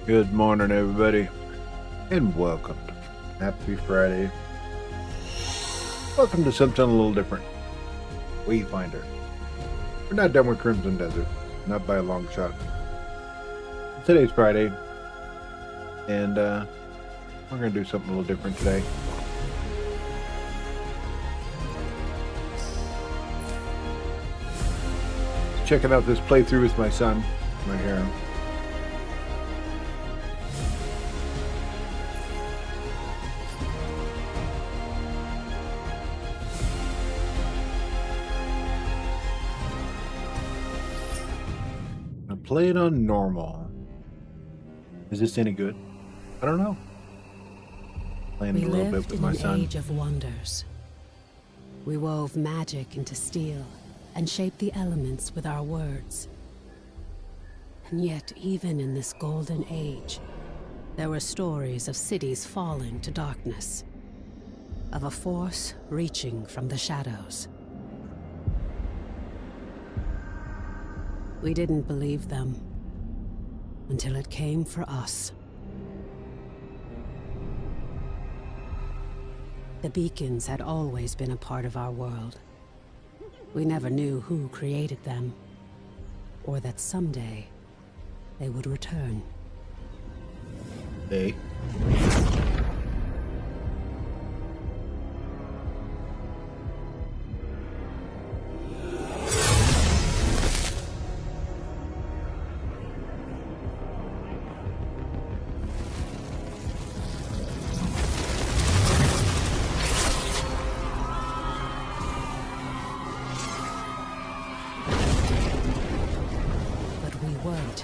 Good morning, everybody, and welcome. Happy Friday. Welcome to something a little different. Wayfinder. We're not done with Crimson Desert, not by a long shot. Today's Friday, and we're going to do something a little different today. Checking out this playthrough with my son, right here. Play it on normal. Is this any good? I don't know. Playing a little bit with my son. We lived in an age of wonders. We wove magic into steel and shaped the elements with our words. And yet, even in this golden age, there were stories of cities falling to darkness, of a force reaching from the shadows. We didn't believe them until it came for us. The beacons had always been a part of our world. We never knew who created them, or that someday they would return. They?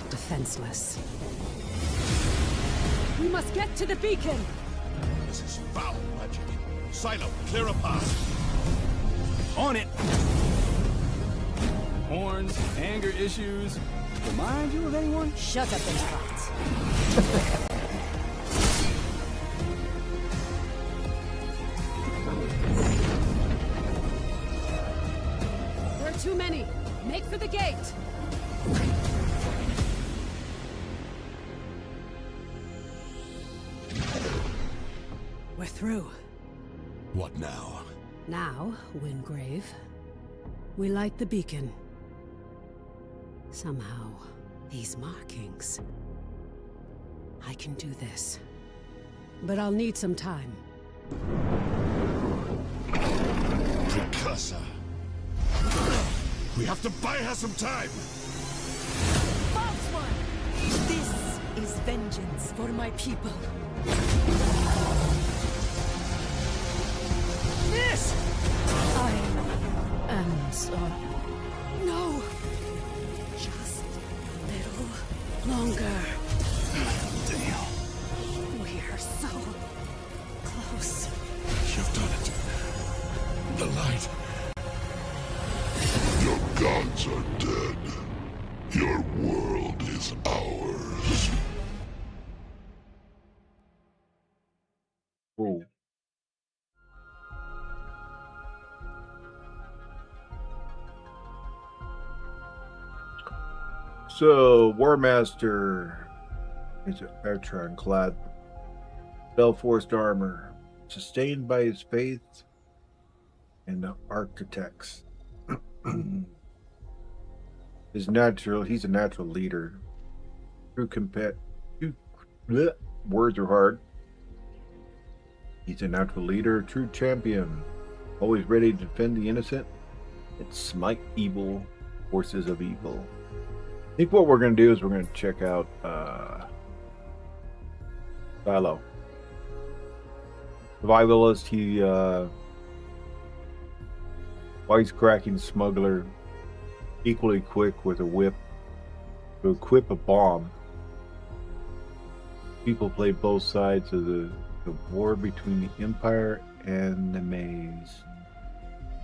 Defenseless. We must get to the beacon! This is foul magic. Silo, clear a path. On it! Horns, anger issues. Remind you of anyone? Shut up and fight. There are too many. Make for the gate. We're through. What now? Now, Wingrave, we light the beacon. Somehow, these markings... I can do this. But I'll need some time. Precursor. We have to buy her some time! False one! This is vengeance for my people. This! I am sorry. No! Just a little longer. Damn. We're so close. You've done it. The light. Your gods are dead. Your world is ours. Whoa. So, War Master is an Ertron clad, spell-forced armor, sustained by his faith and the architects. He's a natural leader. Words are hard. He's a natural leader, true champion, always ready to defend the innocent and smite evil forces of evil. I think what we're going to do is we're going to check out Silo. Survivalist, he wisecracking smuggler, equally quick with a whip to equip a bomb. People play both sides of the war between the Empire and the Maze.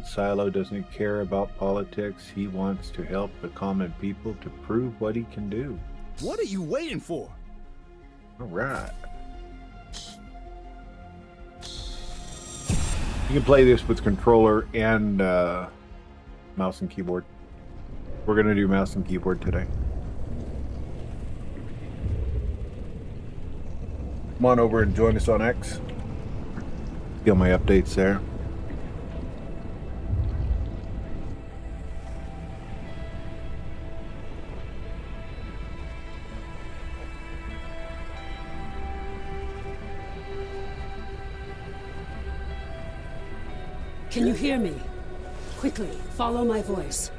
Silo doesn't care about politics. He wants to help the common people to prove what he can do. What are you waiting for? All right. You can play this with controller and mouse and keyboard. We're going to do mouse and keyboard today. Come on over and join us on X. Get my updates there. Can you hear me? Quickly, follow my voice.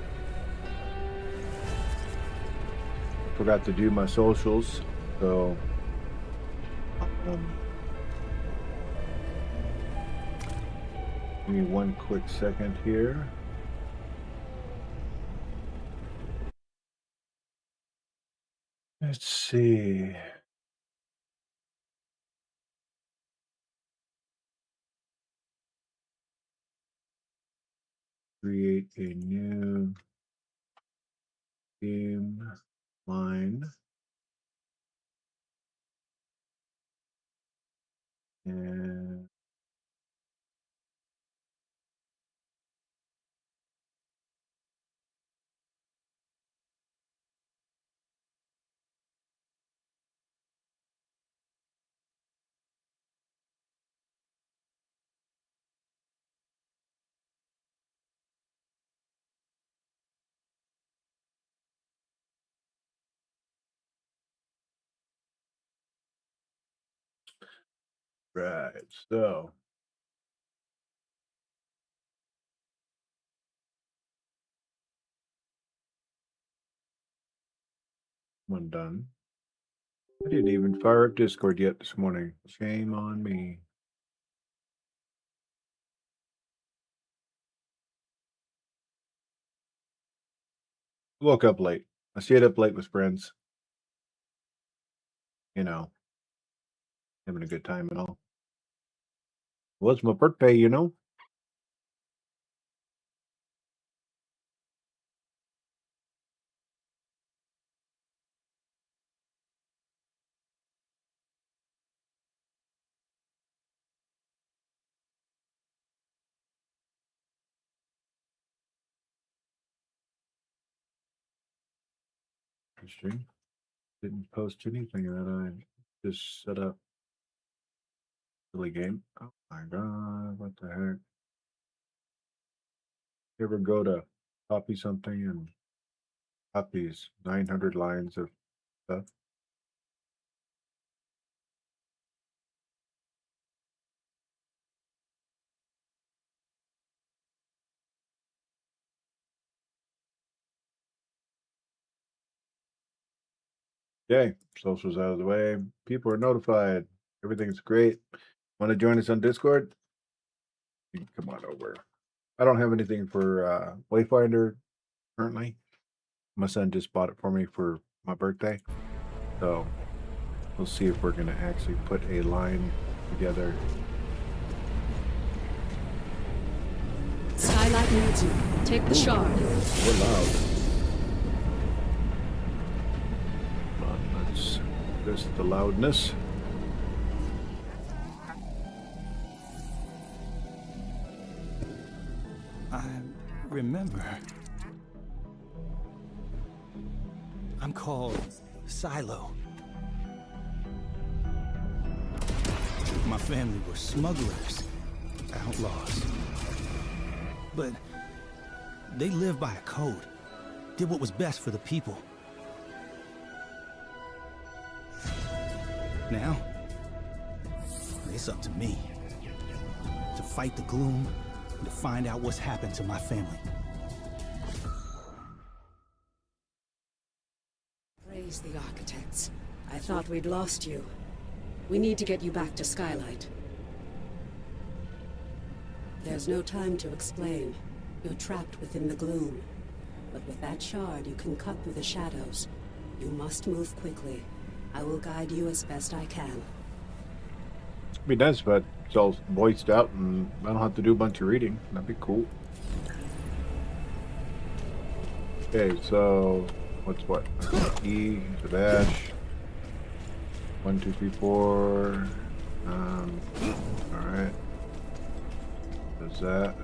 Forgot to do my socials, so give me one quick second here. Let's see. Create a new game line. And right, so one done. I didn't even fire up Discord yet this morning. Shame on me. Woke up late. I stayed up late with friends. You know, having a good time and all. Well, it's my birthday, you know. Interesting. Didn't post anything that I just set up. Silly game. Oh my god, what the heck? You ever go to copy something and copies 900 lines of stuff? Okay, socials out of the way. People are notified. Everything's great. Want to join us on Discord? You can come on over. I don't have anything for Wayfinder currently. My son just bought it for me for my birthday. So we'll see if we're going to actually put a line together. Skylight needs you. Take the shard. We're loud. Come on, let's adjust the loudness. I remember. I'm called Silo. My family were smugglers, outlaws. But they lived by a code, did what was best for the people. Now, it's up to me to fight the gloom and to find out what's happened to my family. Praise the architects. I thought we'd lost you. We need to get you back to Skylight. There's no time to explain. You're trapped within the gloom. But with that shard, you can cut through the shadows. You must move quickly. I will guide you as best I can. It'd be nice if it's all voiced out and I don't have to do a bunch of reading. That'd be cool. Okay, so what's what? E, the dash. 1, 2, 3, 4. Alright. Does that.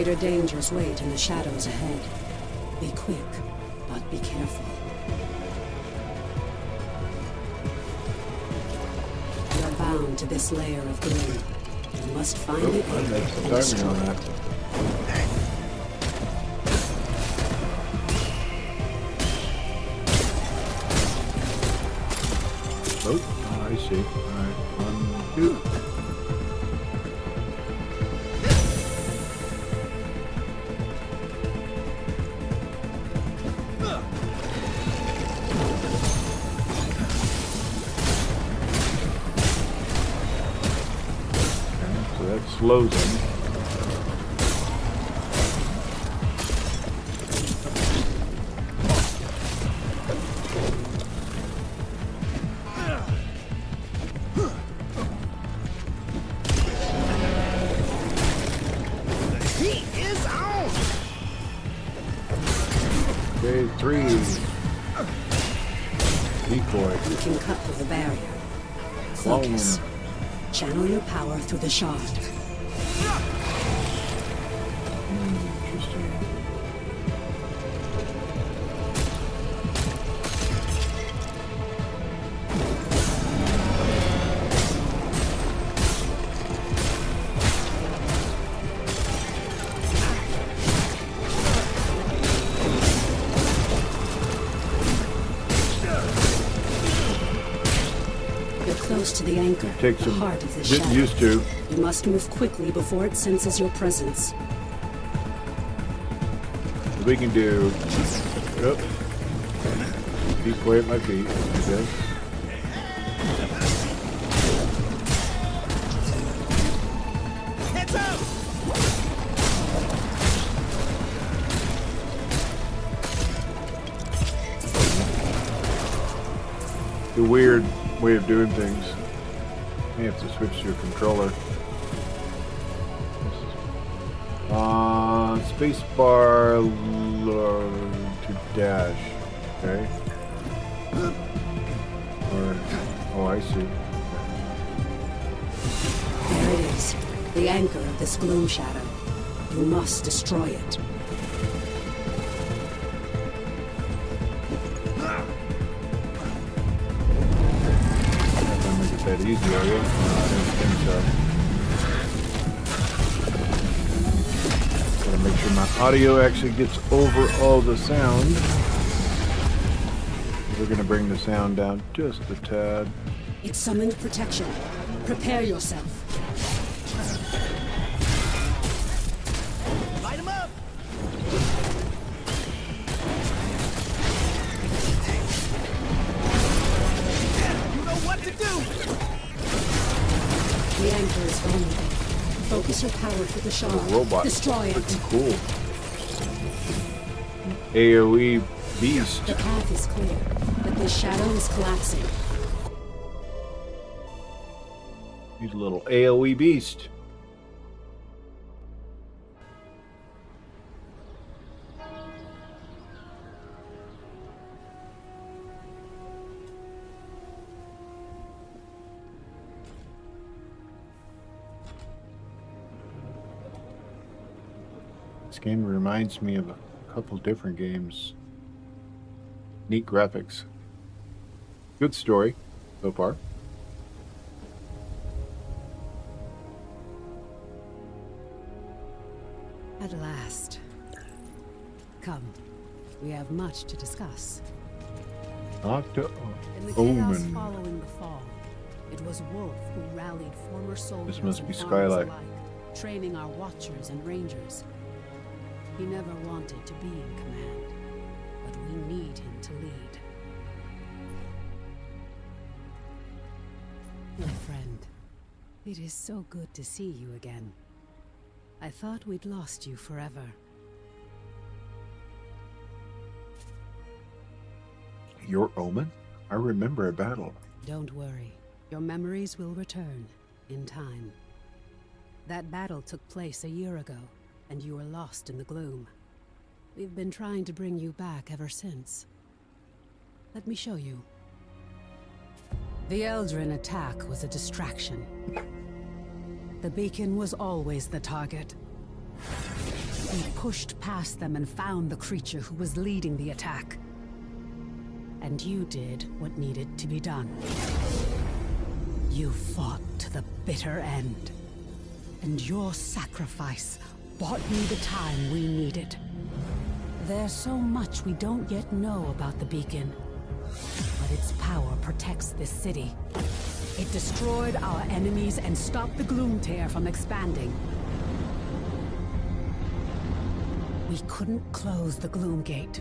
Greater dangers wait in the shadows ahead. Be quick, but be careful. You're bound to this layer of gloom. You must find the I egg made some and destroy timing on it. that. Oh, I see. Alright, 1, 2. So that slows him. Heat is on! Okay, 3. Decoy. You can cut through the barrier. Clone. Focus. Channel your power through the shard. Interesting. You're close to the anchor, Take the some heart of the getting shadow. used to. You must move quickly before it senses your presence. We can do. Yep. Decoy at my feet. Okay. Heads up! The weird way of doing things. You have to switch to your controller. Space bar to dash. Okay. Or, oh, I see. There it is, the anchor of this gloom shadow. You must destroy it. Not gonna make it that easy, are you? No, I don't think so. Gotta make sure my audio actually gets over all the sound. We're gonna bring the sound down just a tad. It summoned protection. Prepare yourself. Light 'em up! You know what to do! The anchor is vulnerable. Focus your power through the shard. Robot. Destroy Pretty it. cool. AoE beast. The path is clear, but the shadow is collapsing. He's a little AoE beast. This game reminds me of a couple different games. Neat graphics. Good story so far. At last. Come. We have much to discuss. Dr. In the chaos Omen. following the fall, it was Wolf who rallied former soldiers must and be farmers Skylight. alike, training our watchers and rangers. He never wanted to be in command, but we need him to lead. My friend, it is so good to see you again. I thought we'd lost you forever. Your Omen? I remember a battle. Don't worry. Your memories will return, in time. That battle took place a year ago, and you were lost in the gloom. We've been trying to bring you back ever since. Let me show you. The Eldrin attack was a distraction. The beacon was always the target. We pushed past them and found the creature who was leading the attack. And you did what needed to be done. You fought to the bitter end. And your sacrifice bought me the time we needed. There's so much we don't yet know about the beacon. But its power protects this city. It destroyed our enemies and stopped the Gloom Tear from expanding. We couldn't close the Gloom Gate.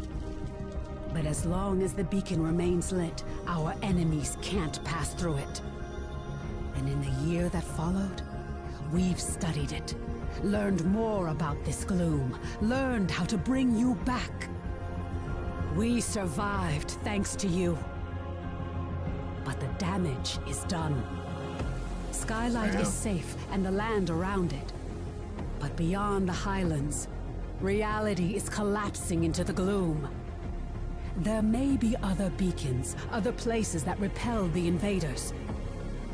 But as long as the beacon remains lit, our enemies can't pass through it. And in the year that followed, we've studied it, learned more about this gloom, learned how to bring you back. We survived thanks to you. But the damage is done. Skylight is safe and the land around it. But beyond the highlands, reality is collapsing into the gloom. There may be other beacons, other places that repel the invaders.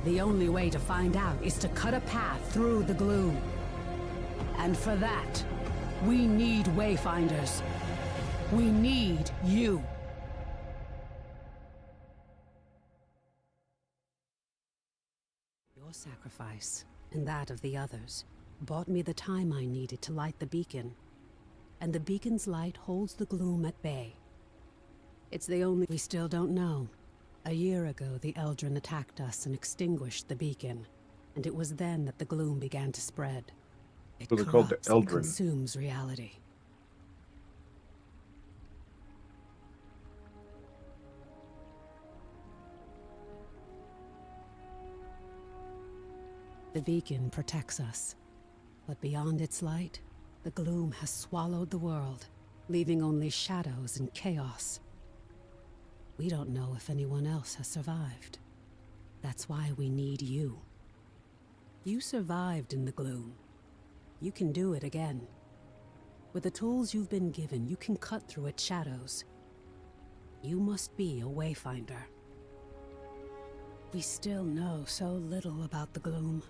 The only way to find out is to cut a path through the gloom. And for that, we need Wayfinders. We need you. Your sacrifice, and that of the others, bought me the time I needed to light the beacon. And the beacon's light holds the gloom at bay. It's the only we still don't know. A year ago, the Eldrin attacked us and extinguished the beacon. And it was then that the gloom began to spread. It So they're called the corrupts and Eldrin. consumes reality. The beacon protects us. But beyond its light, the gloom has swallowed the world, leaving only shadows and chaos. We don't know if anyone else has survived. That's why we need you. You survived in the gloom. You can do it again. With the tools you've been given, you can cut through its shadows. You must be a Wayfinder. We still know so little about the gloom,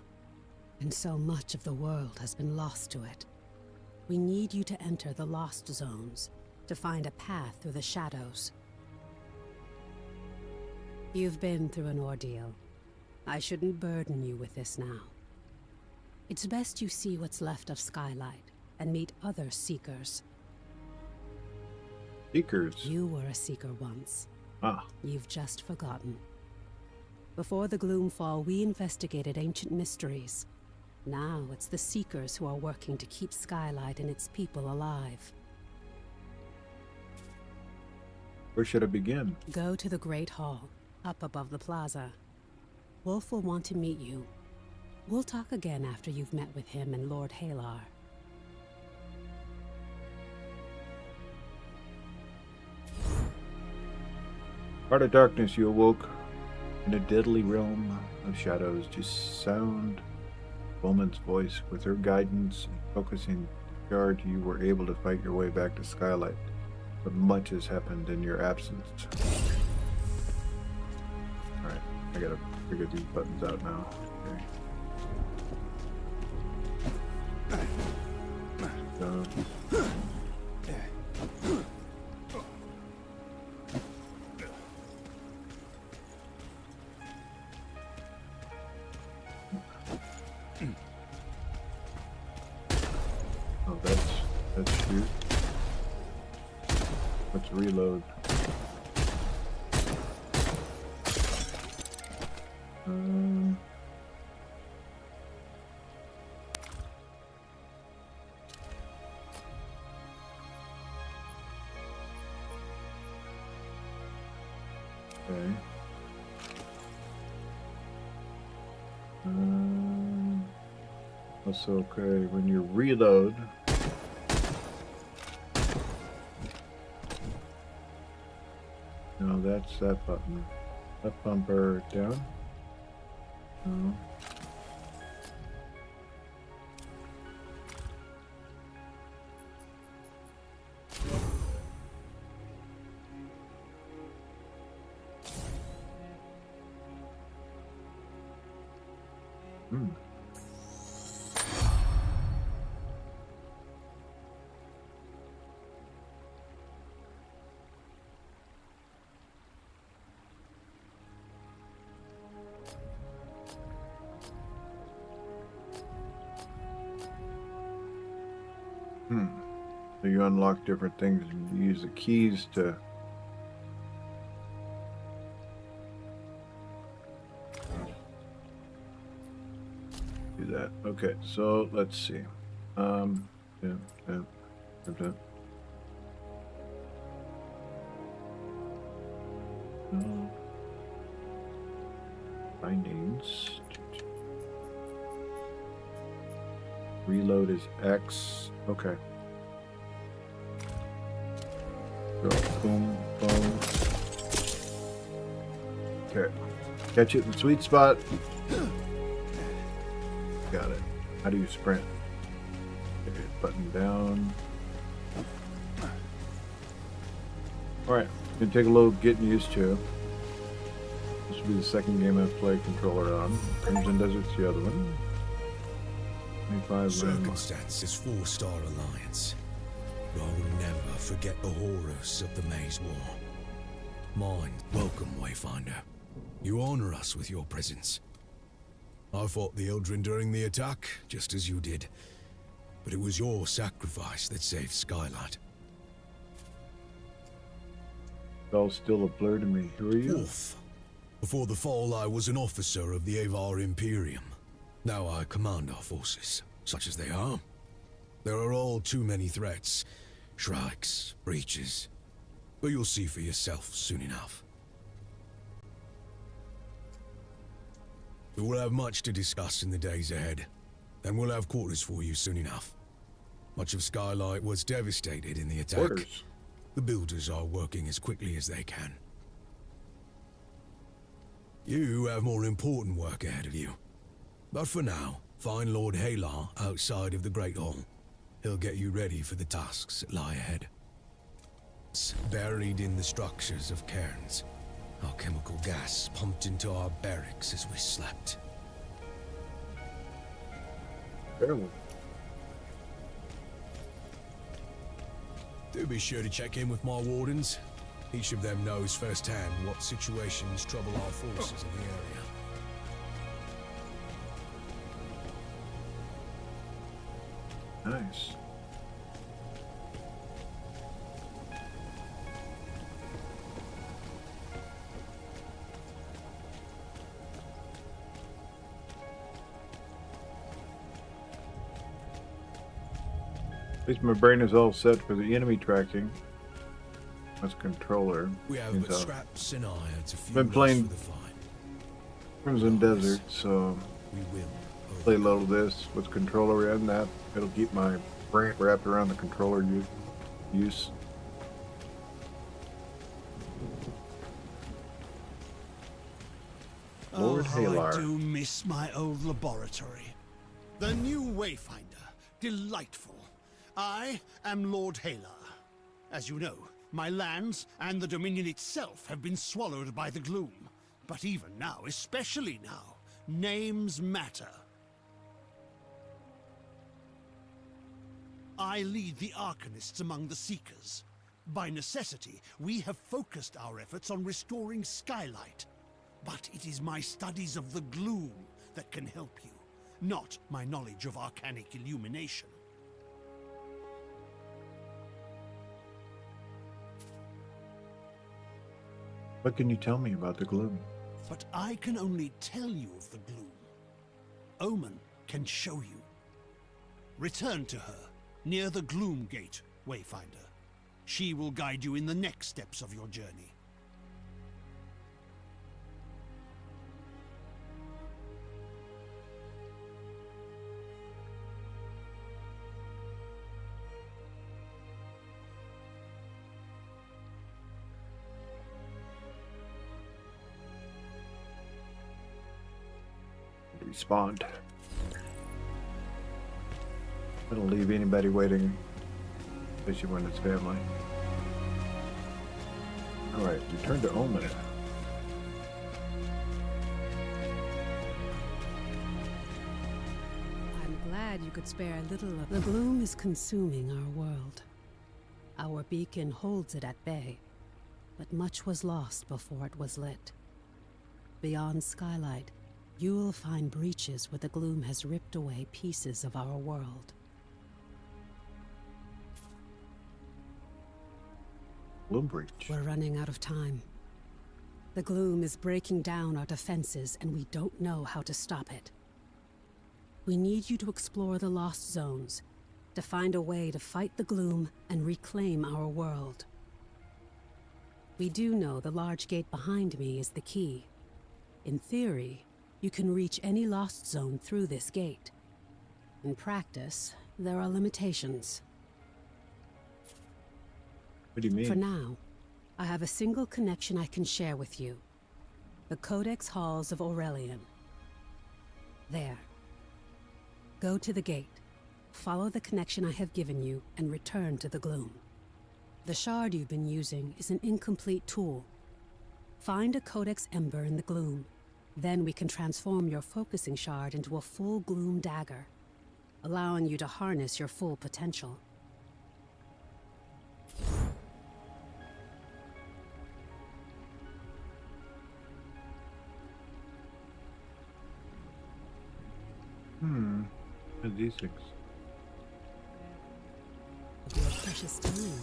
and so much of the world has been lost to it. We need you to enter the Lost Zones, to find a path through the shadows. You've been through an ordeal. I shouldn't burden you with this now. It's best you see what's left of Skylight, and meet other Seekers. Seekers. You were a Seeker once. Ah, You've just forgotten. Before the Gloomfall, we investigated ancient mysteries. Now it's the Seekers who are working to keep Skylight and its people alive. where should I begin? Go to the Great Hall, up above the plaza. Wolf will want to meet you. We'll talk again after you've met with him and Lord Halar. Out of darkness you awoke. In a deadly realm of shadows, just sound Bowman's voice. With her guidance and focusing charge, you were able to fight your way back to Skylight. But much has happened in your absence. Alright, I gotta figure these buttons out now. Okay. Oh, that's shoot. Let's reload. Okay. That's okay. When you reload, no, that's that button. Left bumper down. No. So you unlock different things and you use the keys to. Do that. Okay, so let's see. Yeah, yeah, yeah. Findings. Reload is X. Okay. Go boom, boom. Okay. Catch it in the sweet spot. Got it. How do you sprint? Okay, button down. Alright, gonna take a little getting used to. This will be the second game I've played controller on. Crimson Desert's the other one. 25 Circumstances 4-star alliance. But I will never forget the horrors of the Maze War. Mind, welcome, Wayfinder. You honor us with your presence. I fought the Eldrin during the attack, just as you did. But it was your sacrifice that saved Skylight. It's all still a blur to me. Who are you? Wolf. Before the fall, I was an officer of the Avar Imperium. Now I command our forces, such as they are. There are all too many threats. Shrikes, breaches. But you'll see for yourself soon enough. We will have much to discuss in the days ahead, and we'll have quarters for you soon enough. Much of Skylight was devastated in the attack. Quarters. The builders are working as quickly as they can. You have more important work ahead of you. But for now, find Lord Halar outside of the Great Hall. He'll get you ready for the tasks that lie ahead. Buried in the structures of cairns, our chemical gas pumped into our barracks as we slept. Terrible. Do be sure to check in with my wardens. Each of them knows firsthand what situations trouble our forces in the area. Nice. At least my brain is all set for the enemy tracking. That's controller. We have but scraps and iron to fuel Been playing us for the fight. Crimson Desert, so We will. play a little of this with controller and that. It'll keep my brain wrapped around the controller use. Lord how Halar. I do miss my old laboratory. The new Wayfinder. Delightful. I am Lord Halar. As you know, my lands and the Dominion itself have been swallowed by the gloom. But even now, especially now, names matter. I lead the Arcanists among the Seekers. By necessity, we have focused our efforts on restoring Skylight. But it is my studies of the gloom that can help you, not my knowledge of arcanic illumination. What can you tell me about the gloom? But I can only tell you of the gloom. Omen can show you. Return to her, near the Gloom Gate, Wayfinder. She will guide you in the next steps of your journey. Respond. I don't leave anybody waiting, especially when it's family. Alright, return to Omen. I'm glad you could spare a little of... The gloom is consuming our world. Our beacon holds it at bay, but much was lost before it was lit. Beyond Skylight, you will find breaches where the gloom has ripped away pieces of our world. Gloom breach. We're running out of time. The gloom is breaking down our defenses, and we don't know how to stop it. We need you to explore the Lost Zones, to find a way to fight the gloom and reclaim our world. We do know the large gate behind me is the key. In theory, you can reach any Lost Zone through this gate. In practice, there are limitations. What do you mean? For now, I have a single connection I can share with you. The Codex Halls of Aurelian. There. Go to the gate, follow the connection I have given you, and return to the gloom. The shard you've been using is an incomplete tool. Find a Codex Ember in the gloom. Then we can transform your focusing shard into a full gloom dagger, allowing you to harness your full potential. A D6. Your precious time.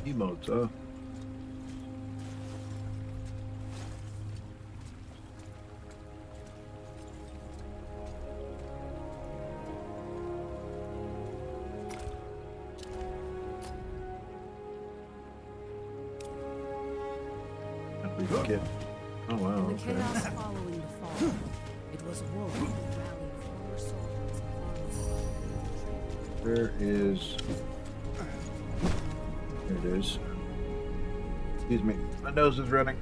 Emotes, huh? Kid. Oh wow. In the Okay. chaos following the fall, it was Wolf who rallied former soldiers and Where is? Here it is. Excuse me. My nose is running.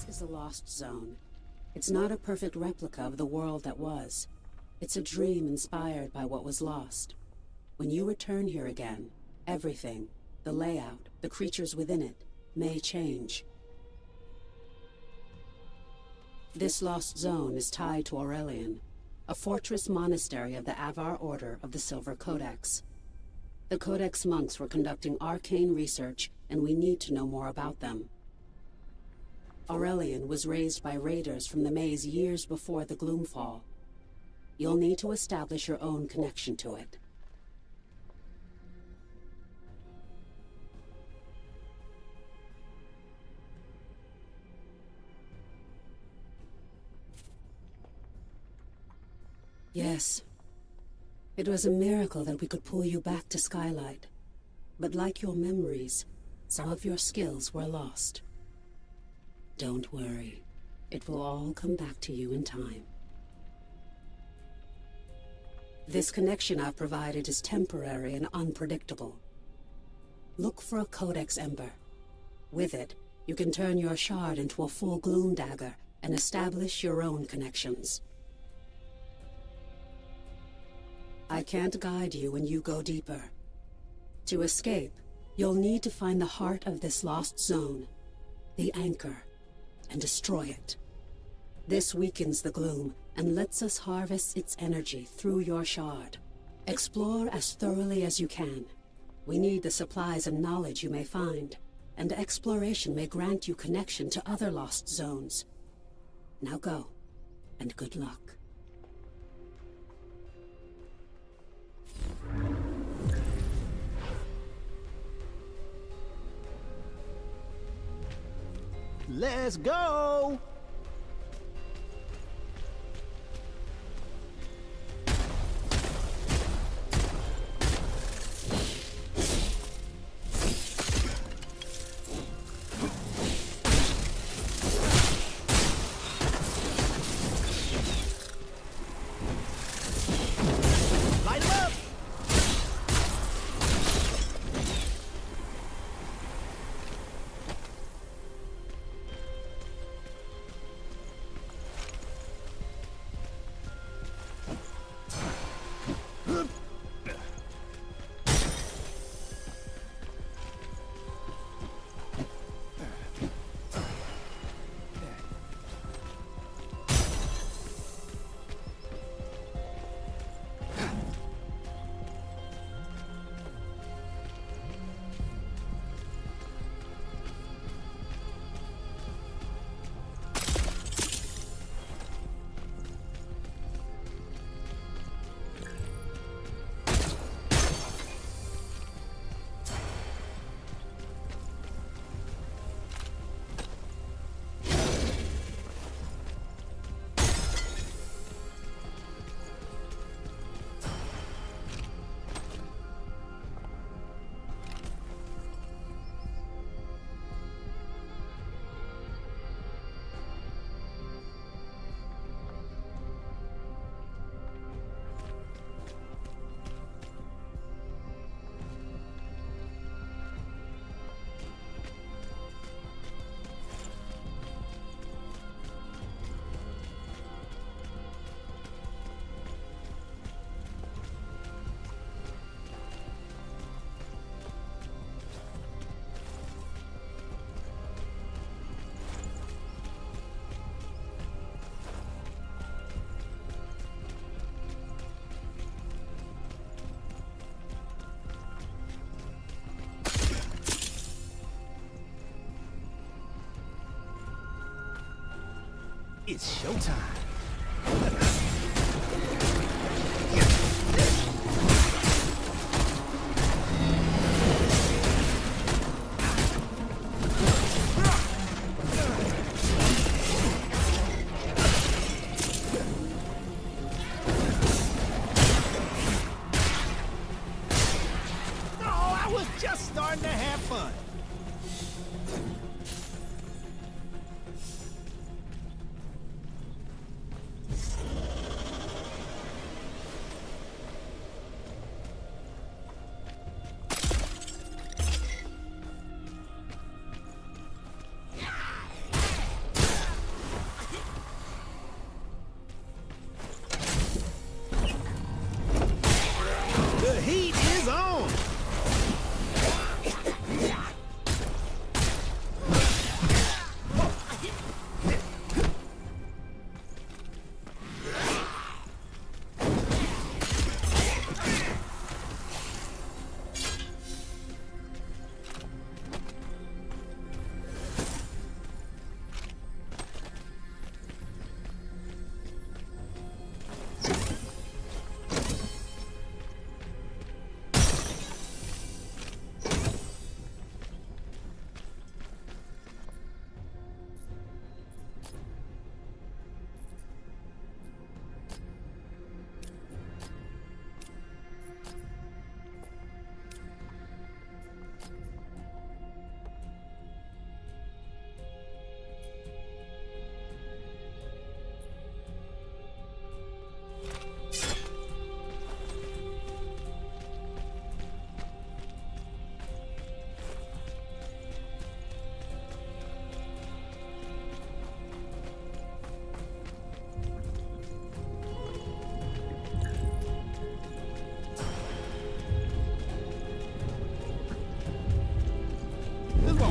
This is a lost zone. It's not a perfect replica of the world that was. It's a dream inspired by what was lost. When you return here again, everything, the layout, the creatures within it, may change. This lost zone is tied to Aurelian, a fortress monastery of the Avar Order of the Silver Codex. The Codex monks were conducting arcane research, and we need to know more about them. Aurelian was raised by raiders from the maze years before the Gloomfall. You'll need to establish your own connection to it. Yes. It was a miracle that we could pull you back to Skylight. But like your memories, some of your skills were lost. Don't worry. It will all come back to you in time. This connection I've provided is temporary and unpredictable. Look for a Codex Ember. With it, you can turn your shard into a full Gloom Dagger and establish your own connections. I can't guide you when you go deeper. To escape, you'll need to find the heart of this lost zone, the anchor, and destroy it. This weakens the gloom and lets us harvest its energy through your shard. Explore as thoroughly as you can. We need the supplies and knowledge you may find, and exploration may grant you connection to other lost zones. Now go, and good luck. Let's go! Light 'em up! It's showtime. Oh, I was just starting to have fun. The heat is on!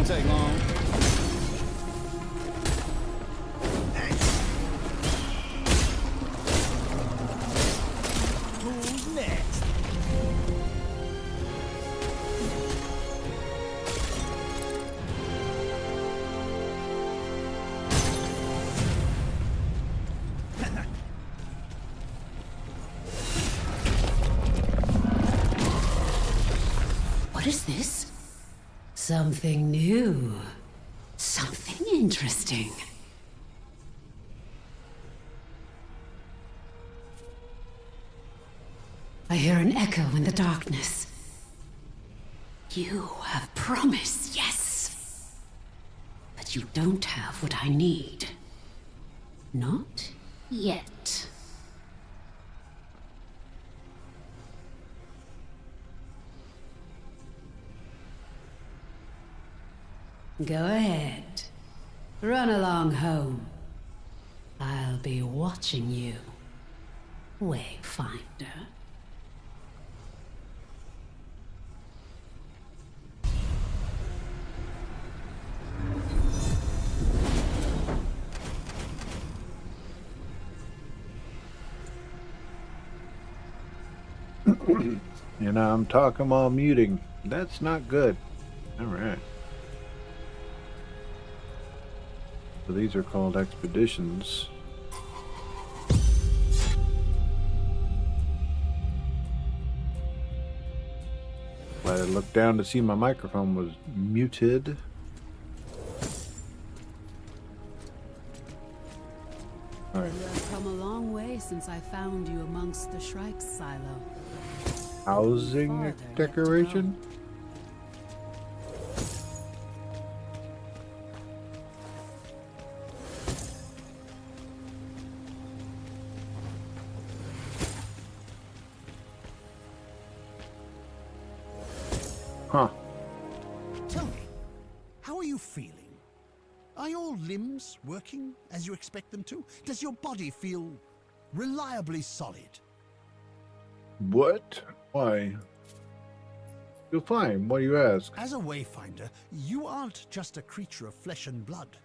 won't take long. Who's next? What is this? Something new. Something interesting. I hear an echo in the darkness. You have promise, yes. But you don't have what I need. Not yet. Go ahead. Run along home. I'll be watching you, Wayfinder. And I'm talking while muting. That's not good. Alright. So these are called expeditions. Glad I looked down to see my microphone was muted. Alright. You have come a long way since I found you amongst the Shrike's silo. Housing Farther yet to decoration? Huh. Tell me, how are you feeling? Are your limbs working as you expect them to? Does your body feel reliably solid? What? Why? You're fine. Why do you ask? As a Wayfinder, you aren't just a creature of flesh and blood.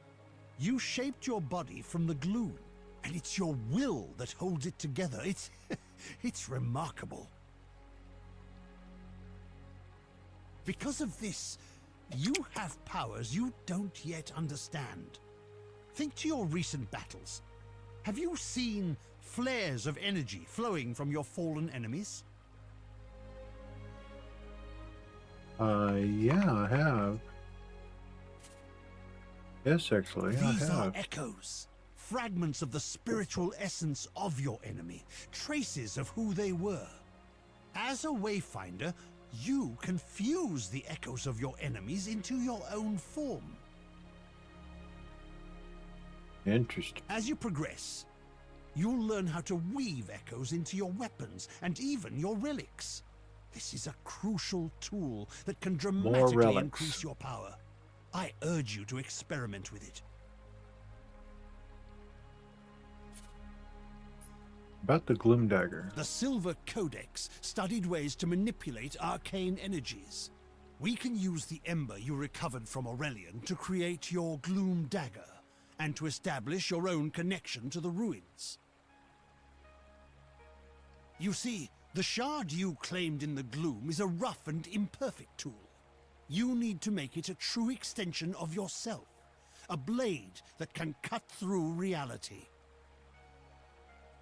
You shaped your body from the gloom, and it's your will that holds it together. It's remarkable. Because of this, you have powers you don't yet understand. Think to your recent battles. Have you seen flares of energy flowing from your fallen enemies? Yeah, I have. Yes, actually, I These are have. echoes, fragments of the spiritual essence of your enemy, traces of who they were. As a Wayfinder, you can fuse the echoes of your enemies into your own form. Interesting. As you progress, you'll learn how to weave echoes into your weapons and even your relics. This is a crucial tool that can dramatically relics. increase your power. I urge you to experiment with it. About the Gloom Dagger. The Silver Codex studied ways to manipulate arcane energies. We can use the ember you recovered from Aurelian to create your Gloom Dagger, and to establish your own connection to the ruins. You see, the shard you claimed in the gloom is a rough and imperfect tool. You need to make it a true extension of yourself, a blade that can cut through reality.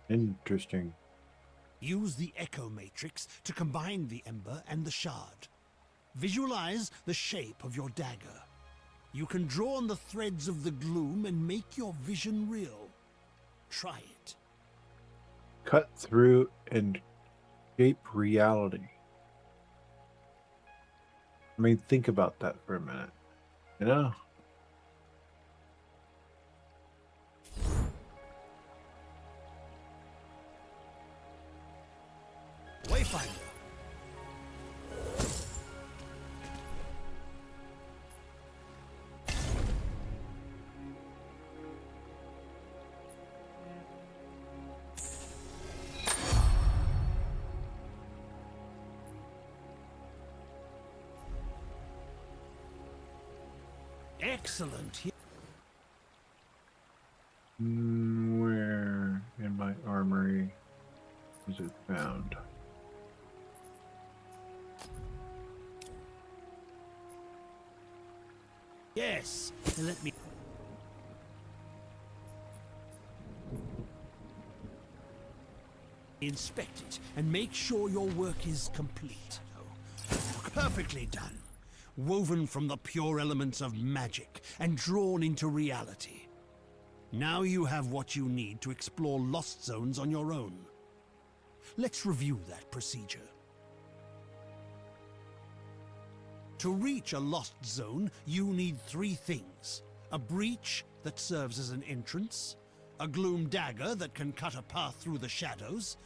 Interesting. Use the Echo Matrix to combine the ember and the shard. Visualize the shape of your dagger. You can draw on the threads of the gloom and make your vision real. Try it. Cut through and shape reality. I mean, think about that for a minute. You know? Wayfinder. Excellent. Where in my armory is it found? Yes, let me... Inspect it and make sure your work is complete. Perfectly done. Woven from the pure elements of magic and drawn into reality. Now you have what you need to explore lost zones on your own. Let's review that procedure. To reach a lost zone, you need 3 things. A breach that serves as an entrance, a gloom dagger that can cut a path through the shadows,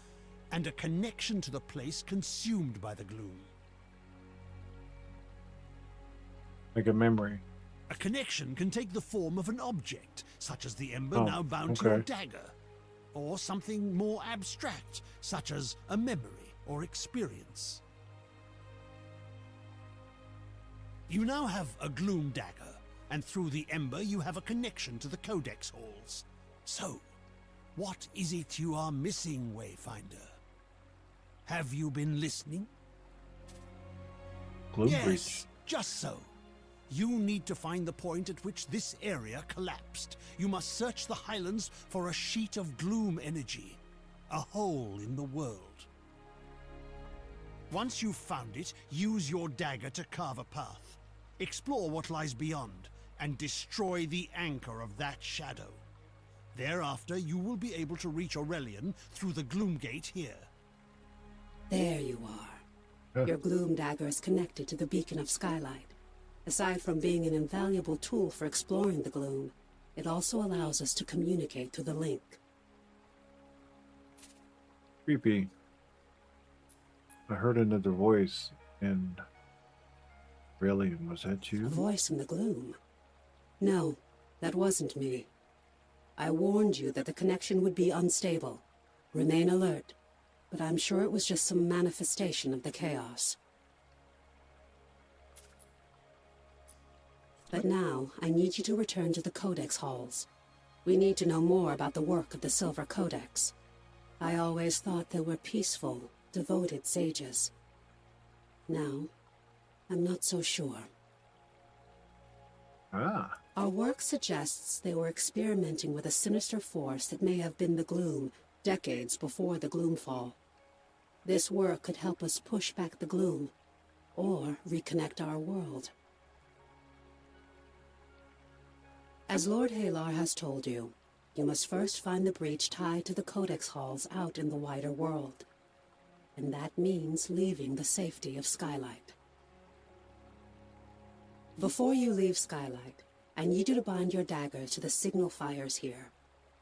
and a connection to the place consumed by the gloom. Like a memory. A connection can take the form of an object, such as the ember now bound to your dagger, or something more abstract, such as a memory or experience. You now have a gloom dagger, and through the ember you have a connection to the codex halls. So, what is it you are missing, Wayfinder? Have you been listening? Gloom Yes, breach. just so. You need to find the point at which this area collapsed. You must search the Highlands for a sheet of gloom energy, a hole in the world. Once you've found it, use your dagger to carve a path. Explore what lies beyond, and destroy the anchor of that shadow. Thereafter, you will be able to reach Aurelian through the Gloom Gate here. There you are. Your gloom dagger is connected to the beacon of Skylight. Aside from being an invaluable tool for exploring the gloom, it also allows us to communicate through the link. Creepy. I heard another voice, and really, was that A you? voice in the gloom. No, that wasn't me. I warned you that the connection would be unstable. Remain alert, but I'm sure it was just some manifestation of the chaos. But now, I need you to return to the Codex halls. We need to know more about the work of the Silver Codex. I always thought they were peaceful, devoted sages. Now, I'm not so sure. Ah, Our work suggests they were experimenting with a sinister force that may have been the Gloom, decades before the Gloomfall. This work could help us push back the Gloom, or reconnect our world. As Lord Halar has told you, you must first find the breach tied to the Codex halls out in the wider world. And that means leaving the safety of Skylight. Before you leave Skylight, I need you to bind your dagger to the signal fires here.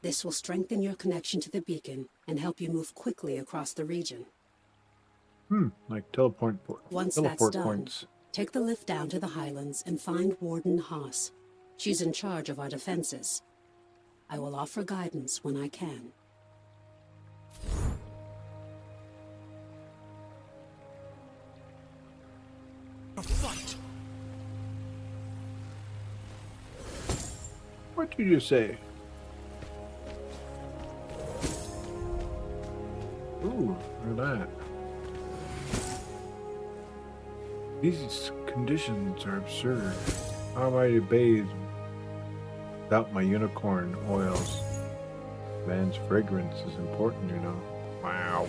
This will strengthen your connection to the beacon and help you move quickly across the region. like teleport Once that's done, points. take the lift down to the Highlands and find Warden Haas. She's in charge of our defenses. I will offer guidance when I can. A fight! What did you say? Ooh, look at that. These conditions are absurd. How am I to bathe without my unicorn oils? Man's fragrance is important, you know. Wow.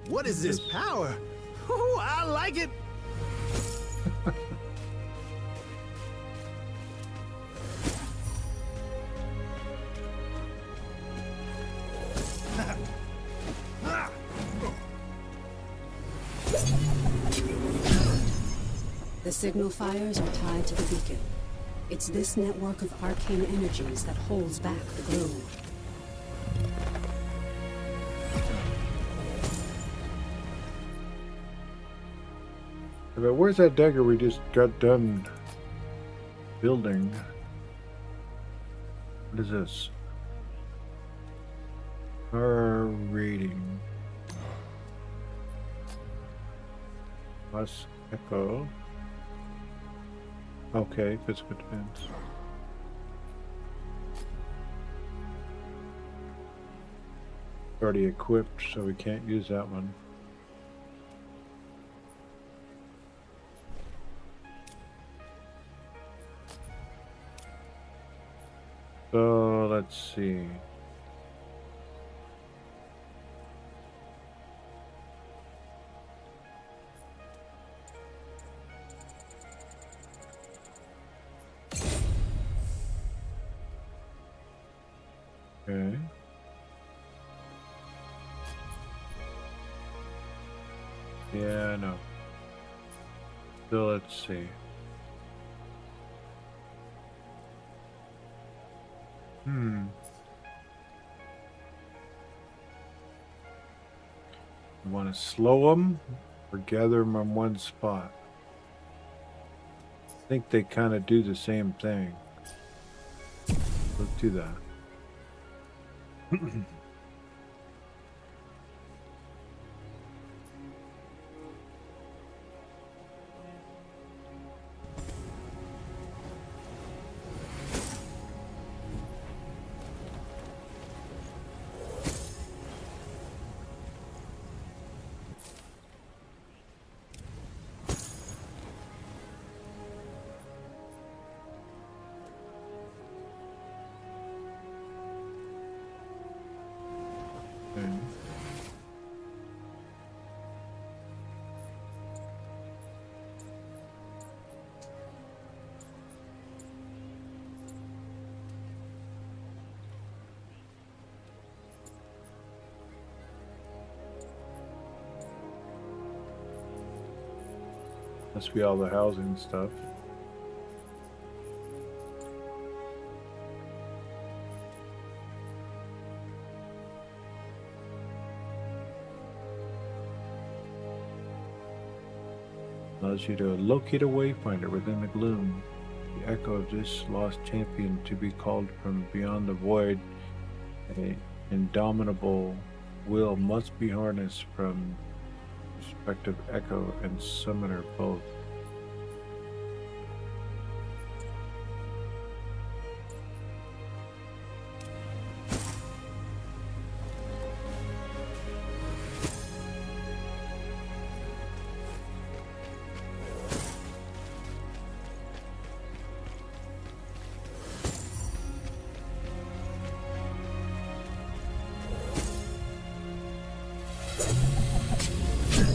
What is this power? Ooh, I like it. The signal fires are tied to the beacon. It's this network of arcane energies that holds back the gloom. But where's that dagger we just got done building. What is this? Our rating. Plus echo. Okay, physical defense. Already equipped, so we can't use that one. So let's see. Okay. Yeah, I know. So let's see. You want to slow them or gather them on one spot? I think they kind of do the same thing. Let's do that. Okay. Must be all the housing stuff. Allows you to locate a wayfinder within the gloom. The echo of this lost champion to be called from beyond the void. An indomitable will must be harnessed from respective echo and summoner both.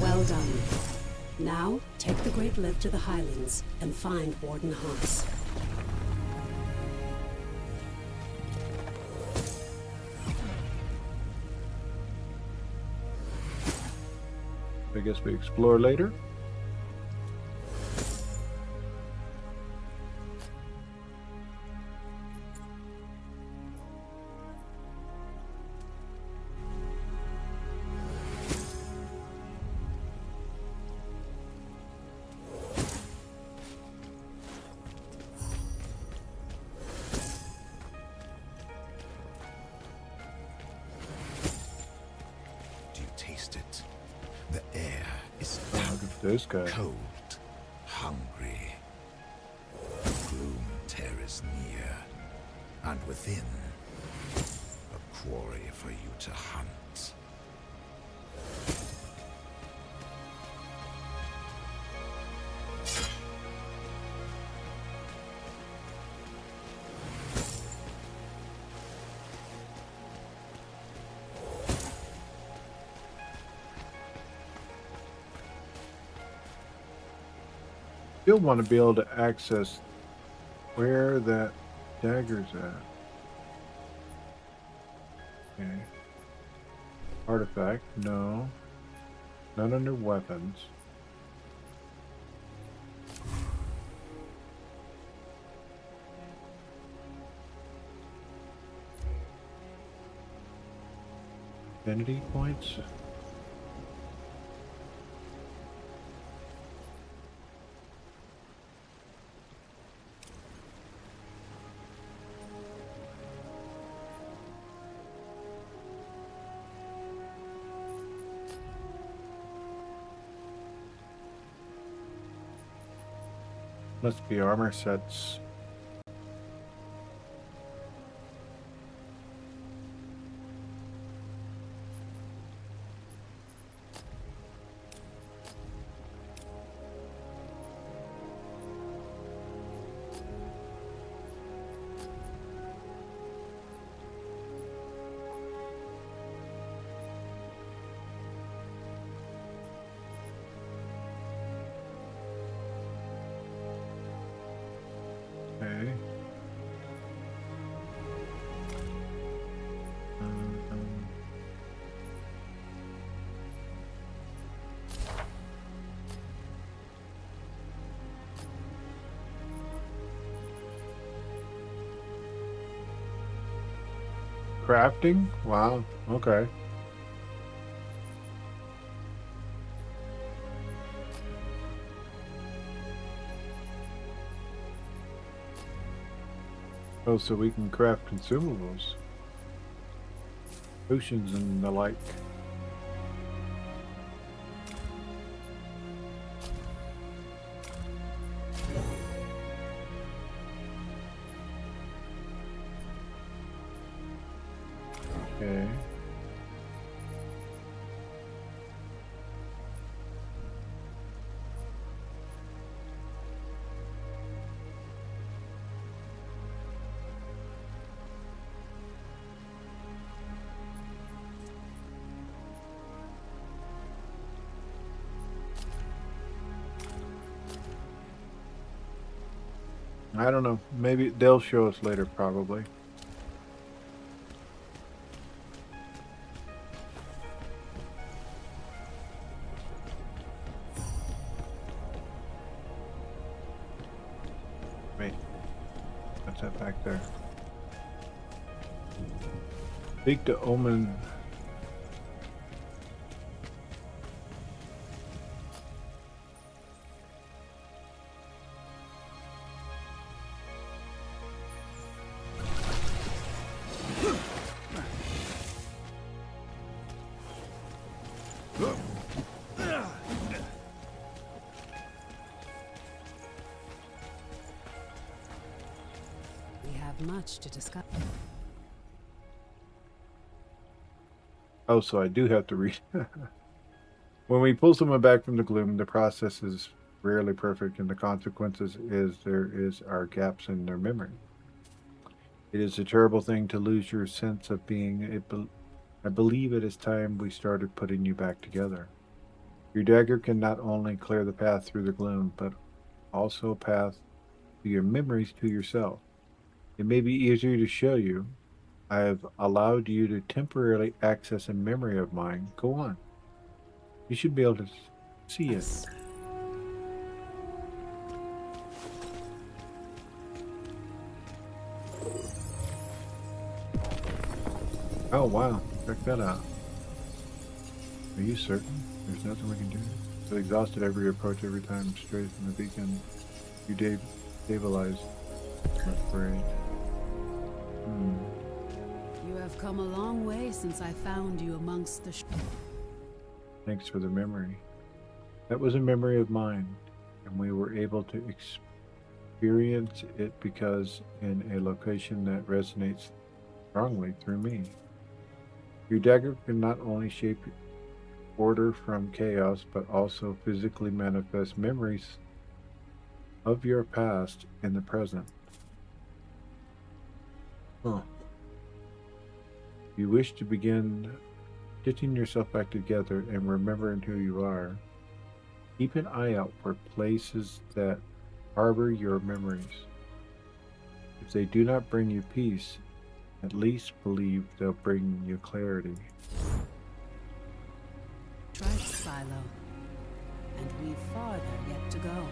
Well done. Now, take the Great Lift to the Highlands and find Warden Haas. I guess we explore later. Do you taste it? The air is Look at this guy. cold, hungry. Gloom terrors near, and within, a quarry for you to hunt. Still want to be able to access where that dagger's at. Okay. Artifact, no. Not under weapons. Affinity points? Must be armor sets. Okay. Um, Crafting? Wow. Okay. Oh, so we can craft consumables, potions, and the like. Okay. I don't know. Maybe they'll show us later, probably. Wait, what's that back there? Speak to Omen. We have much to discuss. Oh, so I do have to read. When we pull someone back from the gloom, the process is rarely perfect, and the consequences is there are gaps in their memory. It is a terrible thing to lose your sense of being. I believe it is time we started putting you back together. Your dagger can not only clear the path through the gloom, but also a path to your memories to yourself. It may be easier to show you. I have allowed you to temporarily access a memory of mine. Go on. You should be able to see it. Oh, wow. Check that out. Are you certain? There's nothing we can do? So exhausted every approach, every time straight from the beacon. You stabilize. That's great. You have come a long way since I found you amongst the Thanks for the memory. That was a memory of mine, and we were able to experience it because in a location that resonates strongly through me. Your dagger can not only shape order from chaos, but also physically manifest memories of your past in the present. Huh. You wish to begin stitching yourself back together and remembering who you are. Keep an eye out for places that harbor your memories. If they do not bring you peace, at least believe they'll bring you clarity. Try Silo, and we've farther yet to go.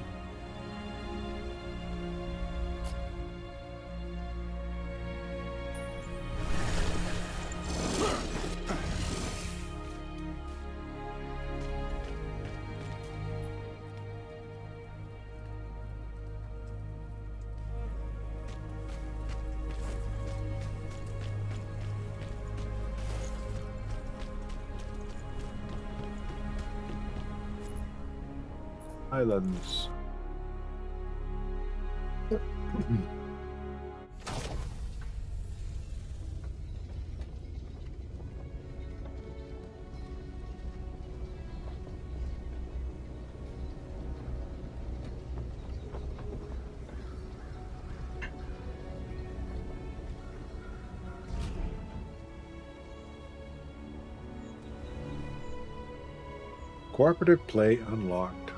Islands. Cooperative play unlocked.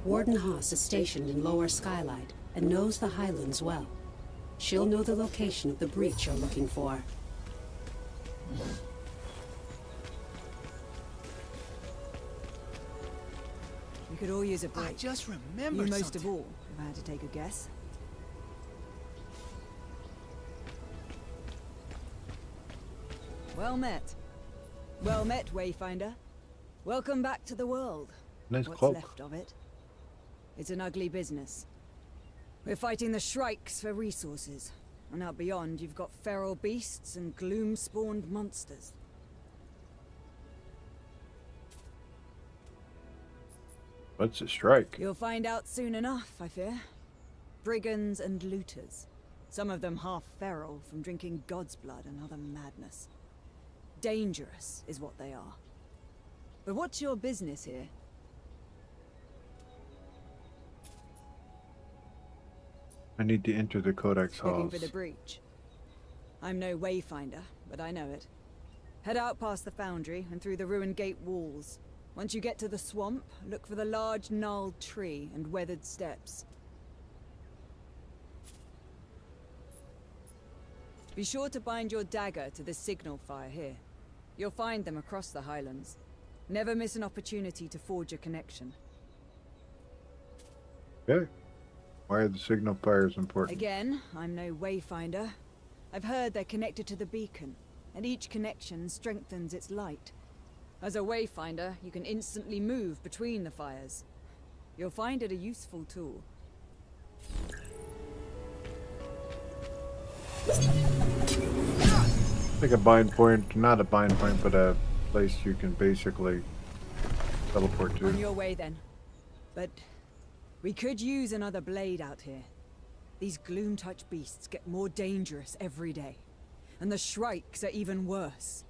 Warden Haas is stationed in Lower Skylight and knows the Highlands well. She'll know the location of the breach you're looking for. We could all use a break. I just remembered You most something. of all, if I had to take a guess. Well met. Well met, Wayfinder. Welcome back to the world. Nice What's cloak. left of it. It's an ugly business. We're fighting the Shrikes for resources. And out beyond, you've got feral beasts and gloom-spawned monsters. What's a strike? You'll find out soon enough, I fear. Brigands and looters. Some of them half feral from drinking God's blood and other madness. Dangerous is what they are. But what's your business here? I need to enter the Codex Looking halls. for the breach. I'm no wayfinder, but I know it. Head out past the foundry and through the ruined gate walls. Once you get to the swamp, look for the large gnarled tree and weathered steps. Be sure to bind your dagger to the signal fire here. You'll find them across the Highlands. Never miss an opportunity to forge a connection. Okay. Why are the signal fires important? Again, I'm no wayfinder. I've heard they're connected to the beacon, and each connection strengthens its light. As a wayfinder, you can instantly move between the fires. You'll find it a useful tool. Like a bind point, not a bind point, but a place you can basically teleport On to. your way then. But we could use another blade out here. These gloom-touch beasts get more dangerous every day. And the Shrikes are even worse.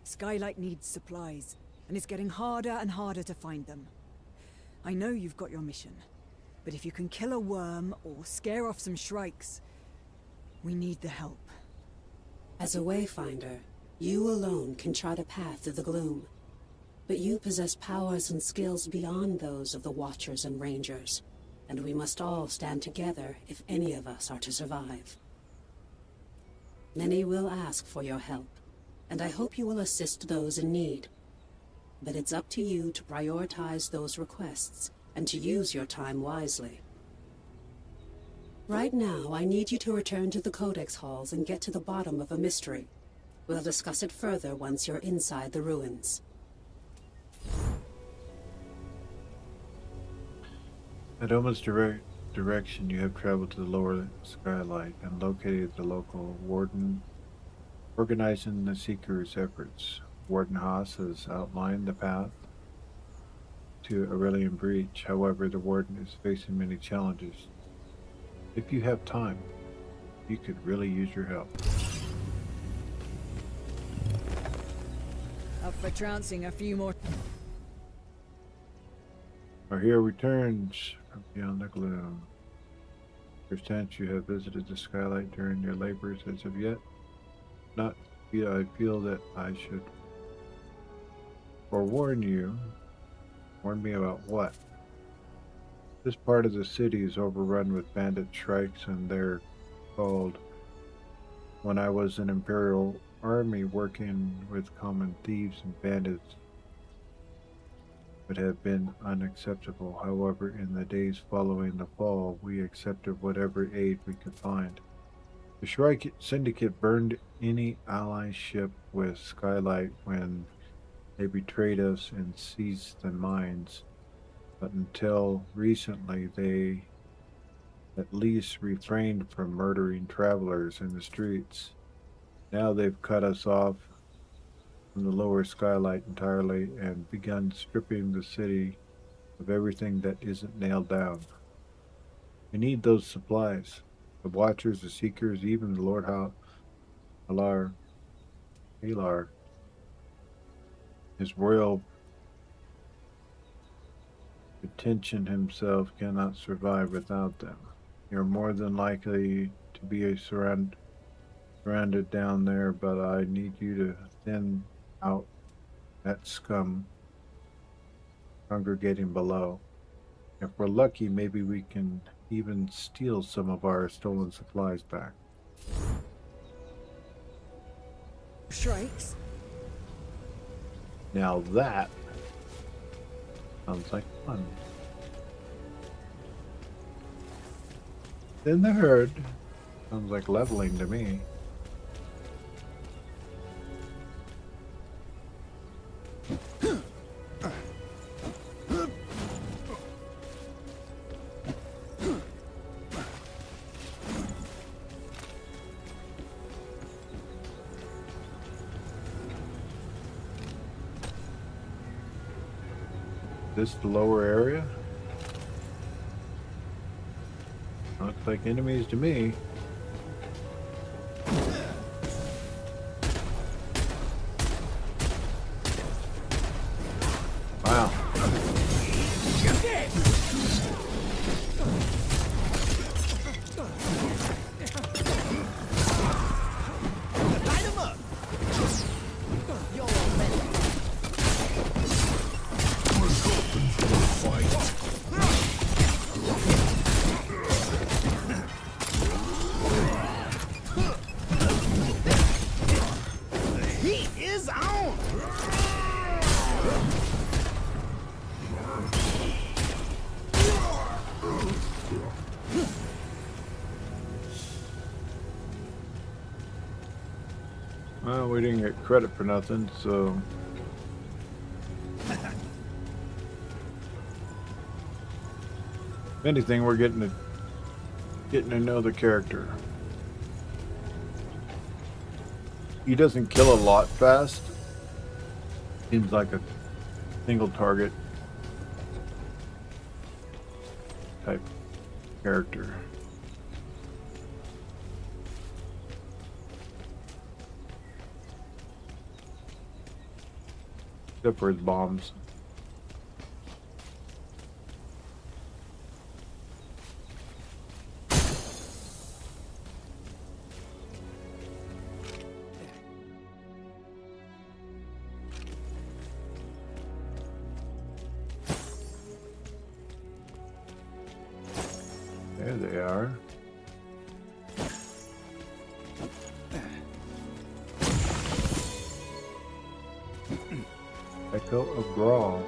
Skylight needs supplies, and it's getting harder and harder to find them. I know you've got your mission, but if you can kill a worm or scare off some Shrikes, we need the help. As a wayfinder, you alone can chart a path through the gloom. But you possess powers and skills beyond those of the Watchers and Rangers, and we must all stand together if any of us are to survive. Many will ask for your help, and I hope you will assist those in need. But it's up to you to prioritize those requests and to use your time wisely. Right now, I need you to return to the Codex halls and get to the bottom of a mystery. We'll discuss it further once you're inside the ruins. At Oma's direction, you have traveled to the lower skylight and located the local warden, organizing the Seeker's efforts. Warden Haas has outlined the path to Aurelian Breach. However, the warden is facing many challenges. If you have time, you could really use your help. Up for trouncing a few more. Our hero returns from beyond the gloom. Perchance you have visited the skylight during your labors as of yet. Not yet. I feel that I should forewarn you. Warn me about what? This part of the city is overrun with bandit shrikes, and they're called. When I was an Imperial army working with common thieves and bandits, would have been unacceptable. However, in the days following the fall, we accepted whatever aid we could find. The Shrike Syndicate burned any ally ship with Skylight when they betrayed us and seized the mines, but until recently they at least refrained from murdering travelers in the streets. Now they've cut us off from the lower Skylight entirely and begun stripping the city of everything that isn't nailed down. We need those supplies. The Watchers, the Seekers, even the Lord Halar, his royal pretension himself cannot survive without them. You're more than likely to be surrounded down there, but I need you to thin out that scum congregating below. If we're lucky, maybe we can even steal some of our stolen supplies back. Shrikes? Now that sounds like fun. Then the herd sounds like leveling to me. This the lower area? Looks like enemies to me. Wow. Heat is on! Well, we didn't get credit for nothing, so if anything, we're getting to know the character. He doesn't kill a lot fast. Seems like a single target type character. Except for his bombs. There they are. Echo of Grawl.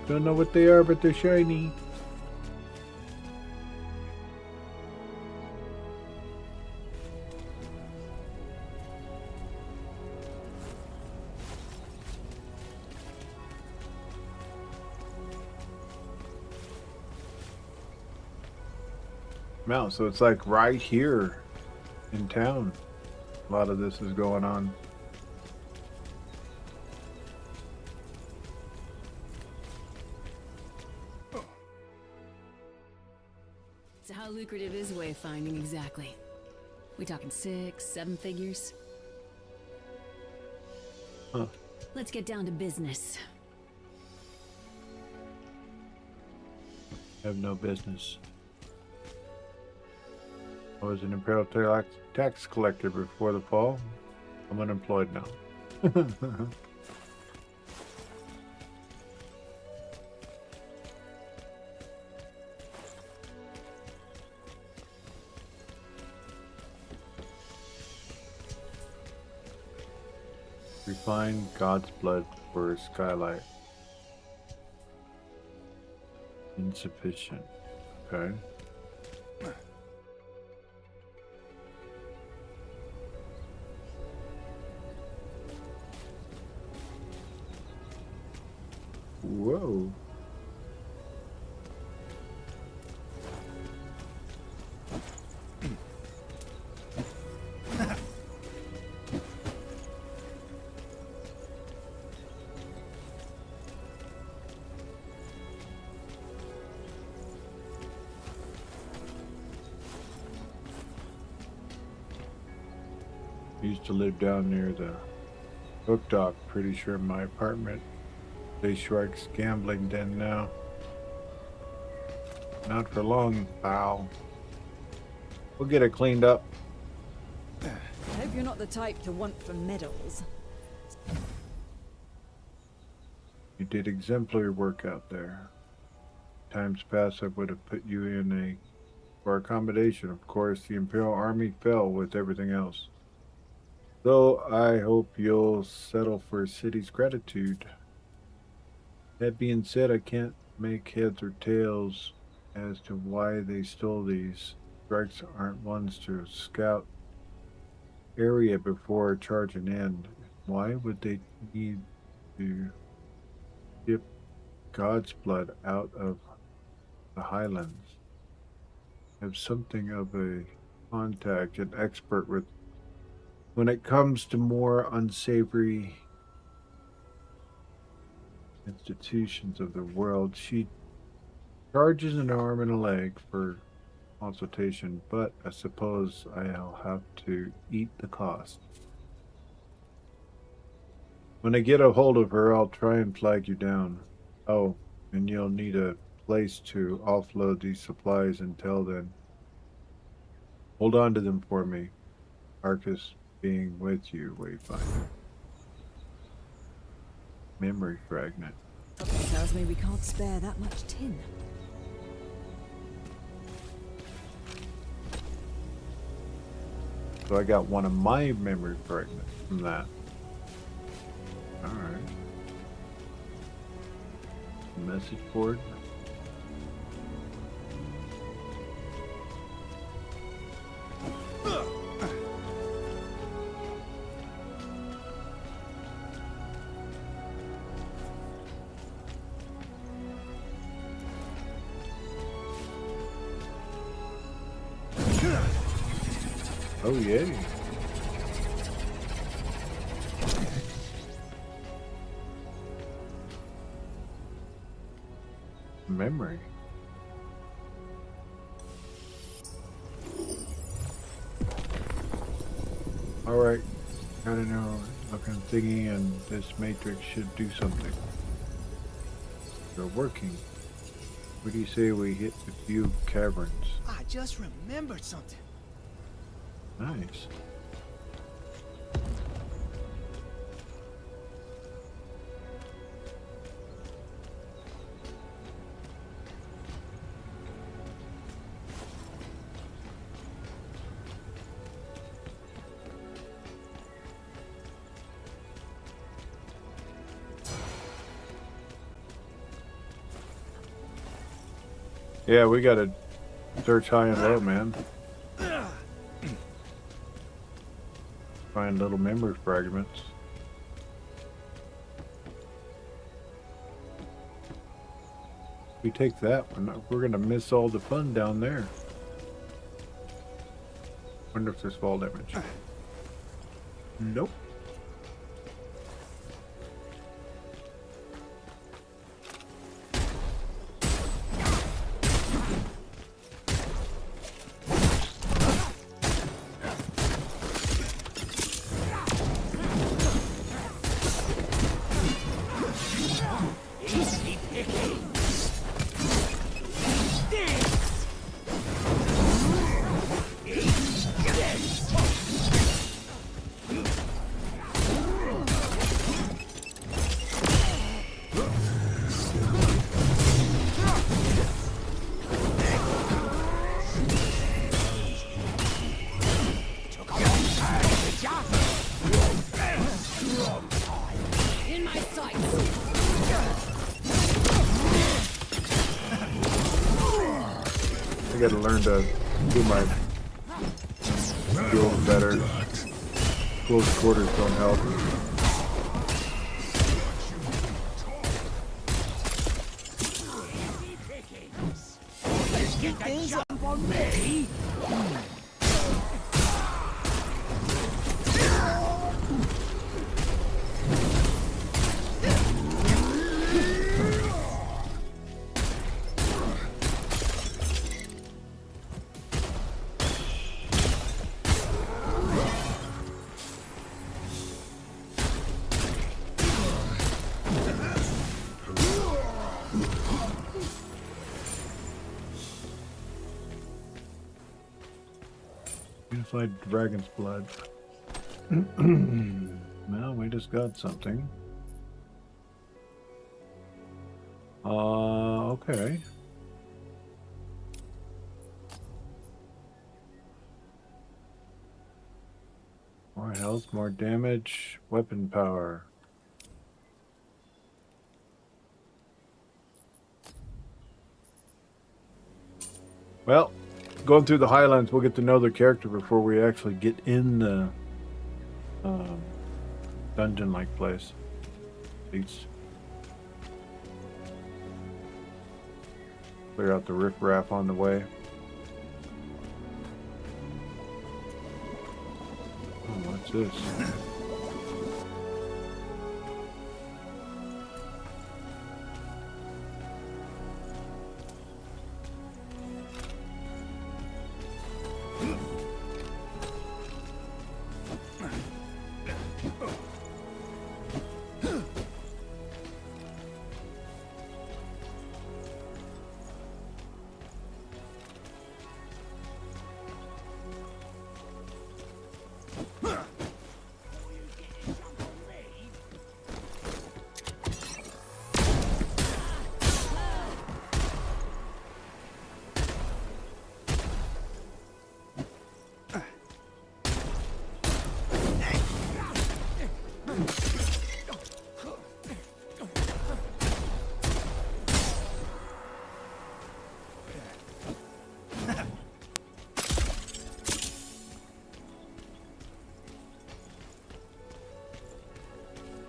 Don't know what they are, but they're shiny. Wow, so it's like right here in town. A lot of this is going on. So how lucrative is wayfinding exactly? We talking 6, 7 figures? Huh. Let's get down to business. Have no business. I was an Imperial tax collector before the fall. I'm unemployed now. Refine God's blood for skylight. Insufficient. Okay. Whoa. Used to live down near the hook dock. Pretty sure my apartment. They Shrike's gambling den now. Not for long, pal. We'll get it cleaned up. Hope you're not the type to want for medals. You did exemplary work out there. Times past I would have put you in for accommodation. Of course, the Imperial Army fell with everything else. Though I hope you'll settle for a city's gratitude. That being said, I can't make heads or tails as to why they stole these. Strikes aren't ones to scout area before charging in. Why would they need to dip God's blood out of the Highlands? Have something of a contact, an expert with when it comes to more unsavory institutions of the world. She charges an arm and a leg for consultation, but I suppose I'll have to eat the cost. When I get a hold of her, I'll try and flag you down. Oh, and you'll need a place to offload these supplies until then. Hold on to them for me. Arcus being with you, Wayfinder. Memory fragment. Something tells me we can't spare that much tin. So I got one of my memory fragments from that. Alright. Message board. Oh, yay. Memory. Alright. Got a new looking thingy, and this matrix should do something. They're working. What do you say we hit a few caverns? I just remembered something. Nice. Yeah, we gotta search high and low, man. Find little memory fragments. If we take that one, we're gonna miss all the fun down there. Wonder if there's fall damage. Nope. gotta learn to do my skills better. Close quarters don't help. Unified Dragon's Blood. Well, we just got something. Okay. More health, more damage, weapon power. Well, going through the Highlands, we'll get to know the character before we actually get in the dungeon-like place. Please clear out the riffraff on the way. Oh, what's this?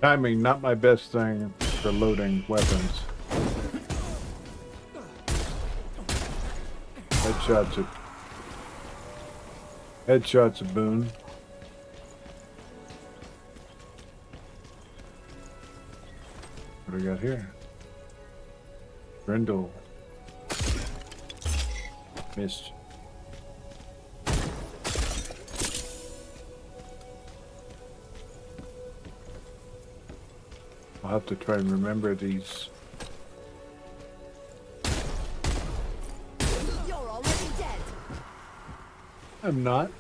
Timing, not my best thing for loading weapons. Headshot's a boon. What do we got here? Grendel. Missed. I'll have to try and remember these. You're already dead. I'm not.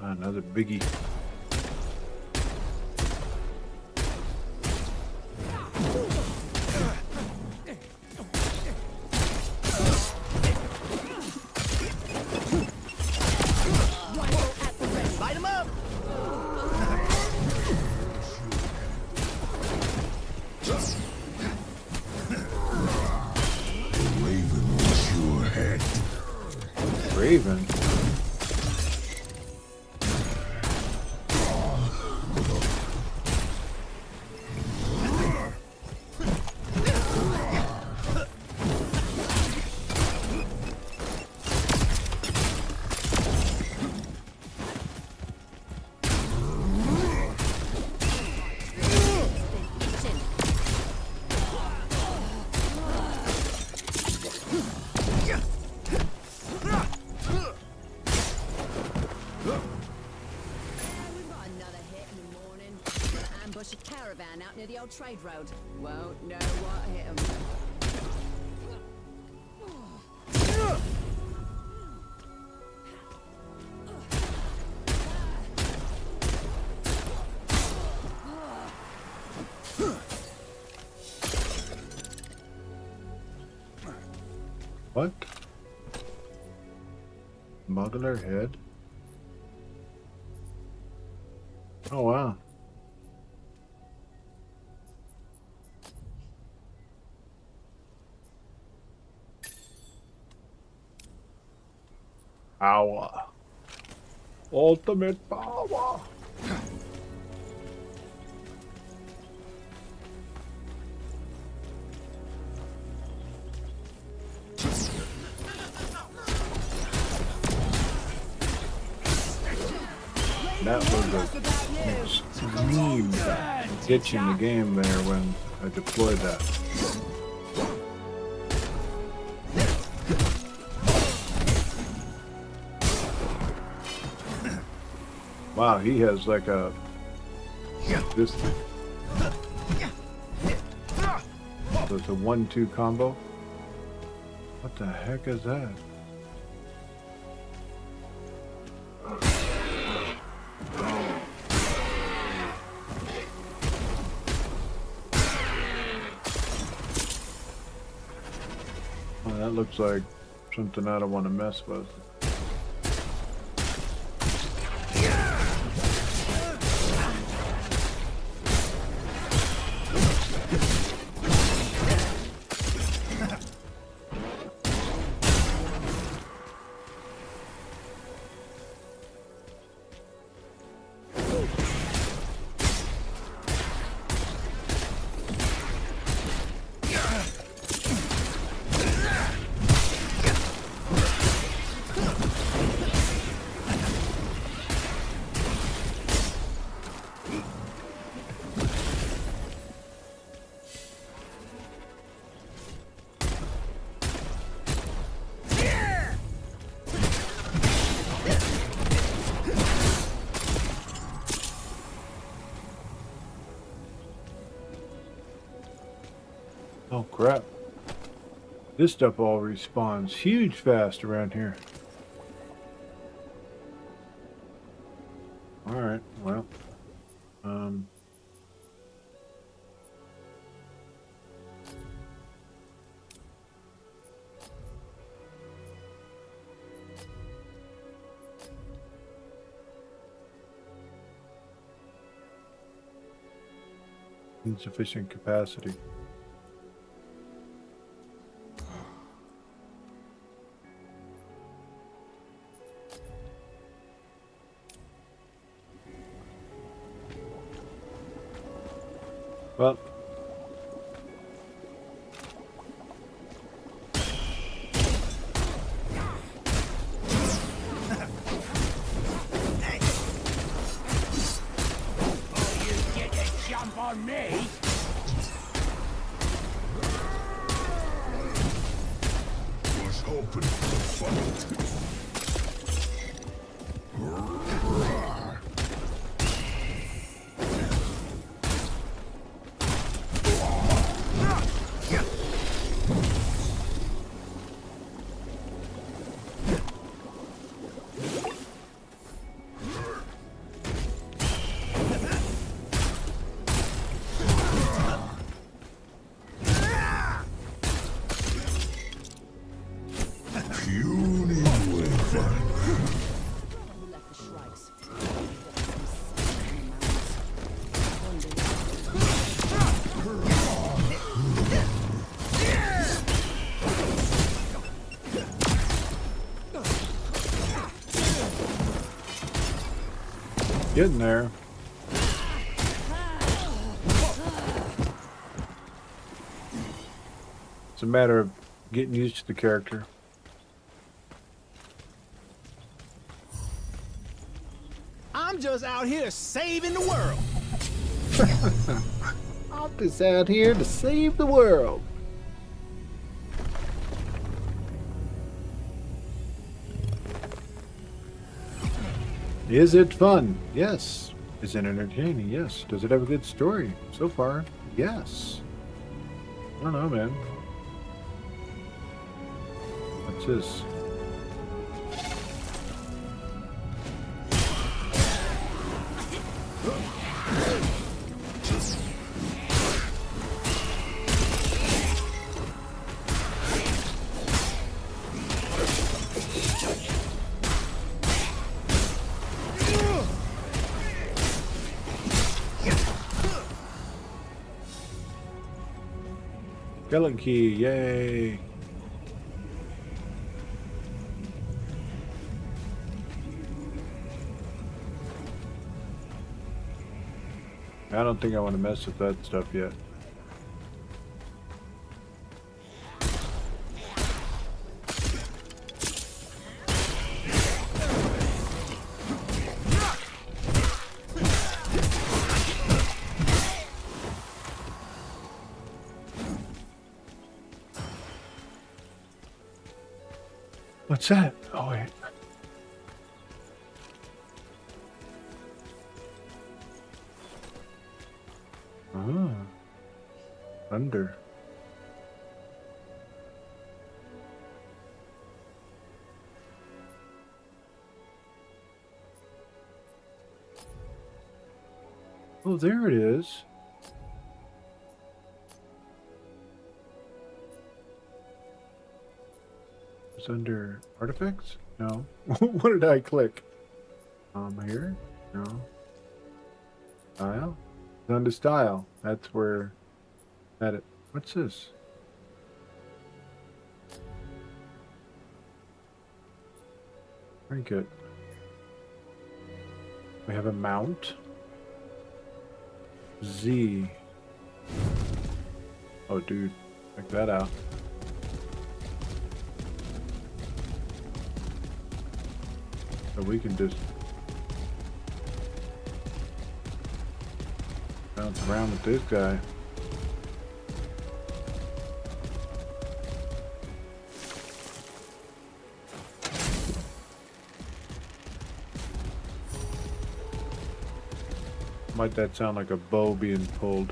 Another biggie. Raven. Ambush a caravan out near the old trade road. Won't know what hit 'em. What? Smuggler head. Oh wow. Power. Ultimate power. That was a extreme glitch in the game there when I deployed that. Wow, he has like a this. So it's a 1-2 combo. What the heck is that? Oh, that looks like something I don't want to mess with. Oh crap. This stuff all respawns huge fast around here. Alright, well. Insufficient capacity. Well, Jump on me! Was hoping for a fight. Puny Wayfinder. Who left the shrikes? getting there. It's a matter of getting used to the character. I'm just out here saving the world. I'm just out here to save the world. Is it fun? Yes. Is it entertaining? Yes. Does it have a good story? So far, yes. I don't know, man. What's this? Skeleton key, yay! I don't think I want to mess with that stuff yet. What's that? Oh, wait. Ah. Thunder. Oh, there it is. It's under artifacts? No. What did I click? Here? No. Style? It's under style. That's where edit. What's this? Very good. We have a mount. Z. Oh, dude. Check that out. So we can just bounce around with this guy. Might that sound like a bow being pulled?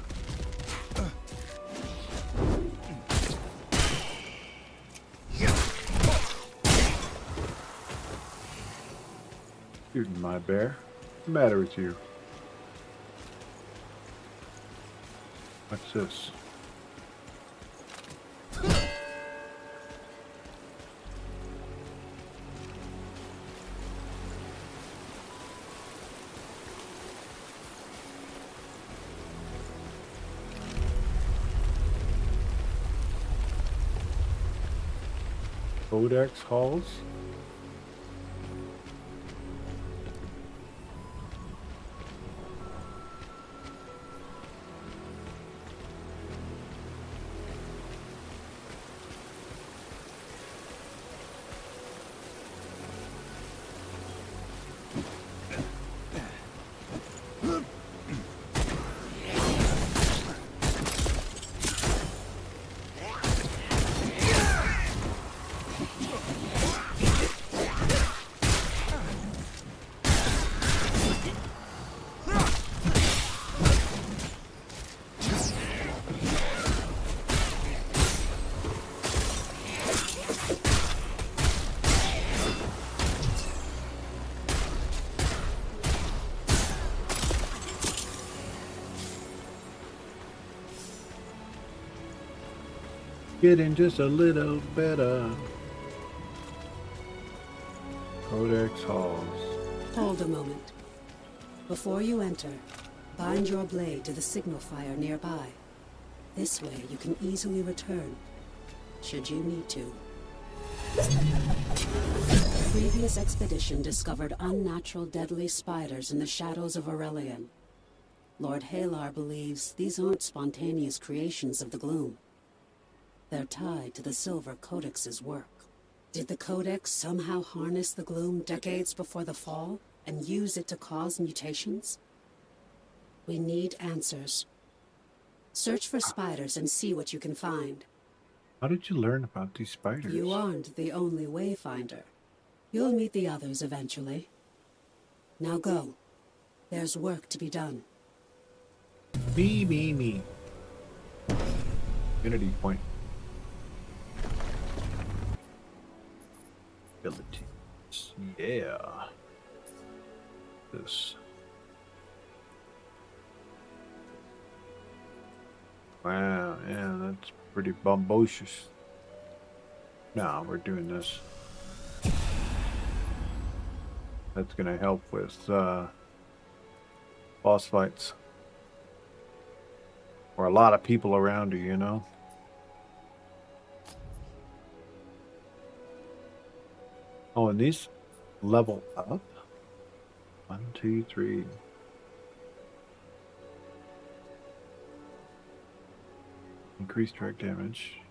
Shooting my bear. What's the matter with you? What's this? Codex halls? Getting just a little better. Codex halls. Hold a moment. Before you enter, bind your blade to the signal fire nearby. This way you can easily return, should you need to. The previous expedition discovered unnatural deadly spiders in the shadows of Aurelian. Lord Halar believes these aren't spontaneous creations of the gloom. They're tied to the Silver Codex's work. Did the Codex somehow harness the gloom decades before the fall and use it to cause mutations? We need answers. Search for spiders and see what you can find. How did you learn about these spiders? You aren't the only Wayfinder. You'll meet the others eventually. Now go. There's work to be done. Me. Unity point. Abilities. Yeah. This. Wow, yeah, that's pretty bombocious. No, we're doing this. That's gonna help with boss fights. Or a lot of people around you, you know? Oh, and these level up? 1, 2, 3. Increased direct damage.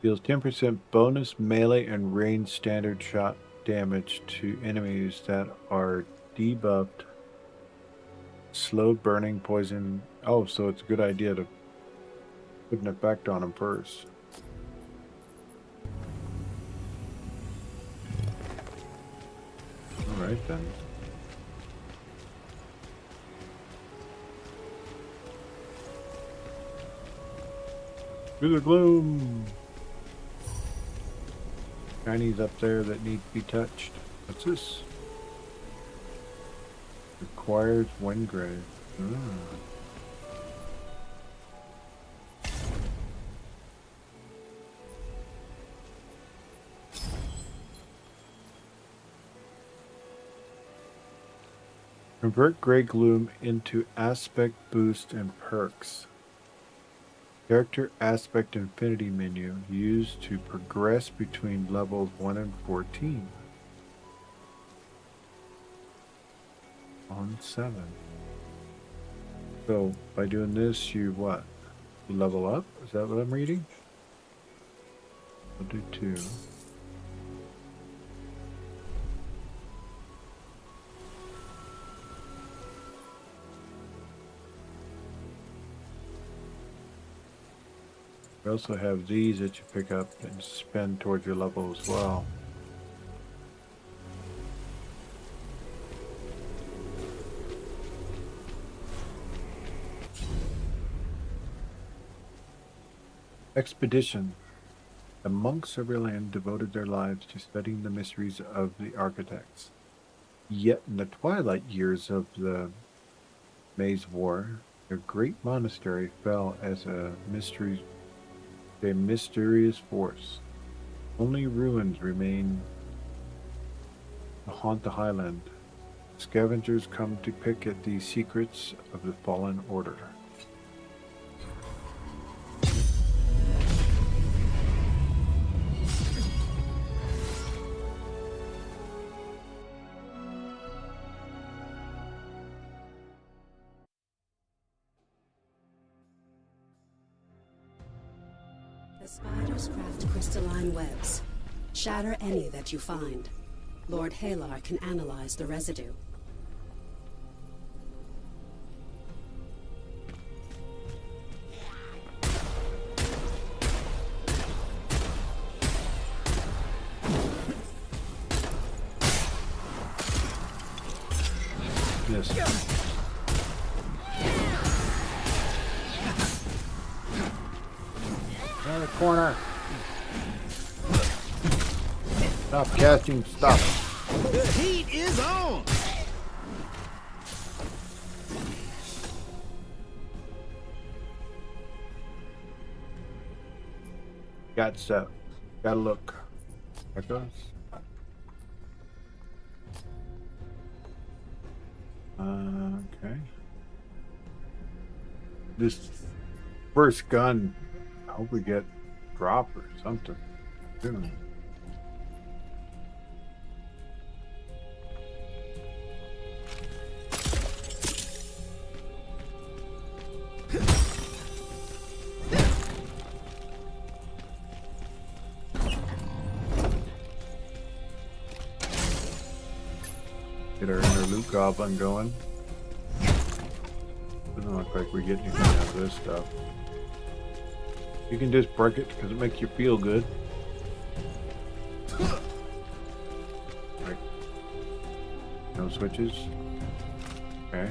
Deals 10% bonus melee and range standard shot damage to enemies that are debuffed. Slow burning poison. Oh, so it's a good idea to put an effect on them first. Alright then. Through the gloom! Shinies up there that need to be touched. What's this? Requires Windgrave. Convert Grey Gloom into Aspect Boost and Perks. Character Aspect Infinity menu used to progress between levels 1 and 14. On 7. So by doing this, you what? You level up? Is that what I'm reading? I'll do 2. We also have these that you pick up and spend towards your level as well. Expedition. The monks of Irland devoted their lives to studying the mysteries of the architects. Yet in the twilight years of the Maze War, their great monastery fell as a mysterious force. Only ruins remain to haunt the highland. Scavengers come to pick at the secrets of the fallen order. The spiders craft crystalline webs. Shatter any that you find. Lord Halar can analyze the residue. Yes. Another corner. Stop casting. Stop. The heat is on! Got set. Gotta look. There it goes. Okay. This first gun, I hope we get drop or something soon. Get our inner loot goblin going. Doesn't look like we get anything out of this stuff. You can just break it because it makes you feel good. Right. No switches. Okay.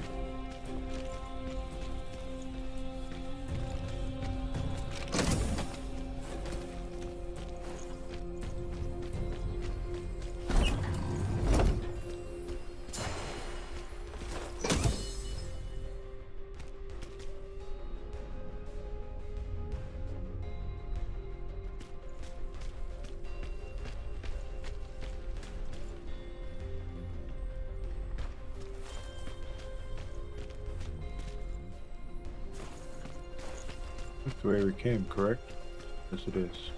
That's the way we came, correct? Yes, it is.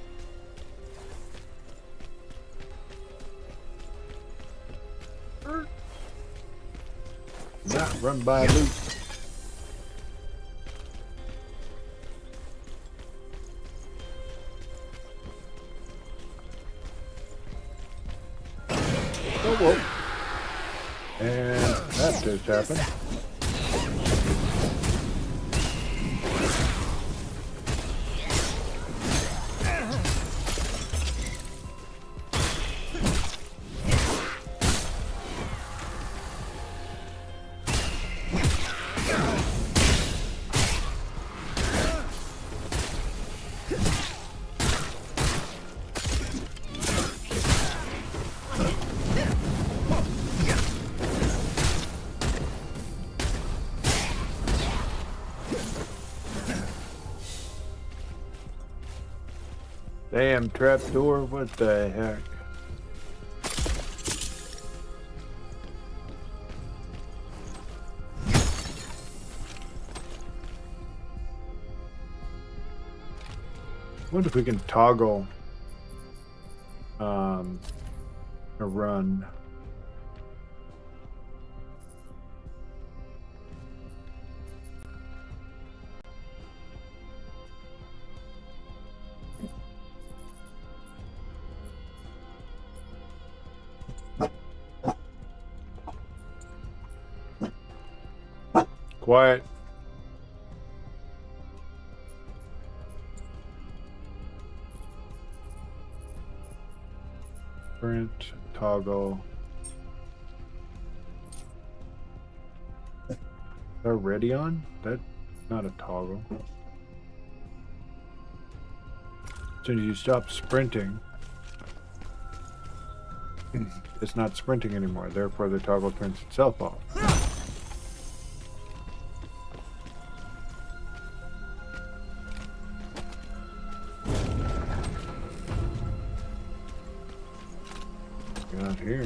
Not run by loot. Oh, whoa. And that just happened. Damn trapdoor, what the heck? Wonder if we can toggle a run. Quiet. Print, toggle. They're ready on? That's not a toggle. As soon as you stop sprinting, it's not sprinting anymore. Therefore, the toggle turns itself off. Out here.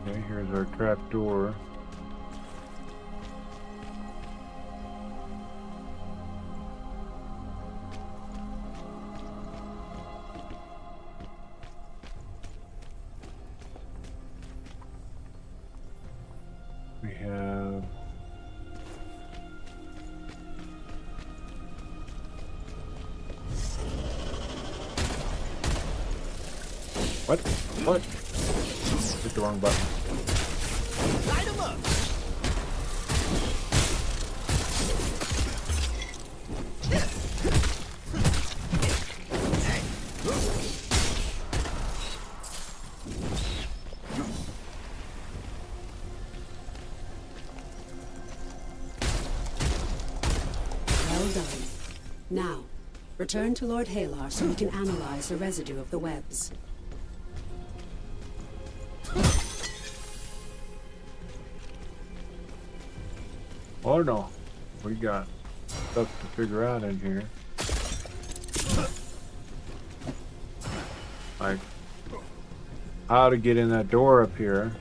Okay, here's our trap door. We have what? What? Hit the wrong button. Light 'em up. Well done. Now, return to Lord Halar so we can analyze the residue of the webs. Oh no, we got stuff to figure out in here. Like how to get in that door up here.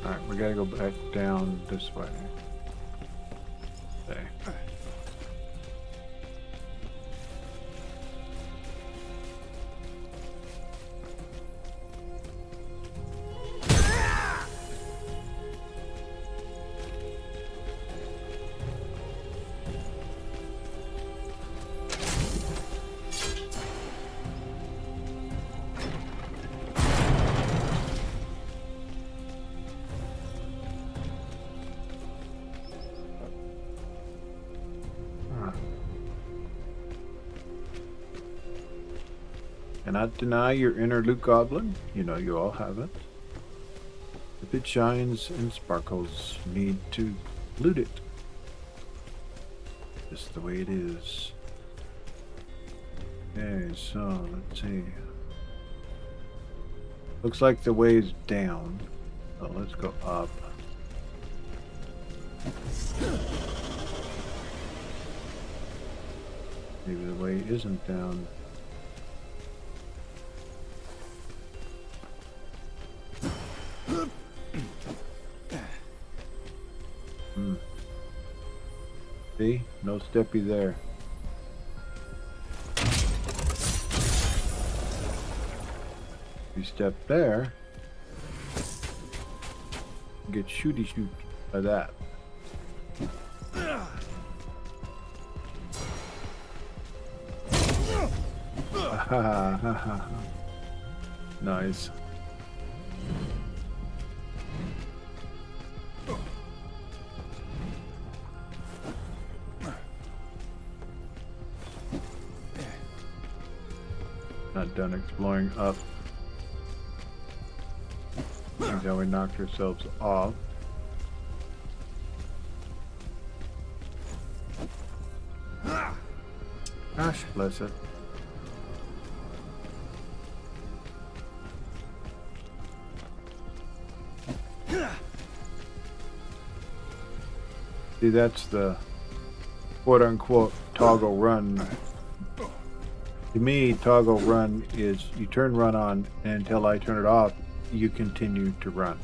Alright, we gotta go back down this way. Okay. Cannot deny your inner loot goblin. You know you all have it. If it shines and sparkles, you need to loot it. Just the way it is. Okay, so let's see. Looks like the way's down. So let's go up. Maybe the way isn't down. See? No steppy there. You step there, get shooty shoot by that. Nice. Not done exploring up. Seems how we knocked ourselves off. Gosh bless it. See, that's the quote-unquote toggle run. To me, toggle run is you turn run on, and until I turn it off, you continue to run.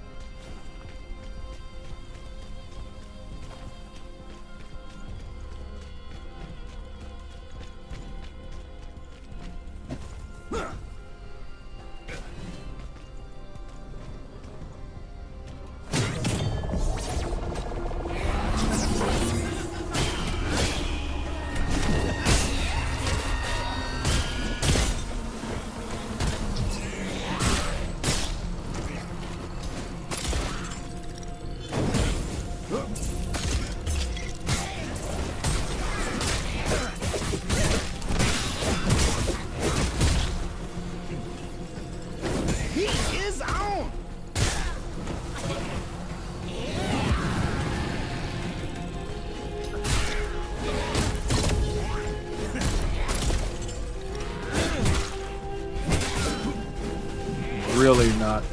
Really not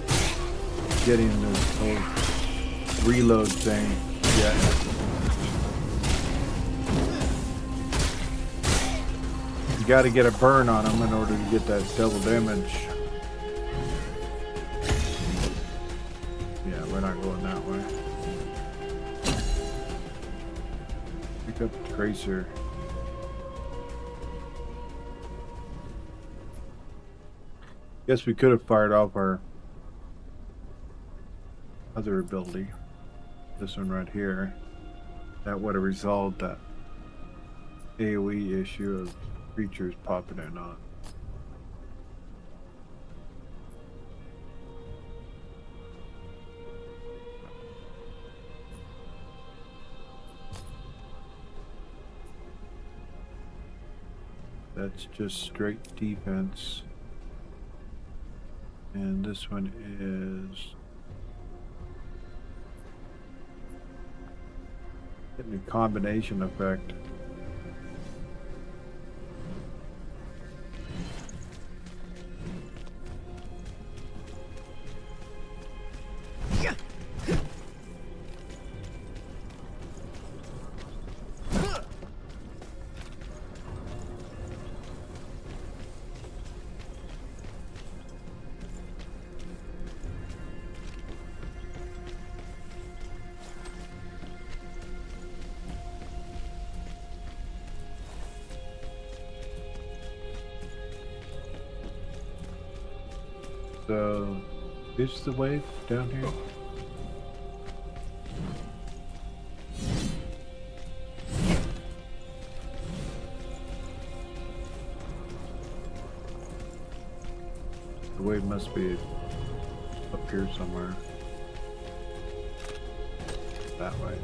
getting the whole reload thing yet. You got to get a burn on them in order to get that double damage. Yeah, we're not going that way. Pick up the tracer. Guess we could have fired off our other ability. This one right here. That would have resolved that AoE issue of creatures popping in on. That's just straight defense. And this one is getting a combination effect. So, is the wave down here? The wave must be up here somewhere. That way.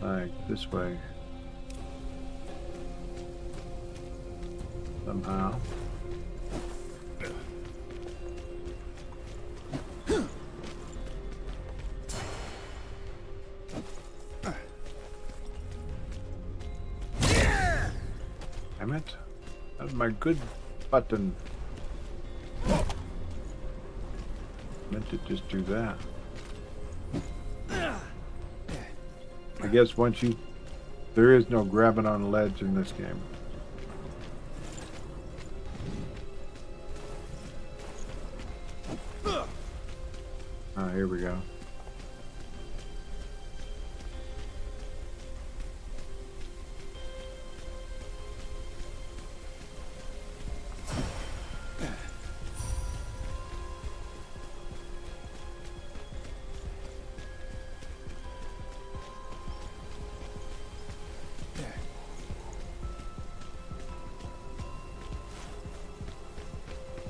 Like this way. Somehow. Damn it. That was my good button. meant to just do that. I guess once you... There is no grabbing on a ledge in this game. Ah, here we go.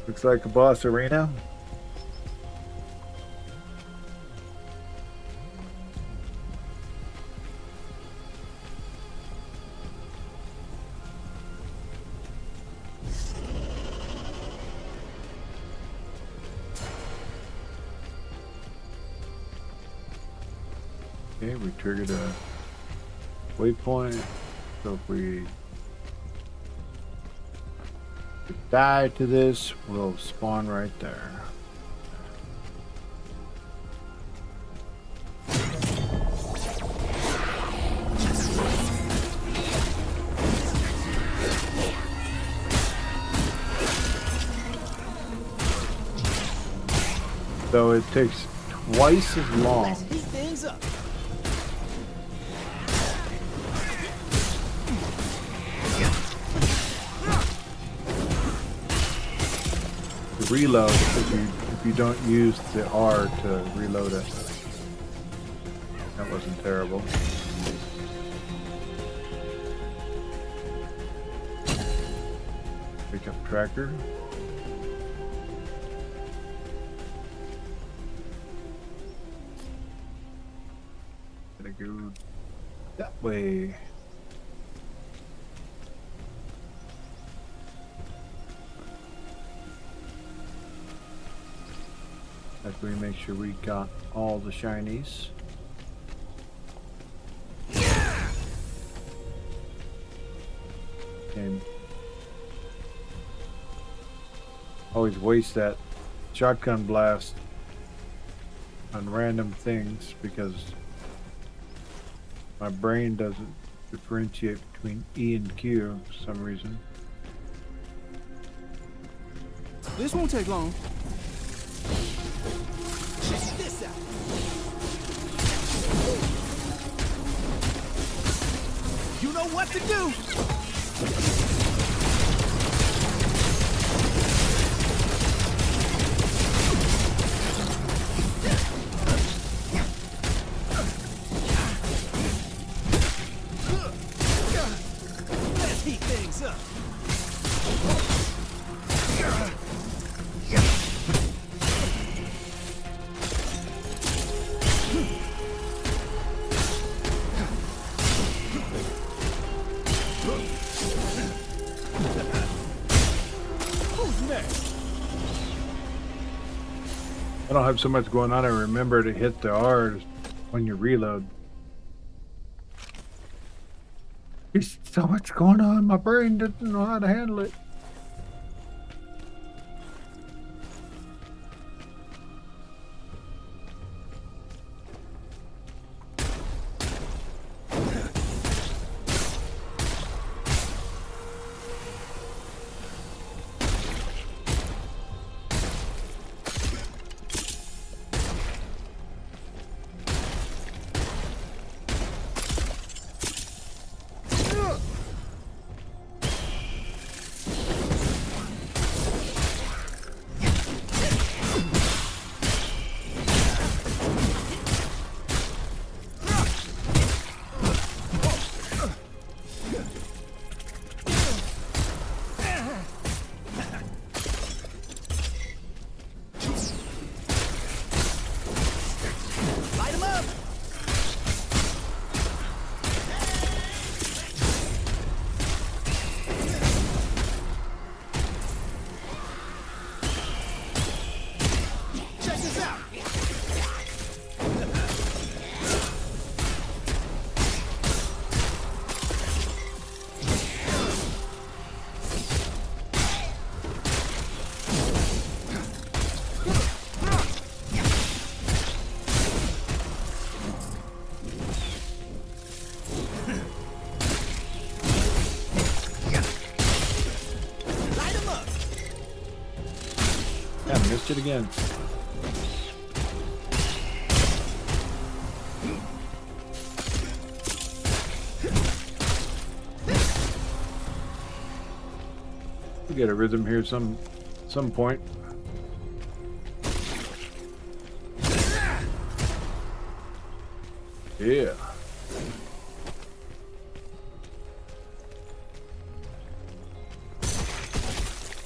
Looks like a boss arena. Okay, we triggered a waypoint. So if we die to this, we'll spawn right there. So it takes twice as long. Let's heat things up. To reload if you don't use the R to reload it. That wasn't terrible. Pick up tracker. Gotta go that way. After we make sure we got all the shinies. And always waste that shotgun blast on random things because my brain doesn't differentiate between E and Q for some reason. This won't take long. Check this out. You know what to do. Let's heat things up. I don't have so much going on. I remember to hit the R when you reload. There's so much going on. My brain doesn't know how to handle it. missed it again. We get a rhythm here some point. Yeah.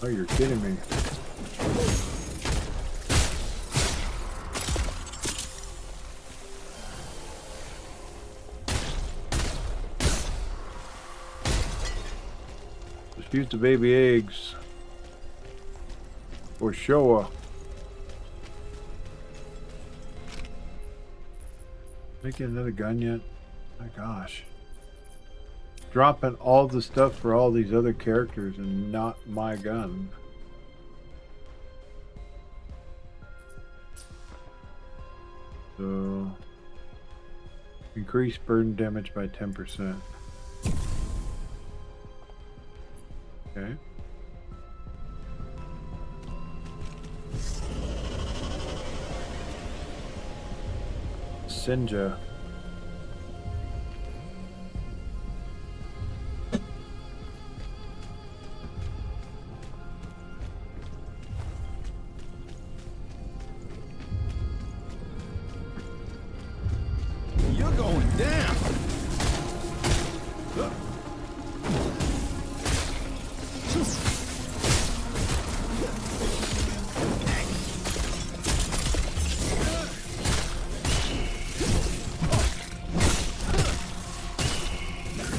Oh, you're kidding me. Dispute the baby eggs. Or Showa. Did I get another gun yet? My gosh. Dropping all the stuff for all these other characters and not my gun. So increase burden damage by 10%. Okay. Sinja. You're going down.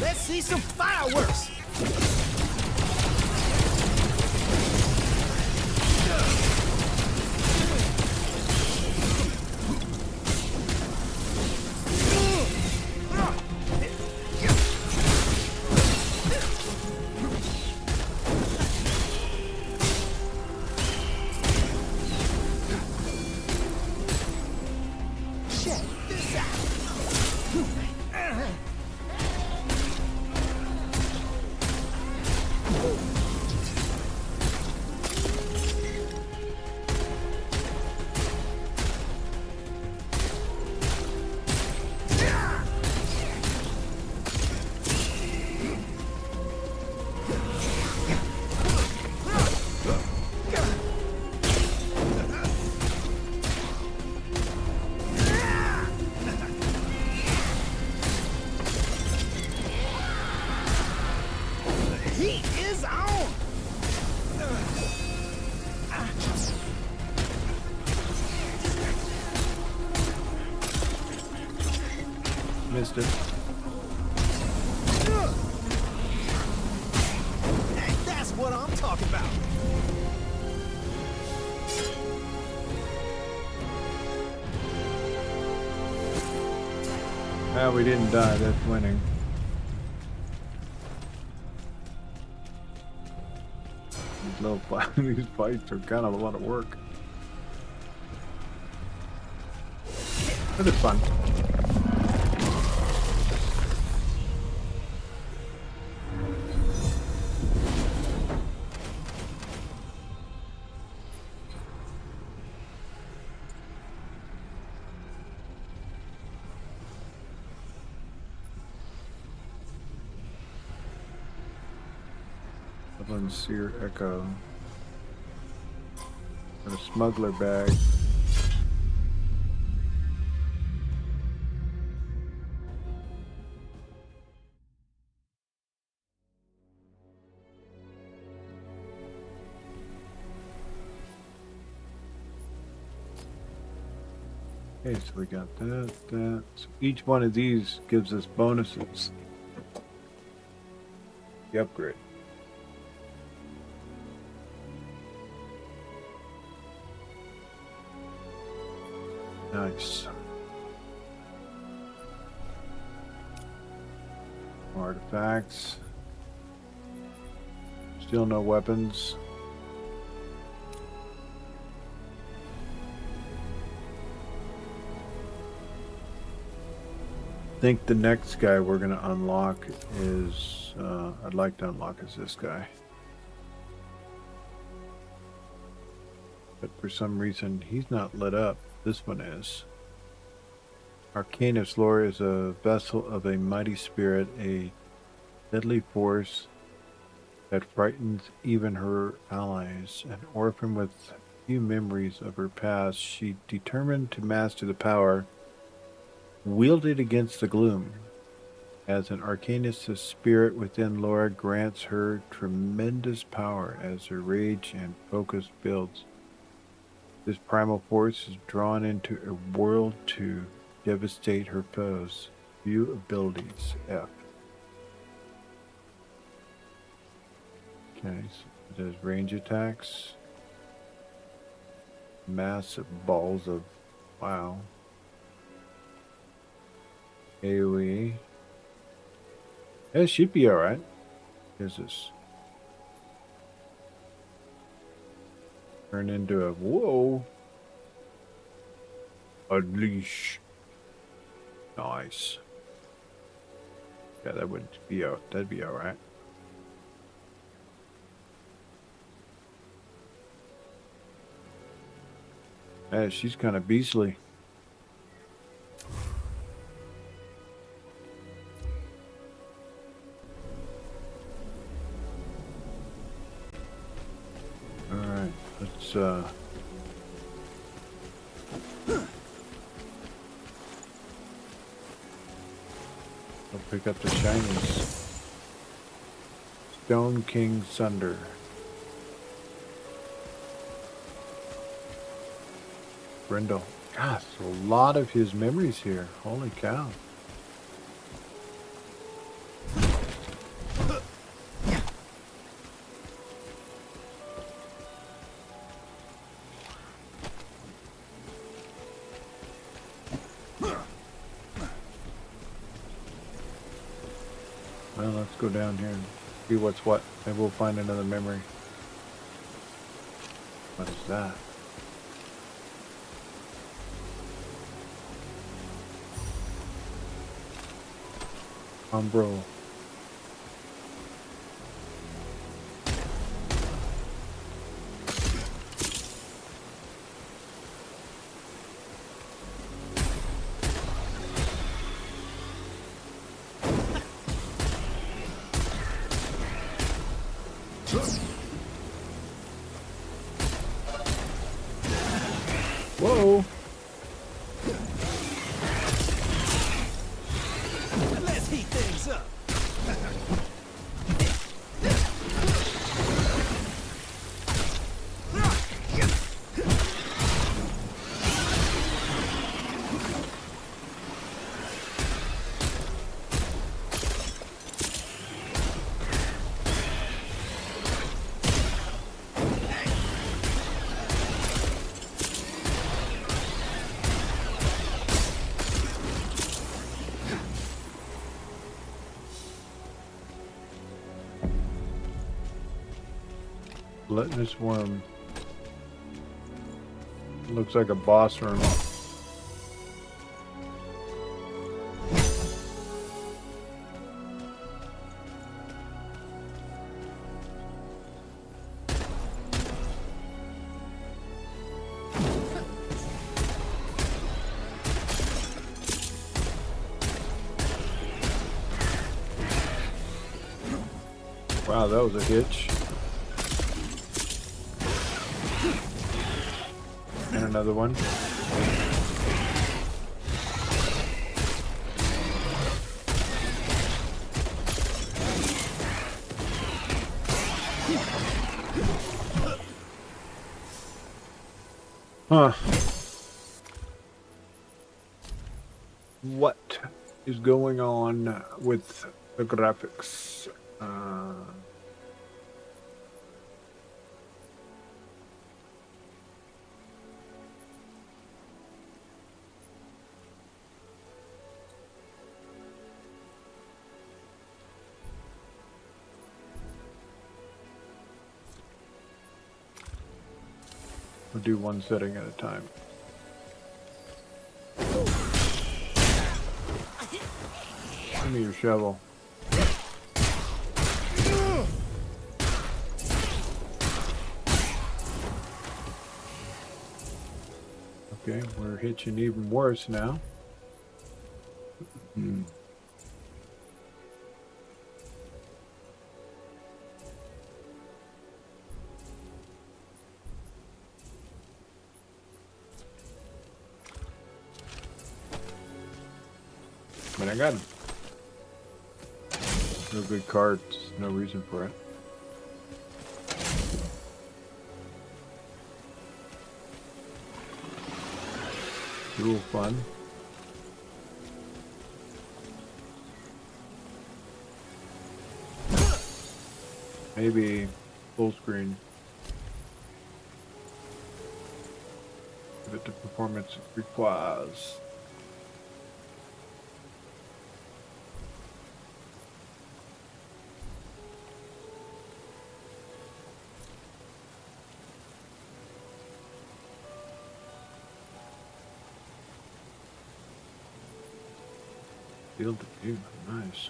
Let's see some fireworks. Check this out. The heat is on. Missed it. That's what I'm talking about. Ah, we didn't die. That's winning. These fights are kind of a lot of work. But it's fun. Upland Seer Echo. And a smuggler bag. Okay, so we got that. So each one of these gives us bonuses. The upgrade. Nice. Artifacts. Still no weapons. I think the next guy we're going to unlock is, I'd like to unlock is this guy. But for some reason, he's not lit up. This one is. Arcanus lore is a vessel of a mighty spirit, a deadly force that frightens even her allies. An orphan with few memories of her past, she determined to master the power wielded against the gloom. As an Arcanist, the spirit within Laura grants her tremendous power as her rage and focus builds. This primal force is drawn into a world to devastate her foes. View abilities F. Okay, so it does range attacks. Massive balls of wow. AoE. It should be alright. Here's this. Turn into a whoa. Unleash. Nice. Yeah, that would be out. That'd be alright. Yeah, she's kind of beastly. Alright, let's I'll pick up the shinies. Stone King Sunder. Brindle. Gosh, a lot of his memories here. Holy cow. Well, let's go down here and see what's what. Maybe we'll find another memory. What is that? Umbro. Whoa. Let's heat things up. Litmus worm. Looks like a boss room. Wow, that was a hitch. And another one. Huh. What is going on with the graphics? We'll do one setting at a time. Give me your shovel. Okay, we're hitching even worse now. But I got no good cards, no reason for it. Dual fun. Maybe full screen. Give it the performance it requires. Field of view, nice.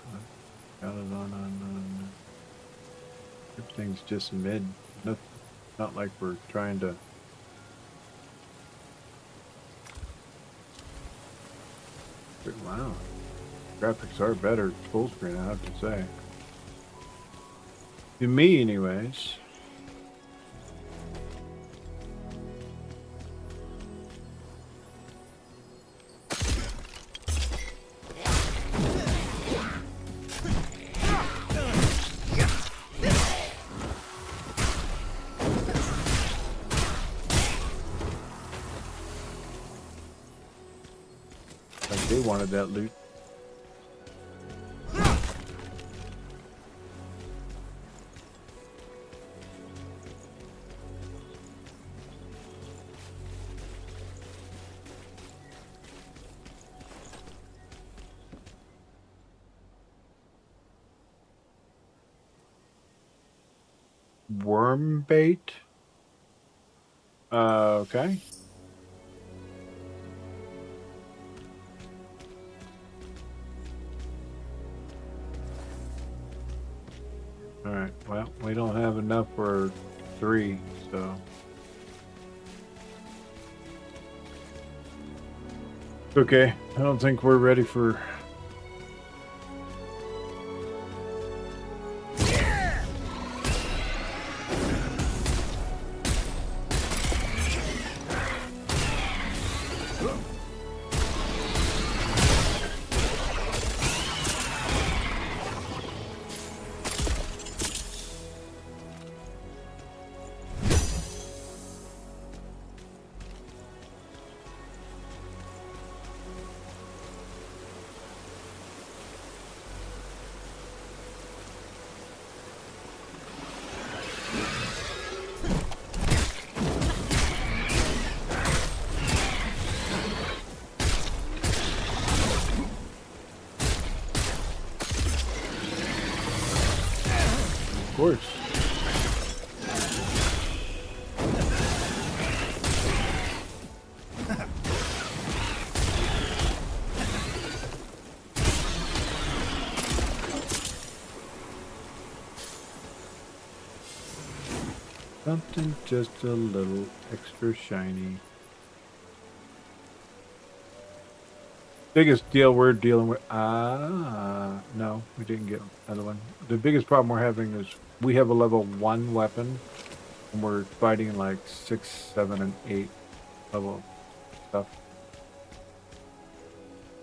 Got it on. Everything's just mid. Not like we're trying to. But wow, graphics are better full screen, I have to say. To me, anyways. They wanted that loot. Worm bait? Okay. Alright, well, we don't have enough for 3, so. Okay, I don't think we're ready for. Of course. Something just a little extra shiny. Biggest deal we're dealing with. No, we didn't get another one. The biggest problem we're having is we have a level 1 weapon, and we're fighting like 6, 7, and 8 level stuff.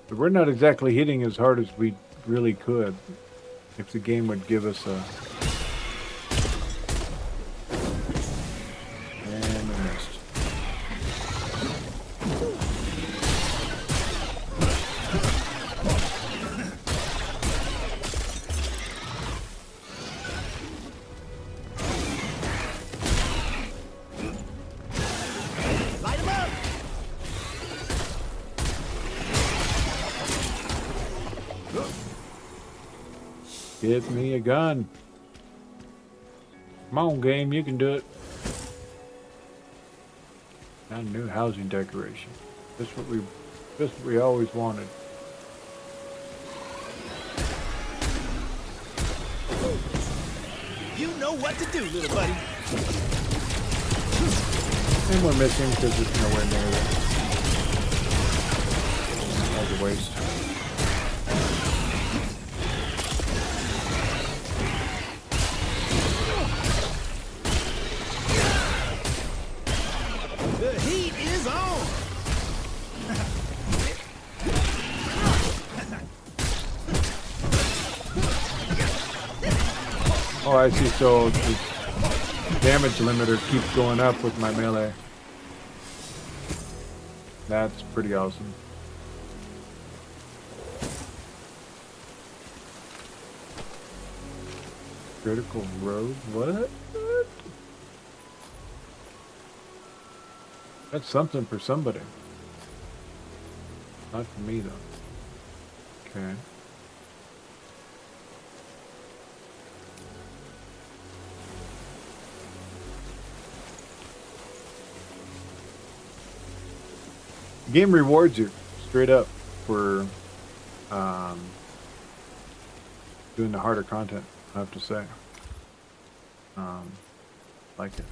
But we're not exactly hitting as hard as we really could if the game would give us a. And we missed. Light 'em up! Get me a gun. Come on, game, you can do it. Got a new housing decoration. Just what we always wanted. You know what to do, little buddy. And we're missing because it's nowhere near it. That was a waste. The heat is on! Oh, I see. So the damage limiter keeps going up with my melee. That's pretty awesome. Critical road? What? That's something for somebody. Not for me, though. Okay. The game rewards you straight up for doing the harder content, I have to say. Like it.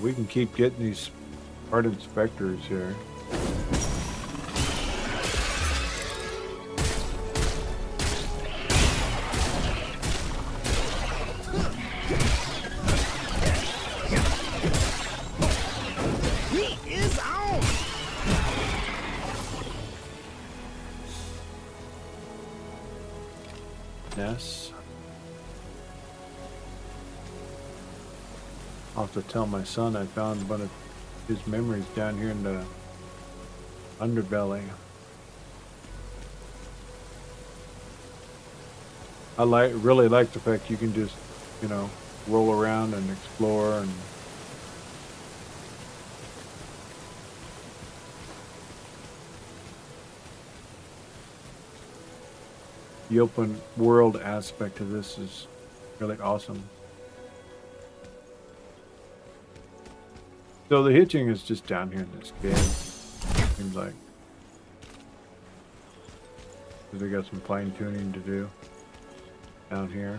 We can keep getting these art inspectors here. Heat is on! Yes. I'll have to tell my son I found one of his memories down here in the underbelly. I really like the fact you can just, you know, roll around and explore and the open world aspect of this is really awesome. So the hitching is just down here in this game. Seems like. So they got some fine tuning to do down here.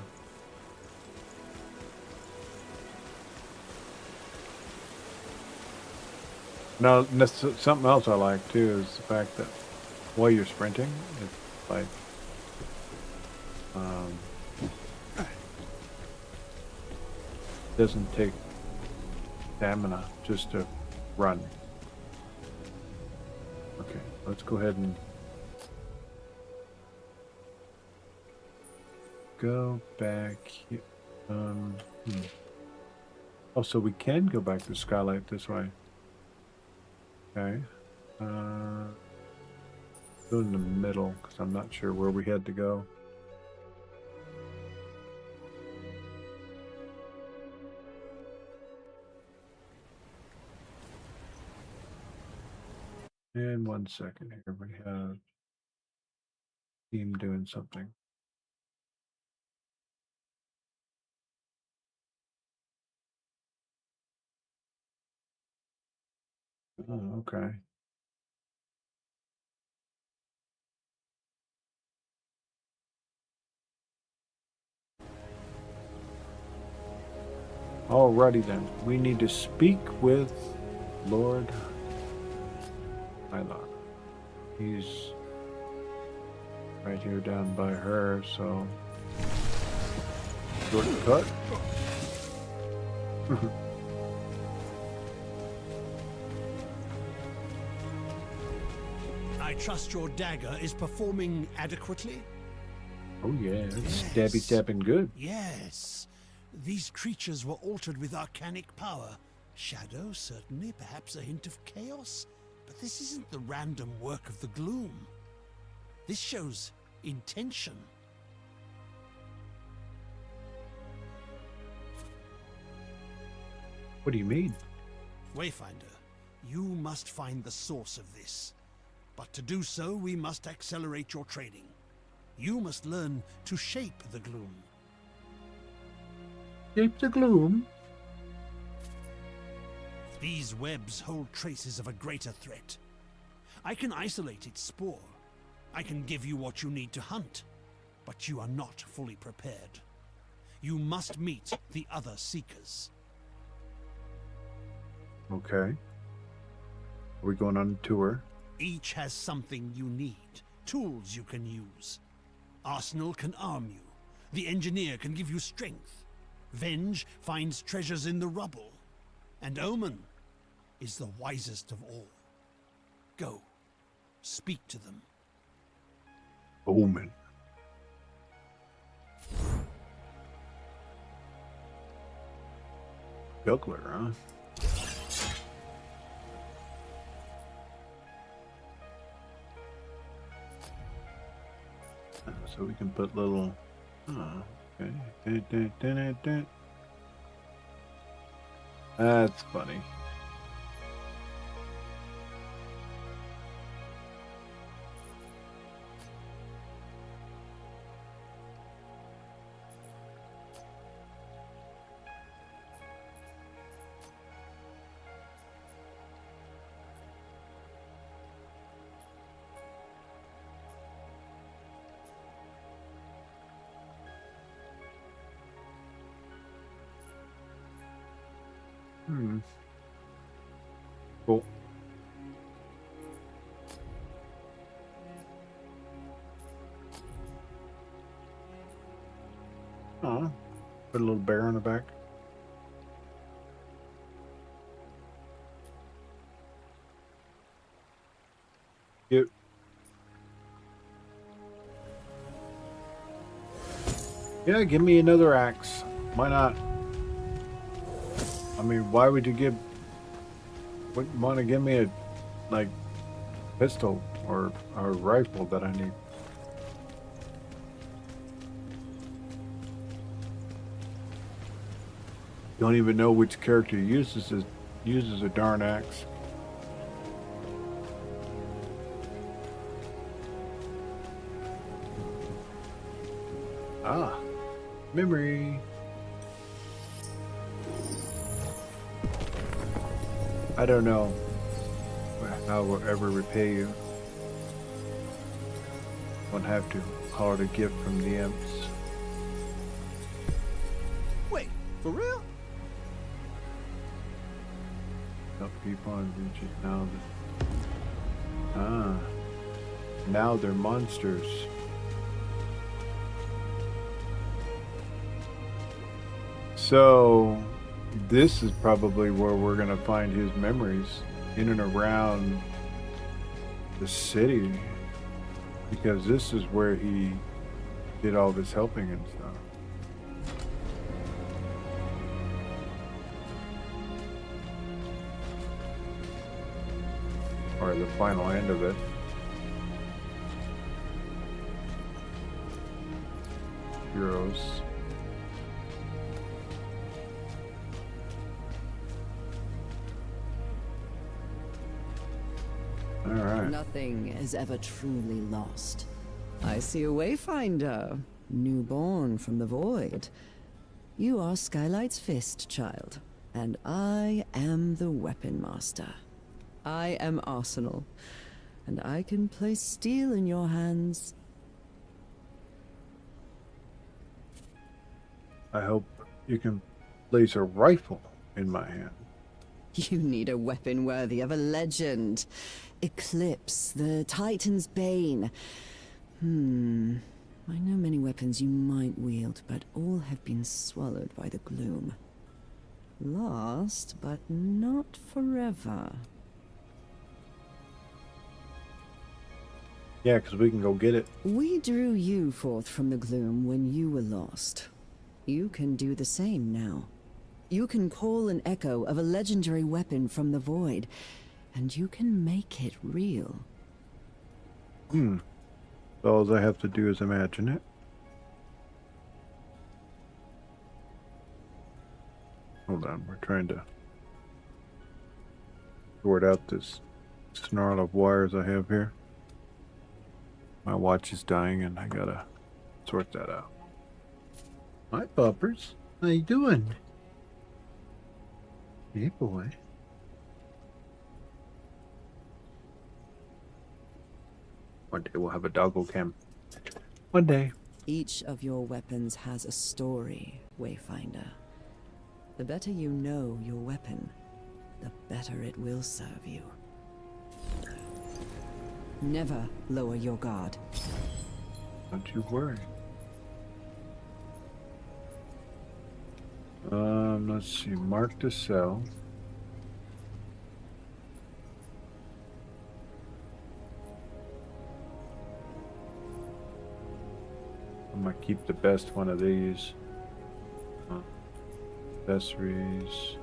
Now, something else I like too is the fact that while you're sprinting, it's like doesn't take stamina just to run. Okay, let's go ahead and go back here. Oh, so we can go back to Skylight this way. Okay. Go in the middle because I'm not sure where we had to go. And 1 second here, we have team doing something. Oh, okay. Alrighty then, we need to speak with Lord Hyla. He's right here down by her, so shortcut. I trust your dagger is performing adequately? Oh yeah, it's Yes. stabby stabbing good. Yes. These creatures were altered with arcanic power. Shadow, certainly, perhaps a hint of chaos. But this isn't the random work of the gloom. This shows intention. What do you mean? Wayfinder, you must find the source of this. But to do so, we must accelerate your training. You must learn to shape the gloom. Shape the gloom. These webs hold traces of a greater threat. I can isolate its spore. I can give you what you need to hunt, but you are not fully prepared. You must meet the other Seekers. Okay. Are we going on a tour? Each has something you need, tools you can use. Arsenal can arm you. The Engineer can give you strength. Venge finds treasures in the rubble. And Omen is the wisest of all. Go, speak to them. Omen. Juggler, huh? So we can put little... Oh, okay. That's funny. Cool. Put a little bear on the back. Cute. Yeah, give me another axe. Why not? I mean, why would you wouldn't want to give me a, like, pistol or a rifle that I need? Don't even know which character uses a darn axe. Ah, memory. I don't know how we'll ever repay you. Won't have to call it a gift from the imps. Wait, for real? Help people on beaches now that... now they're monsters. So this is probably where we're gonna find his memories, in and around the city, because this is where he did all this helping and stuff. Or the final end of it. Heroes. Alright. Nothing is ever truly lost. I see a Wayfinder, newborn from the void. You are Skylight's fist, child, and I am the Weapon Master. I am Arsenal, and I can place steel in your hands. I hope you can place a rifle in my hand. You need a weapon worthy of a legend. Eclipse, the Titan's Bane. I know many weapons you might wield, but all have been swallowed by the gloom. Lost, but not forever. Yeah, because we can go get it. We drew you forth from the gloom when you were lost. You can do the same now. You can call an echo of a legendary weapon from the void, and you can make it real. So all I have to do is imagine it. Hold on, we're trying to sort out this snarl of wires I have here. My watch is dying and I gotta sort that out. Hi, puppers. How you doing? Hey, boy. One day we'll have a doggo cam. One day. Each of your weapons has a story, Wayfinder. The better you know your weapon, the better it will serve you. Never lower your guard. Don't you worry. Let's see. Mark to sell. I'm gonna keep the best one of these. Accessories.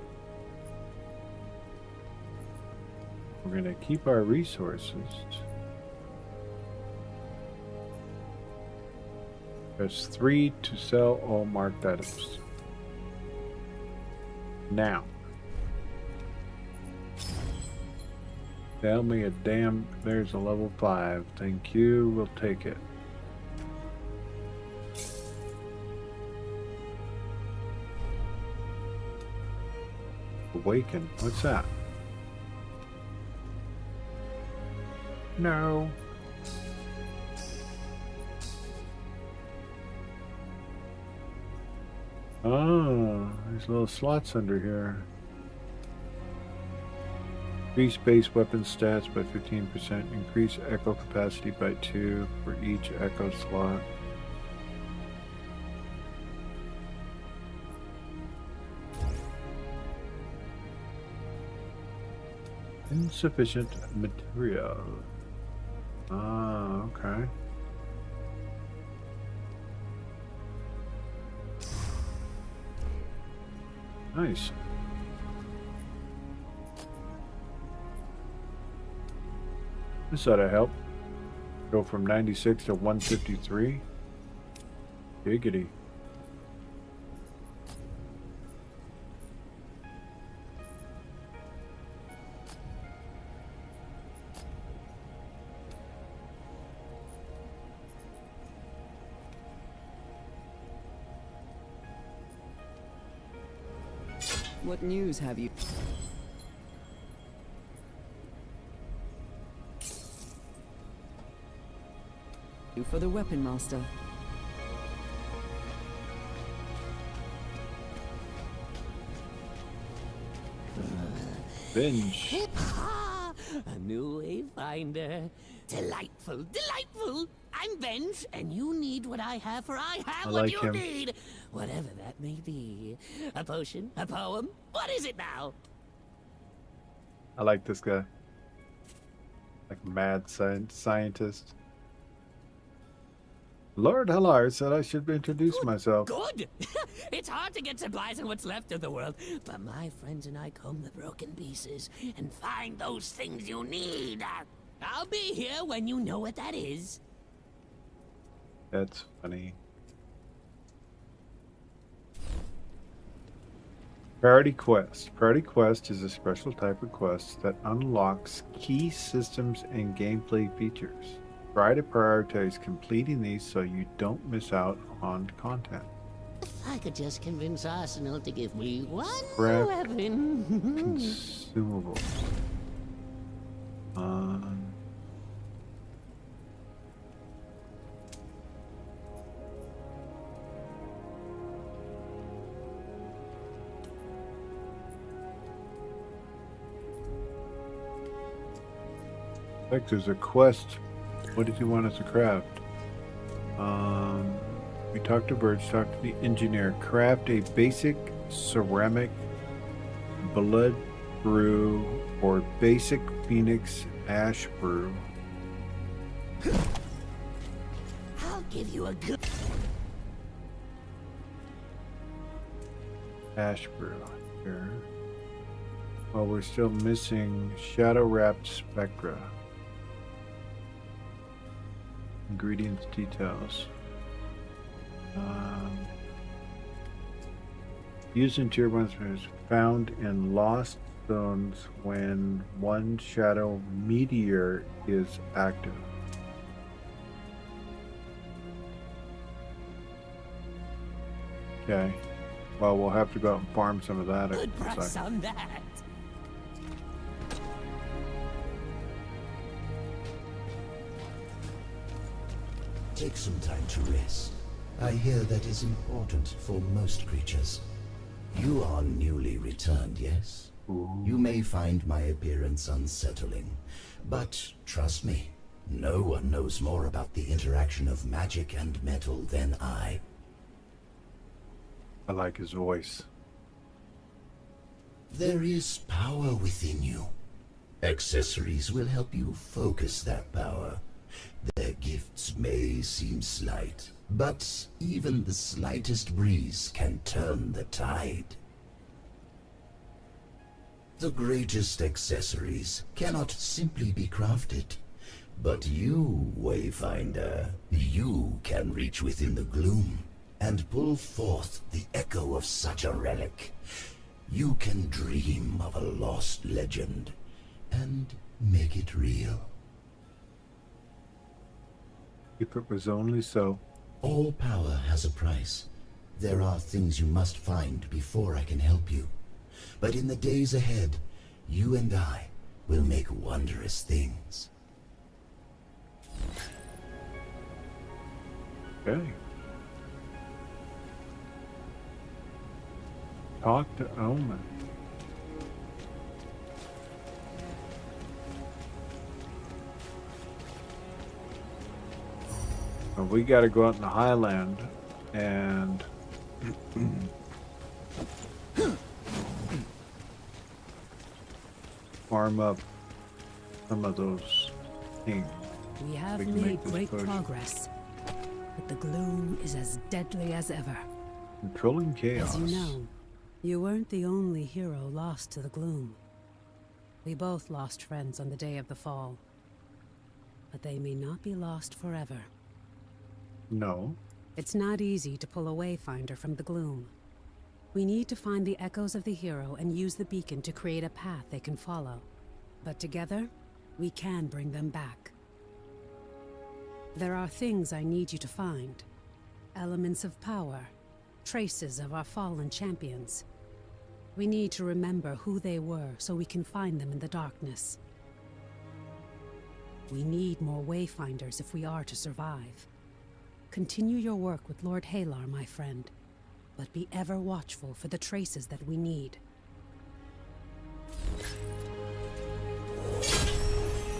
We're gonna keep our resources. There's 3 to sell all marked items. Now. Tell me a damn, there's a level 5. Thank you, we'll take it. Awaken, what's that? No. Oh, there's little slots under here. Increase base weapon stats by 15%. Increase echo capacity by 2 for each echo slot. Insufficient material. Ah, okay. Nice. This ought to help. Go from 96 to 153. Giggity. What news have you? For the weapon master. Binge. A new Wayfinder. Delightful, delightful. I'm Benj, and you need what I have, for I have I what like you him. need. Whatever that may be. A potion, a poem. What is it now? I like this guy. Like mad scientist. Lord Hallar said I should introduce myself. Good. It's hard to get supplies in what's left of the world, but my friends and I comb the broken pieces and find those things you need. I'll be here when you know what that is. That's funny. Priority Quest. Priority Quest is a special type of quest that unlocks key systems and gameplay features. Try to prioritize completing these so you don't miss out on content. If I could just convince Arsenal to give me one Craft weapon. Consumable. Like there's a quest. What did you want us to craft? We talked to Birch, talked to the engineer. Craft a basic ceramic blood brew or basic phoenix ash brew. I'll give you a good... Ash brew here. Well, we're still missing shadow wrapped spectra. Ingredients details. Used in tier 1 is found in lost zones when one shadow meteor is active. Okay. Well, we'll have to go out and farm some of that. Good price on that. take some time to rest. I hear that is important for most creatures. You are newly returned, yes? You may find my appearance unsettling, but trust me, no one knows more about the interaction of magic and metal than I. I like his voice. There is power within you. Accessories will help you focus that power. Their gifts may seem slight, but even the slightest breeze can turn the tide. The greatest accessories cannot simply be crafted. But you, Wayfinder, you can reach within the gloom and pull forth the echo of such a relic. You can dream of a lost legend and make it real. If it was only so. All power has a price. There are things you must find before I can help you. But in the days ahead, you and I will make wondrous things. Okay. Talk to Omen. Well, we got to go out in the highland and farm up some of those things. We have We can made make this great push. progress, but the gloom is as deadly as ever. Controlling chaos. As you know, you weren't the only hero lost to the gloom. We both lost friends on the day of the fall, but they may not be lost forever. No. It's not easy to pull a Wayfinder from the gloom. We need to find the echoes of the hero and use the beacon to create a path they can follow. But together, we can bring them back. There are things I need you to find. Elements of power, traces of our fallen champions. We need to remember who they were so we can find them in the darkness. We need more Wayfinders if we are to survive. Continue your work with Lord Halar, my friend, but be ever watchful for the traces that we need.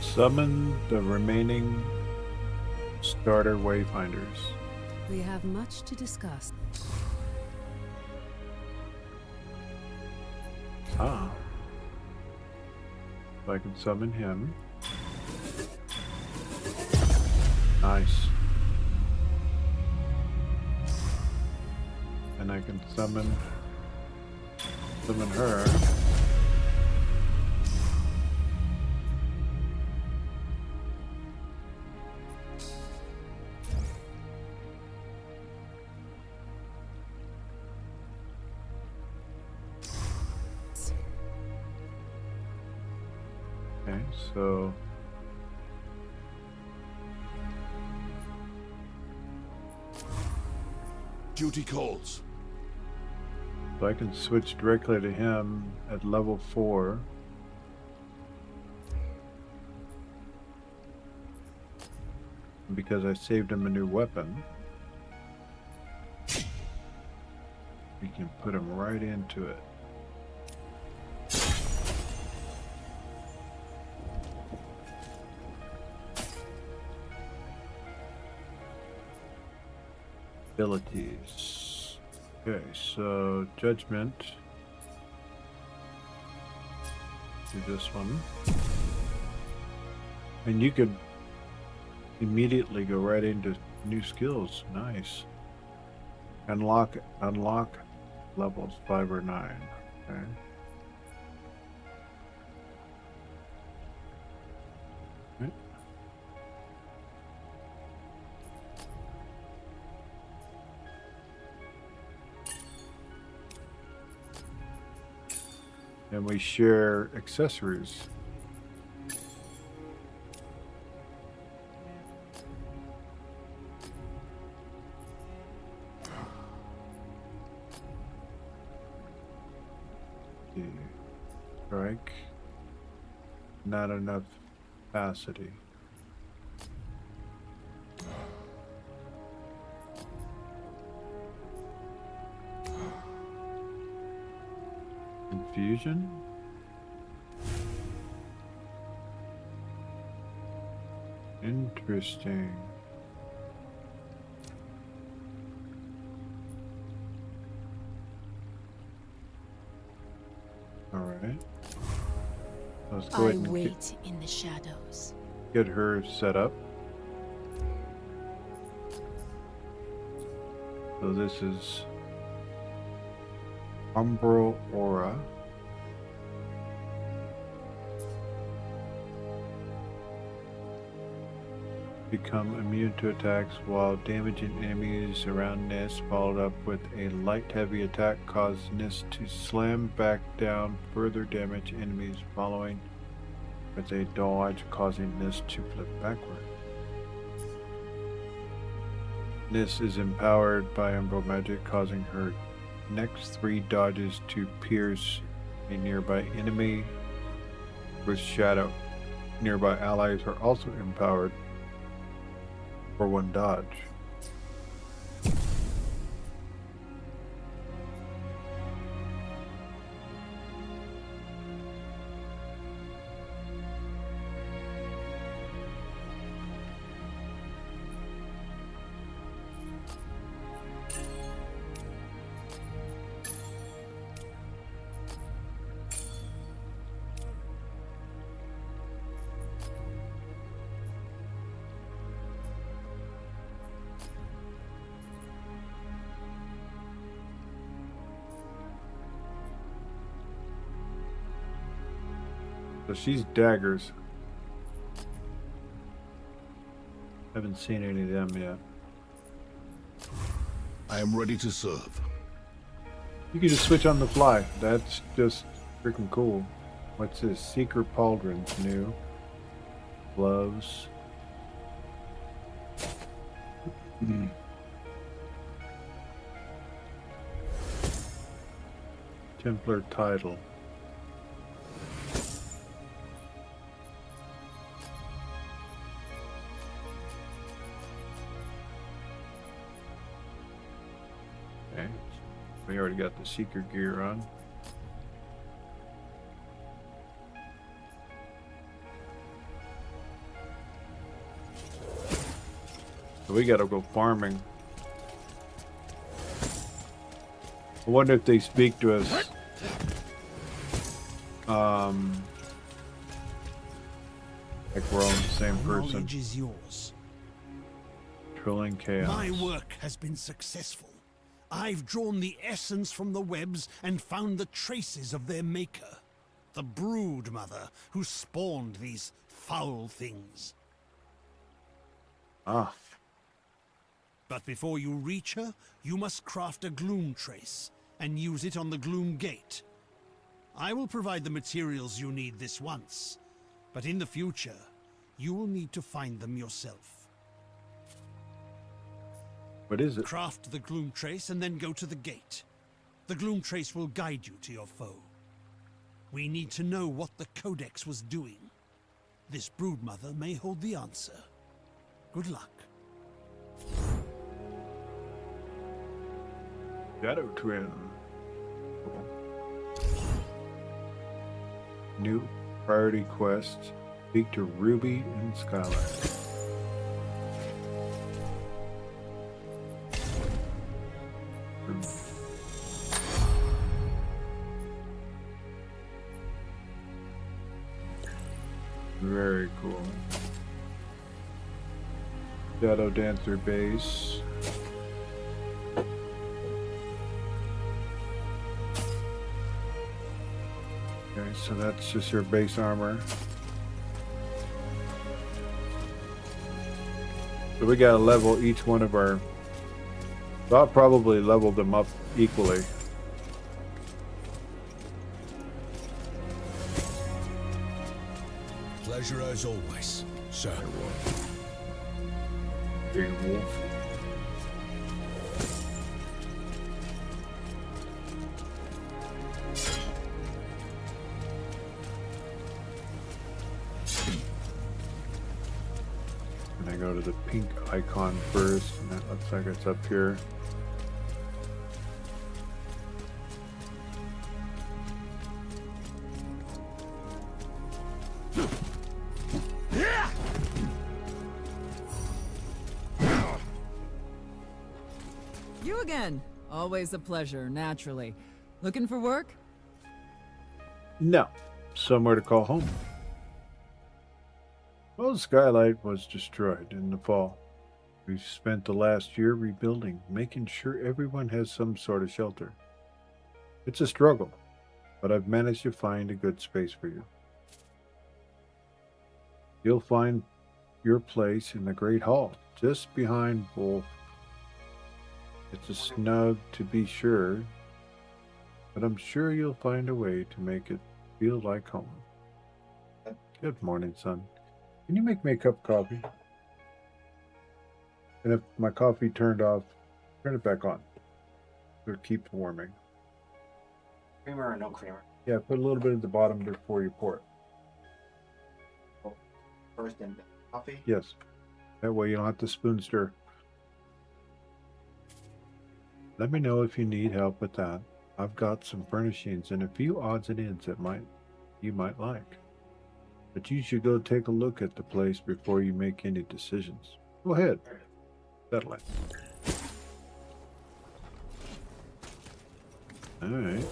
Summon the remaining starter Wayfinders. We have much to discuss. Ah. If I can summon him. Nice. And I can summon her. Okay, so Duty calls. I can switch directly to him at level 4. Because I saved him a new weapon, we can put him right into it. Abilities. Okay, so Judgment. Do this one. And you could immediately go right into new skills. Nice. Unlock levels 5 or 9. Okay. Okay. And we share accessories. Strike. Not enough capacity. confusion? Interesting. All right. Let's go I ahead and wait in the shadows. get her set up. So this is Umbral Aura. Become immune to attacks while damaging enemies around Nist, followed up with a light heavy attack cause Nist to slam back down, further damage enemies following with a dodge, causing Nist to flip backward. Nist is empowered by Umbral magic, causing her next 3 dodges to pierce a nearby enemy with shadow. Nearby allies are also empowered for 1 dodge. So she's daggers. Haven't seen any of them yet. I am ready to serve. You can just switch on the fly. That's just freaking cool. What's this? Seeker Pauldron's new. Gloves. Templar title. Okay. We already got the Seeker gear on. So we gotta go farming. I wonder if they speak to us. Like we're all the same person. Knowledge is yours. Trilling chaos. My work has been successful. I've drawn the essence from the webs and found the traces of their maker. The brood mother who spawned these foul things. Ah. But before you reach her, you must craft a gloom trace and use it on the gloom gate. I will provide the materials you need this once, but in the future, you will need to find them yourself. What is it? Craft the gloom trace and then go to the gate. The gloom trace will guide you to your foe. We need to know what the Codex was doing. This broodmother may hold the answer. Good luck. Shadow Twin. Cool. New priority quest. Speak to Ruby and Skylight. Very cool. Shadow Dancer base. Okay, so that's just your base armor. So we gotta level each one of our... So I'll probably level them up equally. Pleasure as always, sir. Big wolf. And I go to the pink icon first, and that looks like it's up here. You again. Always a pleasure, naturally. Looking for work? No. Somewhere to call home. Well, the skylight was destroyed in the fall. We've spent the last year rebuilding, making sure everyone has some sort of shelter. It's a struggle, but I've managed to find a good space for you. You'll find your place in the Great Hall, just behind Wolf. It's a snug to be sure, but I'm sure you'll find a way to make it feel like home. Good morning, son. Can you make me a cup of coffee? And if my coffee turned off, turn it back on. So it keeps warming. Creamer or no creamer? Yeah, put a little bit at the bottom before you pour it. First in coffee? Yes. That way you don't have to spoon stir. Let me know if you need help with that. I've got some furnishings and a few odds and ends that you might like. But you should go take a look at the place before you make any decisions. Go ahead. Settle it. All right.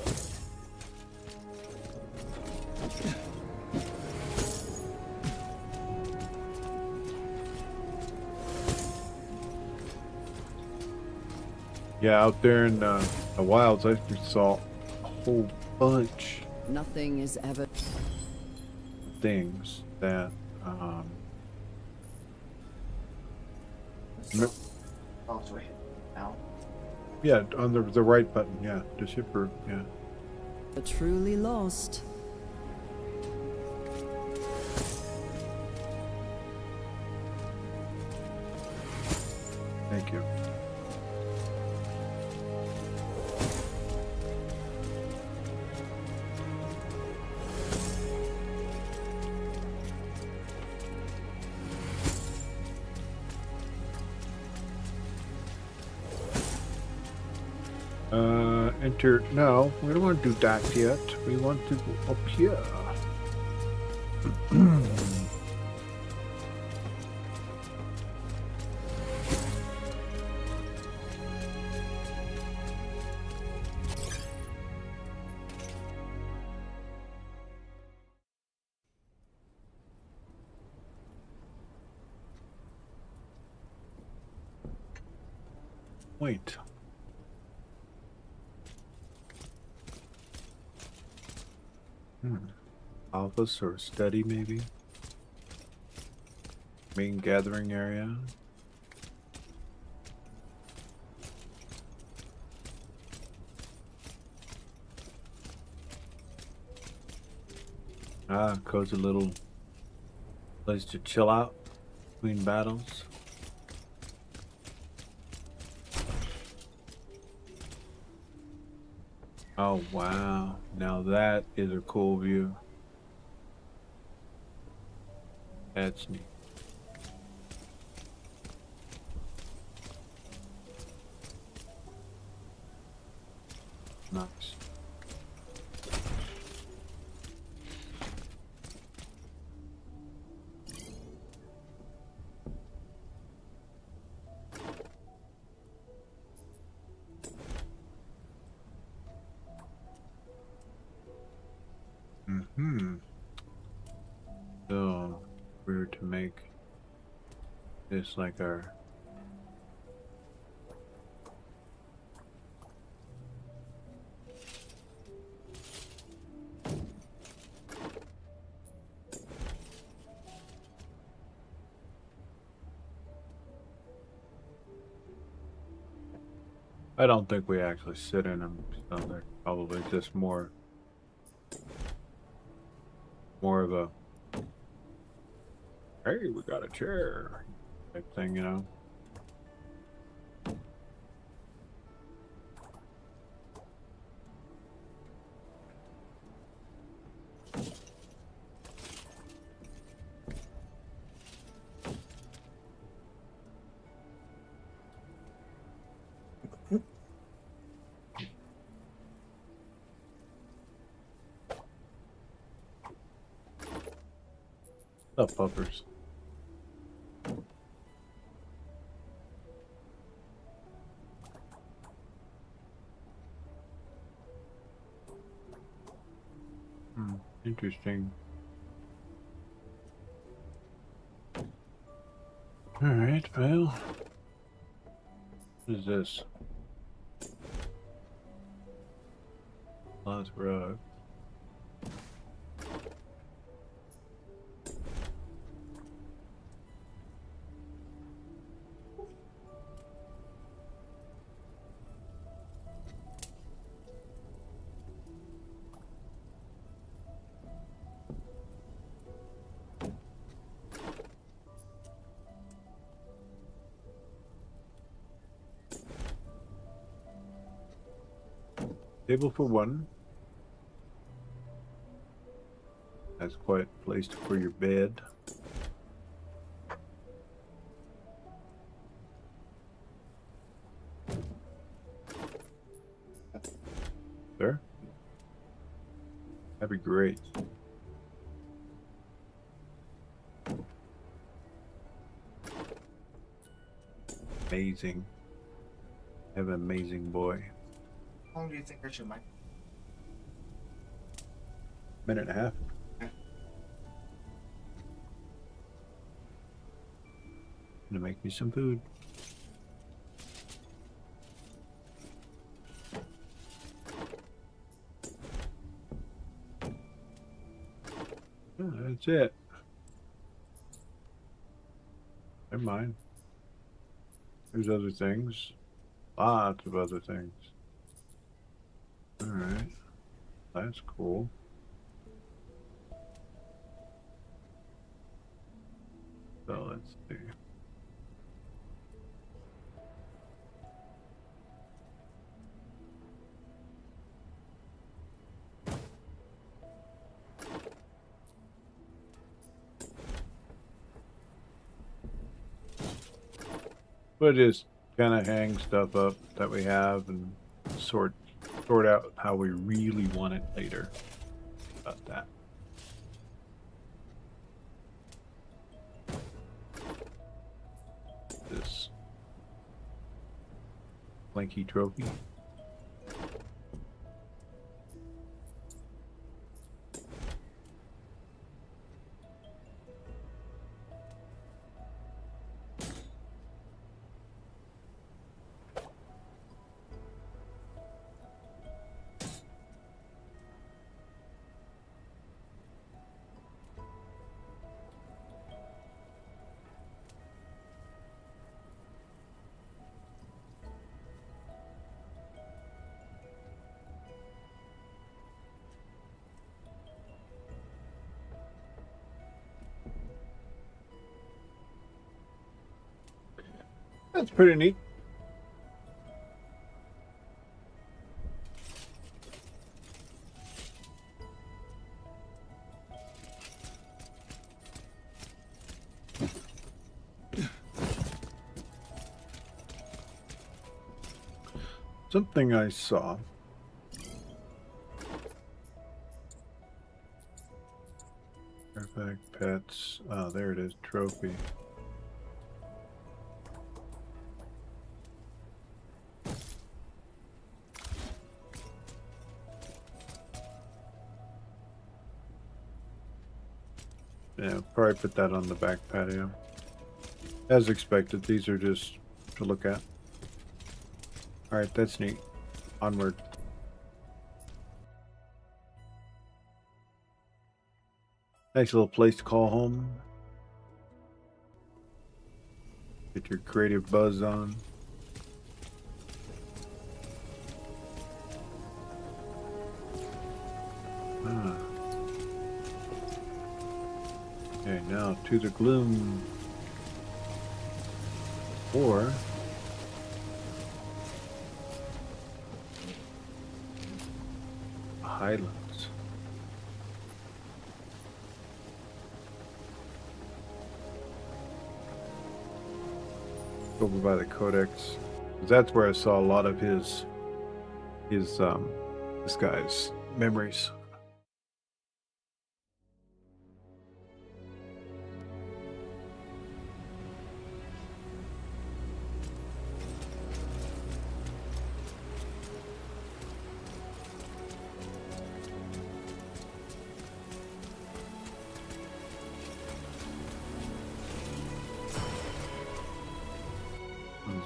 Yeah, out there in the wilds, I saw a whole bunch Nothing is ever... of things that Oh, so hit now. yeah, on the right button, yeah, just hit for, yeah. truly lost. Thank you. Enter. No, we don't want to do that yet. We want to go up here. Wait. Office or study, maybe? Main gathering area? Ah, cozy little place to chill out between battles. Oh, wow. Now that is a cool view. That's neat. Nice. So, if we were to make this like our I don't think we actually sit in them, so they're probably just more of a hey, we got a chair type thing, you know. Up, puppers. Interesting. Alright, well. What is this? Lost rug. Table for one. That's quite a place for your bed. Sir? That'd be great. Amazing. Have an amazing boy. How long do you think I should make? Minute and a half. Okay. Gonna make me some food. Oh, that's it. Never mind. There's other things. Lots of other things. Alright. That's cool. So let's see. We'll just kind of hang stuff up that we have and sort out how we really want it later. About that. This blanky trophy. That's pretty neat. Something I saw. Artifact pets. Oh, there it is. Trophy. Yeah, probably put that on the back patio. As expected, these are just to look at. Alright, that's neat. Onward. Nice little place to call home. Get your creative buzz on. Ah. Okay, now to the gloom. Or Highlands. Over by the Codex. That's where I saw a lot of his this guy's memories.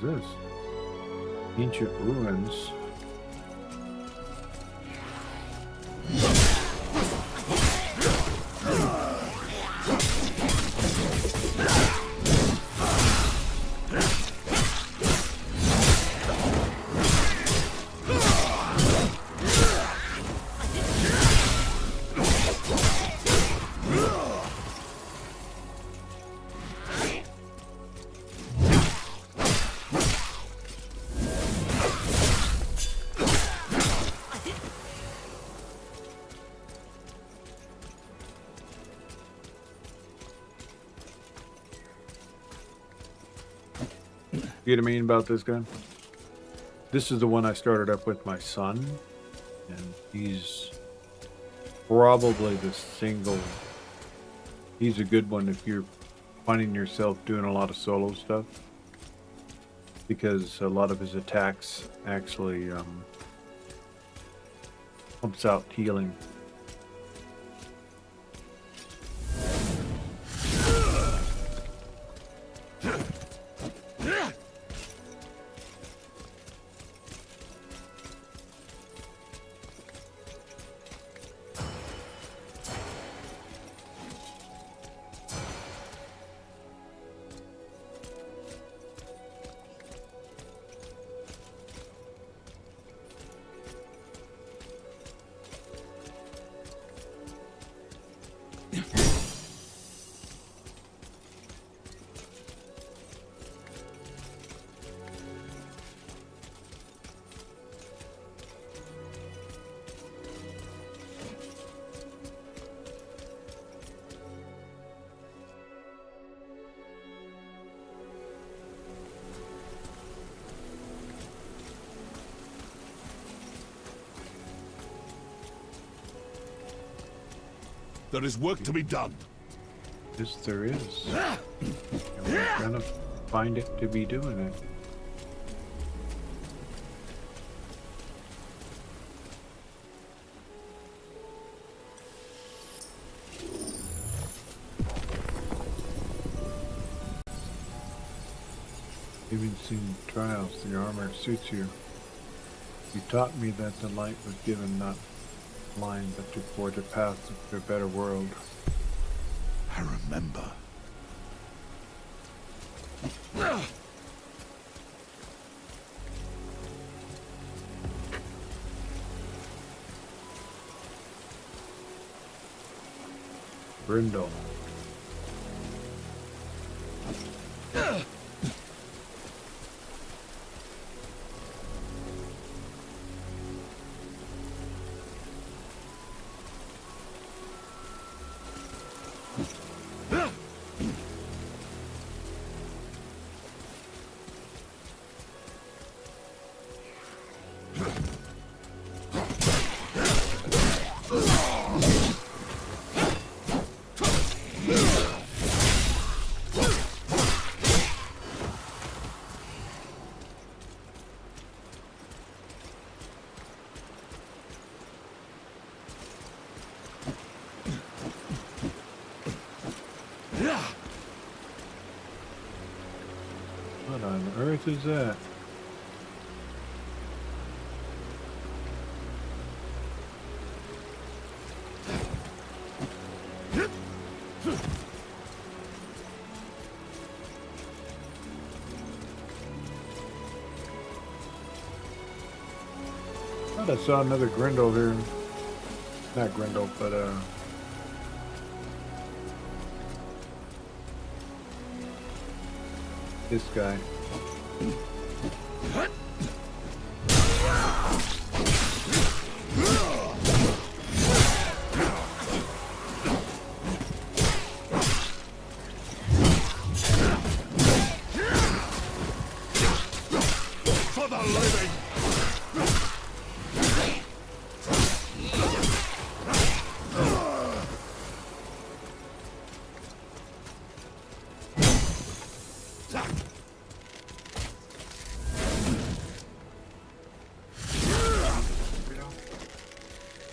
this? Ancient ruins. You know what I mean about this gun? This is the one I started up with my son, and he's probably the single. He's a good one if you're finding yourself doing a lot of solo stuff, because a lot of his attacks actually pumps out healing. There is work to be done. Yes, there is. And we're gonna find it to be doing it. Even seen trials, the armor suits you. You taught me that the light was given not blind, but to forge a path to a better world. I remember. Brindle. What on earth is that? I thought I saw another Grindle here. Not Grindle, but this guy. For the living!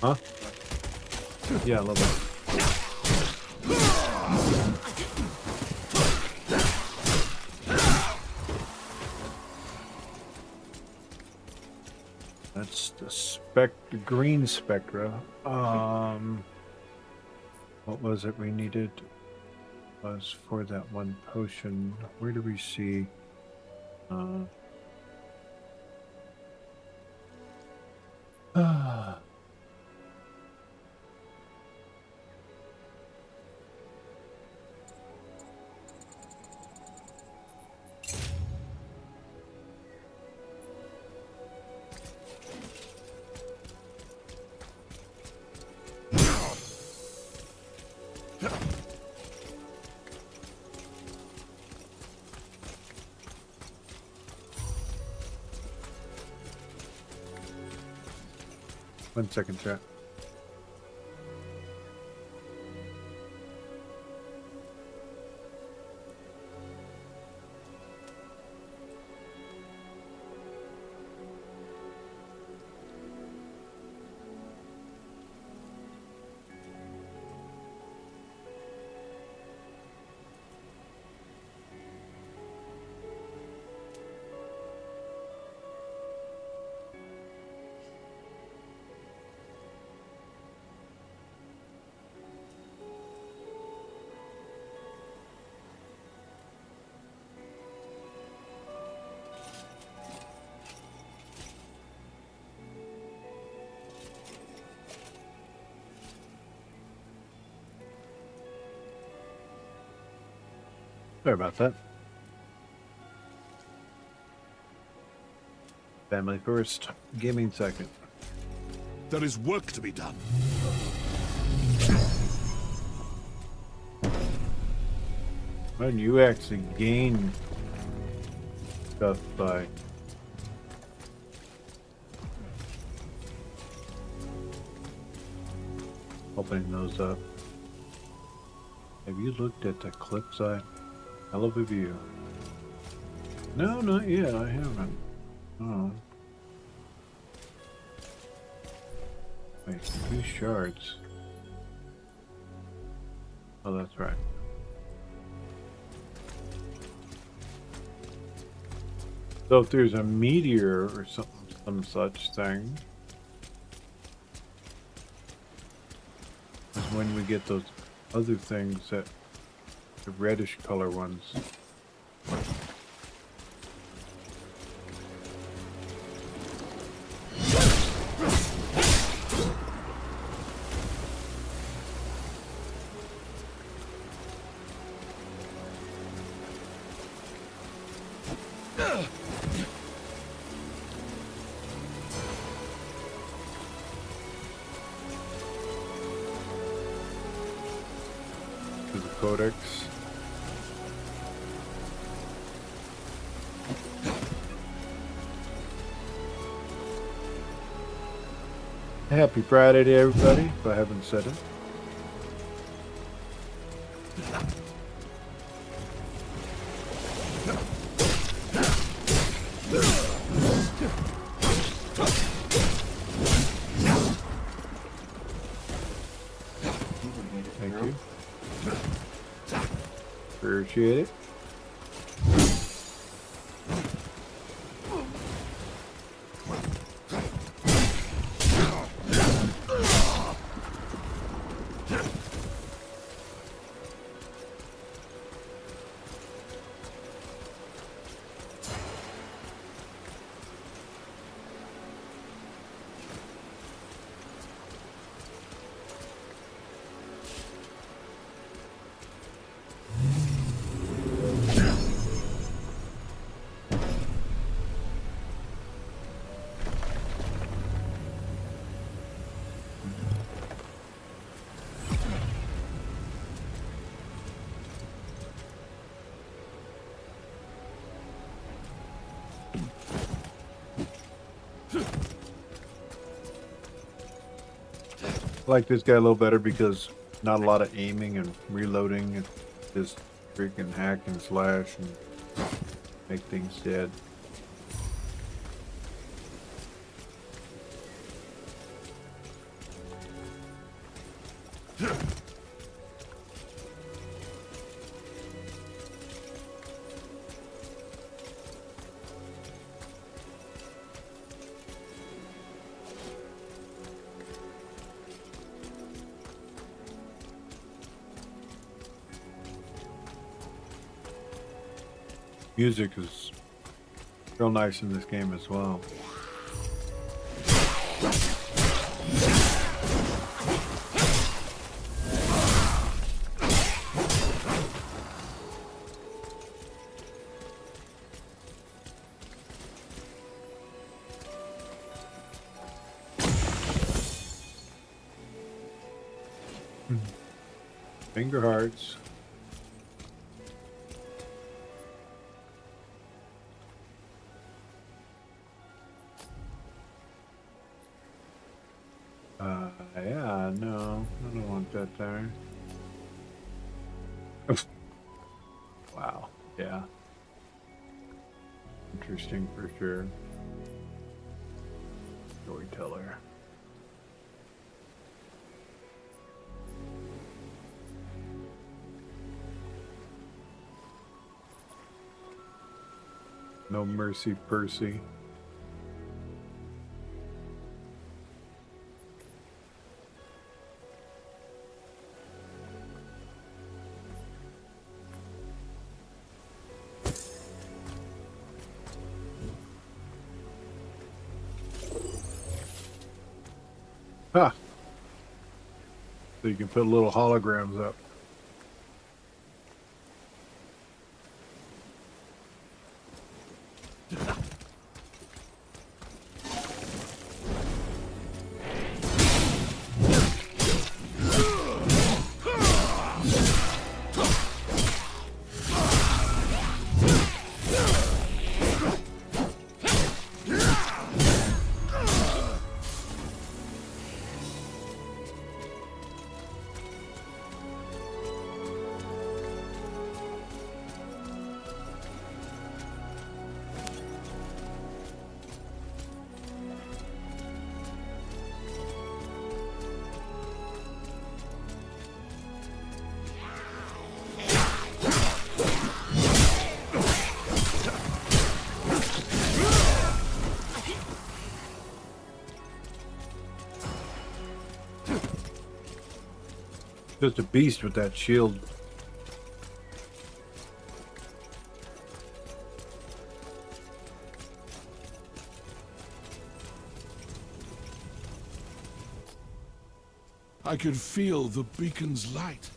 Huh? Yeah, a little bit. That's the green spectra. What was it we needed? Was for that one potion. Where do we see? One second, chat. Sorry about that. Family first, gaming second. There is work to be done. When you actually gain stuff by opening those up. Have you looked at the cliffside? Hell of a view. No, not yet. I haven't. Oh. Wait, 2 shards. Oh, that's right. So if there's a meteor or some such thing, is when we get those other things that the reddish color ones. To the codex. Happy Friday to everybody, if I haven't said it. Thank you. Appreciate it. I like this guy a little better because not a lot of aiming and reloading. It's just freaking hack and slash and make things dead. Music is real nice in this game as well. Finger hearts. Yeah, no, I don't want that there. Wow, yeah. Interesting for sure. Storyteller. No mercy, Percy. Huh. So you can put little holograms up. Just a beast with that shield. I could feel the beacon's light.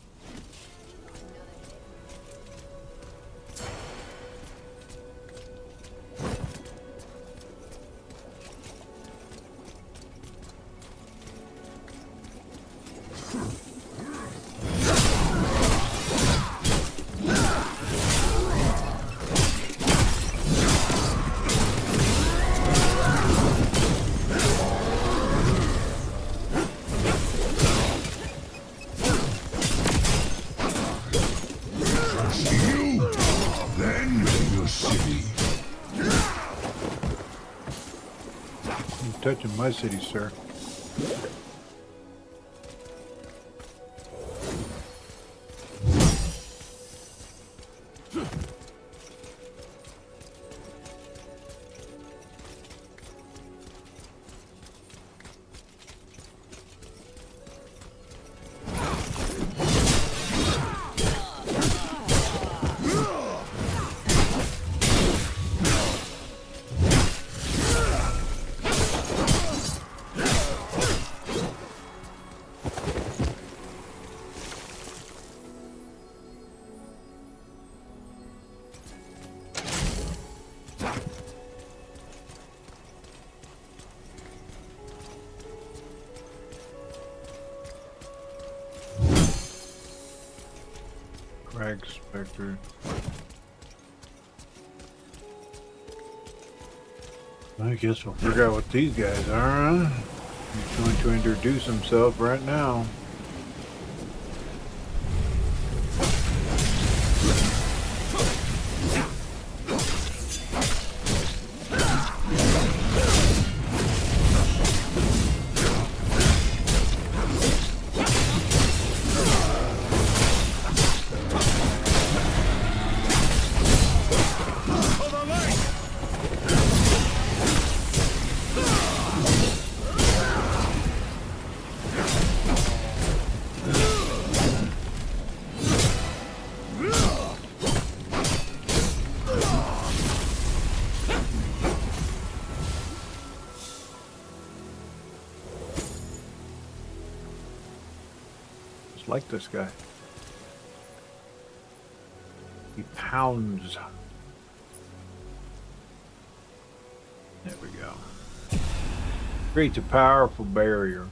Touching my city, sir. Crag Spectre. I guess we'll figure out what these guys are, huh? He's going to introduce himself right now. Just like this guy. He pounds. There we go. Creates a powerful barrier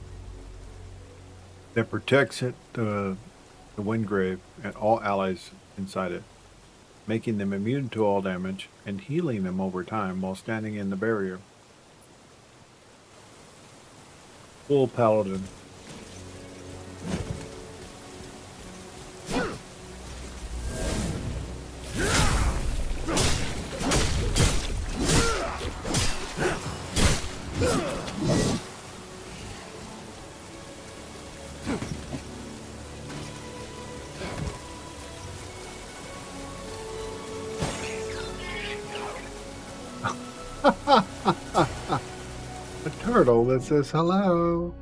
that protects it, the Windgrave and all allies inside it, making them immune to all damage and healing them over time while standing in the barrier. Full paladin. A turtle that says hello.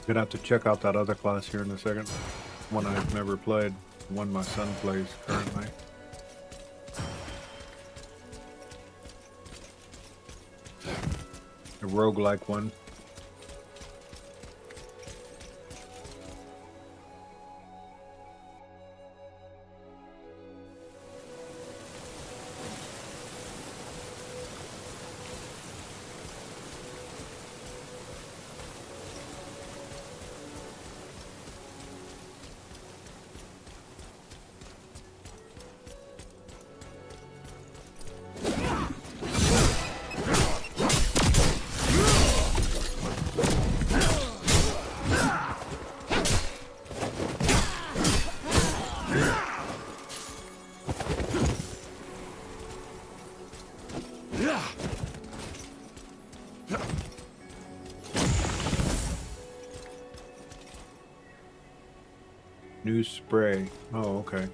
Gonna have to check out that other class here in a second. One I've never played. One my son plays currently. A roguelike one. New spray. Oh, okay.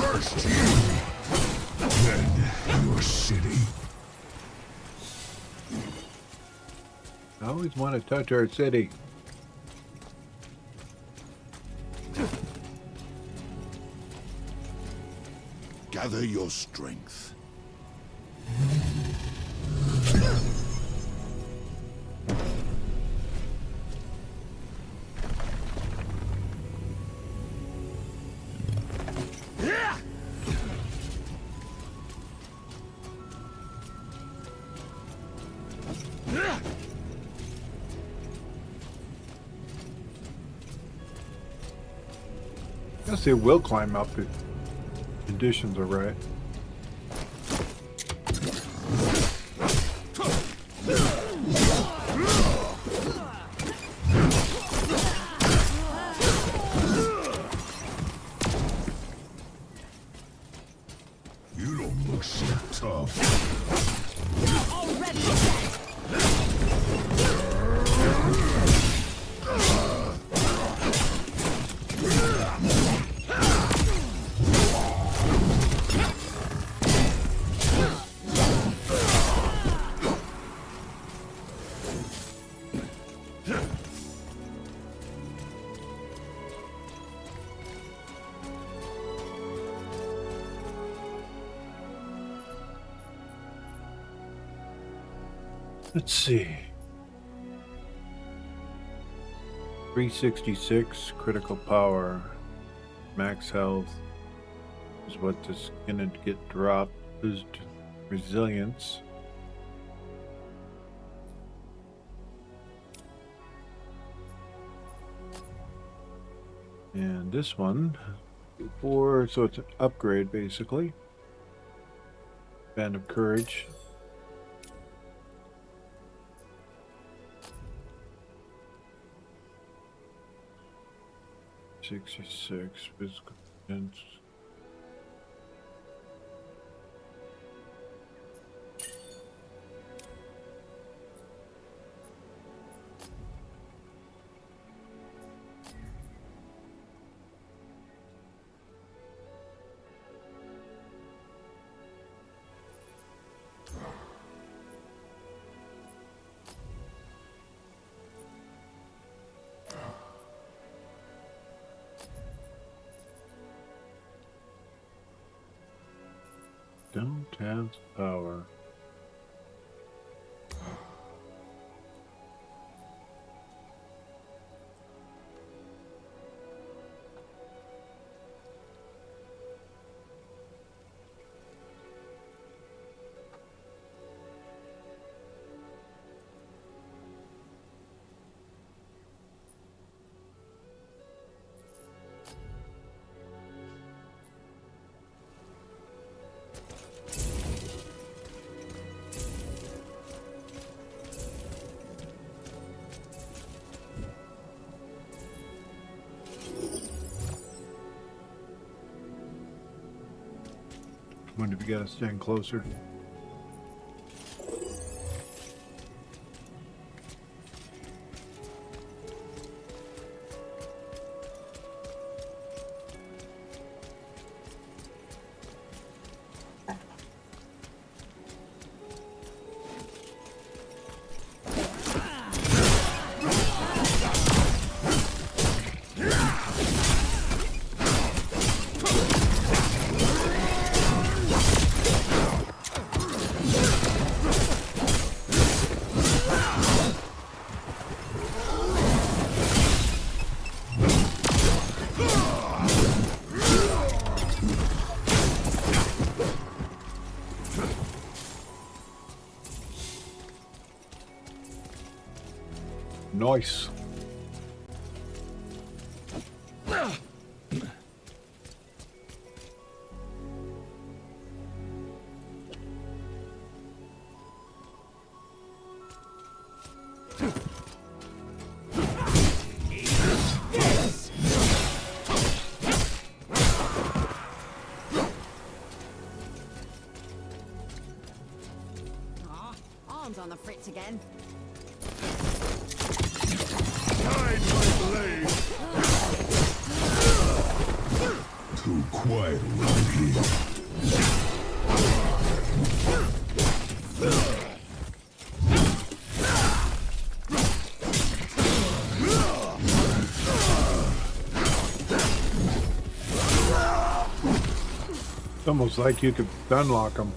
First you, then your city. I always want to touch our city. Gather your strength. I guess it will climb up if conditions are right. You don't look so tough. Let's see. 366 critical power. Max health is what is gonna get dropped. Boost resilience. And this one, so it's an upgrade basically. Band of Courage. $66 physical defense. Don't have power. When have you got to stand closer? Nice. Aw, arms on the fritz again. Too quiet around here. It's almost like you could unlock them.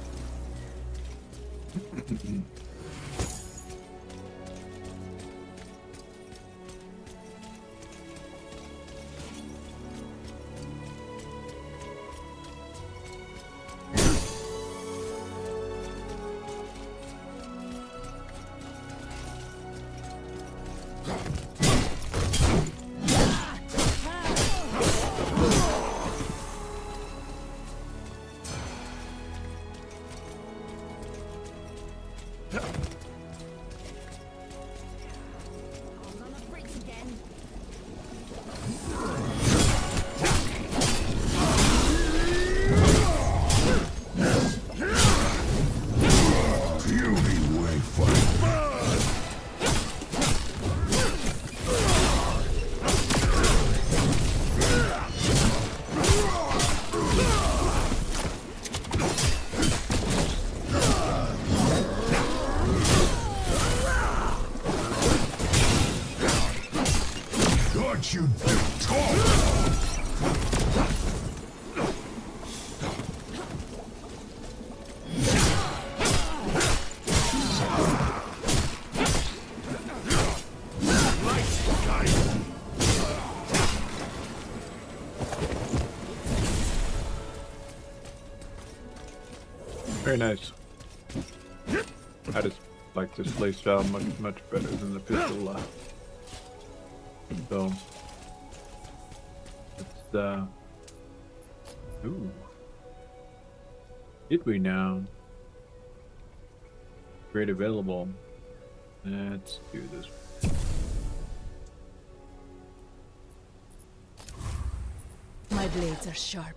Very nice. I just like this playstyle much better than the pistol. So it's ooh. Did we now? Great available. Let's do this. My blades are sharp.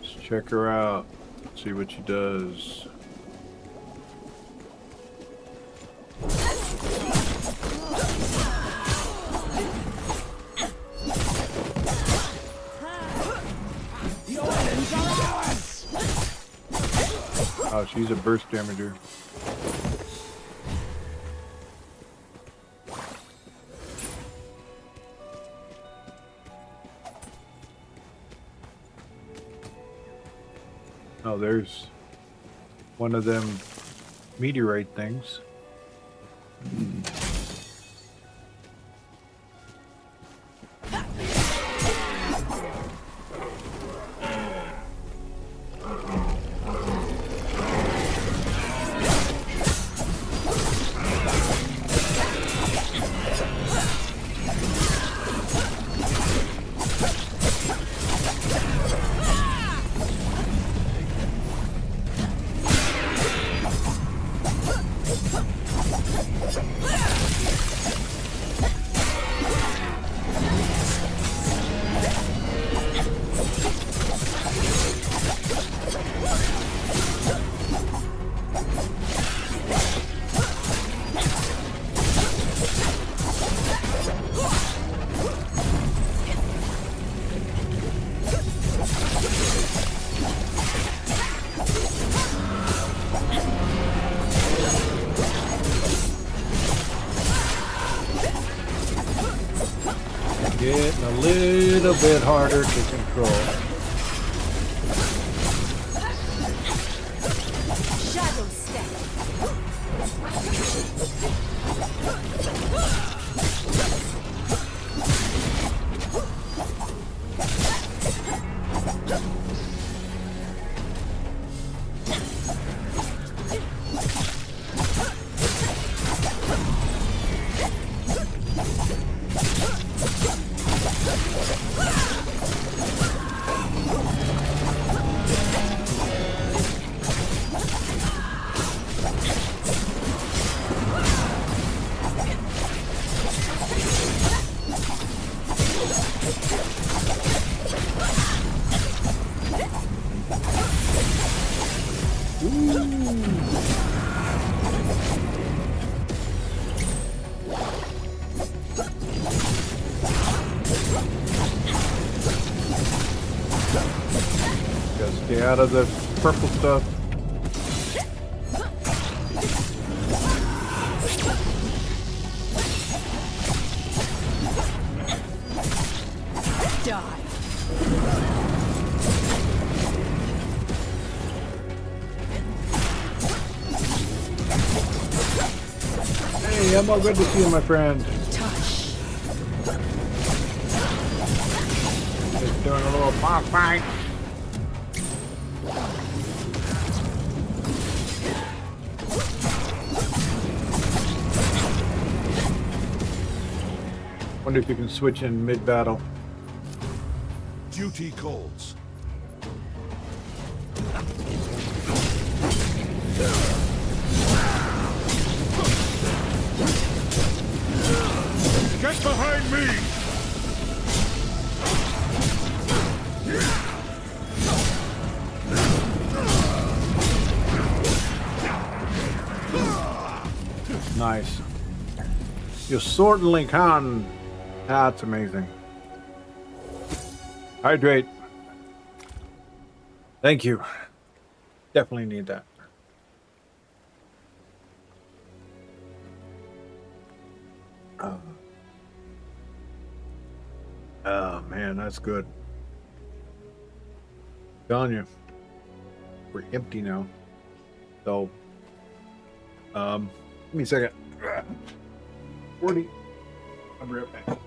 Let's check her out. See what she does. Oh, she's a burst damager. Oh, there's one of them meteorite things. Getting a little bit harder to control. Shadow step. Gotta stay out of the purple stuff. Die. Hey, I'm all good to see you, my friend. Touch. Just doing a little boss fight. Wonder if you can switch in mid-battle. Duty calls. Get behind me! Nice. You certainly can. That's amazing. Hydrate. Thank you. Definitely need that. Oh man, that's good. Telling you, we're empty now. So, give me a second. 40. I'll be right back.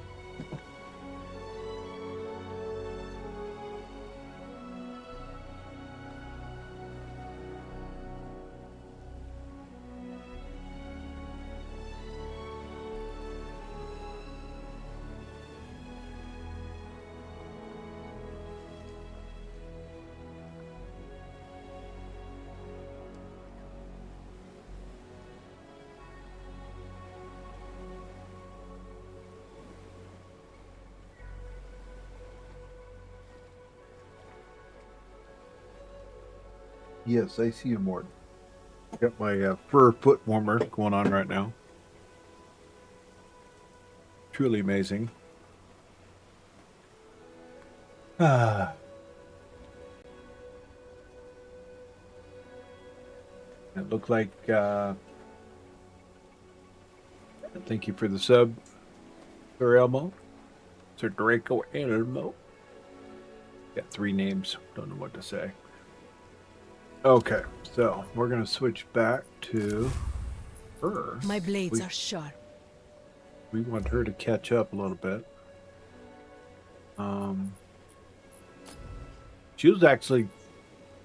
Yes, I see you, Morton. Got my fur foot warmer going on right now. Truly amazing. Ah. It looked like, thank you for the sub, Sir Elmo. Sir Draco Elmo. Got 3 names. Don't know what to say. Okay, so we're going to switch back to her. My blades are sharp. We want her to catch up a little bit. She was actually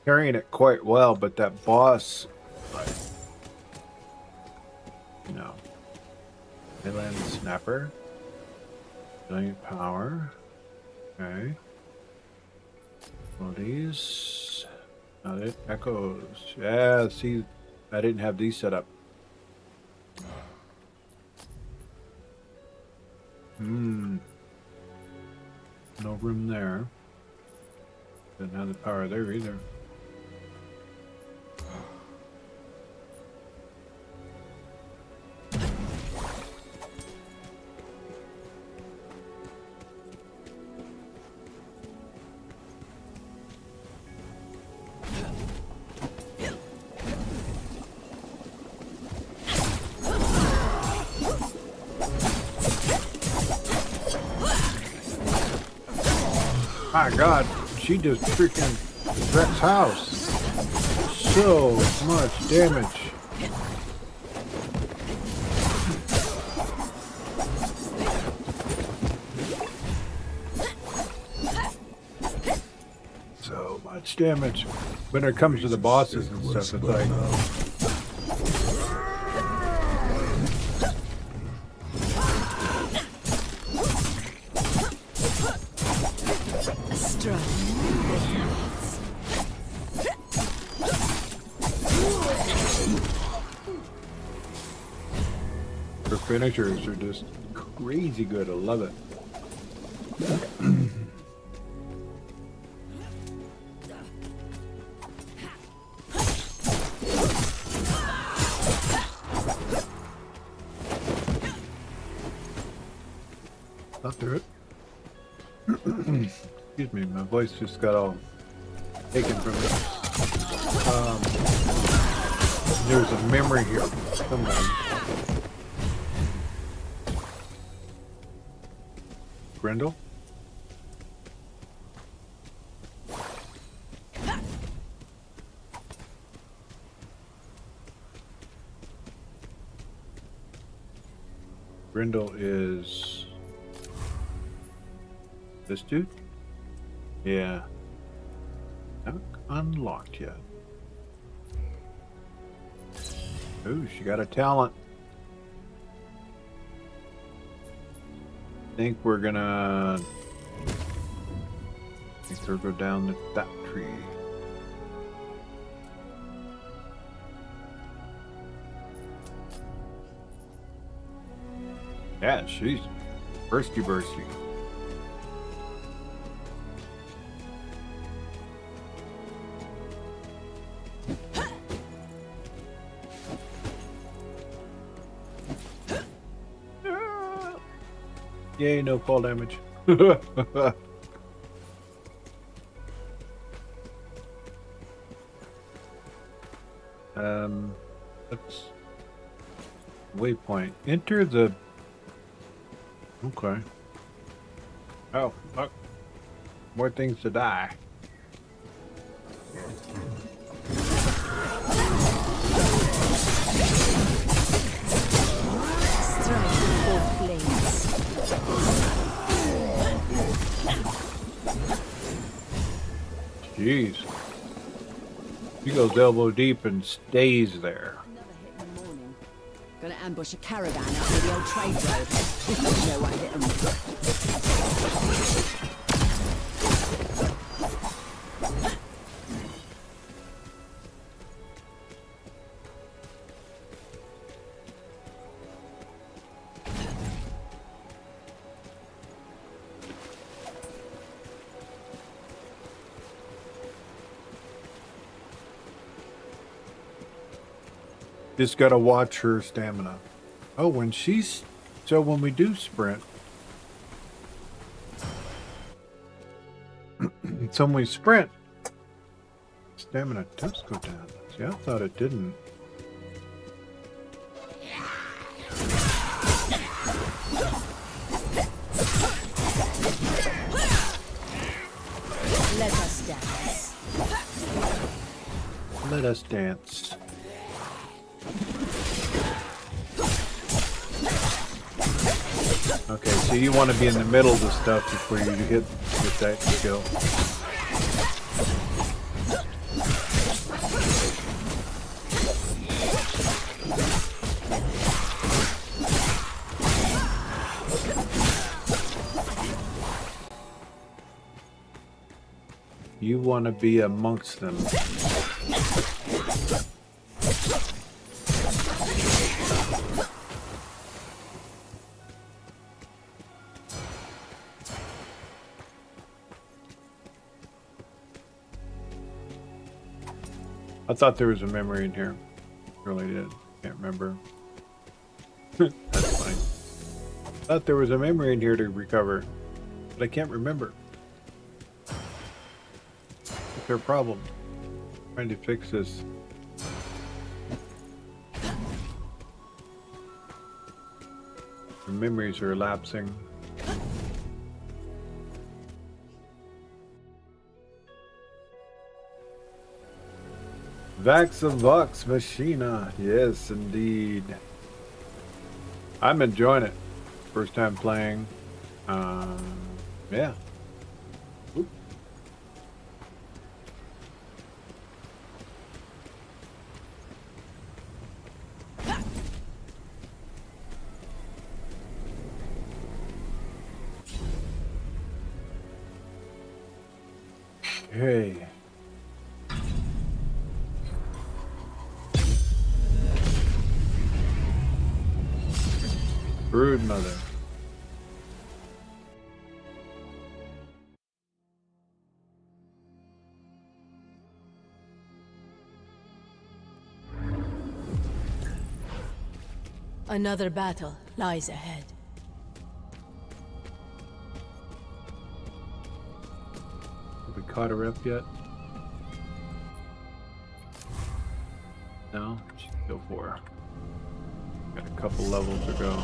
carrying it quite well, but that boss, like, you know, Midland Snapper, Giant Power, okay. Well, these. It echoes. Yeah, see, I didn't have these set up. No room there. Didn't have the power there either. My God, she just freaking wrecks house. So much damage. So much damage. When it comes to the bosses and stuff, it's like, her finishers are just crazy good. I love it. I'll do it. Excuse me, my voice just got all taken from me. There's a memory here. Somebody. Grendel? Grendel is this dude? Yeah. Not unlocked yet. Ooh, she got a talent. I think we're gonna make her go down that tree. Yeah, she's bursty. Yay, no fall damage. Let's waypoint. Enter the. Okay. Oh, look. More things to die. She goes elbow deep and stays there. Another hit in the morning. Gonna ambush a caravan out near the old trade road. You know what hit 'em. Just gotta watch her stamina. Oh, when we do sprint, so when we sprint, stamina does go down. See, I thought it didn't. Let us dance. Let us dance. Okay, so you want to be in the middle of the stuff before you get that skill. You want to be amongst them. I thought there was a memory in here. Really did. Can't remember. That's funny. I thought there was a memory in here to recover, but I can't remember. What's their problem? Trying to fix this. The memories are lapsing. Vax and Vox Machina. Yes, indeed. I'm enjoying it. First time playing. Yeah. Oop. Okay. Brood mother. Another battle lies ahead. Have we caught her up yet? No? She's still 4. Got a couple levels to go.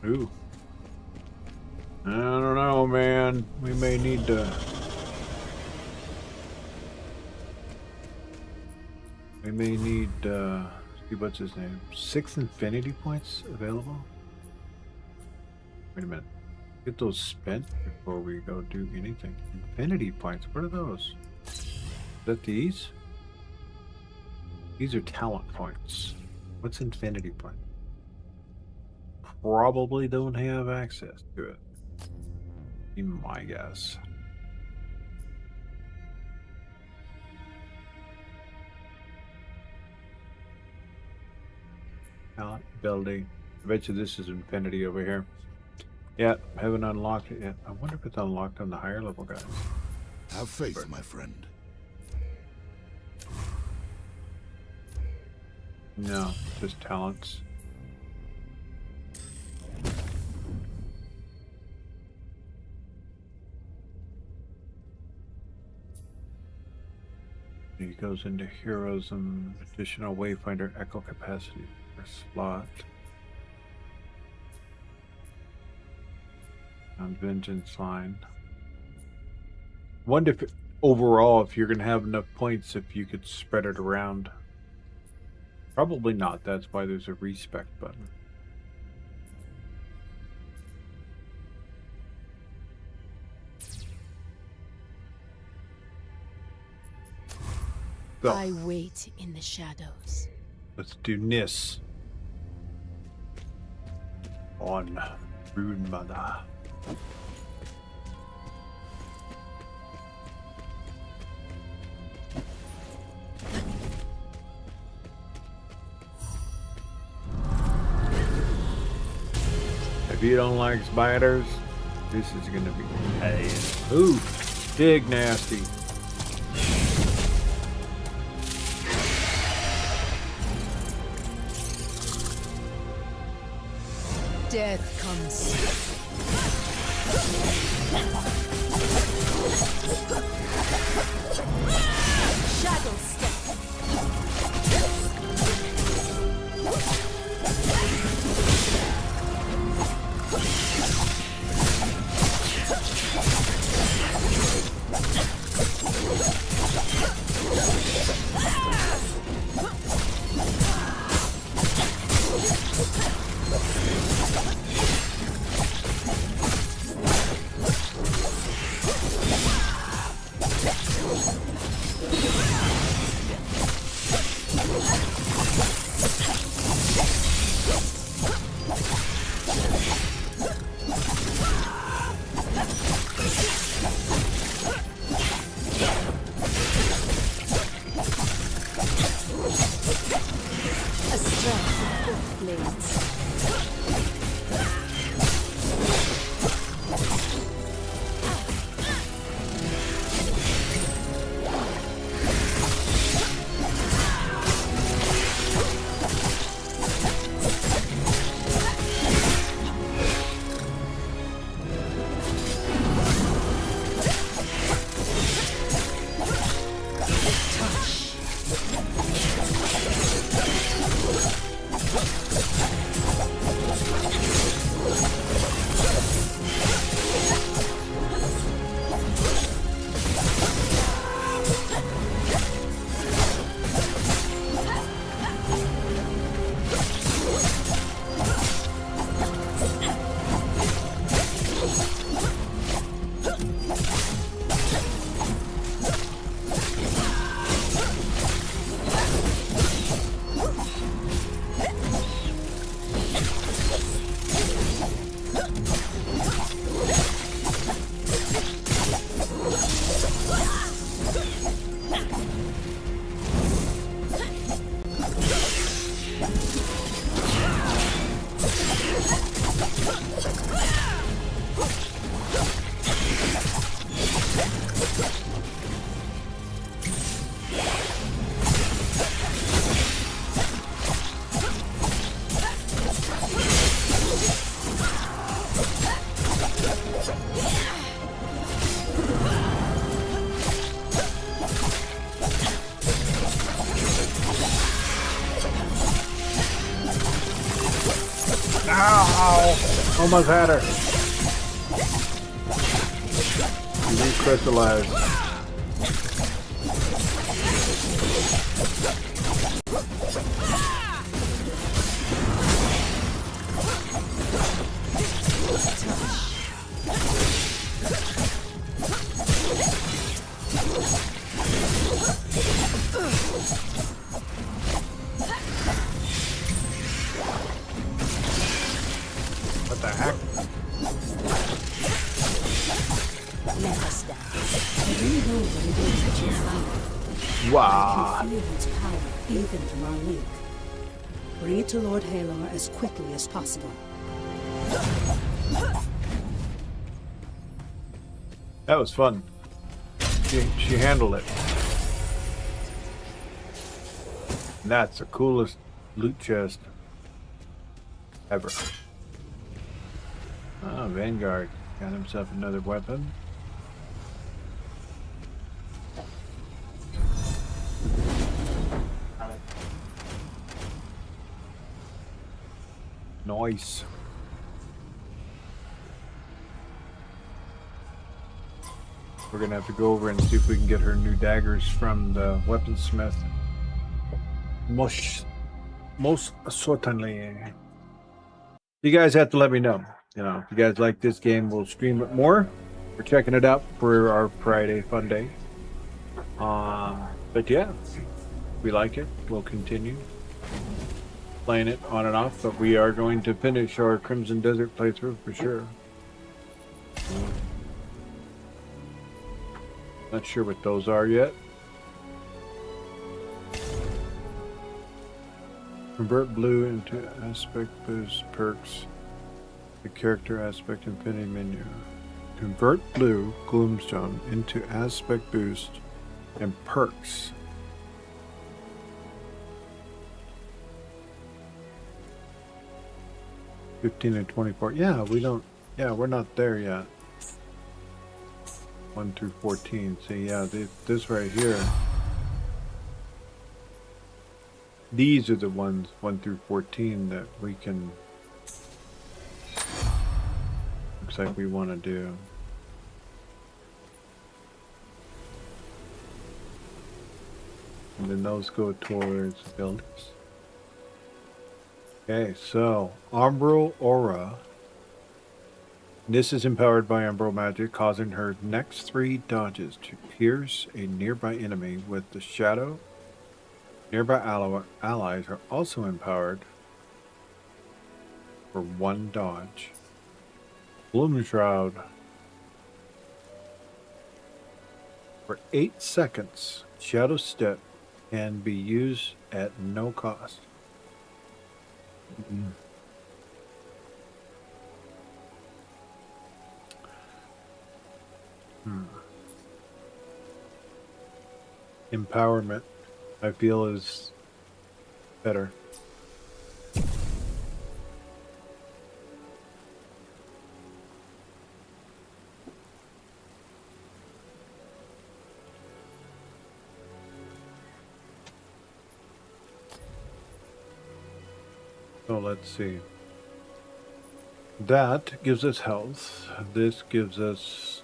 Ooh. I don't know, man. We may need to... We may need, see what's his name? 6 infinity points available? Wait a minute. Get those spent before we go do anything. Infinity points, what are those? Is that these? These are talent points. What's infinity point? Probably don't have access to it. Be my guess. Talent ability. I bet you this is infinity over here. Yeah, haven't unlocked it yet. I wonder if it's unlocked on the higher level guys. Have faith, my friend. No, just talents. He goes into heroism, additional Wayfinder echo capacity per slot. On vengeance line. Wonder if overall, if you're gonna have enough points, if you could spread it around. Probably not. That's why there's a respec button. So, I wait in the shadows. let's do Nis on Rune Mother. If you don't like spiders, this is gonna be pain. Ooh, big nasty. Death comes. Shadow step. Ow! Almost had her. She recrystallized. What the heck? Let us dance. I do know what it is that you find. Wow. I can feel its power even from our link. Bring it to Lord Halor as quickly as possible. That was fun. She handled it. And that's the coolest loot chest ever. Oh, Vanguard got himself another weapon. Nice. We're gonna have to go over and see if we can get her new daggers from the weaponsmith. Most certainly. You guys have to let me know. You know, if you guys like this game, we'll stream it more. We're checking it out for our Friday fun day. But yeah, if we like it, we'll continue playing it on and off. But we are going to finish our Crimson Desert playthrough for sure. Not sure what those are yet. Convert blue into aspect boost perks. The character aspect infinity menu. Convert blue gloomstone into aspect boost and perks. $15 and $24. Yeah, we don't. Yeah, we're not there yet. 1 through 14. See, yeah, this right here. These are the ones 1 through 14 that we can. Looks like we want to do. And then those go towards abilities. Okay, so Umbral Aura. This is empowered by Umbral magic, causing her next 3 dodges to pierce a nearby enemy with the shadow. Nearby allies are also empowered for 1 dodge. Bloom Shroud. For 8 seconds, Shadow Step can be used at no cost. Empowerment, I feel, is better. So let's see. That gives us health. This gives us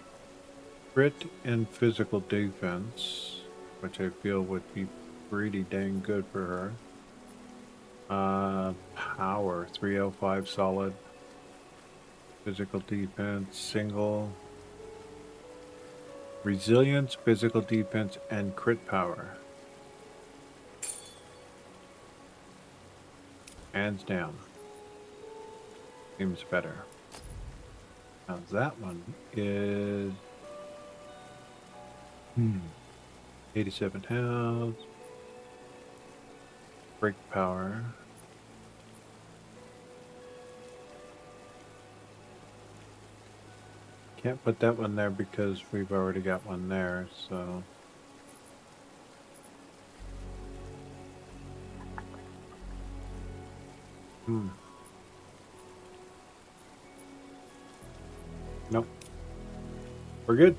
crit and physical defense, which I feel would be pretty dang good for her. Power, 305 solid. Physical defense, single. Resilience, physical defense, and crit power. Hands down. Seems better. Now that one is 87 health. Break power. Can't put that one there because we've already got one there, so. Nope. We're good.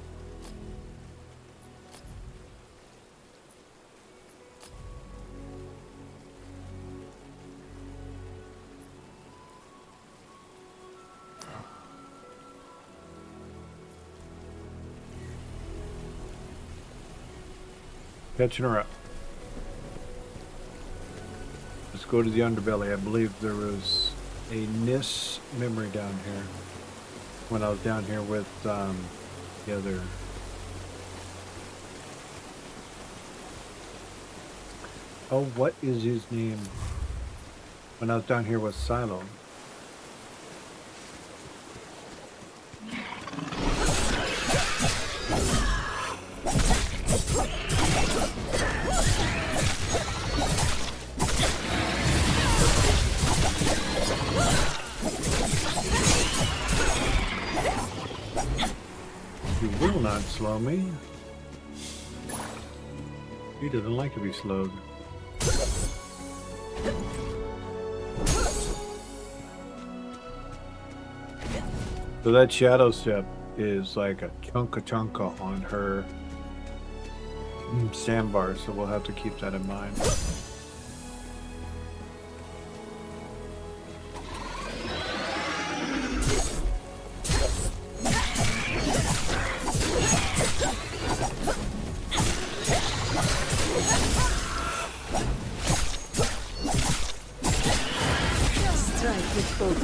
Catching her up. Let's go to the underbelly. I believe there was a Nis memory down here when I was down here with the other. Oh, what is his name? When I was down here with Silo. You will not slow me. He doesn't like to be slowed. So that shadow step is like a chunka on her sandbar, so we'll have to keep that in mind.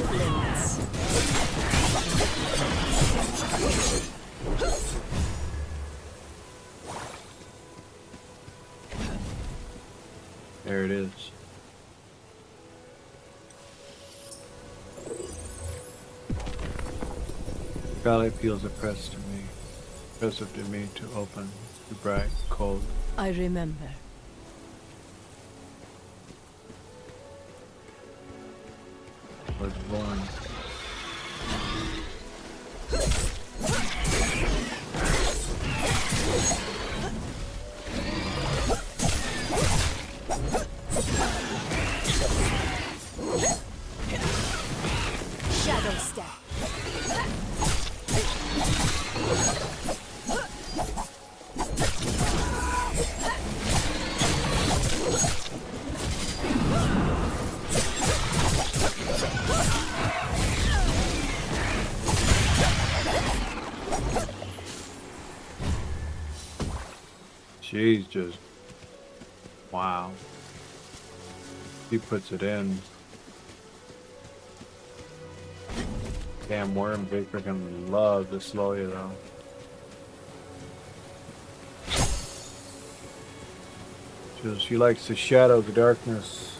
goblins. There it is. Skylight feels oppressive to me to open, too bright, cold. I remember. Was born. Shadow step. She's just, wow. He puts it in. Damn worms, they freaking love to slow you though. She likes the shadow, the darkness.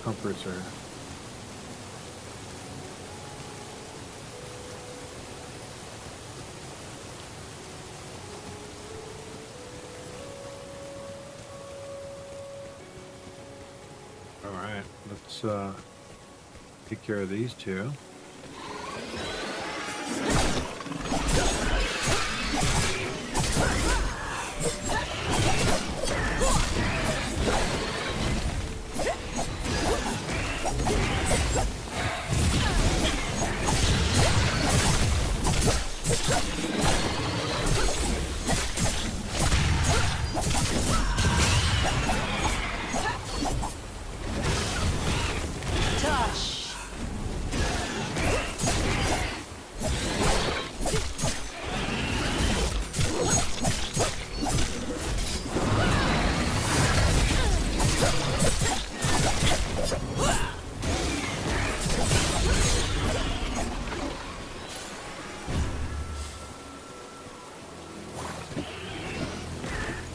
Comforts her. Alright, let's take care of these two.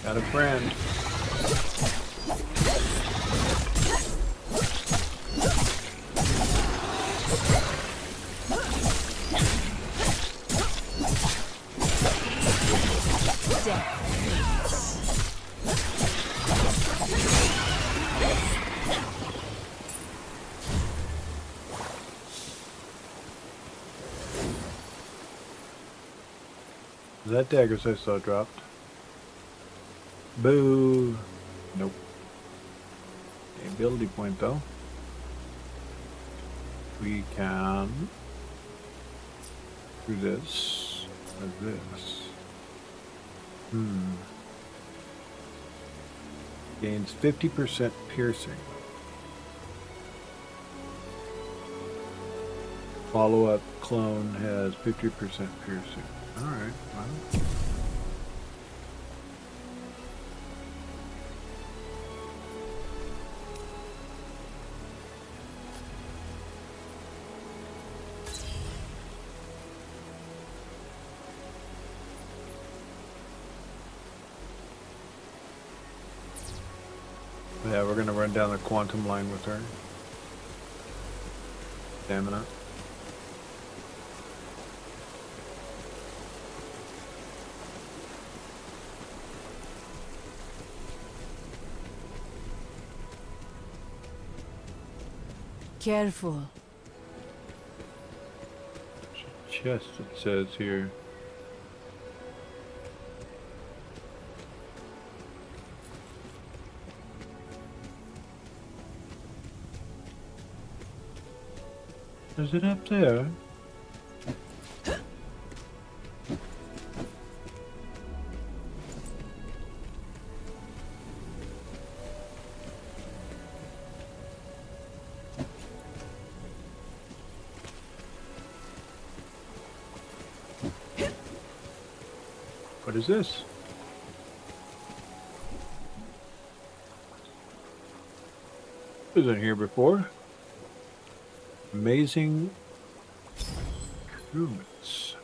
Got a friend. Is that daggers I saw dropped? Boo! Nope. Ability point though. We can do this like this. Gains 50% piercing. Follow-up clone has 50% piercing. Alright, wow. Yeah, we're gonna run down the quantum line with her. Stamina. Careful. Chest, it says here. Is it up there? What is this? Wasn't here before. Amazing improvements.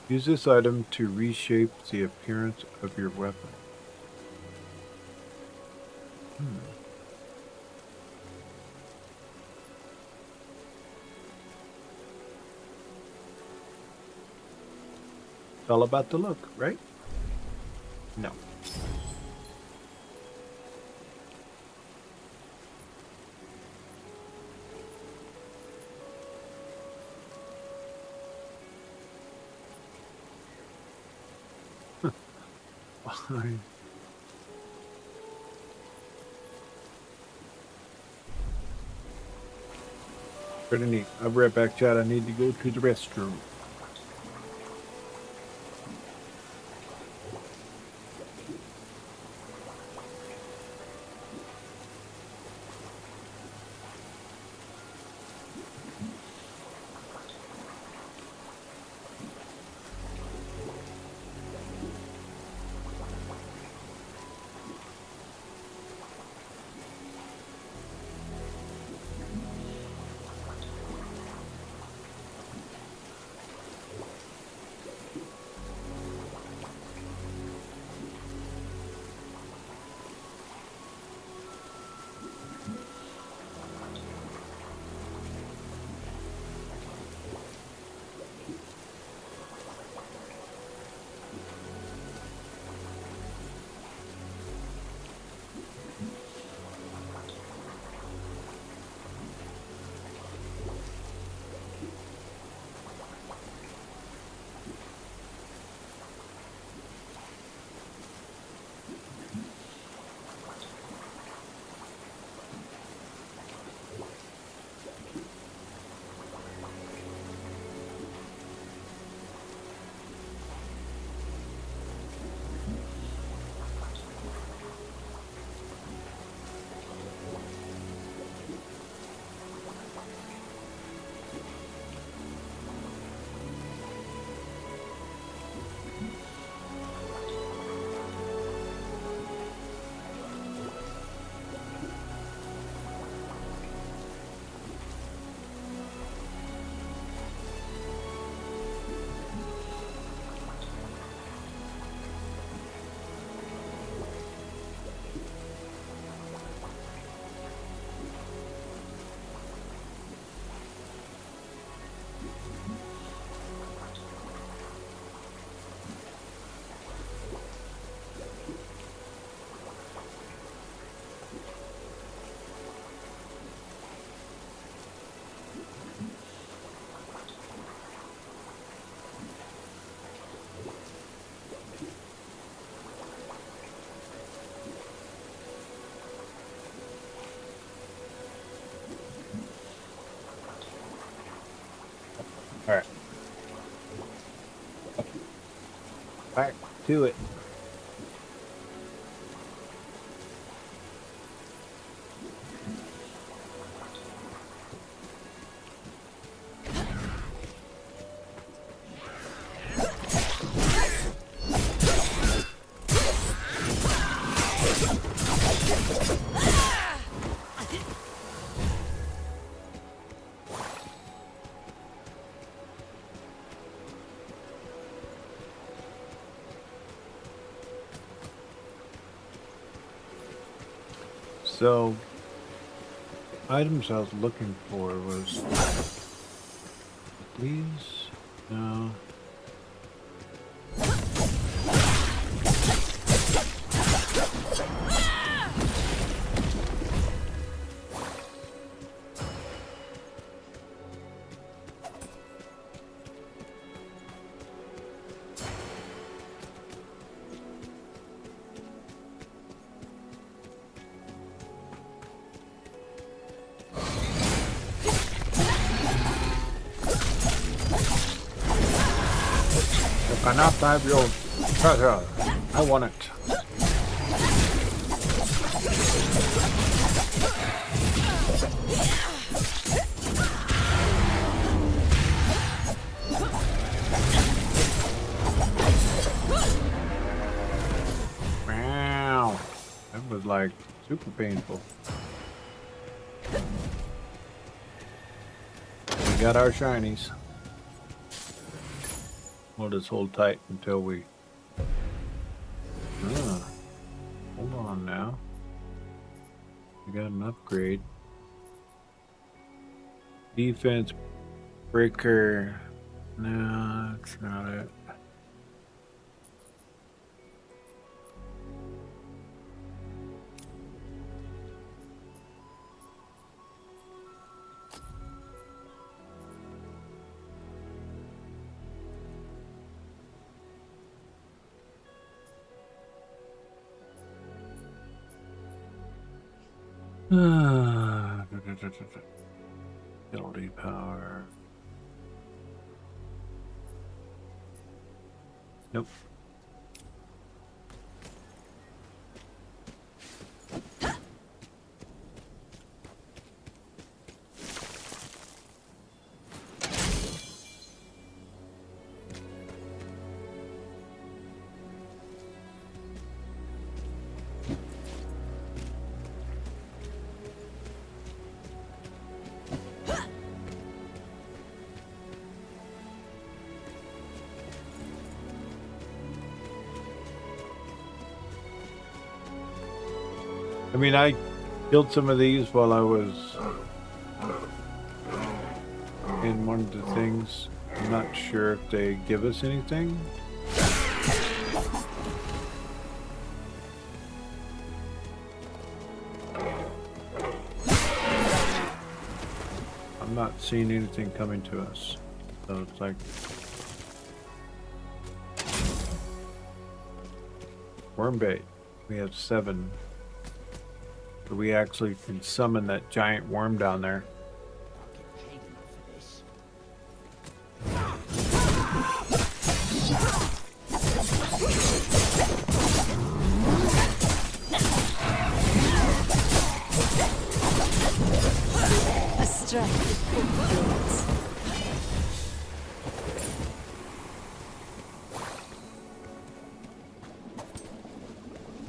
Use this item to reshape the appearance of your weapon. It's all about the look, right? No. Fine. Pretty neat. I'll be right back, Chad. I need to go to the restroom. All right. Back to it. So, items I was looking for was these. No. You cannot have your treasure. I want it. was like super painful. We got our shinies. We'll just hold tight until we... hold on now. We got an upgrade. Defense breaker. No, that's not it. Ability power. Nope. I mean, I killed some of these while I was in one of the things. I'm not sure if they give us anything. I'm not seeing anything coming to us. So it's like... worm bait. We have 7. So we actually can summon that giant worm down there. A strike.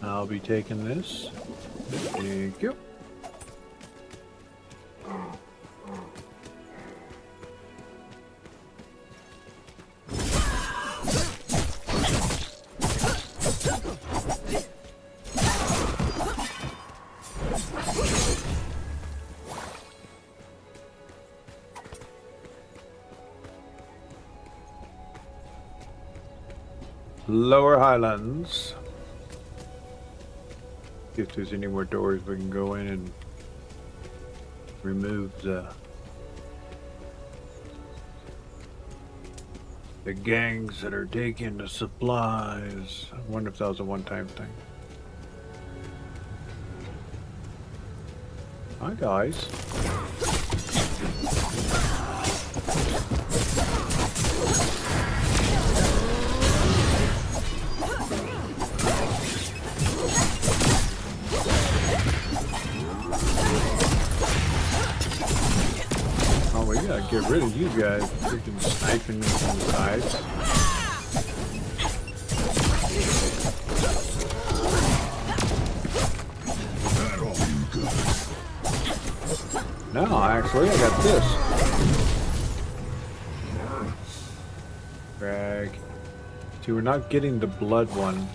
I'll be taking this. Thank you. Lower Highlands. See if there's any more doors we can go in and remove the gangs that are taking the supplies. I wonder if that was a one-time thing. Hi guys. Oh, we gotta get rid of you guys. Freaking sniping me from the sides. No, actually, I got this. Drag. See, we're not getting the blood one.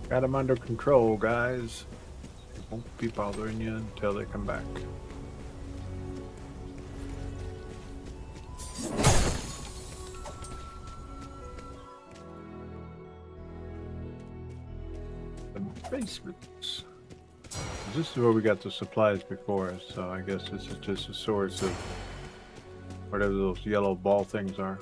Got them under control, guys. They won't be bothering you until they come back. The basements. This is where we got the supplies before us, so I guess this is just a source of whatever those yellow ball things are.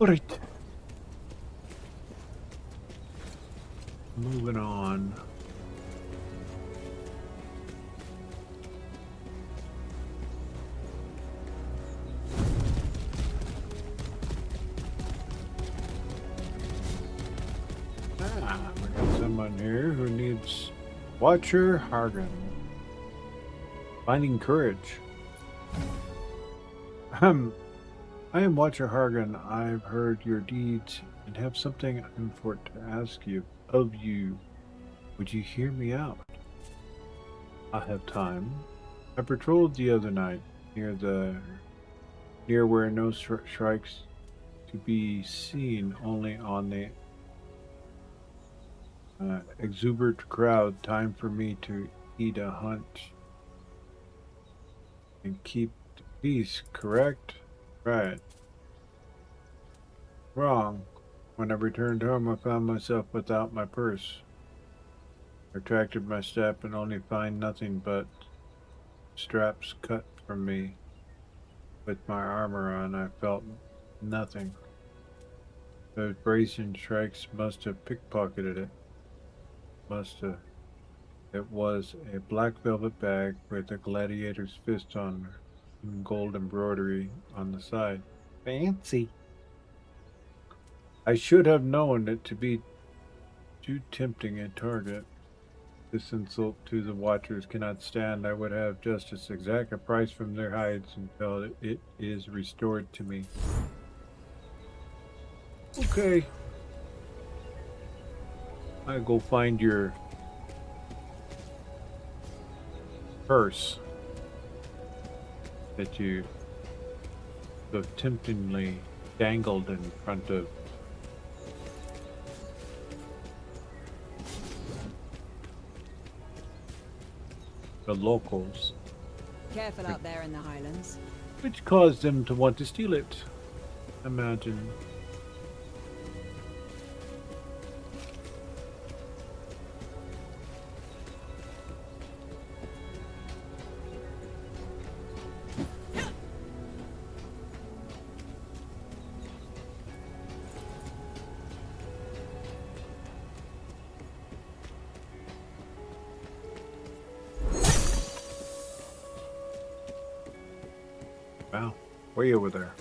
Alright. Moving on. We got someone here who needs Watcher Hargan. Finding courage. I am Watcher Hargan. I've heard your deeds and have something important to ask you of you. Would you hear me out? I have time. I patrolled the other night near where no strikes to be seen, only on the exuberant crowd. Time for me to eat a hunch and keep the peace, correct? Right. Wrong. When I returned home, I found myself without my purse. I retracted my step and only find nothing but straps cut from me. With my armor on, I felt nothing. Those brazen strikes must have pickpocketed it. It was a black velvet bag with a gladiator's fist on and gold embroidery on the side. Fancy. I should have known it to be too tempting a target. This insult to the Watchers cannot stand. I would have justice exact a price from their hides until it is restored to me. Okay. I go find your purse that you so temptingly dangled in front of the locals. Careful out there in the Highlands. Which caused them to want to steal it. Imagine. Wow, way over there.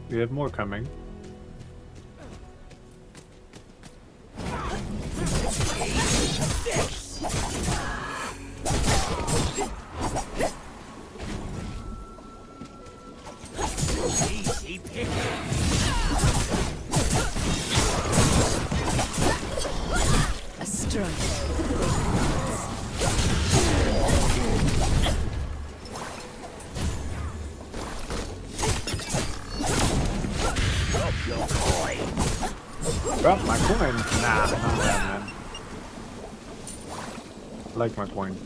We have more coming. A strike. Drop my coin. Nah, not that, man. I like my coin.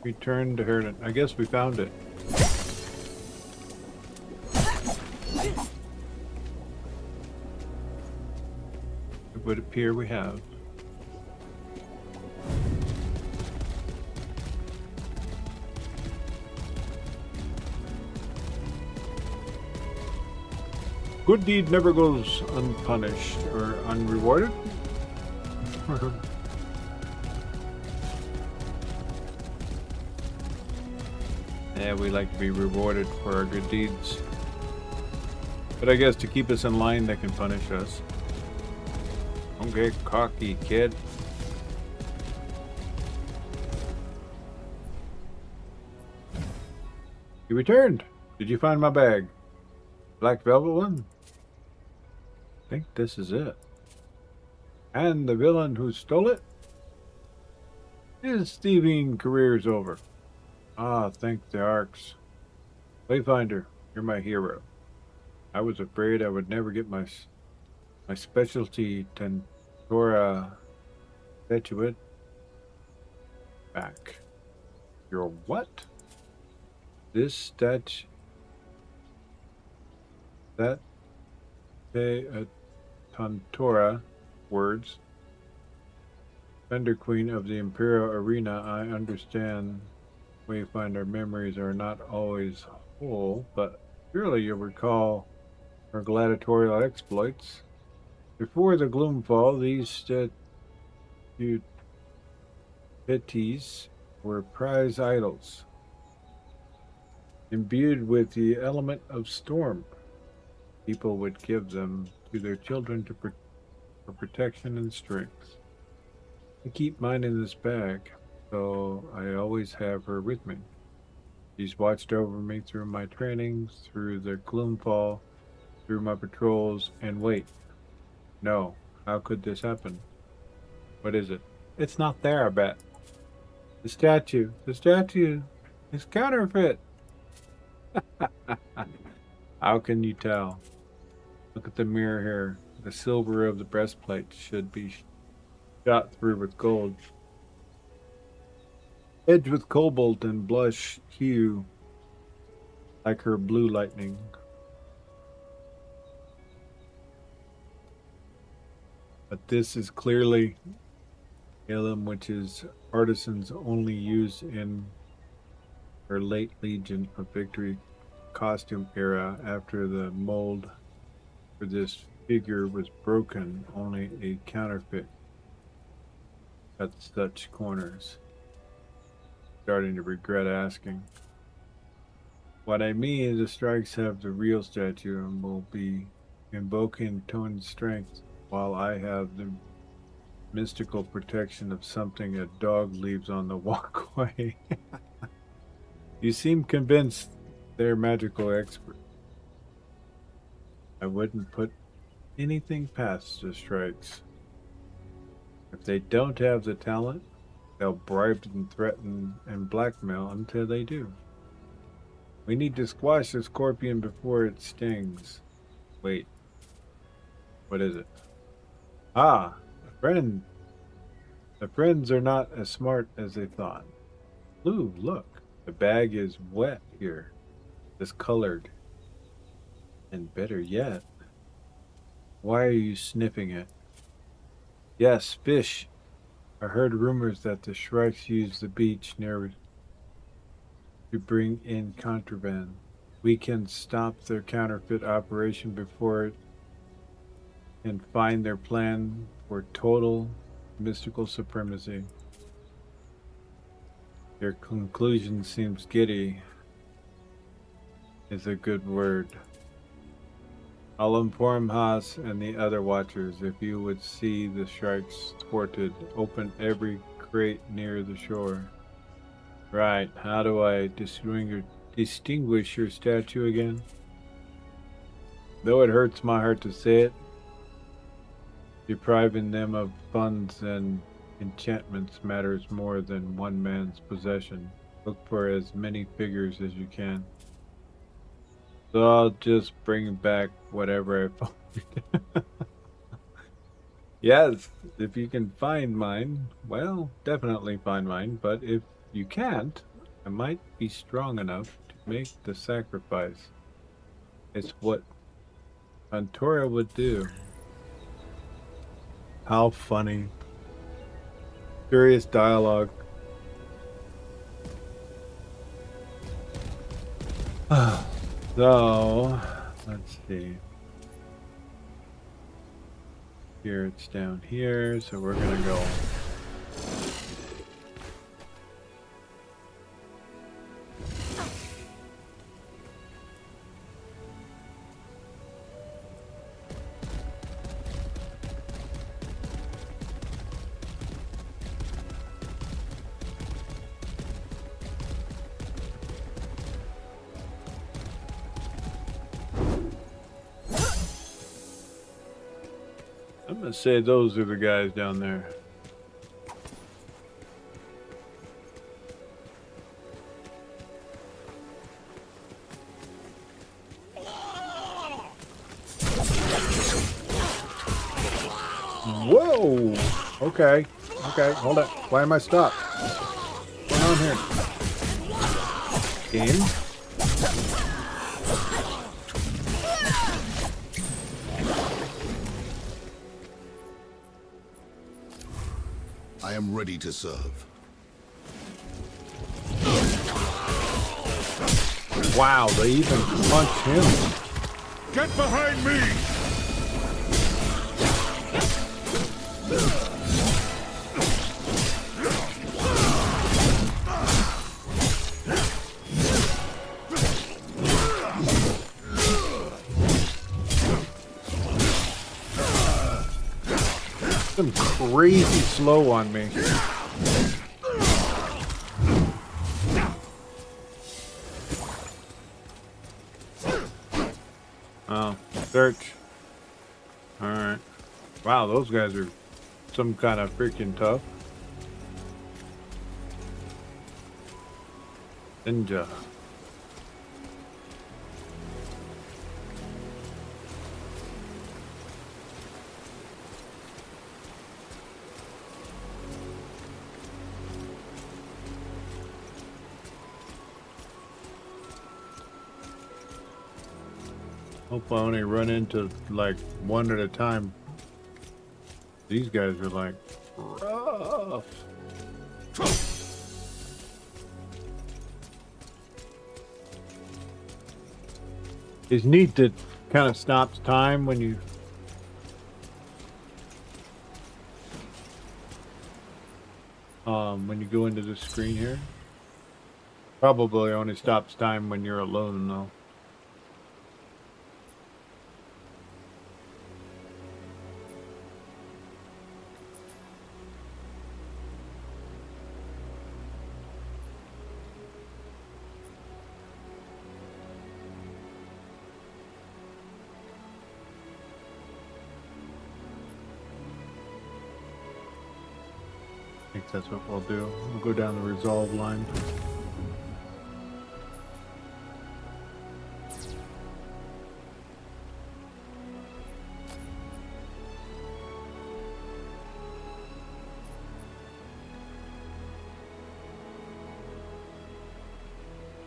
Return to Herden. I guess we found it. It would appear we have. Good deed never goes unpunished or unrewarded. Yeah, we like to be rewarded for our good deeds. But I guess to keep us in line, they can punish us. Don't get cocky, kid. You returned. Did you find my bag? Black velvet one? think this is it. And the villain who stole it? His thieving career's over. Ah, thank the arcs. Wayfinder, you're my hero. I was afraid I would never get my specialty Tentora statuette back. Your what? This statue... That... Tantora words. Fender Queen of the Imperial Arena, I understand Wayfinder memories are not always whole, but surely you'll recall her gladiatorial exploits. Before the Gloomfall, these statuettes were prize idols, imbued with the element of storm. People would give them to their children for protection and strength. I keep mine in this bag, so I always have her with me. She's watched over me through my trainings, through the Gloomfall, through my patrols, and wait. No, how could this happen? What is it? It's not there, I bet. The statue is counterfeit. How can you tell? Look at the mirror here. The silver of the breastplate should be shot through with gold, edged with cobalt and blush hue, like her blue lightning. But this is clearly Alum, which is artisans only used in her late Legion of Victory costume era. After the mold for this figure was broken, only a counterfeit cut such corners. Starting to regret asking. What I mean is the strikes have the real statue and will be invoking Tone's strength, while I have the mystical protection of something a dog leaves on the walkway. You seem convinced they're magical experts. I wouldn't put anything past the strikes. If they don't have the talent, they'll bribe and threaten and blackmail until they do. We need to squash the scorpion before it stings. Wait. What is it? Ah, a friend. The friends are not as smart as they thought. Blue, look. The bag is wet here. Discolored. And better yet, why are you sniffing it? Yes, fish. I heard rumors that the Shrikes use the beach near to bring in contraband. We can stop their counterfeit operation before it can find their plan for total mystical supremacy. Your conclusion seems giddy, is a good word. I'll inform Haas and the other watchers. If you would see the sharks thwarted, open every crate near the shore. Right, how do I distinguish your statue again? Though it hurts my heart to say it, depriving them of funds and enchantments matters more than one man's possession. Look for as many figures as you can. So I'll just bring back whatever I find. Yes, if you can find mine, well, definitely find mine. But if you can't, I might be strong enough to make the sacrifice. It's what Pantora would do. How funny. Curious dialogue. So, let's see. Here it's down here, so we're gonna go. I'm gonna say those are the guys down there. Whoa! Okay. Okay, hold it. Why am I stopped? What's going on here? Game? I am ready to serve. Wow, they even punch him. Get behind me! Them crazy slow on me. Oh, search. Alright. Wow, those guys are some kind of freaking tough. Ninja. Hope I only run into like one at a time. These guys are like rough. It's neat that kind of stops time when you go into the screen here. Probably only stops time when you're alone though. I think that's what we'll do. We'll go down the resolve line.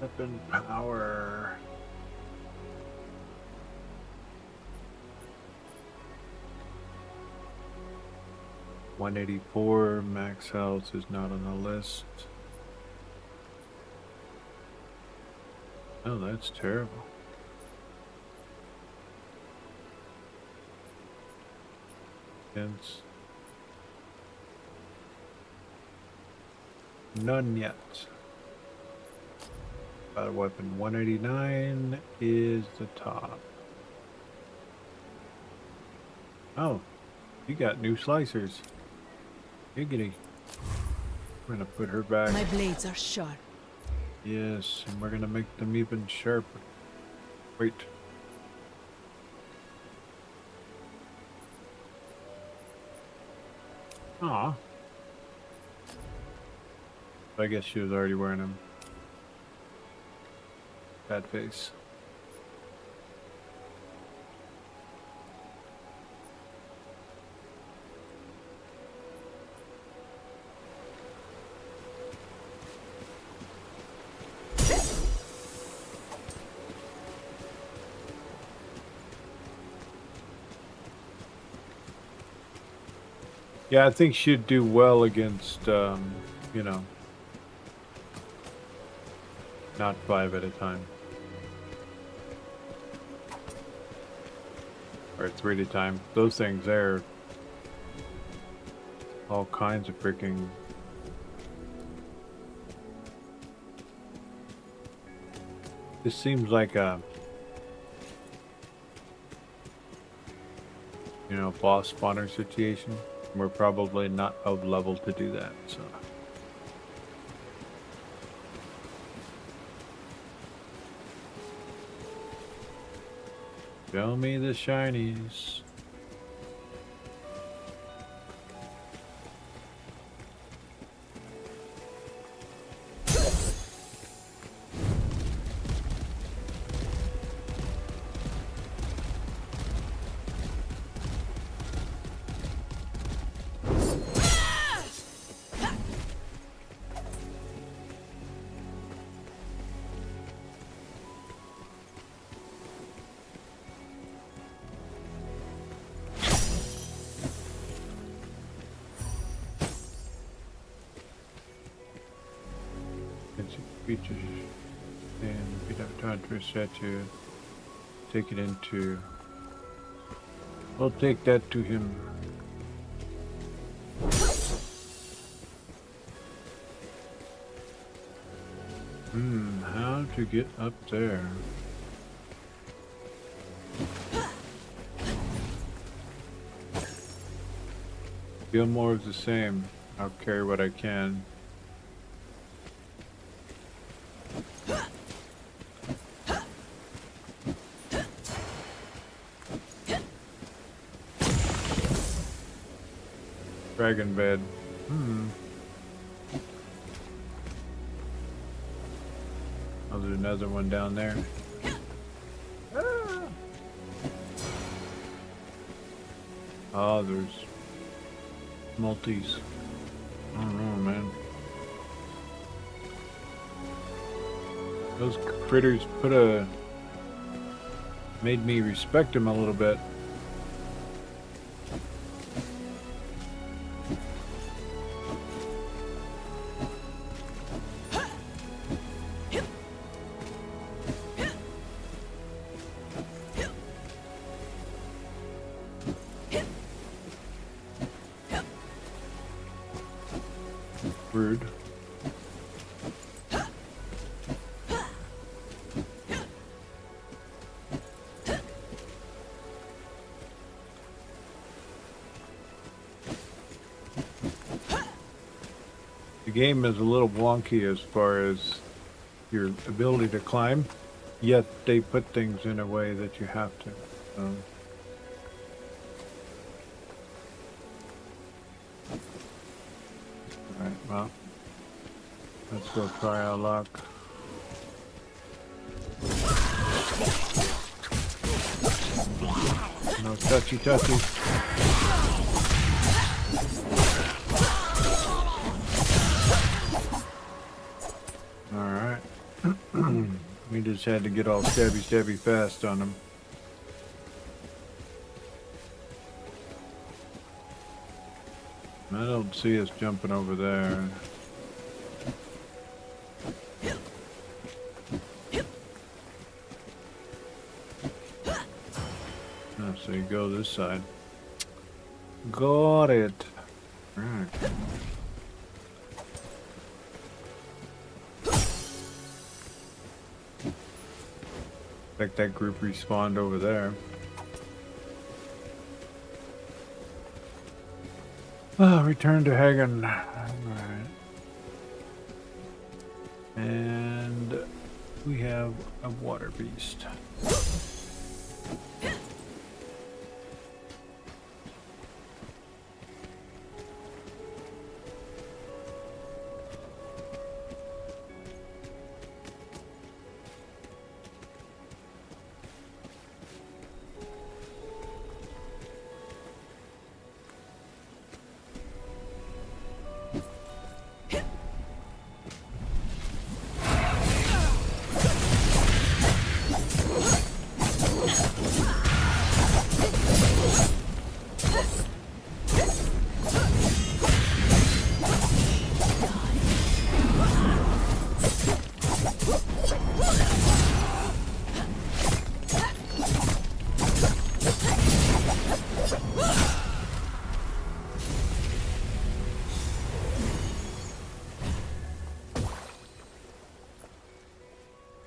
Weapon power. $184 max health is not on the list. Oh, that's terrible. Hence, none yet. Battle weapon 189 is the top. Oh, you got new slicers. Giggity. We're gonna put her back. My blades are sharp. Yes, and we're gonna make them even sharper. Wait. Aw. I guess she was already wearing them. Bad face. Yeah, I think she'd do well against, you know, not 5 at a time. Or 3 at a time. Those things there, all kinds of freaking... This seems like a, you know, boss spawner situation. We're probably not of level to do that, so. Show me the shinies. Features and we have time to reset to take it into. We'll take that to him. How to get up there? Feel more of the same. I'll carry what I can. Dragon bed. Oh, there's another one down there. Ah! Oh, there's multis. I don't know, man. Those critters made me respect them a little bit. Rude. The game is a little wonky as far as your ability to climb, yet they put things in a way that you have to. Alright, well, let's go try our luck. No touchy touchy. Alright. We just had to get all stabby fast on them. I don't see us jumping over there. Oh, so you go this side. Got it. Alright. Like that group respawned over there. Ah, return to Hagen. Alright. And we have a water beast.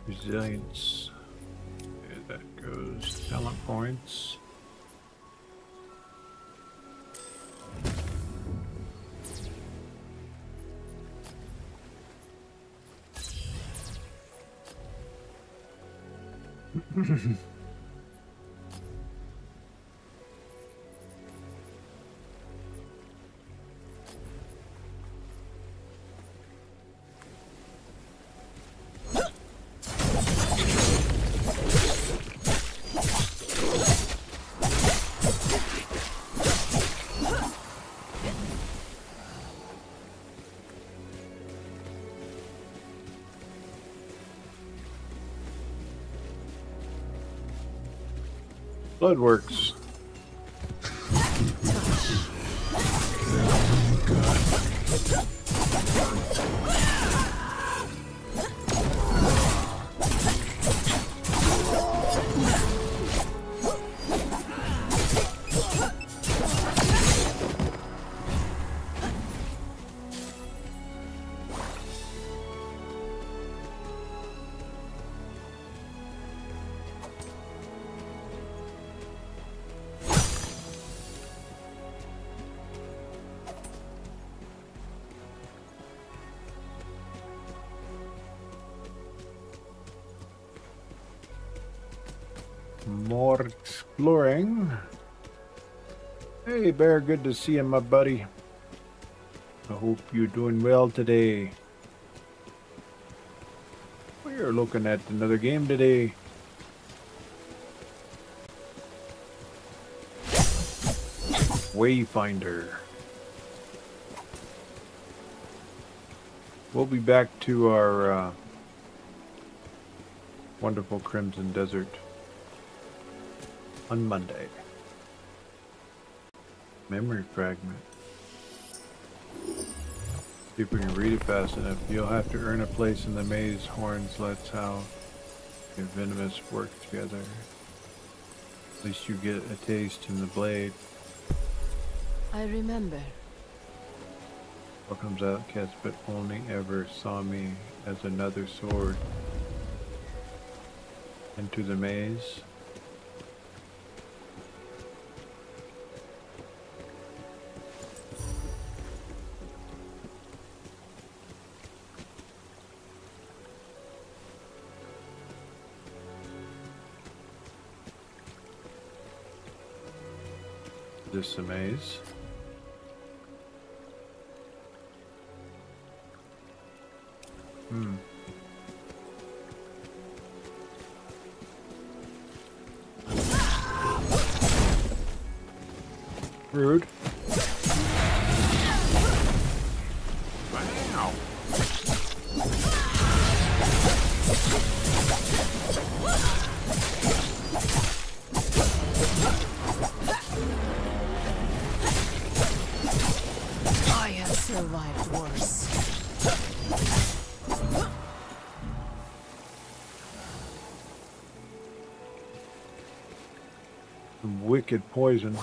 Resilience. There that goes. Talent points. Bloodworks. More exploring. Hey, Bear, good to see you, my buddy. I hope you're doing well today. We're looking at another game today. Wayfinder. We'll be back to our wonderful Crimson Desert on Monday. Memory fragment. See if we can read it fast enough. You'll have to earn a place in the maze. Horns, let's how your venomous work together. At least you get a taste in the blade. I remember. Welcome's outcast, but only ever saw me as another sword. Into the maze. This a maze? Rude. Wow. I have survived worse. Some wicked poison.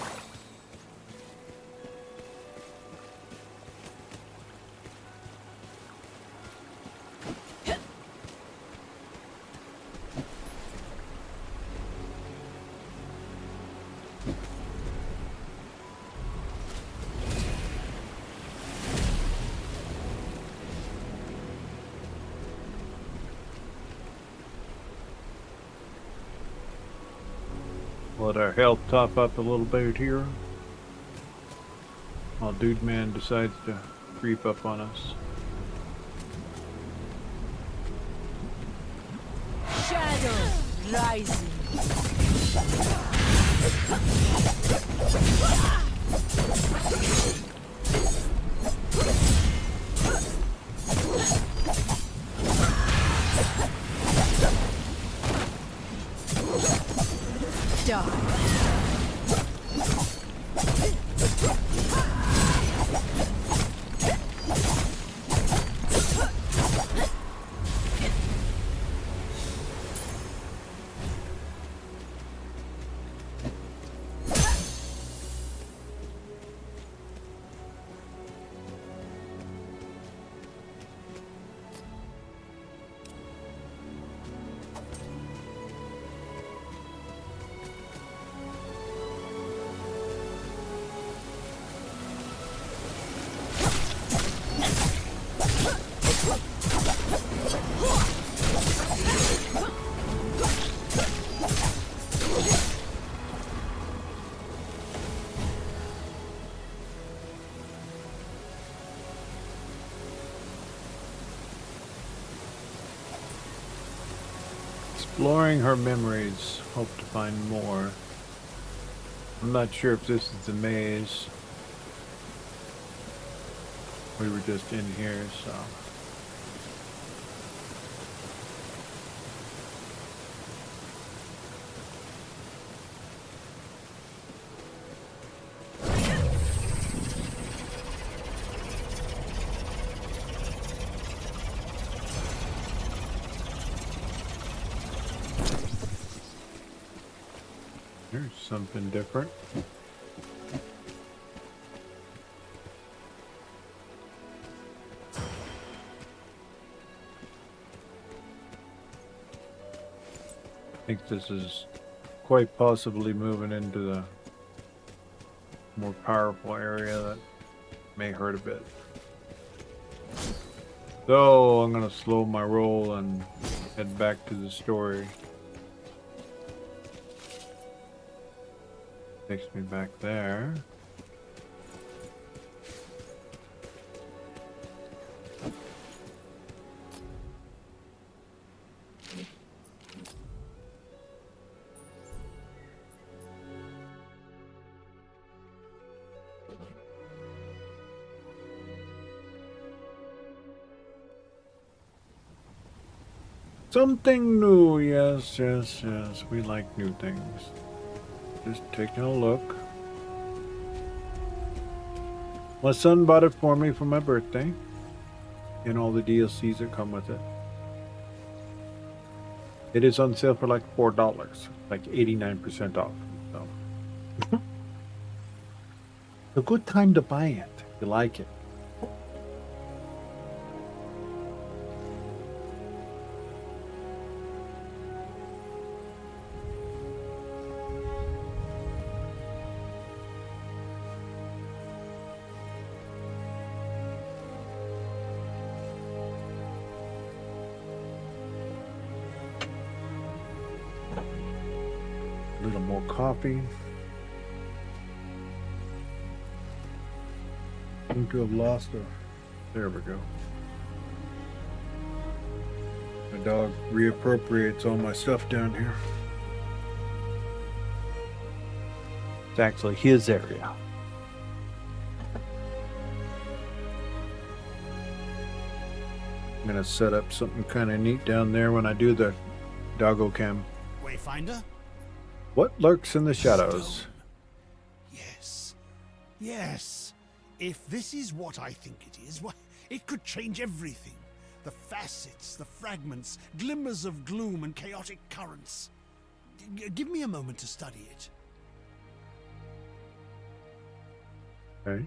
Let our health top up a little bit here. While Dude Man decides to creep up on us. Shadow rising. Exploring her memories. Hope to find more. I'm not sure if this is the maze. We were just in here, so. Here's something different. I think this is quite possibly moving into the more powerful area that may hurt a bit. So I'm gonna slow my roll and head back to the story. Takes me back there. Something new, yes, yes, yes. We like new things. Just taking a look. My son bought it for me for my birthday. And all the DLCs that come with it. It is on sale for like $4. Like 89% off. So. A good time to buy it if you like it. A little more coffee. Seem to have lost her. There we go. My dog reappropriates all my stuff down here. It's actually his area. I'm gonna set up something kind of neat down there when I do the doggo cam. Wayfinder? What lurks in the shadows? Stone. Yes. Yes. If this is what I think it is, why, it could change everything. The facets, the fragments, glimmers of gloom and chaotic currents. Give me a moment to study it. Okay.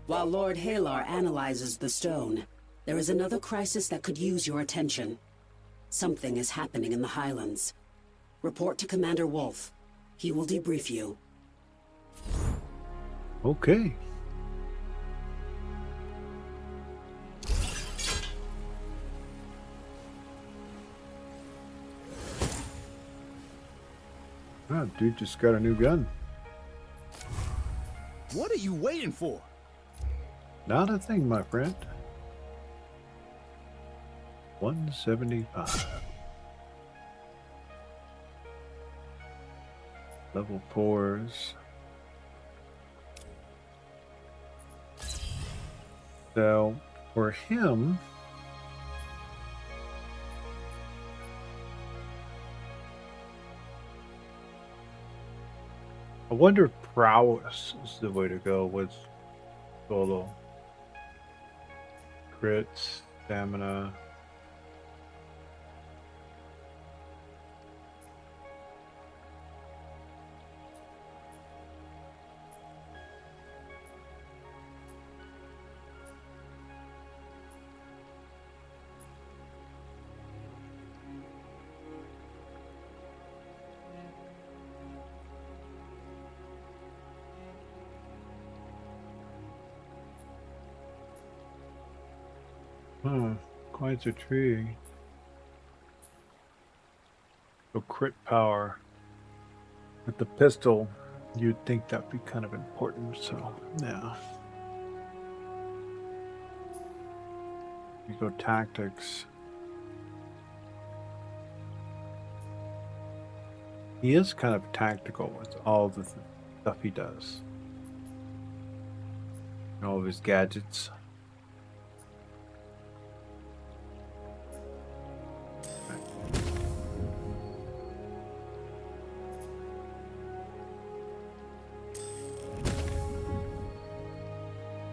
While Lord Halar analyzes the stone, there is another crisis that could use your attention. Something is happening in the Highlands. Report to Commander Wolf. He will debrief you. Okay. Ah, dude just got a new gun. What are you waiting for? Not a thing, my friend. 175. Level 4s. So, for him... I wonder if prowess is the way to go with solo. Crits, stamina. Huh, quite a tree. So crit power. With the pistol, you'd think that'd be kind of important, so yeah. You go tactics. He is kind of tactical with all the stuff he does. And all of his gadgets.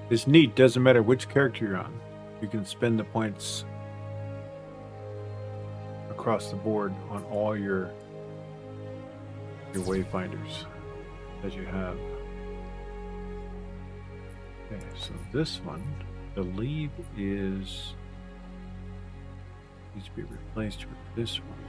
It's neat, doesn't matter which character you're on. You can spend the points across the board on all your wayfinders that you have. Okay, so this one, I believe, needs to be replaced with this one.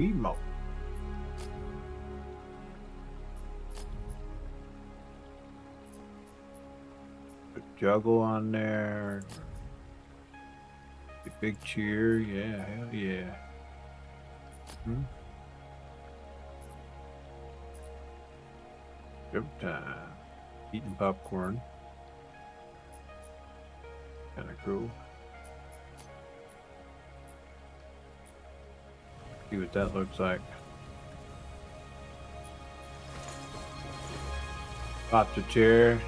Emo. Put juggle on there. The big cheer, yeah, hell yeah. Hmm? Go time. Eating popcorn. Kinda cool. See what that looks like. Pops a chair.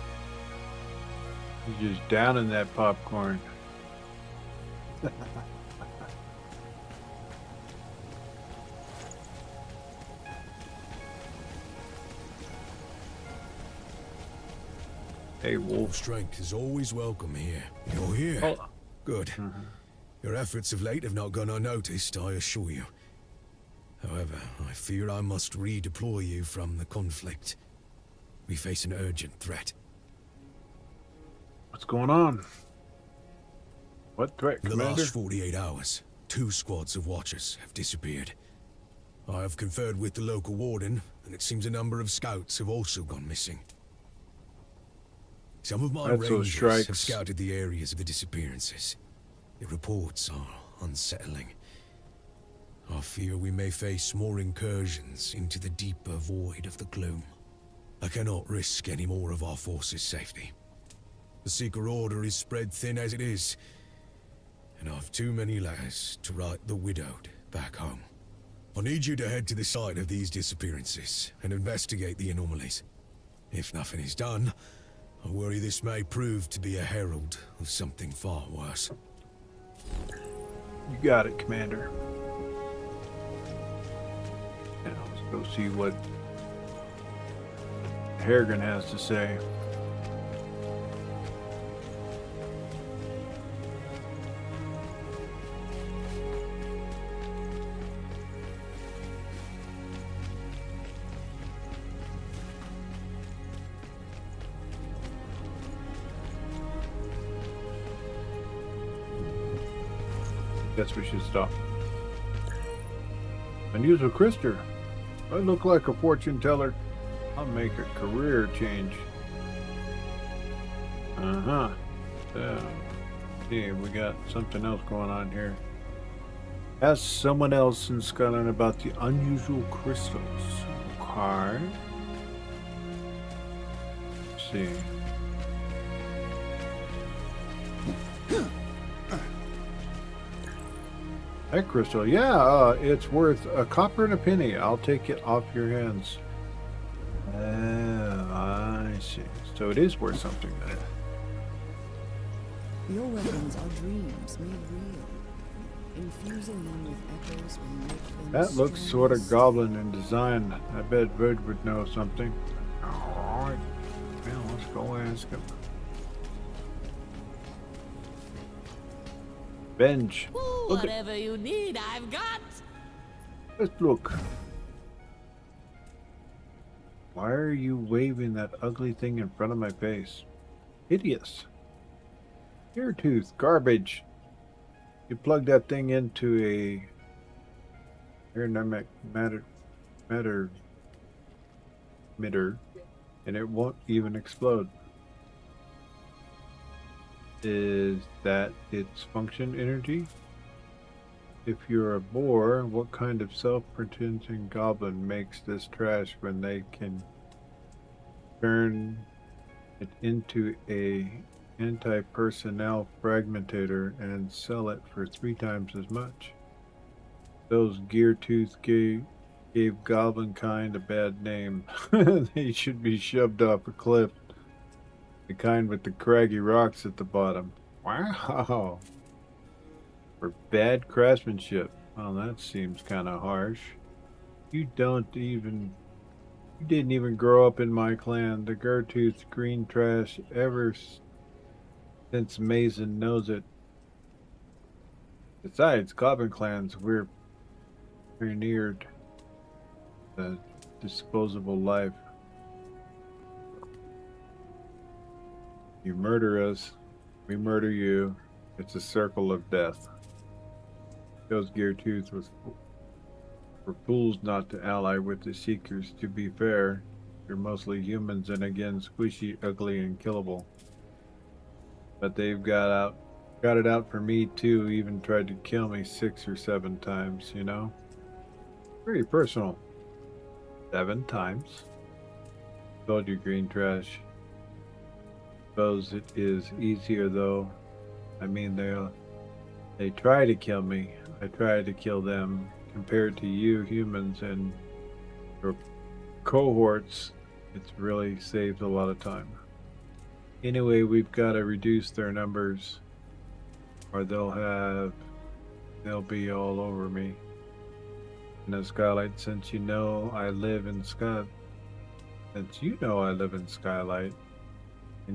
He's just downing that popcorn. Hey, Your Wolf. strength is always welcome here. You're here. Oh. Good. Your efforts of late have not gone unnoticed, I assure you. However, I fear I must redeploy you from the conflict. We face an urgent threat. What's going on? What threat, In the Commander? last 48 hours, 2 squads of Watchers have disappeared. I have conferred with the local warden, and it seems a number of scouts have also gone missing. Some of my That's those rangers strikes. have scouted the areas of the disappearances. The reports are unsettling. I fear we may face more incursions into the deeper void of the gloom. I cannot risk any more of our forces' safety. The Seeker Order is spread thin as it is, and I've too many letters to write the widowed back home. I need you to head to the site of these disappearances and investigate the anomalies. If nothing is done, I worry this may prove to be a herald of something far worse. You got it, Commander. Now let's go see what Harrigan has to say. Guess we should stop. Unusual Krister. I look like a fortune teller. I'll make a career change. So, see, we got something else going on here. Ask someone else in Scotland about the unusual crystals. Okay. Let's see. That crystal, yeah, it's worth a copper and a penny. I'll take it off your hands. I see. So it is worth something then. Your weapons are dreams made real. Infusing them with echoes will make them That looks sort of goblin in design. I bet Verd would know something. Alright. Well, let's go ask him. Benj. Look at, Whatever you need, I've got. let's look. Why are you waving that ugly thing in front of my face? Hideous. Ear tooth, garbage. You plug that thing into a aerodynamic matter emitter, and it won't even explode. Is that its function energy? If you're a boar, what kind of self-pretending goblin makes this trash when they can turn it into a anti-personnel fragmentator and sell it for 3 times as much? Those gear tooth gave goblin kind a bad name. They should be shoved off a cliff. The kind with the craggy rocks at the bottom. Wow. For bad craftsmanship. Well, that seems kind of harsh. You didn't even grow up in my clan. The Gertooth green trash ever since Mason knows it. Besides, goblin clans, we're pioneered the disposable life. You murder us, we murder you. It's a circle of death. Those Gear Tooth was We're fools not to ally with the Seekers. To be fair, you're mostly humans and again squishy, ugly, and killable. But they've got it out for me too. Even tried to kill me 6 or 7 times. You know, pretty personal. 7 times. Told you, green trash. Suppose it is easier though. I mean, they try to kill me. I try to kill them. Compared to you humans and your cohorts, it's really saved a lot of time. Anyway, we've got to reduce their numbers or they'll be all over me. And the Skylight, since you know I live in Skylight, and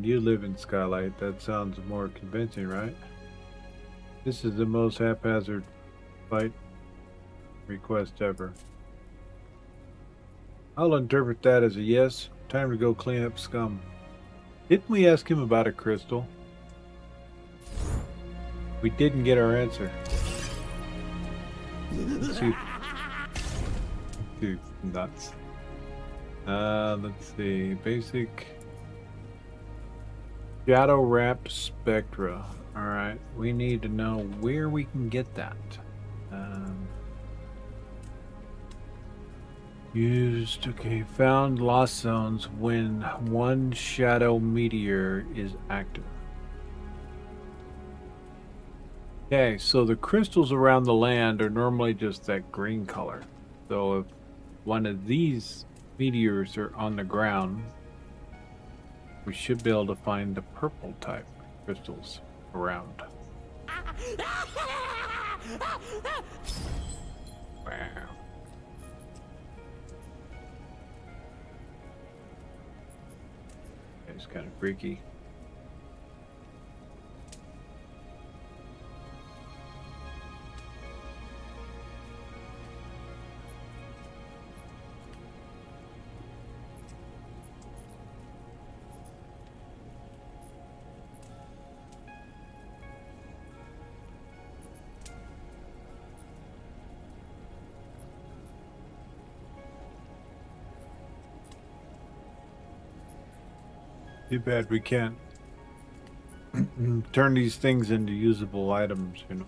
you live in Skylight, that sounds more convincing, right? This is the most haphazard fight request ever. I'll interpret that as a yes. Time to go clean up scum. Didn't we ask him about a crystal? We didn't get our answer. Let's see. Dude, nuts. Let's see. Basic shadow wrap spectra. Alright, we need to know where we can get that. Found lost zones when one shadow meteor is active. Okay, so the crystals around the land are normally just that green color. So if one of these meteors are on the ground, we should be able to find the purple type crystals around. Wow. It's kind of freaky. Too bad we can't turn these things into usable items, you know.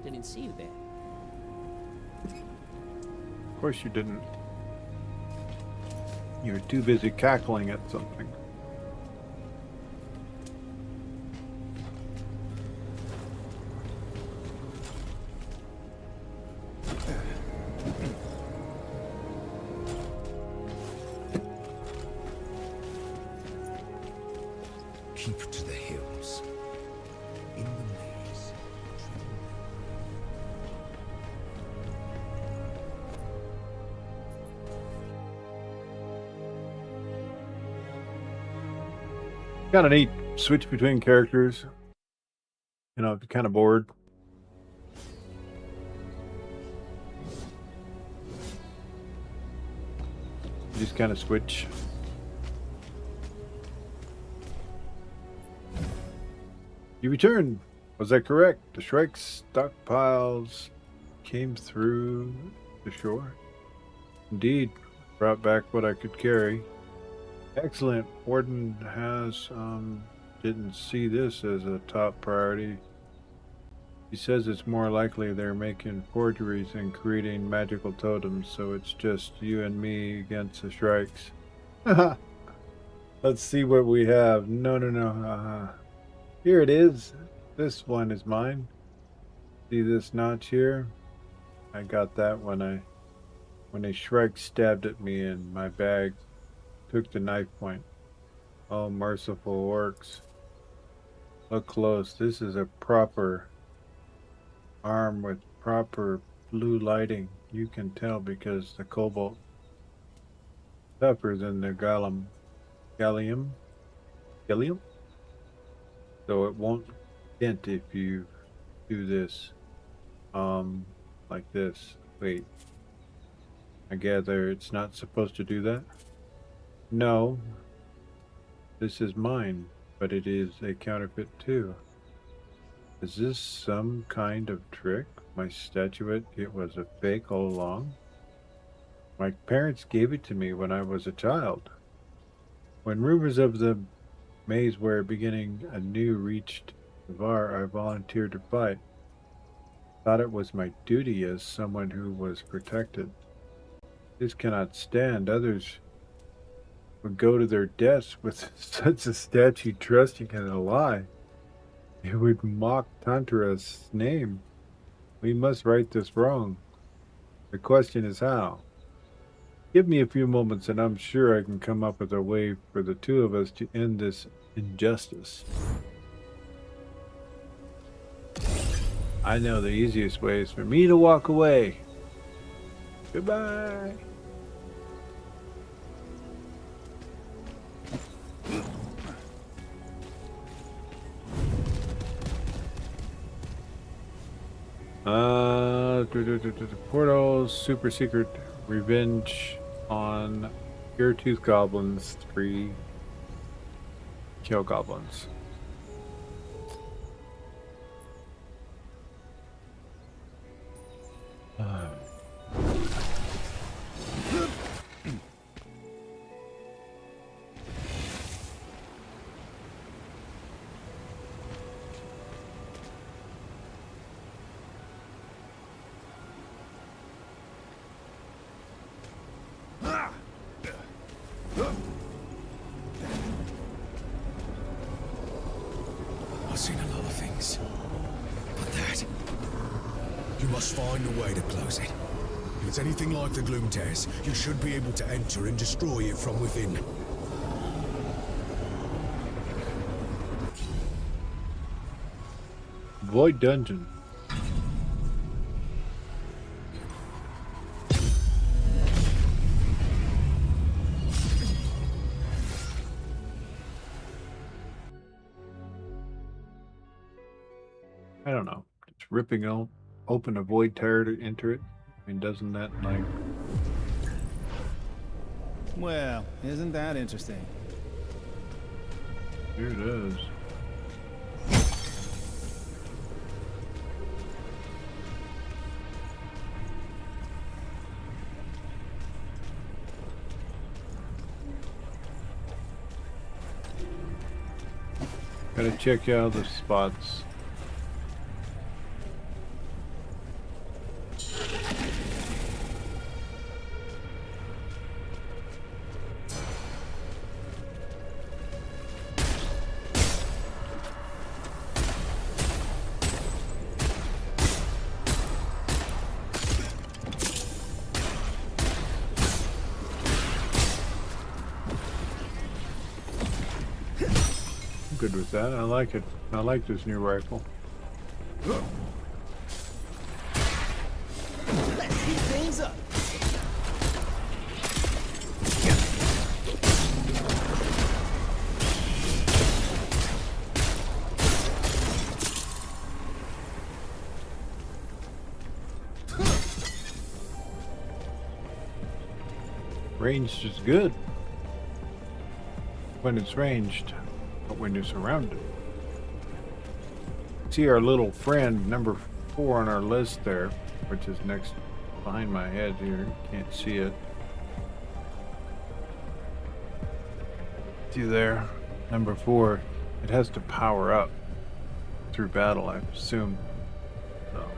Didn't see you there. Of course you didn't. You were too busy cackling at something. Keep to the hills. In the maze. Kind of neat. Switch between characters. You know, if you're kind of bored. You just kind of switch. You returned. Was that correct? The Shrike's stockpiles came through the shore. Indeed, brought back what I could carry. Excellent. Warden has didn't see this as a top priority. He says it's more likely they're making forgeries and creating magical totems, so it's just you and me against the Shrikes. Let's see what we have. No. Here it is. This one is mine. See this notch here? I got that when a Shrike stabbed at me and my bag took the knife point. Oh, merciful orcs. Look close. This is a proper arm with proper blue lighting. You can tell because the cobalt tougher than the gallium, gallium, so it won't dent if you do this, like this. Wait, I gather it's not supposed to do that? No, this is mine, but it is a counterfeit too. Is this some kind of trick? My statuette, it was a fake all along? My parents gave it to me when I was a child. When rumors of the maze were beginning anew reached Var, I volunteered to fight. Thought it was my duty as someone who was protected. This cannot stand. Others would go to their deaths with such a statue trusting in a lie. It would mock Tantra's name. We must right this wrong. The question is how. Give me a few moments and I'm sure I can come up with a way for the two of us to end this injustice. I know the easiest way is for me to walk away. Goodbye. Portals, super secret revenge on Eartooth goblins 3. Kill goblins. I've seen a lot of things, but that... You must find a way to close it. If it's anything like the Gloom Tears, you should be able to enter and destroy it from within. Void Dungeon. I don't know. Just ripping open a void tear to enter it. I mean, doesn't that like... Well, isn't that interesting? Here it is. Gotta check out the spots. Good with that. I like it. I like this new rifle. Let's heat things up. Ranged is good when it's ranged. But when you're surrounded. See our little friend, number 4 on our list there, which is next behind my head here. Can't see it. See there, number 4. It has to power up through battle, I assume. So.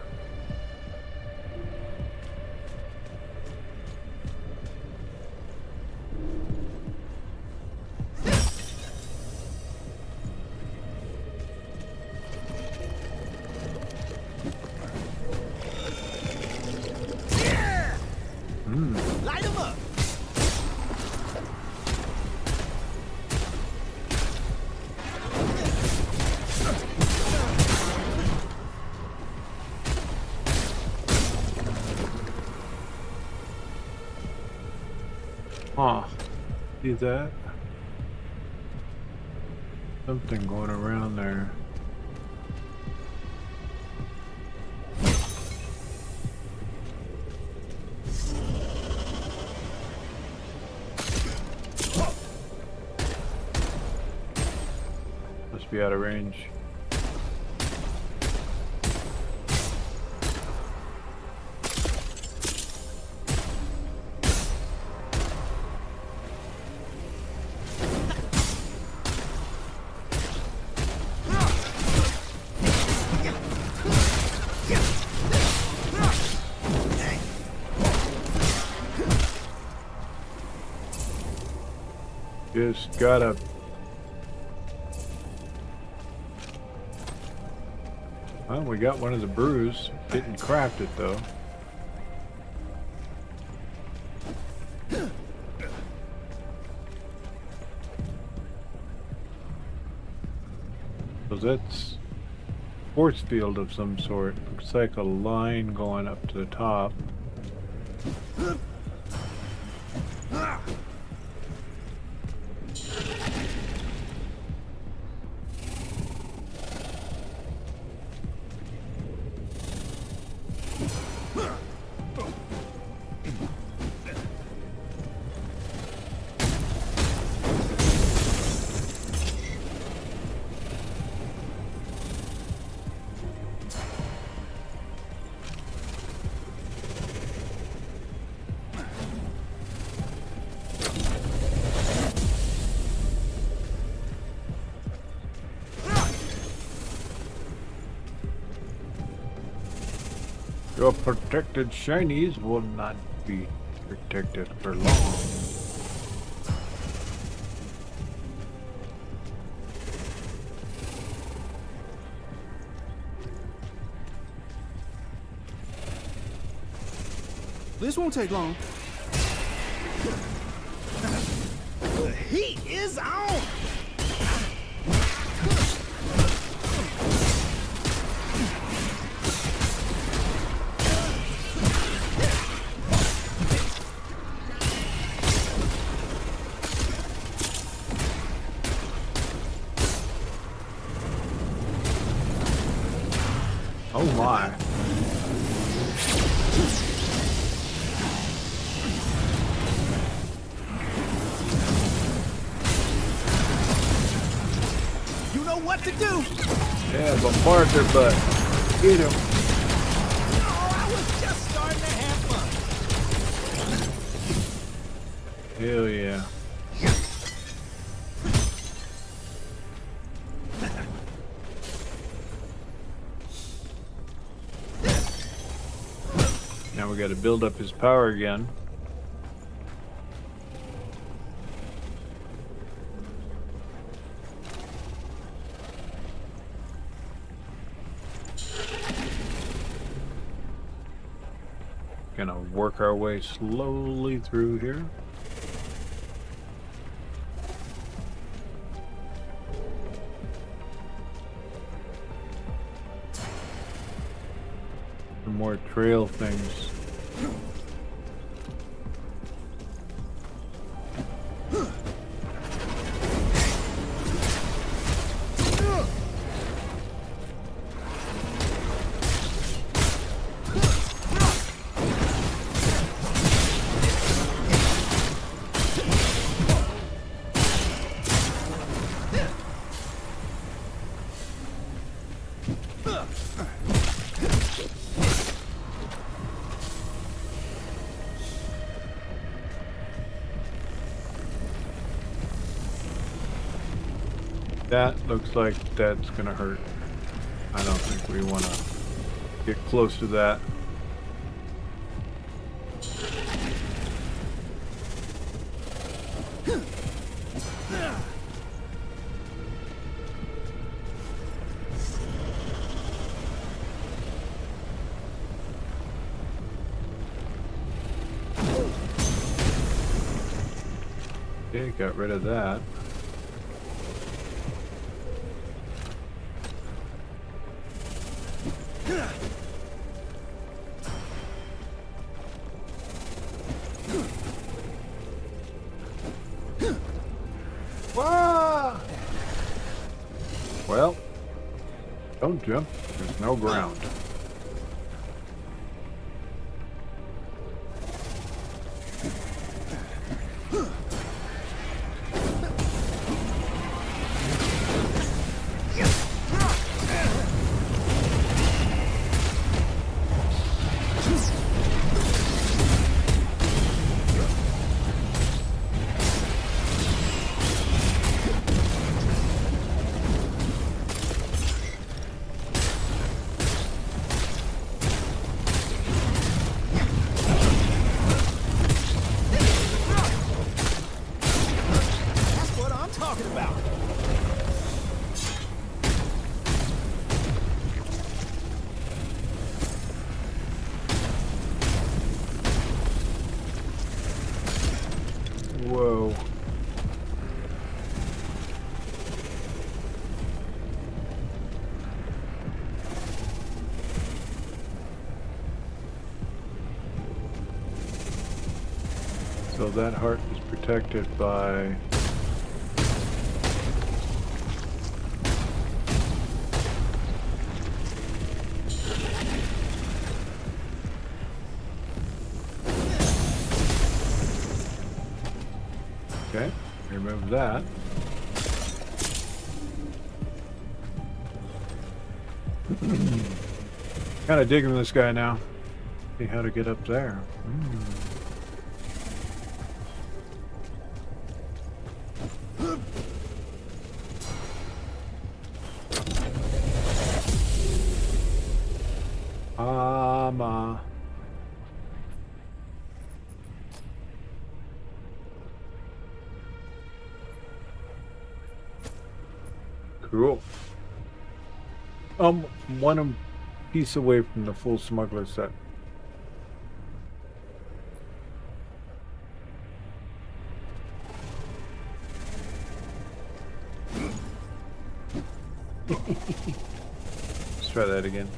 Light 'em up. Huh. See that? Something going around there. Must be out of range. Just gotta. Well, we got one of the brews. Didn't craft it though. So that's force field of some sort. Looks like a line going up to the top. Your protected shinies will not be protected for long. This won't take long. The heat is on! Oh my. You know what to do! Yeah, bombard their butt. Get him. Oh, I was just starting to have fun. Hell yeah. Now we got to build up his power again. Gonna work our way slowly through here. Some more trail things. That looks like that's gonna hurt. I don't think we want to get close to that. Okay, got rid of that. Well, don't jump. There's no ground. That's what I'm talking about. Whoa. So that heart is protected by okay, remove that. Kind of digging this guy now. See how to get up there. Ma. Cool. One piece away from the full smuggler set. Let's try that again.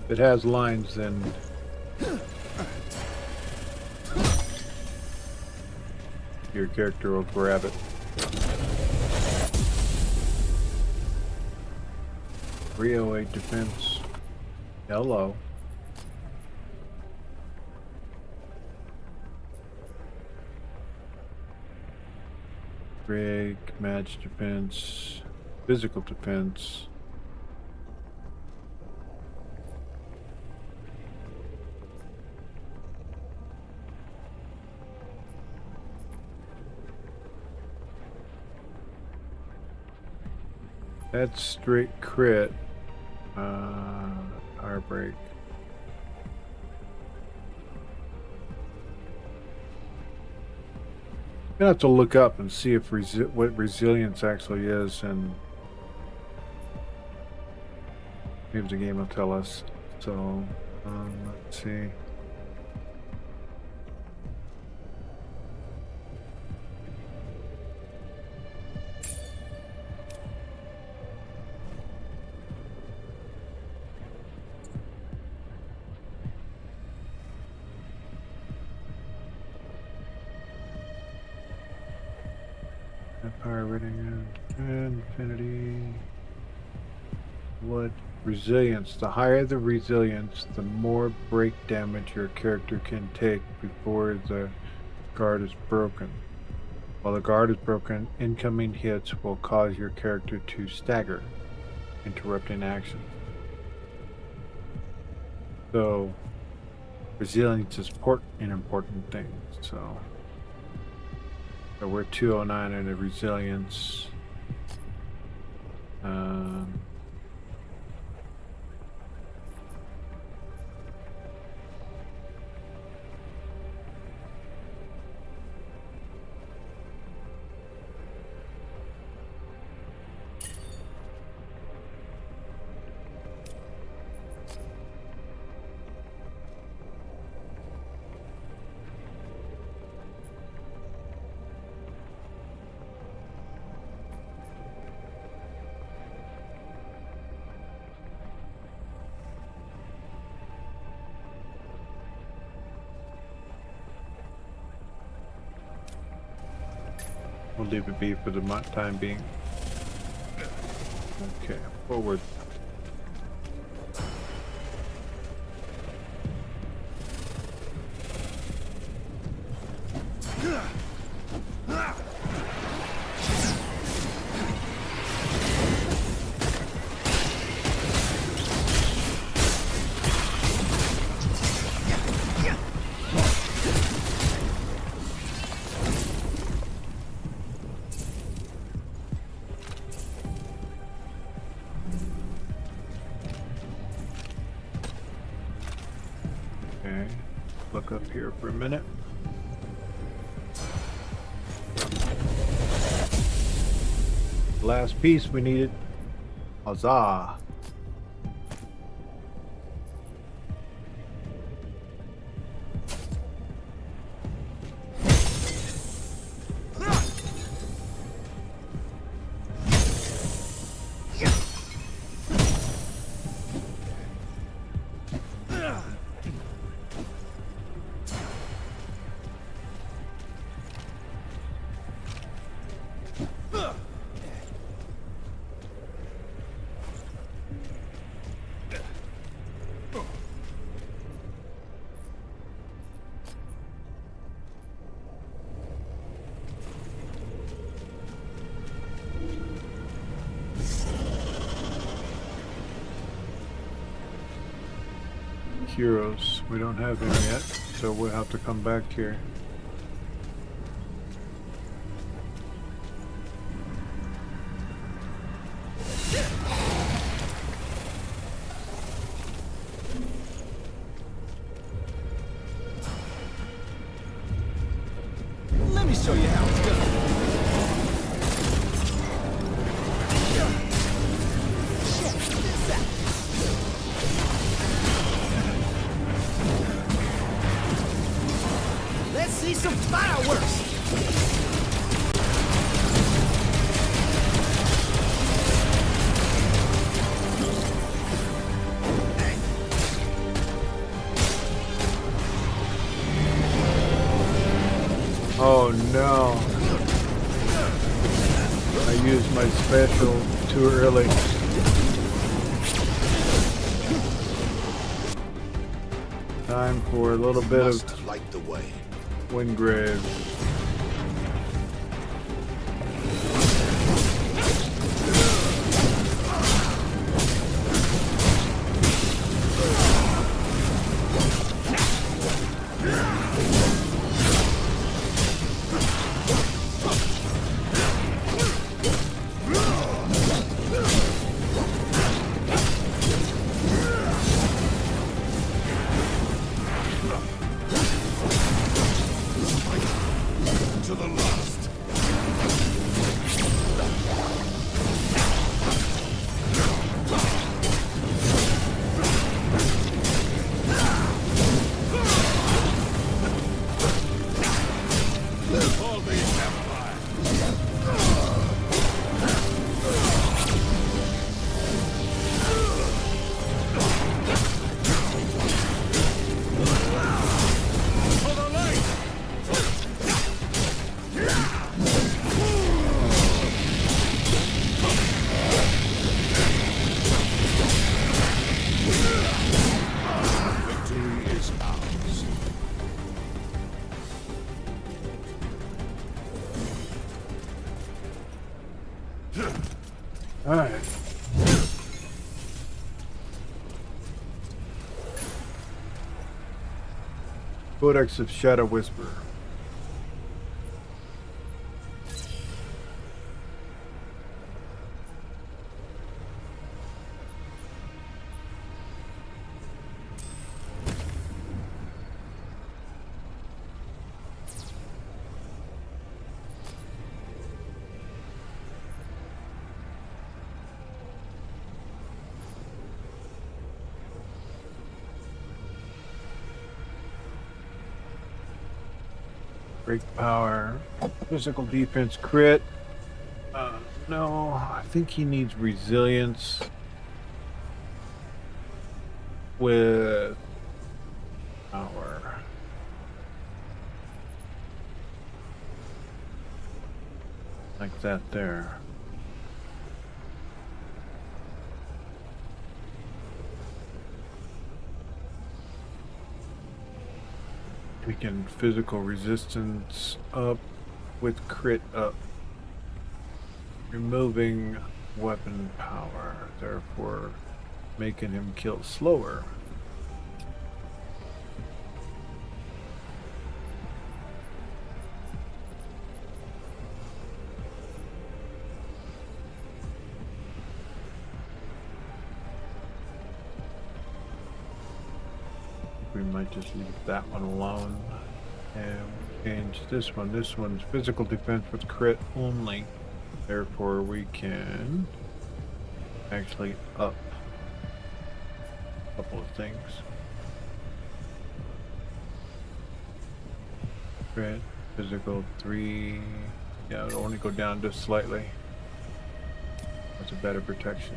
If it has lines, then your character will grab it. 308 defense. Hello. Break, match defense, physical defense. That's straight crit. Our break. You have to look up and see if what resilience actually is, and maybe the game will tell us. So let's see. Power rating and infinity. What resilience? The higher the resilience, the more break damage your character can take before the guard is broken. While the guard is broken, incoming hits will cause your character to stagger, interrupting action. So resilience is an important thing. So we're 209 in the resilience. We'll leave it be for the time being. Okay, forward. Okay, look up here for a minute. Last piece we needed. Huzzah! Heroes. We don't have him yet, so we'll have to come back here. Let me show you how it's done. Let's see some fireworks! Oh no! I used my special too early. Time for a little bit of light the way. Windgrave. To the last. All the empire. For the light. Victory is ours. All right. Codex of Shadow Whisper. Break power, physical defense, crit. No, I think he needs resilience with power. Like that there. Taking physical resistance up with crit up. Removing weapon power, therefore making him kill slower. We might just leave that one alone and change this one. This one's physical defense with crit only. Therefore, we can actually up a couple of things. Crit, physical 3. Yeah, it'll only go down just slightly. That's a better protection.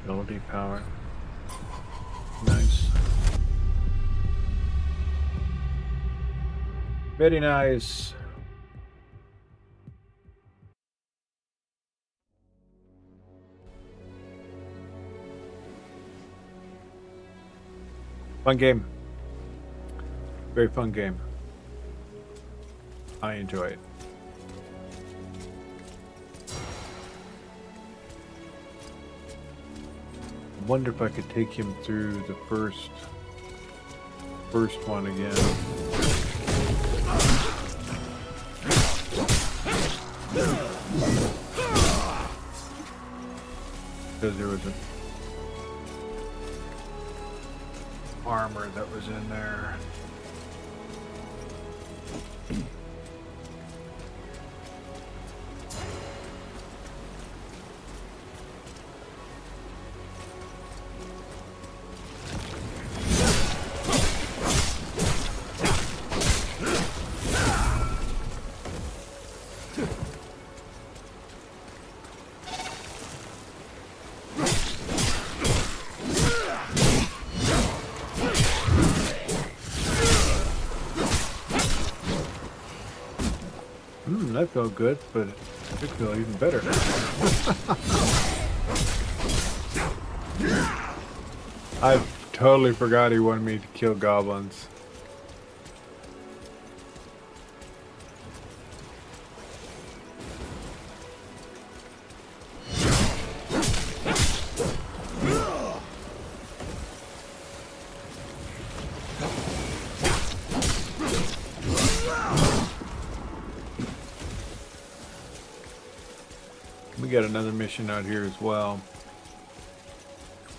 Ability power. Nice. Very nice. Fun game. Very fun game. I enjoy it. I wonder if I could take him through the first one again. Because there was an armor that was in there. That felt good, but it could feel even better. I totally forgot he wanted me to kill goblins. We got another mission out here as well.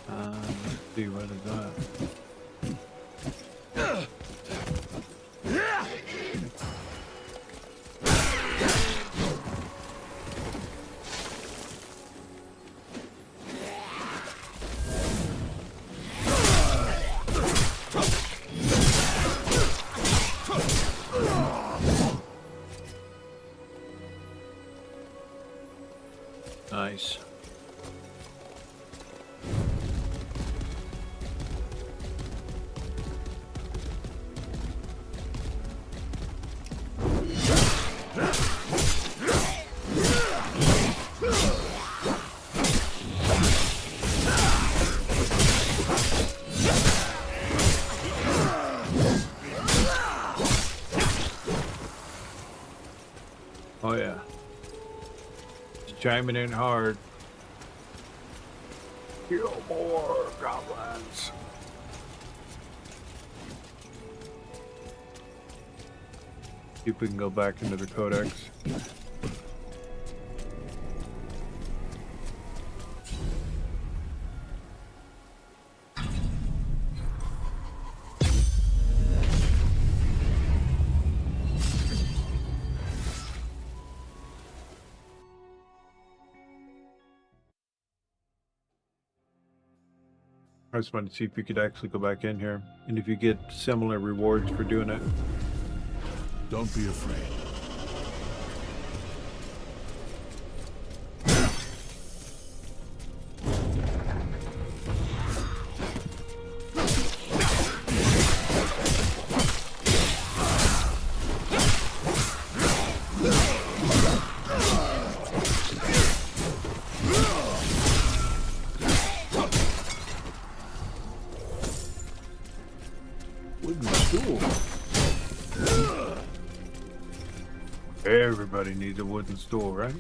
Let's see, what is that? Nice. Oh yeah. It's chiming in hard. Kill more goblins. See if we can go back into the codex. I just wanted to see if you could actually go back in here, and if you get similar rewards for doing it. Don't be afraid. Wooden stool. Everybody needs a wooden stool, right?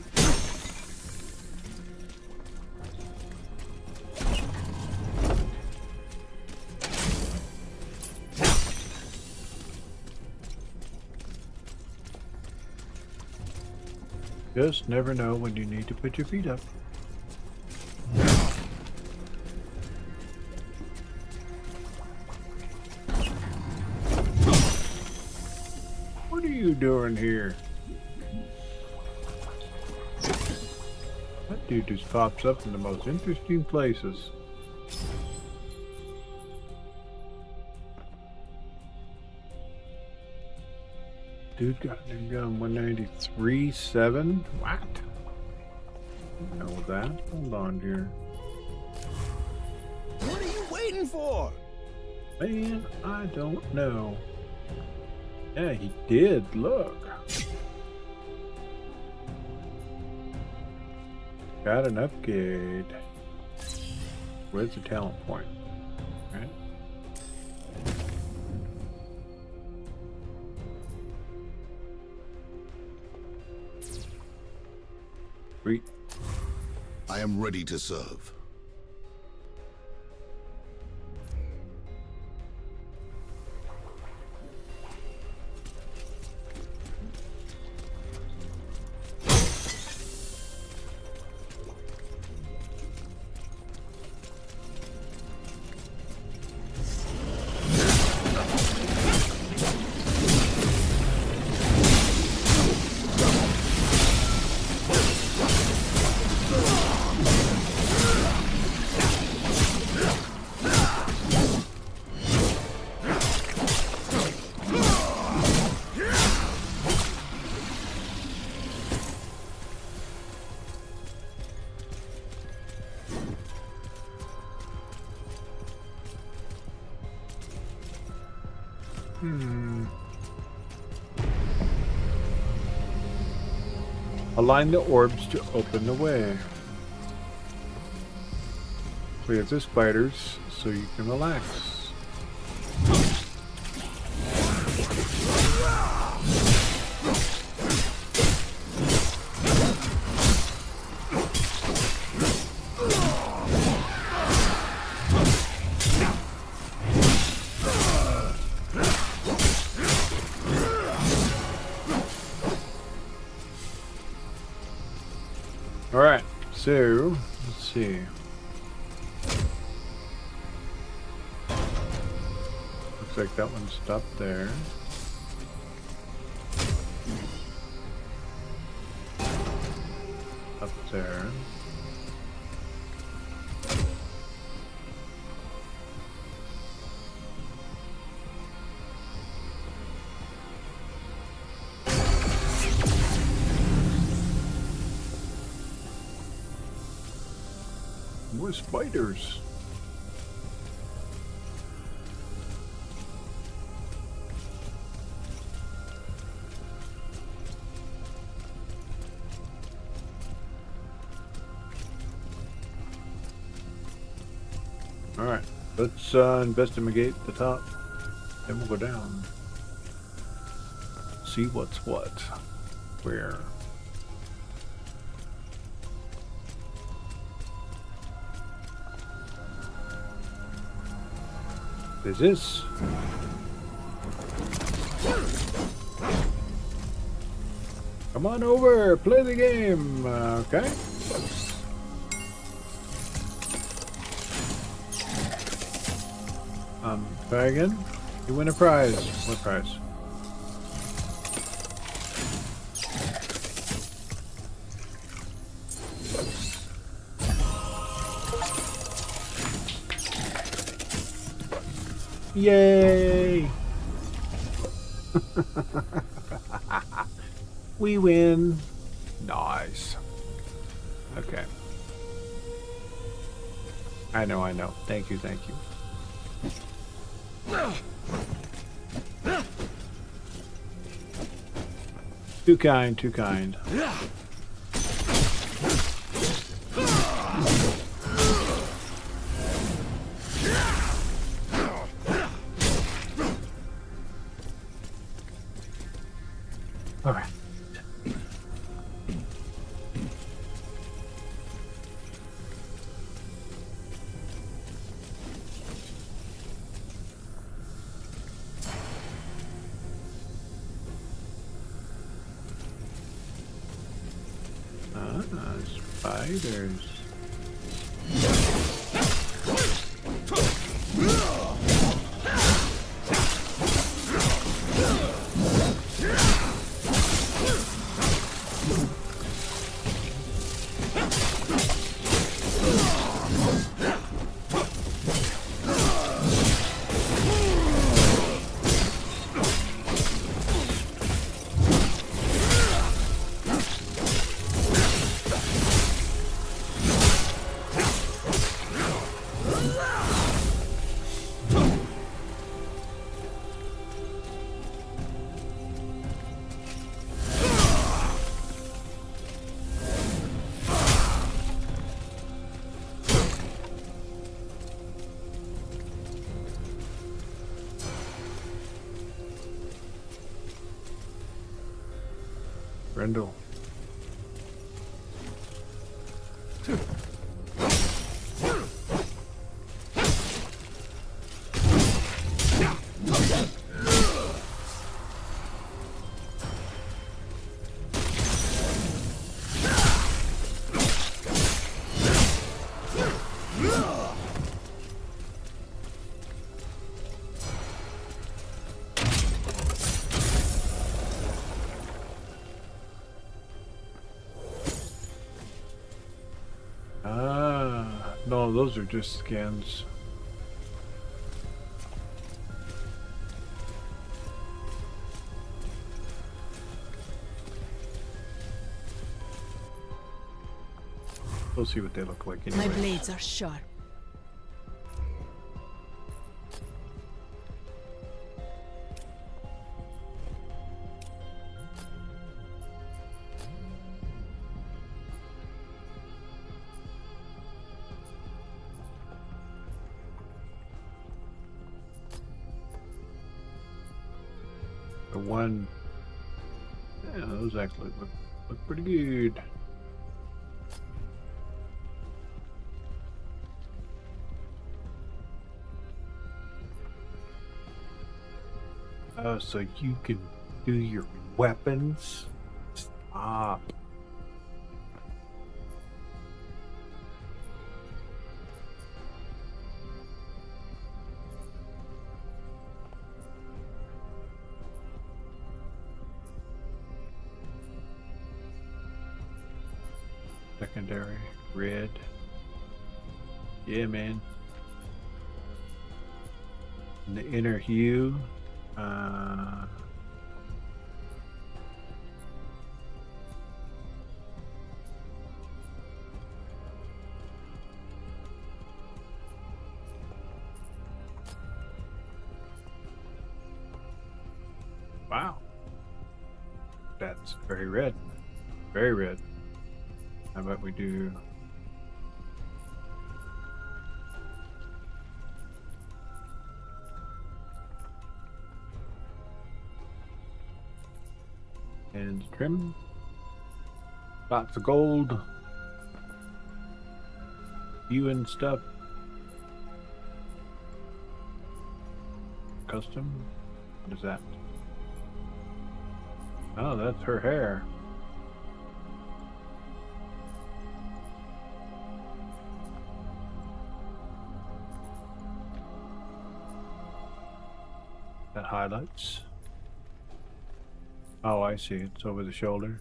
Just never know when you need to put your feet up. What are you doing here? That dude just pops up in the most interesting places. Dude got a new gun, 193.7? What? Know that? Hold on here. What are you waiting for? Man, I don't know. Yeah, he did. Look. Got an upgrade. Where's the talent point? Right. Sweet. I am ready to serve. Align the orbs to open the way. Clear the spiders so you can relax. Alright, so let's see. Looks like that one stopped there. Up there. More spiders. All right, let's investigate the top, then we'll go down. See what's what, where. Is this? Come on over, play the game. Okay. Try again. You win a prize. What prize? Yay! We win. Nice. Okay. I know, I know. Thank you, thank you. Too kind, too kind. All right. Spiders. Brindle. No, those are just skins. We'll see what they look like anyway. My blades are sharp. The one, yeah, those actually look pretty good. Oh, so you can do your weapons? Stop. Secondary, red. Yeah, man. And the inner hue. Wow. That's very red. Very red. How about we do and trim, lots of gold, hue and stuff, custom, what is that? Oh, that's her hair. That highlights. Oh, I see. It's over the shoulder.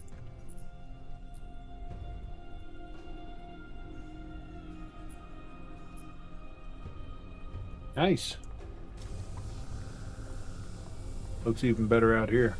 Nice. Looks even better out here.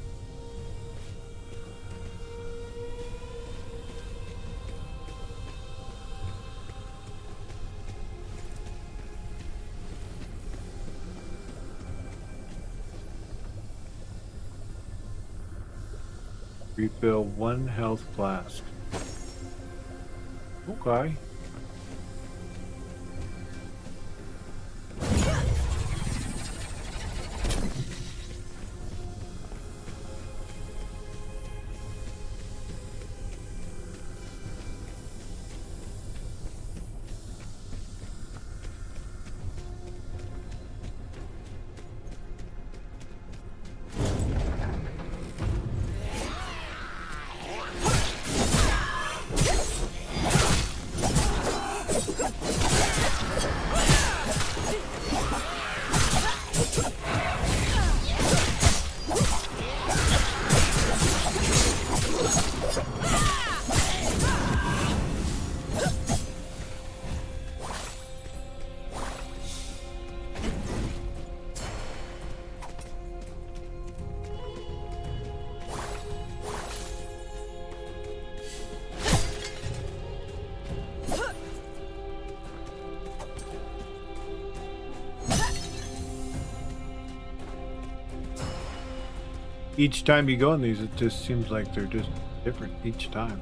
Refill 1 health flask. Okay. Each time you go in these, it just seems like they're just different each time.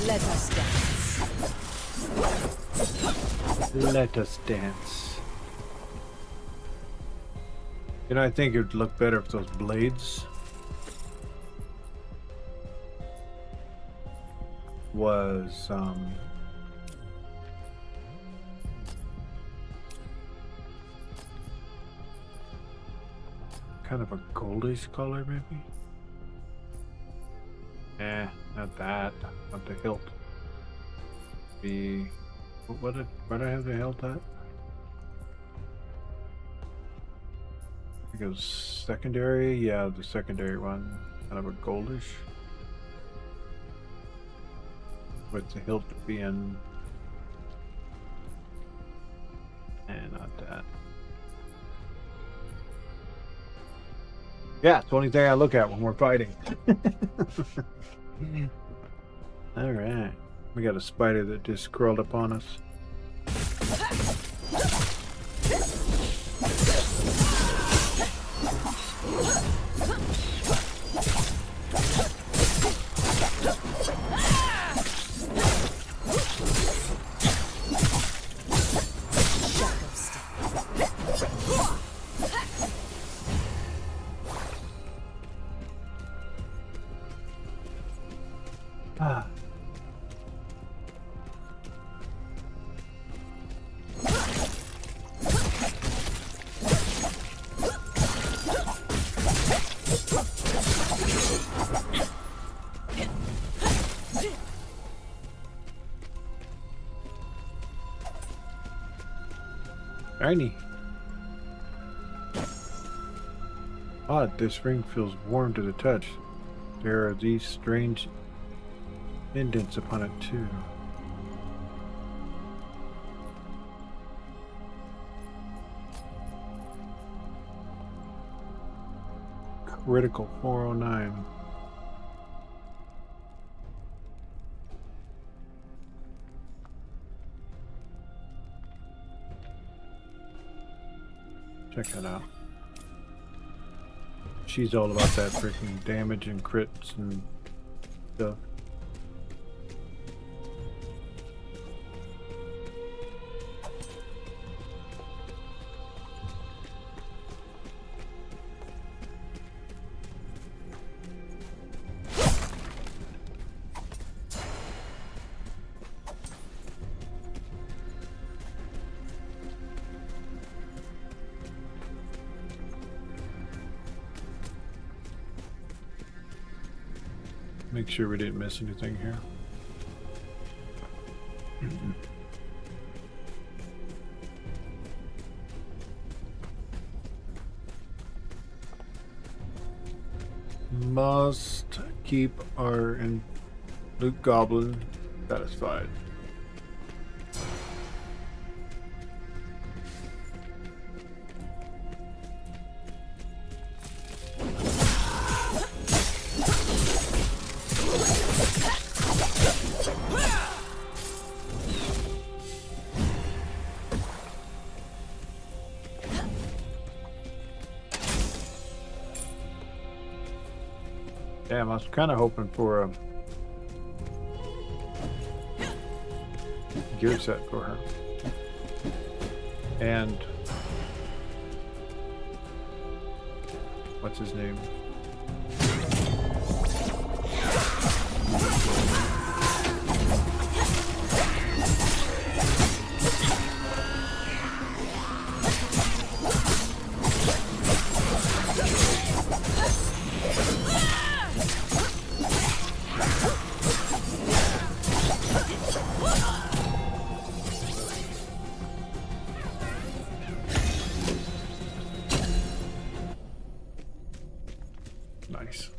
Let us dance. Let us dance. You know, I think it would look better if those blades was kind of a goldish color, maybe. Not that. Not the hilt. What did I have the hilt at? I think it was secondary. Yeah, the secondary one, kind of a goldish, with the hilt being, not that. Yeah, it's the only thing I look at when we're fighting. All right, we got a spider that just crawled upon us. Ah. Shiny. Odd, this ring feels warm to the touch. There are these strange indents upon it too. Critical 409. Check that out. She's all about that freaking damage and crits and stuff. Make sure we didn't miss anything here. Must keep our Luke Goblin satisfied. Damn, I was kind of hoping for a gear set for her. And what's his name? Nice.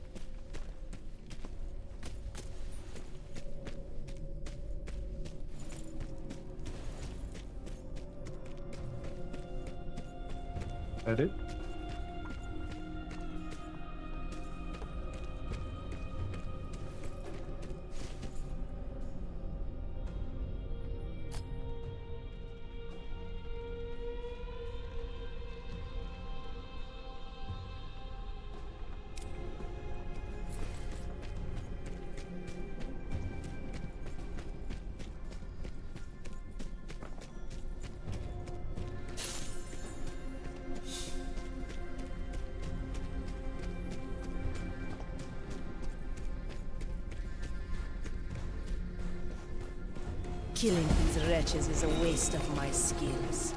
That it? Killing these wretches is a waste of my skills.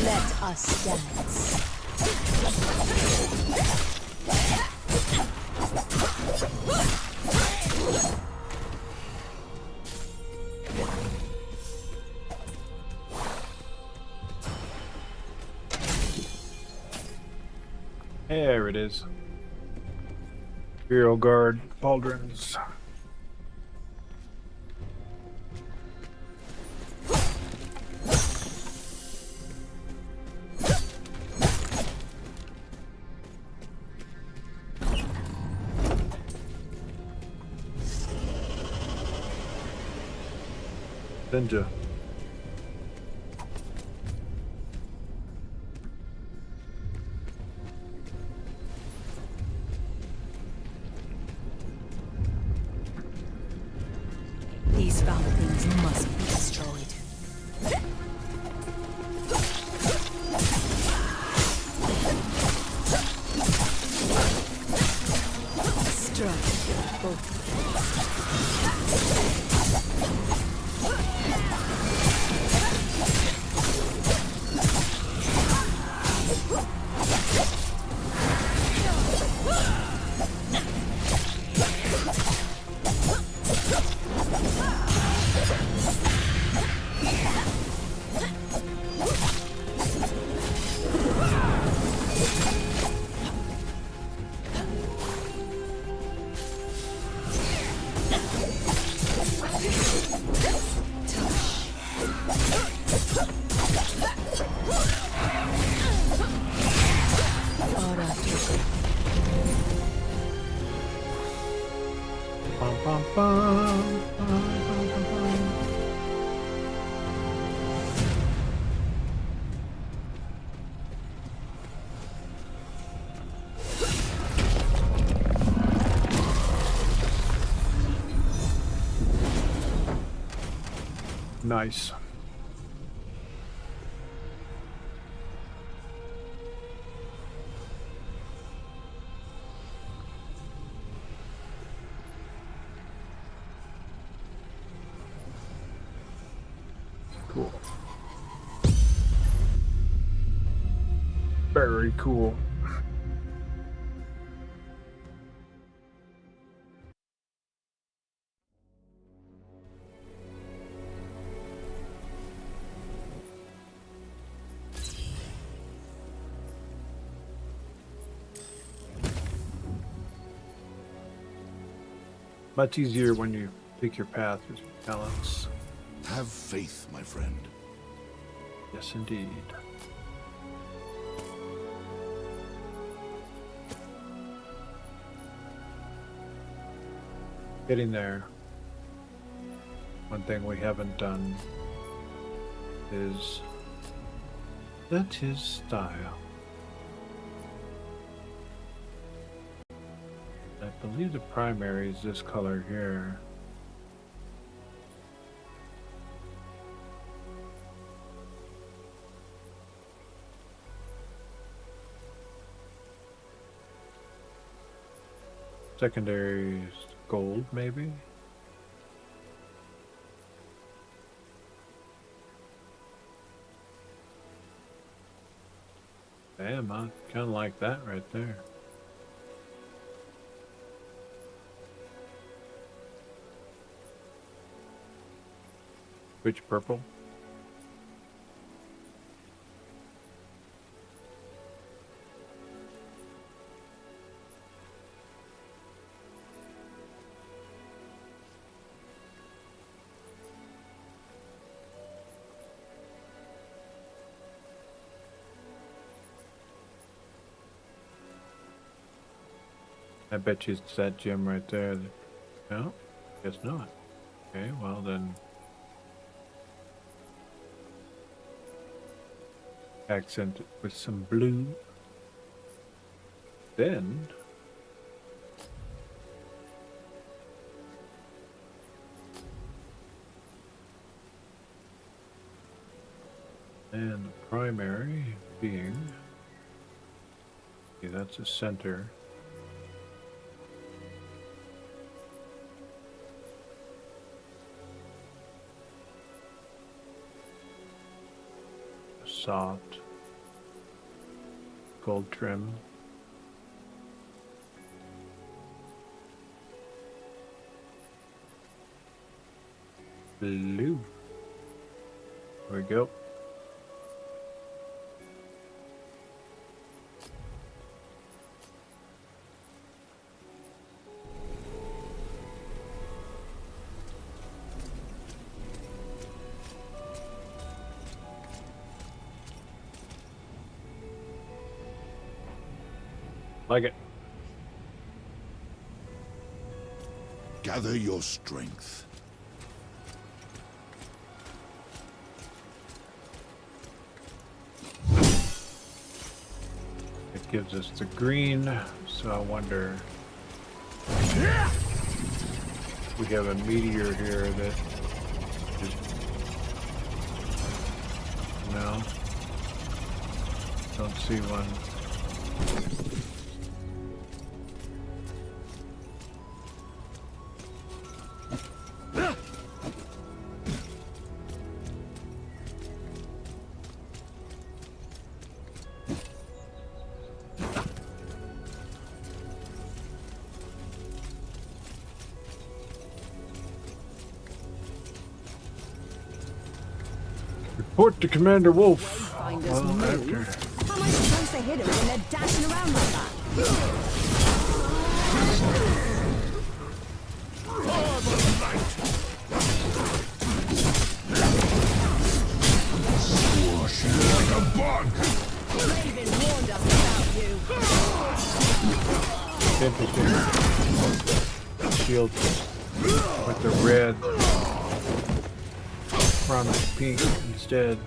Let us dance. There it is. Imperial Guard pauldrons. Ninja. These foul things must be destroyed. Strike both. nice. Cool. Very cool. Much easier when you pick your path with your talents. Have faith, my friend. Yes, indeed. Getting there. One thing we haven't done is set his style. I believe the primary is this color here. Secondary is gold, maybe? Damn, I kind of like that right there. Which purple? I bet you it's that gem right there. No? Guess not. Okay, well then. Accent it with some blue. Then. And the primary being. Okay, that's the center. Soft gold trim. Blue. There we go. Like it. Gather your strength. It gives us the green, so I wonder. We have a meteor here that just. No. Don't see one. Report to Commander Wolf. Wayfinders Well, move. after. How am I supposed to hit them when they're dashing around like that? Squash you like a bug. Raven warned us about you. Interesting. Shield with the red. Promised pink instead.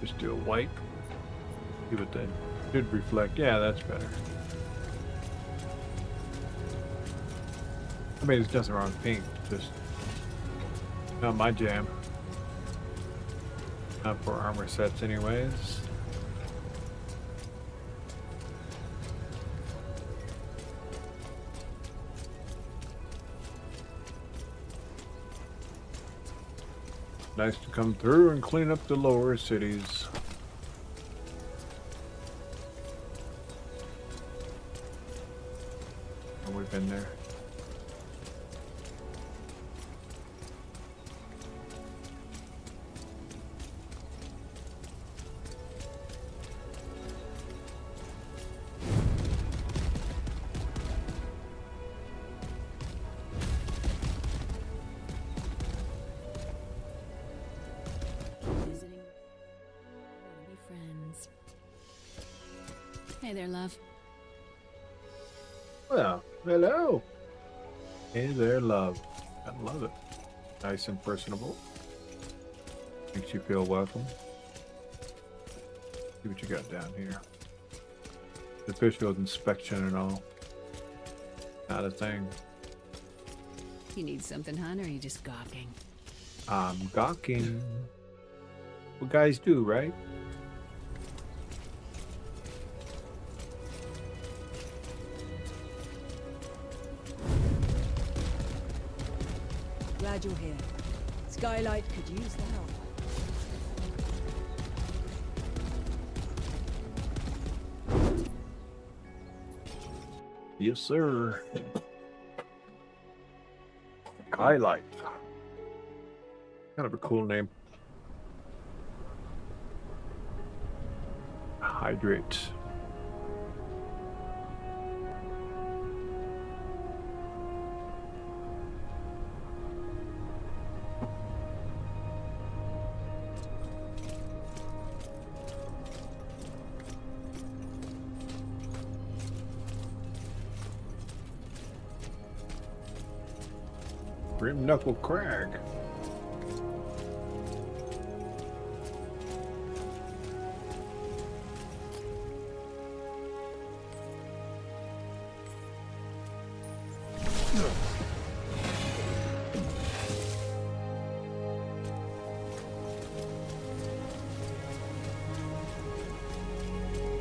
Just do a white. See what that should reflect. Yeah, that's better. I mean, there's nothing wrong with pink. Just not my jam. Not for armor sets, anyways. Nice to come through and clean up the lower cities. Oh, we've been there. Visiting. Wanna be friends. Hey there, love. Well, hello. Hey there, love. I love it. Nice and personable. Makes you feel welcome. See what you got down here. The official inspection and all. Not a thing. You need something, hon, or are you just gawking? I'm gawking. What guys do, right? Glad you're here. Skylight could use the help. Yes, sir. Highlight. Kind of a cool name. Hydrate. Grim Knuckle Crag.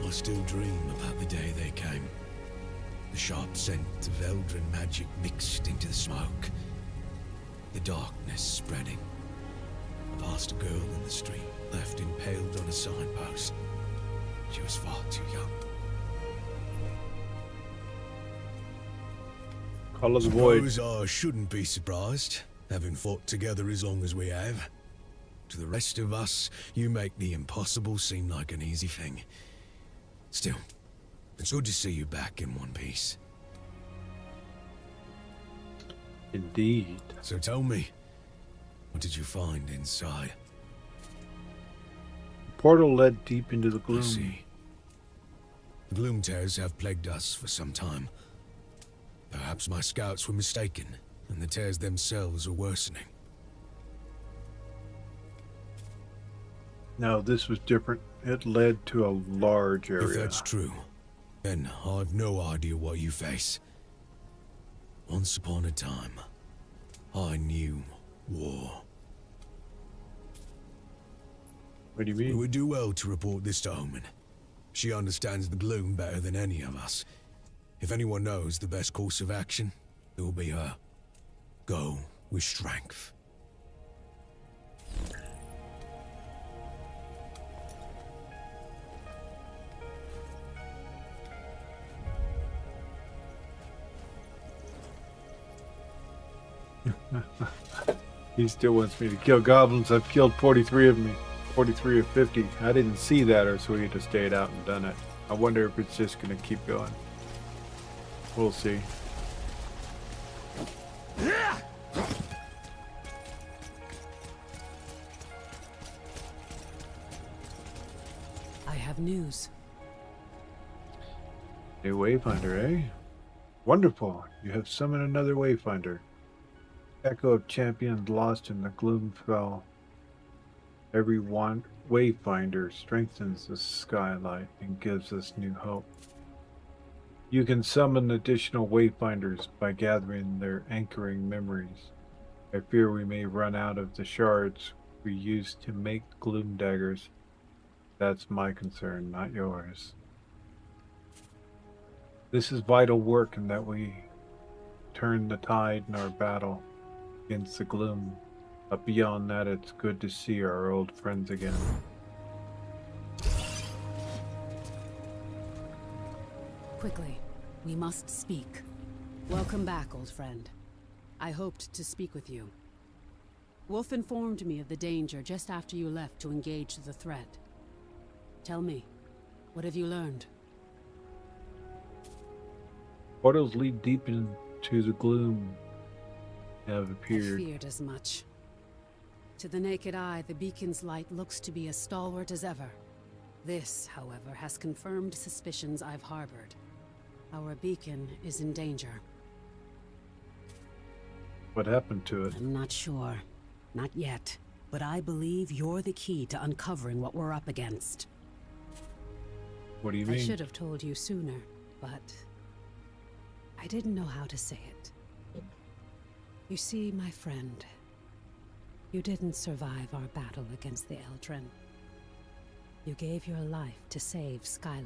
I still dream about the day they came. The sharp scent of Eldrin magic mixed into the smoke. The darkness spreading. I passed a girl in the street, left impaled on a signpost. She was far too young. Call of the Void. Suppose I shouldn't be surprised, having fought together as long as we have. To the rest of us, you make the impossible seem like an easy thing. Still, it's good to see you back in one piece. Indeed. So tell me, what did you find inside? The portal led deep into the gloom. I see. The gloom tears have plagued us for some time. Perhaps my scouts were mistaken, and the tears themselves are worsening. No, this was different. It led to a large area. If that's true, then I've no idea what you face. Once upon a time, I knew war. What do you mean? We would do well to report this to Omen. She understands the gloom better than any of us. If anyone knows the best course of action, it will be her. Go with strength. He still wants me to kill goblins. I've killed 43 of me. 43 of 50. I didn't see that, or so he'd have stayed out and done it. I wonder if it's just going to keep going. We'll see. I have news. A Wayfinder, eh? Wonderful. You have summoned another Wayfinder. Echo of champions lost in the gloom fell. Every Wayfinder strengthens the skylight and gives us new hope. You can summon additional Wayfinders by gathering their anchoring memories. I fear we may run out of the shards we used to make gloom daggers. That's my concern, not yours. This is vital work in that we turn the tide in our battle against the gloom. But beyond that, it's good to see our old friends again. Quickly, we must speak. Welcome back, old friend. I hoped to speak with you. Wolf informed me of the danger just after you left to engage the threat. Tell me, what have you learned? Portals lead deep into the gloom have appeared. I feared as much. To the naked eye, the beacon's light looks to be as stalwart as ever. This, however, has confirmed suspicions I've harbored. Our beacon is in danger. What happened to it? I'm not sure. Not yet. But I believe you're the key to uncovering what we're up against. What do you mean? I should have told you sooner, but I didn't know how to say it. You see, my friend, you didn't survive our battle against the Eldrin. You gave your life to save Skylight.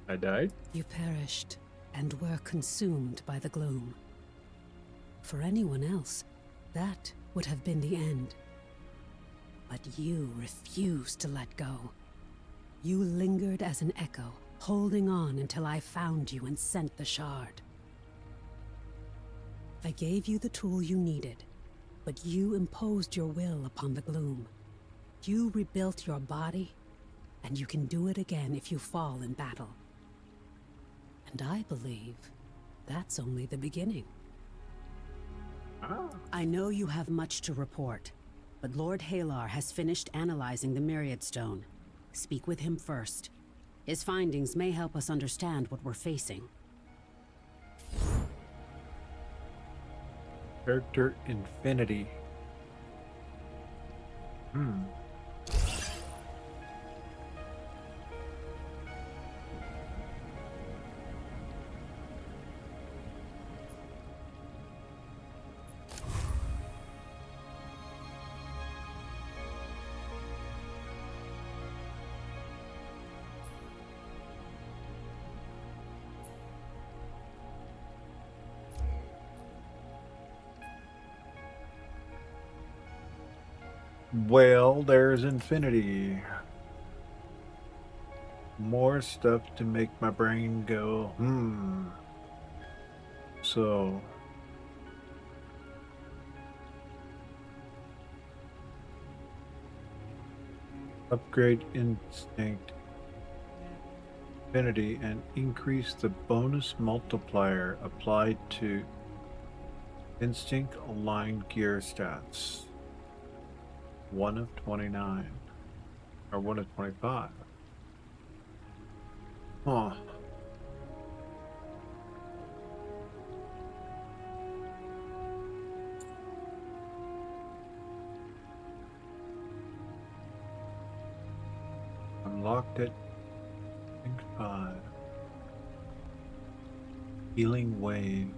I died? You perished and were consumed by the gloom. For anyone else, that would have been the end. But you refused to let go. You lingered as an echo, holding on until I found you and sent the shard. I gave you the tool you needed, but you imposed your will upon the gloom. You rebuilt your body, and you can do it again if you fall in battle. And I believe that's only the beginning. I know you have much to report, but Lord Halar has finished analyzing the Myriad Stone. Speak with him first. His findings may help us understand what we're facing. Character Infinity. Well, there's infinity. More stuff to make my brain go, So, upgrade instinct, infinity, and increase the bonus multiplier applied to instinct aligned gear stats. 1 of 29. Or 1 of 25. Huh. Unlocked it. Instinct 5. Healing Wave.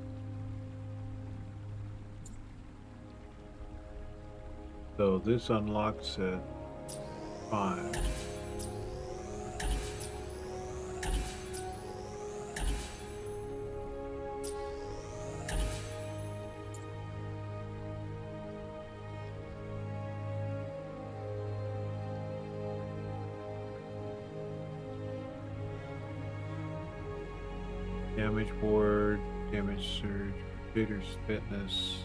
So this unlocks at 5. Damage ward, damage surge, Trader's fitness.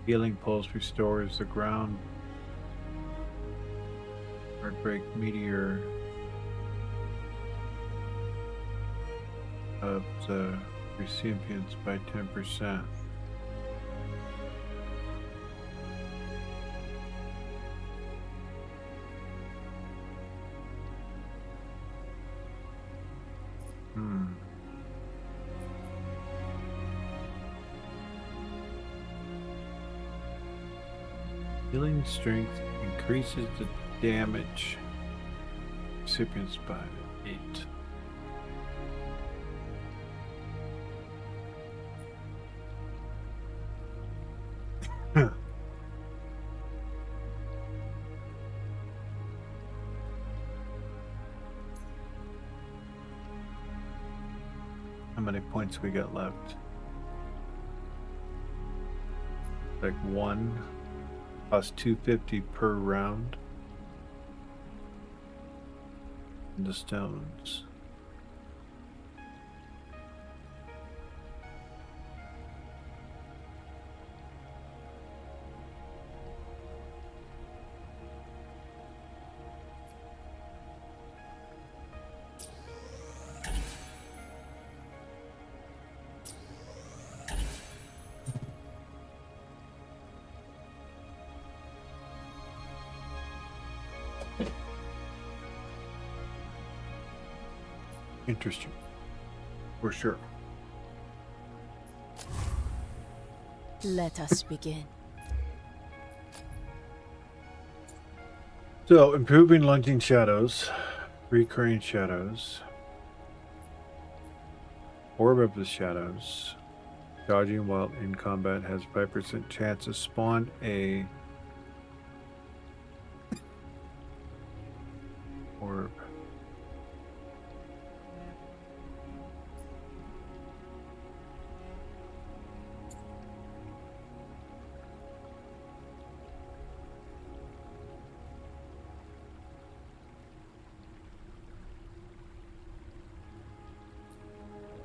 Healing Pulse restores the ground. Heartbreak Meteor of the recipients by 10%. Healing strength increases the damage recipients by 8. How many points we got left? Like 1. Cost 250 per round. And the stones. Interesting. For sure. Let us begin. So, improving lunging shadows, recurring shadows, orb of the shadows, dodging while in combat has 5% chance to spawn a orb.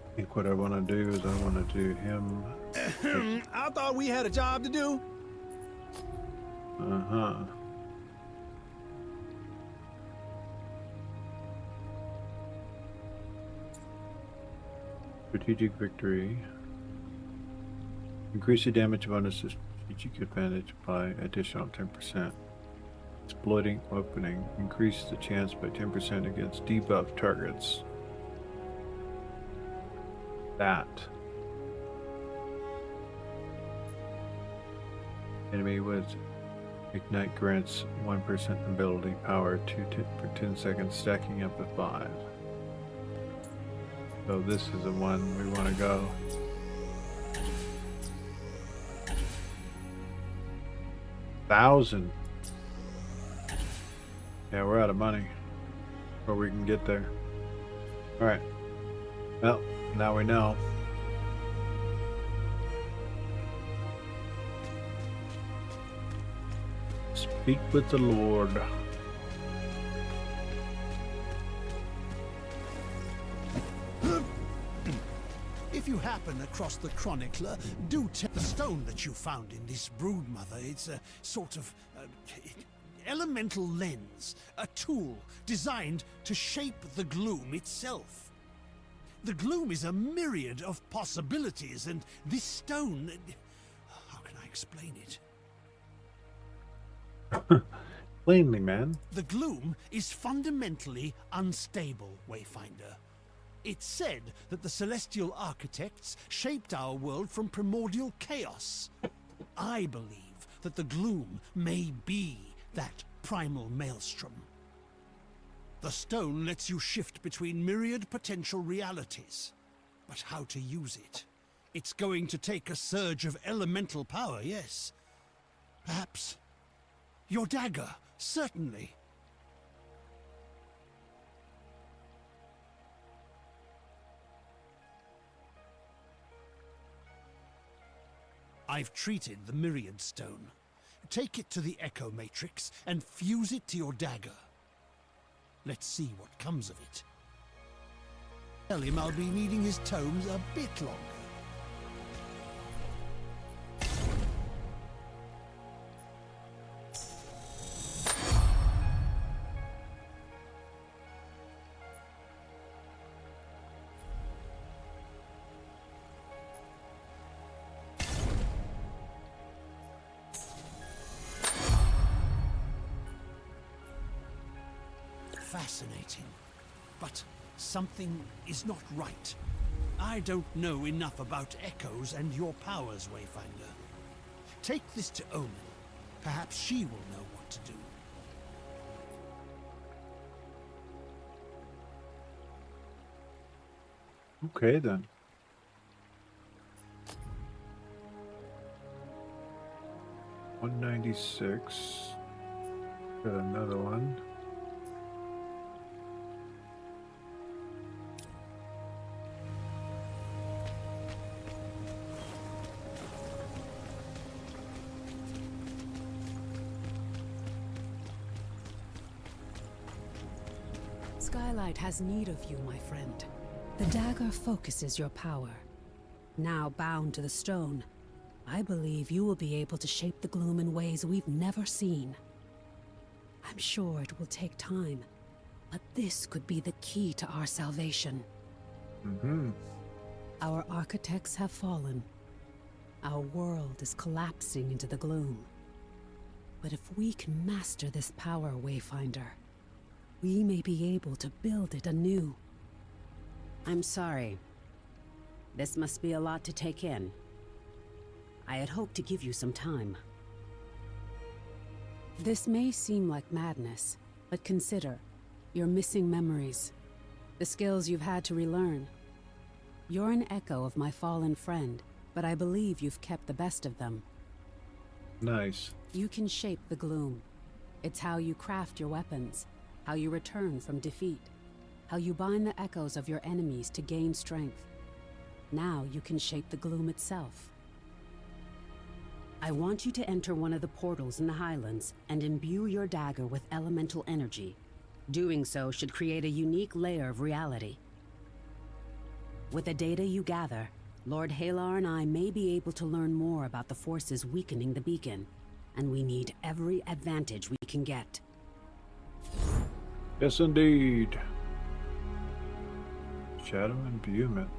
I think what I want to do is I want to do him. I thought we had a job to do. Uh-huh. Strategic victory. Increase the damage bonus to strategic advantage by additional 10%. Exploiting opening. Increase the chance by 10% against debuff targets. That. Enemy with ignite grants 1% ability power for 10 seconds, stacking up to 5. So this is the one we want to go. $1,000. Yeah, we're out of money. Or we can get there. Alright. Well, now we know. Speak with the Lord. If you happen across the chronicler, do tell the stone that you found in this broodmother. It's a sort of elemental lens, a tool designed to shape the gloom itself. The gloom is a myriad of possibilities, and this stone... How can I explain it? Plainly, man. The gloom is fundamentally unstable, Wayfinder. It's said that the celestial architects shaped our world from primordial chaos. I believe that the gloom may be that primal maelstrom. The stone lets you shift between myriad potential realities. But how to use it? It's going to take a surge of elemental power, yes. Perhaps your dagger, certainly. I've treated the Myriad Stone. Take it to the Echo Matrix and fuse it to your dagger. Let's see what comes of it. Tell him I'll be needing his tomes a bit longer. Fascinating. But something is not right. I don't know enough about echoes and your powers, Wayfinder. Take this to Omen. Perhaps she will know what to do. Okay then. $196. Got another one. Skylight has need of you, my friend. The dagger focuses your power. Now bound to the stone, I believe you will be able to shape the gloom in ways we've never seen. I'm sure it will take time, but this could be the key to our salvation. Our architects have fallen. Our world is collapsing into the gloom. But if we can master this power, Wayfinder, we may be able to build it anew. I'm sorry. This must be a lot to take in. I had hoped to give you some time. This may seem like madness, but consider your missing memories, the skills you've had to relearn. You're an echo of my fallen friend, but I believe you've kept the best of them. Nice. You can shape the gloom. It's how you craft your weapons, how you return from defeat, how you bind the echoes of your enemies to gain strength. Now you can shape the gloom itself. I want you to enter one of the portals in the Highlands and imbue your dagger with elemental energy. Doing so should create a unique layer of reality. With the data you gather, Lord Halar and I may be able to learn more about the forces weakening the beacon, and we need every advantage we can get. Yes, indeed. Shadow imbuement.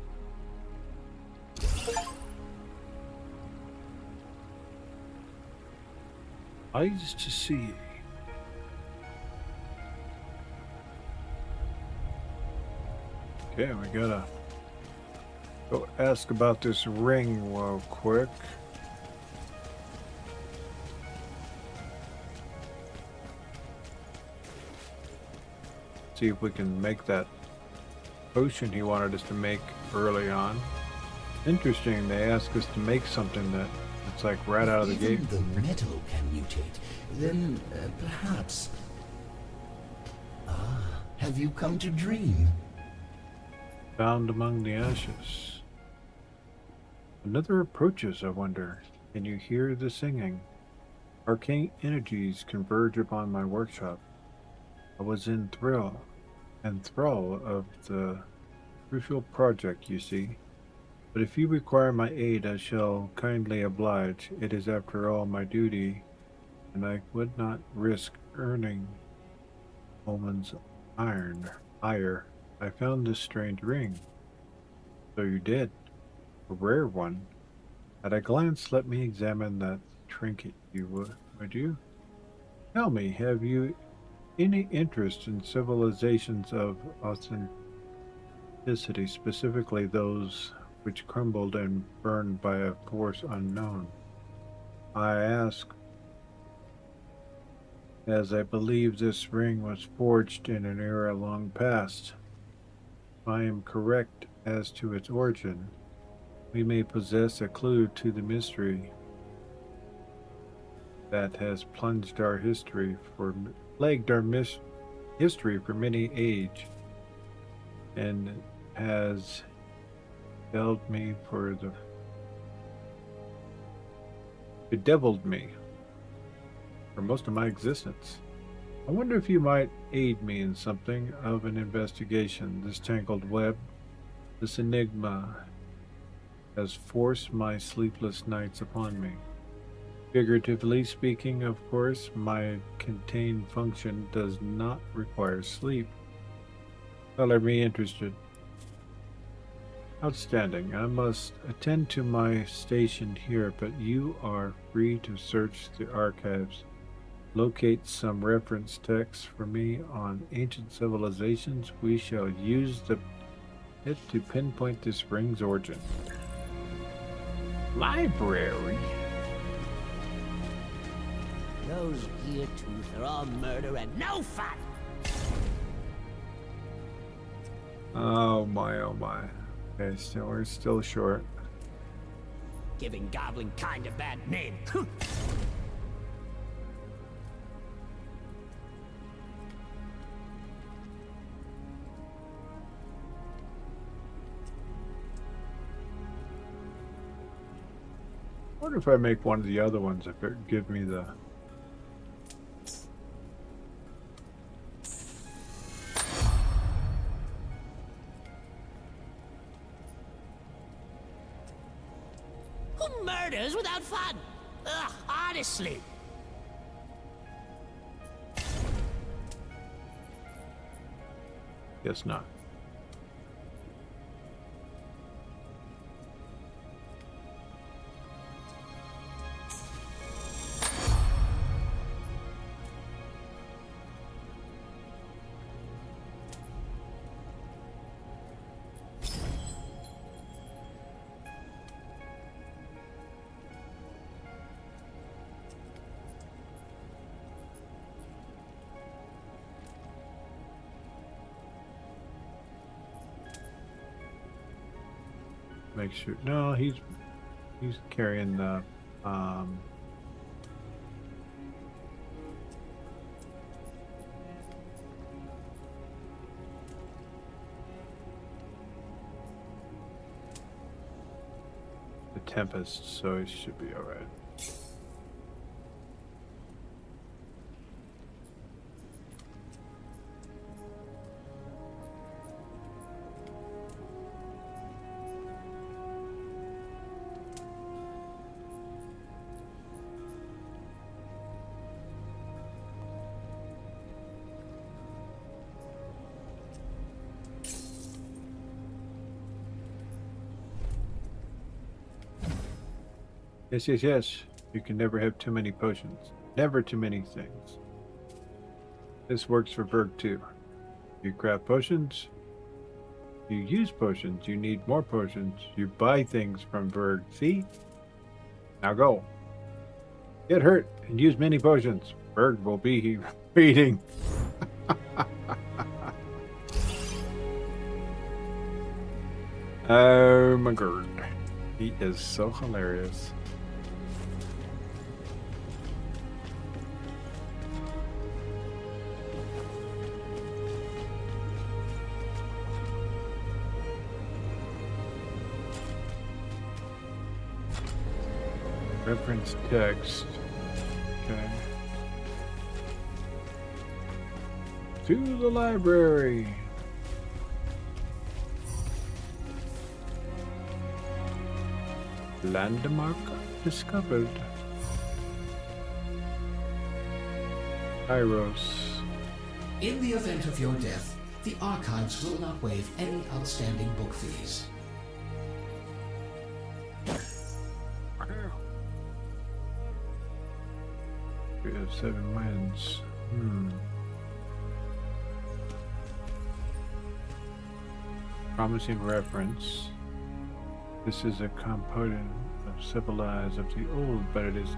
Eyes to see. Okay, we gotta go ask about this ring real quick. See if we can make that potion he wanted us to make early on. Interesting, they asked us to make something that it's like right out of the gate. If even the metal can mutate, then perhaps... Ah, have you come to dream? Found among the ashes. Another approaches, I wonder. Can you hear the singing? Arcane energies converge upon my workshop. I was in thrall of the crucial project, you see. But if you require my aid, I shall kindly oblige. It is after all my duty, and I would not risk earning woman's ire. I found this strange ring. So you did. A rare one. At a glance, let me examine that trinket, would you? Tell me, have you any interest in civilizations of authenticity, specifically those which crumbled and burned by a force unknown? I ask, as I believe this ring was forged in an era long past. If I am correct as to its origin, we may possess a clue to the mystery that has plunged our plagued our history for many age, and has bedeviled me for most of my existence. I wonder if you might aid me in something of an investigation. This tangled web, this enigma, has forced my sleepless nights upon me. Figuratively speaking, of course, my contained function does not require sleep. Color me interested. Outstanding. I must attend to my station here, but you are free to search the archives. Locate some reference text for me on ancient civilizations. We shall use it to pinpoint this ring's origin. Library. Those gear tooth are all murder and no fun! Oh my, oh my. Okay, we're still short. Giving goblin kind a bad name. I wonder if I make one of the other ones, if it would give me the... Who murders without fun? Ugh, honestly. Guess not. Make sure. No, he's carrying the Tempest, so he should be all right. Yes, yes, yes. You can never have too many potions. Never too many things. This works for Berg too. You craft potions. You use potions. You need more potions. You buy things from Berg. See? Now go. Get hurt and use many potions. Berg will be reading. Oh my god. He is so hilarious. Reference text. Okay. To the library. Landmark discovered. Kairos. In the event of your death, the archives will not waive any outstanding book fees. We have 7 wins. Promising reference. This is a component of civilized of the old, but it is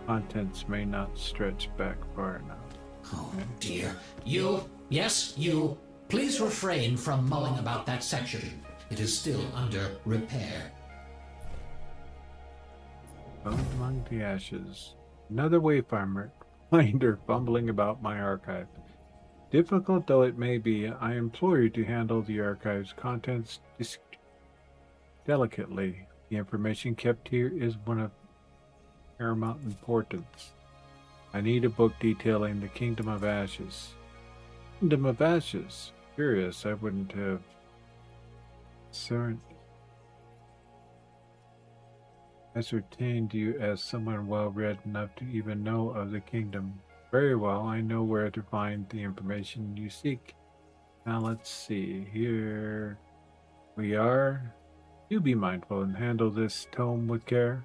contents may not stretch back far enough. Oh dear. You, yes, you, please refrain from mulling about that section. It is still under repair. Found among the ashes. Another Wayfinder fumbling about my archive. Difficult though it may be, I implore you to handle the archive's contents delicately. The information kept here is one of paramount importance. I need a book detailing the Kingdom of Ashes. Kingdom of Ashes? Curious, I wouldn't have ascertained you as someone well-read enough to even know of the kingdom. Very well, I know where to find the information you seek. Now let's see, here we are. Do be mindful and handle this tome with care.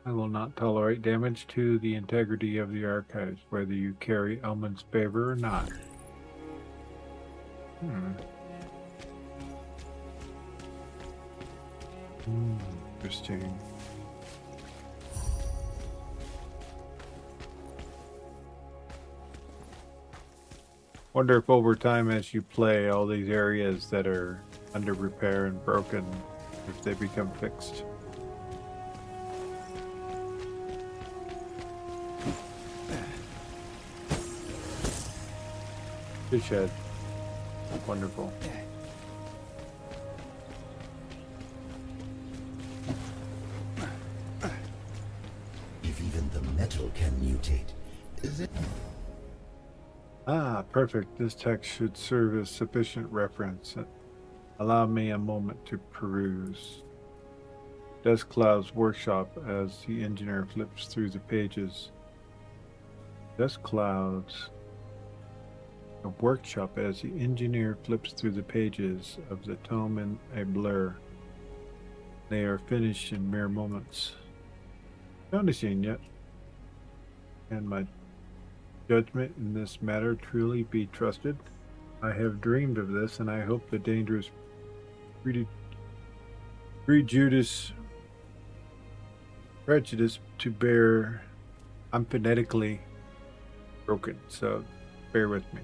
I will not tolerate damage to the integrity of the archives, whether you carry Elman's favor or not. Interesting. Wonder if over time as you play, all these areas that are under repair and broken, if they become fixed. Fish head. Wonderful. If even the metal can mutate, is it? Ah, perfect. This text should serve as sufficient reference. Allow me a moment to peruse. Dust Cloud's workshop as the engineer flips through the pages. Dust Clouds. A workshop as the engineer flips through the pages of the tome in a blur. They are finished in mere moments. Astonishing yet. Can my judgment in this matter truly be trusted? I have dreamed of this, and I hope the dangerous prejudice to bear. I'm phonetically broken, so bear with me.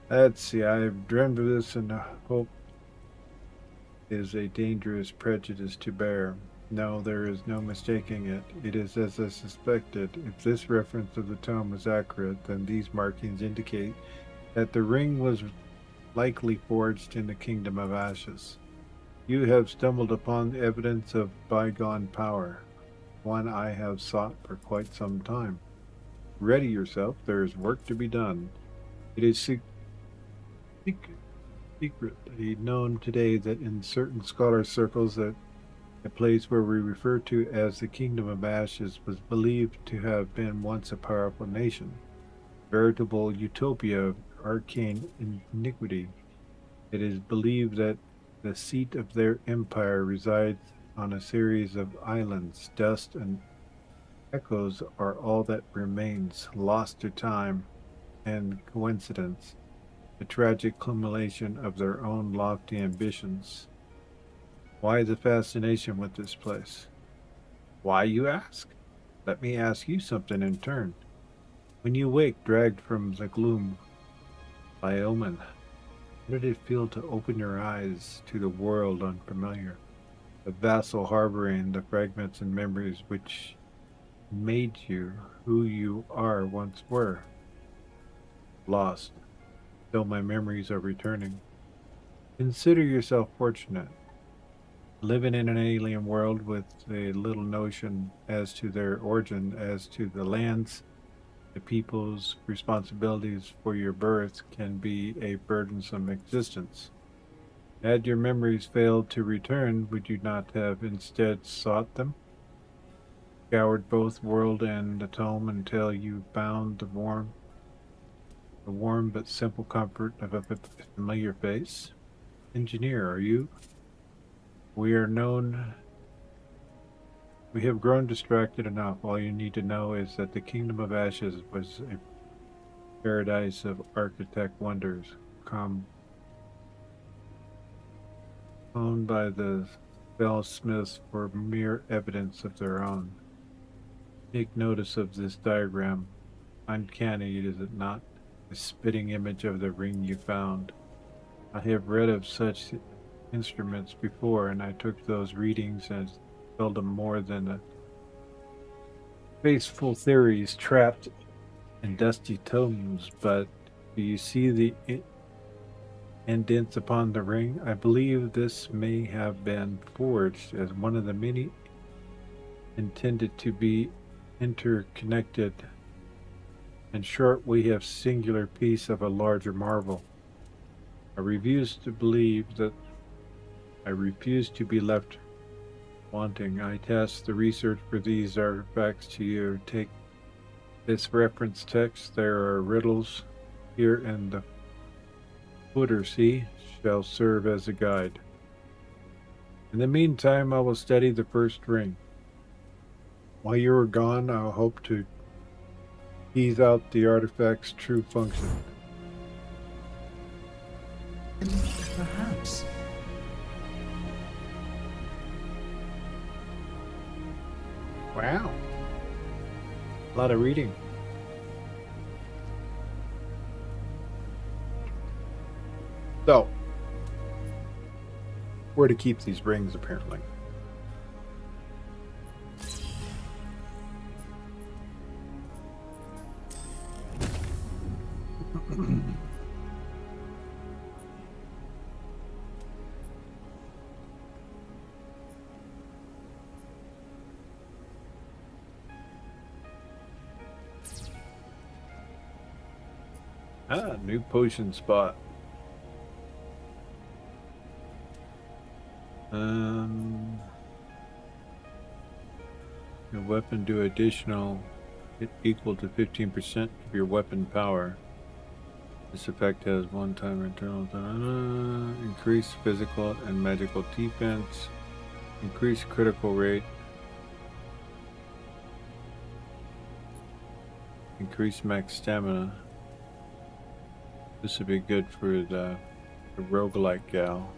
Let's see, I have dreamed of this, and hope is a dangerous prejudice to bear. No, there is no mistaking it. It is as I suspected. If this reference of the tome is accurate, then these markings indicate that the ring was likely forged in the Kingdom of Ashes. You have stumbled upon evidence of bygone power, one I have sought for quite some time. Ready yourself, there is work to be done. It is secretly known today that in certain scholar circles that a place where we refer to as the Kingdom of Ashes was believed to have been once a powerful nation, veritable utopia of arcane iniquity. It is believed that the seat of their empire resides on a series of islands. Dust and echoes are all that remains, lost to time and coincidence, the tragic culmination of their own lofty ambitions. Why the fascination with this place? Why, you ask? Let me ask you something in turn. When you wake, dragged from the gloom by omen, how did it feel to open your eyes to the world unfamiliar, the vassal harboring the fragments and memories which made you who you are once were? Lost, though my memories are returning. Consider yourself fortunate. Living in an alien world with a little notion as to their origin, as to the lands, the people's responsibilities for your birth can be a burdensome existence. Had your memories failed to return, would you not have instead sought them? Scoured both world and the tome until you found the warm but simple comfort of a familiar face? Engineer, are you? We have grown distracted enough. All you need to know is that the Kingdom of Ashes was a paradise of architect wonders, owned by the spellsmiths for mere evidence of their own. Take notice of this diagram. Uncanny, is it not? A spitting image of the ring you found. I have read of such instruments before, and I took those readings as seldom more than faithful theories trapped in dusty tomes. But do you see the indents upon the ring? I believe this may have been forged as one of the many intended to be interconnected. In short, we have singular piece of a larger marvel. I refuse to be left wanting. I task the research for these artifacts to you. Take this reference text. There are riddles here in the footer, see, shall serve as a guide. In the meantime, I will study the first ring. While you are gone, I'll hope to tease out the artifact's true function. Perhaps. Wow. A lot of reading. So, where to keep these rings, apparently. New potion spot. Your weapon do additional equal to 15% of your weapon power. This effect has one-time internal increased physical and magical defense, increased critical rate, increased max stamina. This would be good for the roguelike gal.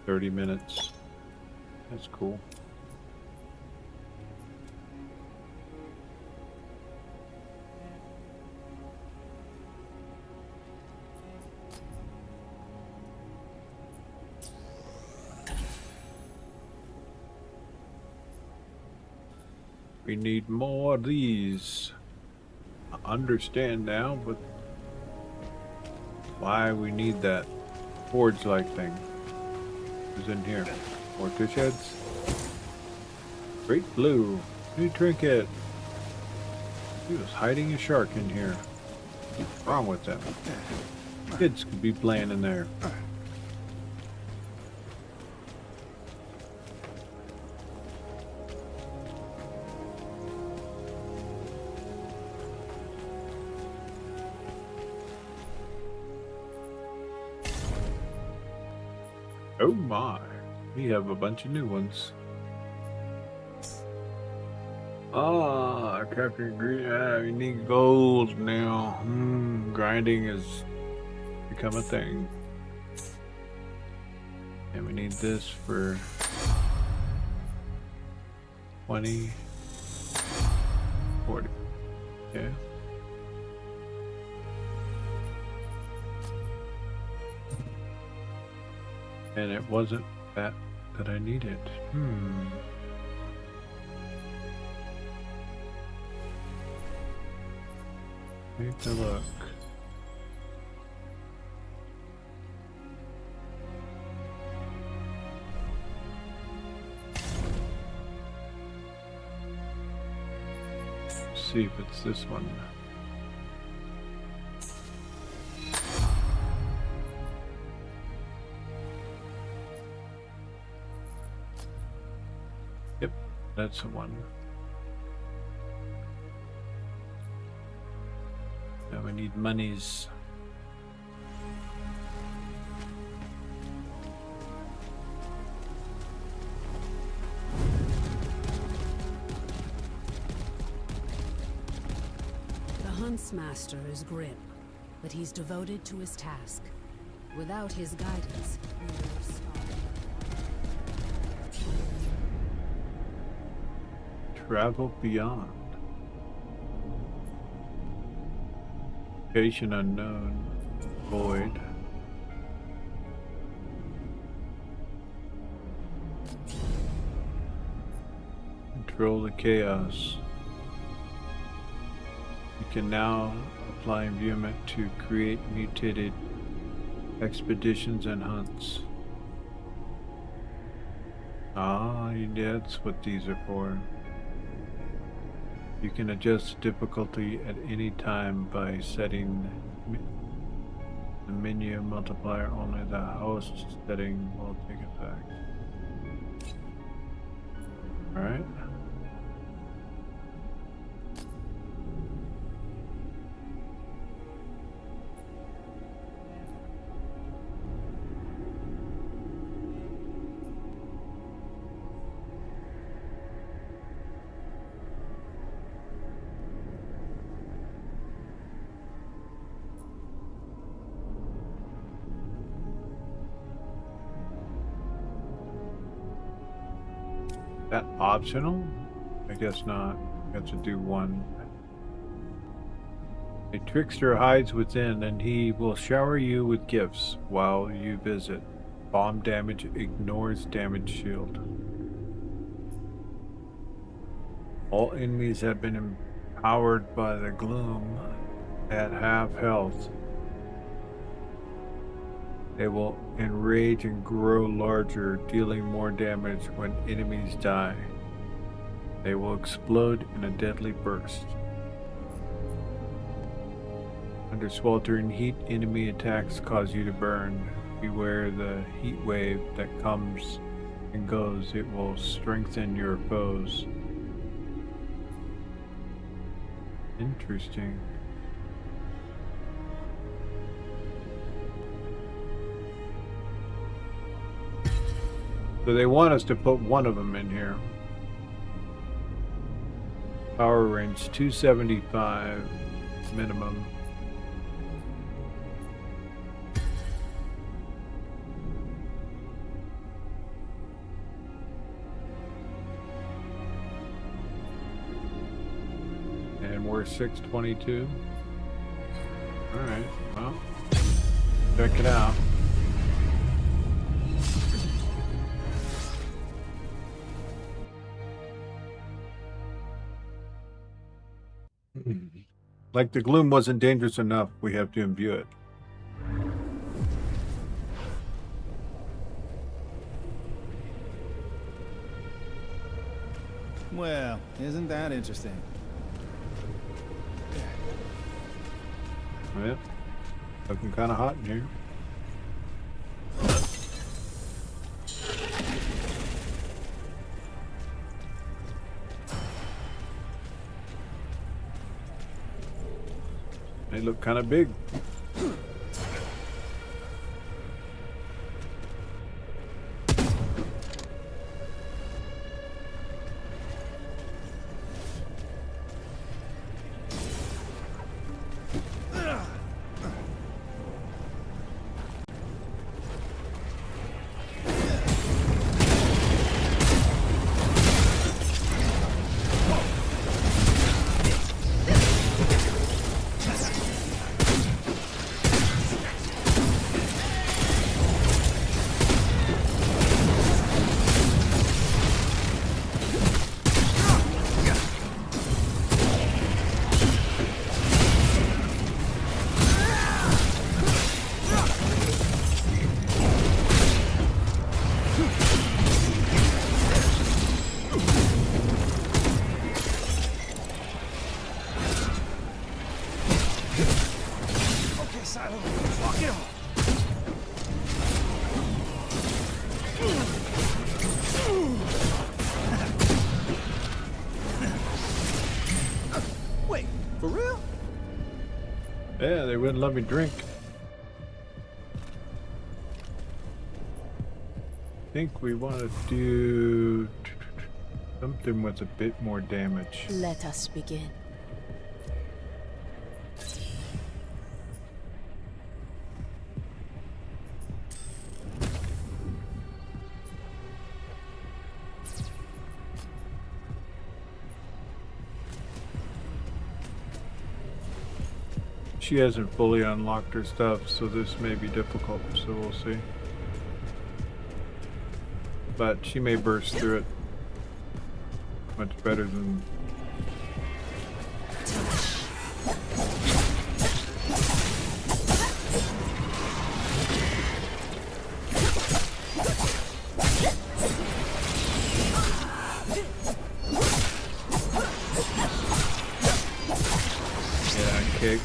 "30 minutes. That's cool. We need more of these. I understand now, but why we need that forge-like thing? Who's in here? More fish heads? Great blue. New trinket. He was hiding a shark in here. What's wrong with them? Kids could be playing in there. Oh my, we have a bunch of new ones. Ah, Captain Green, we need gold now. Grinding has become a thing. And we need this for 20, 40. Okay. And it wasn't that I needed. Take a look. See if it's this one. Yep, that's the one. Now we need monies. The Huntsmaster is grim, but he's devoted to his task. Without his guidance, we would have starved. Travel beyond. Location unknown. Void. Control the chaos. You can now apply imbuement to create mutated expeditions and hunts. Ah, that's what these are for. You can adjust difficulty at any time by setting the menu multiplier. Only the host setting will take effect. Alright. that optional? I guess not. You have to do one. A trickster hides within, and he will shower you with gifts while you visit. Bomb damage ignores damage shield. All enemies have been empowered by the gloom at half health. They will enrage and grow larger, dealing more damage when enemies die. They will explode in a deadly burst. Under sweltering heat, enemy attacks cause you to burn. Beware the heat wave that comes and goes. It will strengthen your foes. Interesting. So they want us to put one of them in here. Power range 275 minimum. And we're 622. Alright, well, check it out. Like the gloom wasn't dangerous enough, we have to imbue it. Well, isn't that interesting? Yeah, looking kind of hot in here. They look kind of big. Wait, for real? Yeah, they wouldn't let me drink. I think we want to do something with a bit more damage. Let us begin. She hasn't fully unlocked her stuff, so this may be difficult, so we'll see. But she may burst through it much better than... Yeah, kick.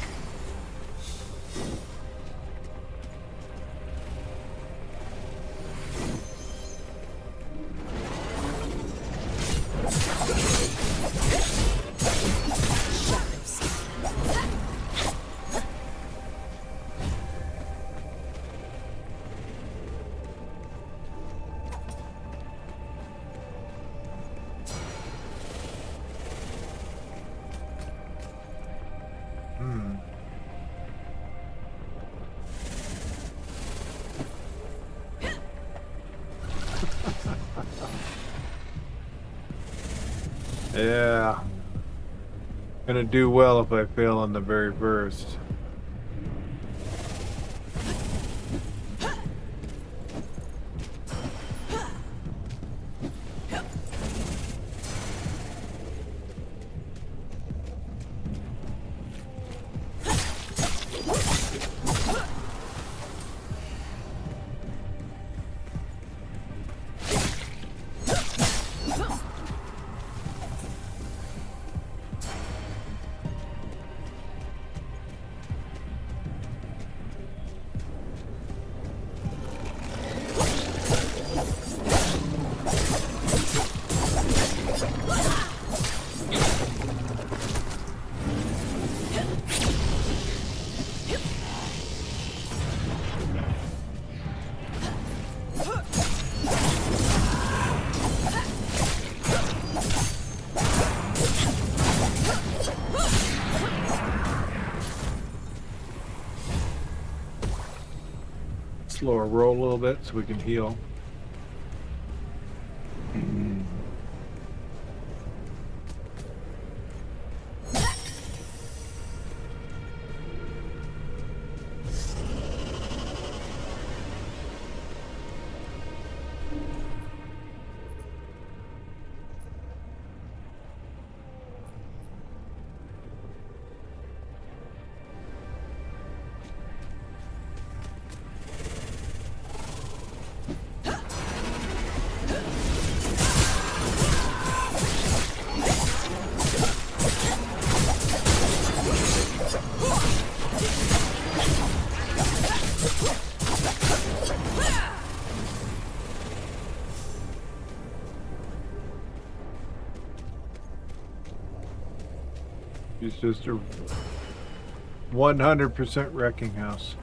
Yeah. Gonna do well if I fail on the very first. Slow our roll a little bit so we can heal. It's just a 100% wrecking house.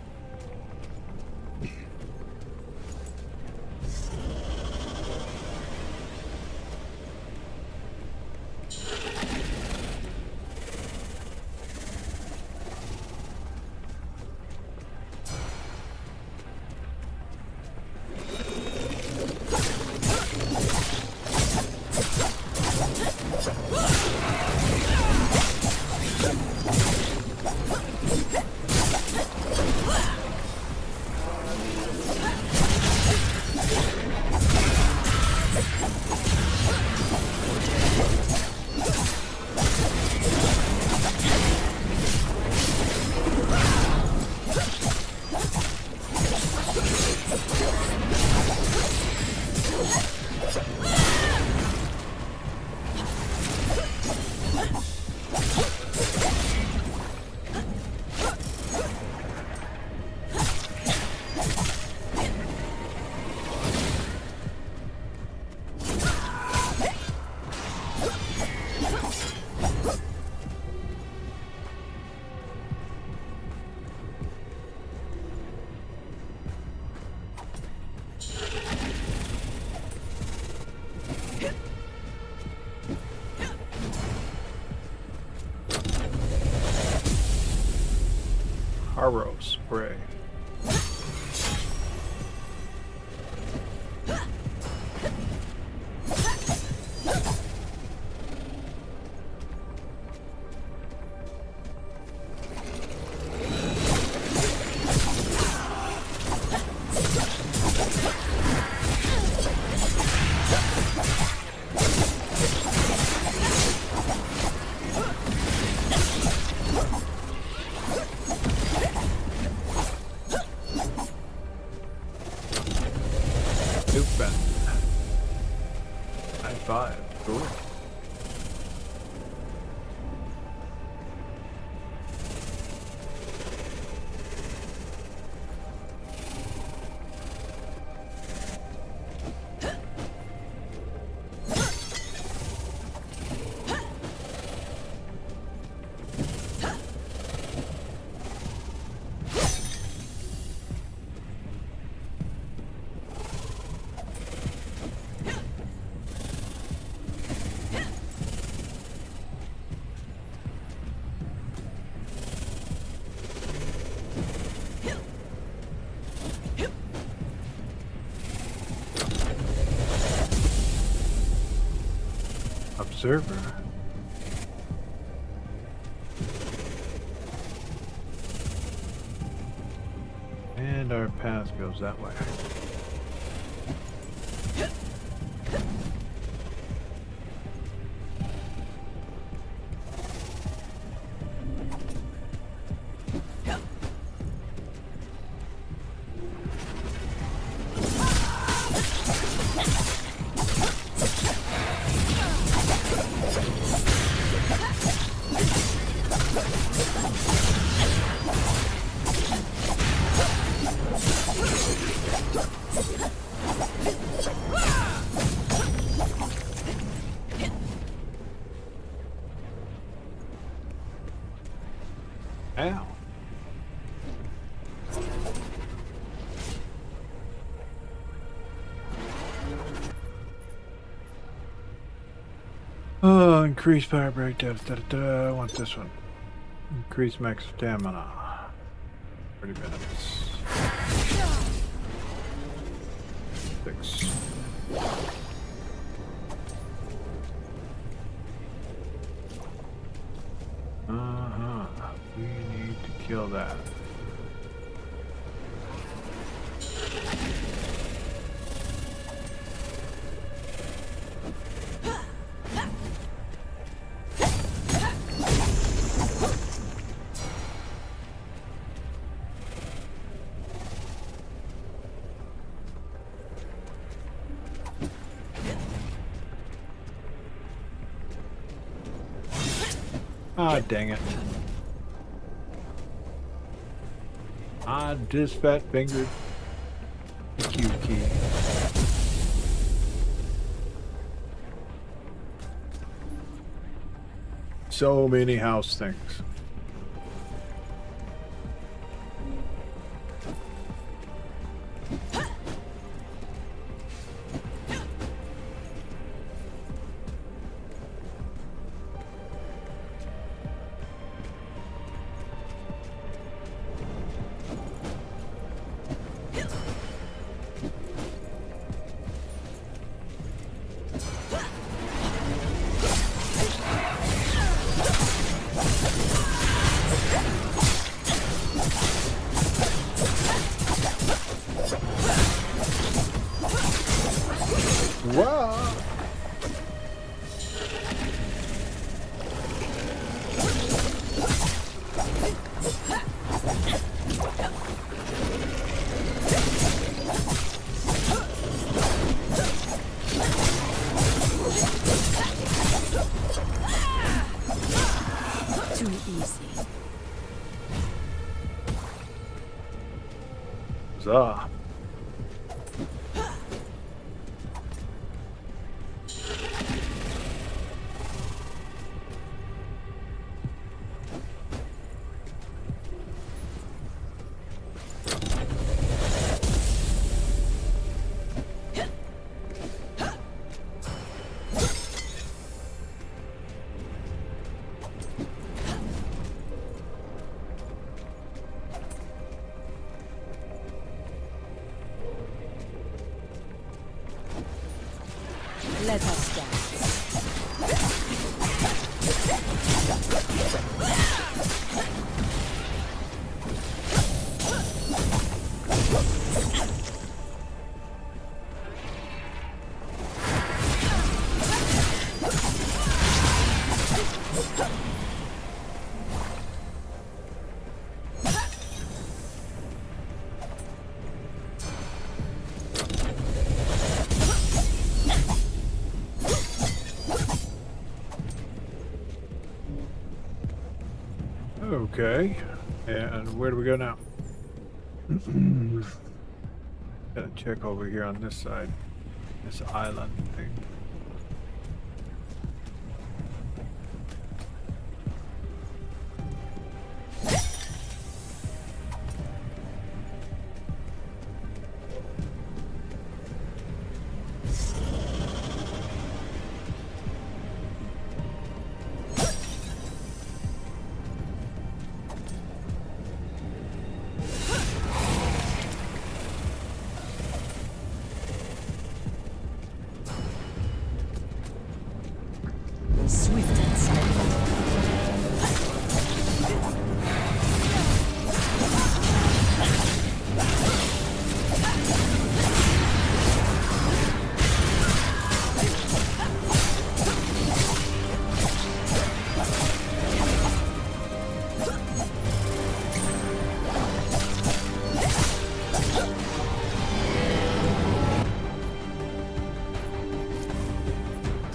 Haro spray. High five. Cool. observer. And our path goes that way. Ow. Oh, increase fire break. I want this one. Increase max stamina. 30 minutes. 6. We need to kill that. Ah, dang it. I just fat fingered the Q key. So many house things. Wow. Too easy. Huzzah. Let us dance. Okay, and where do we go now? Gotta check over here on this side, this island thing. Swift and silent.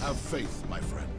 Have faith, my friend.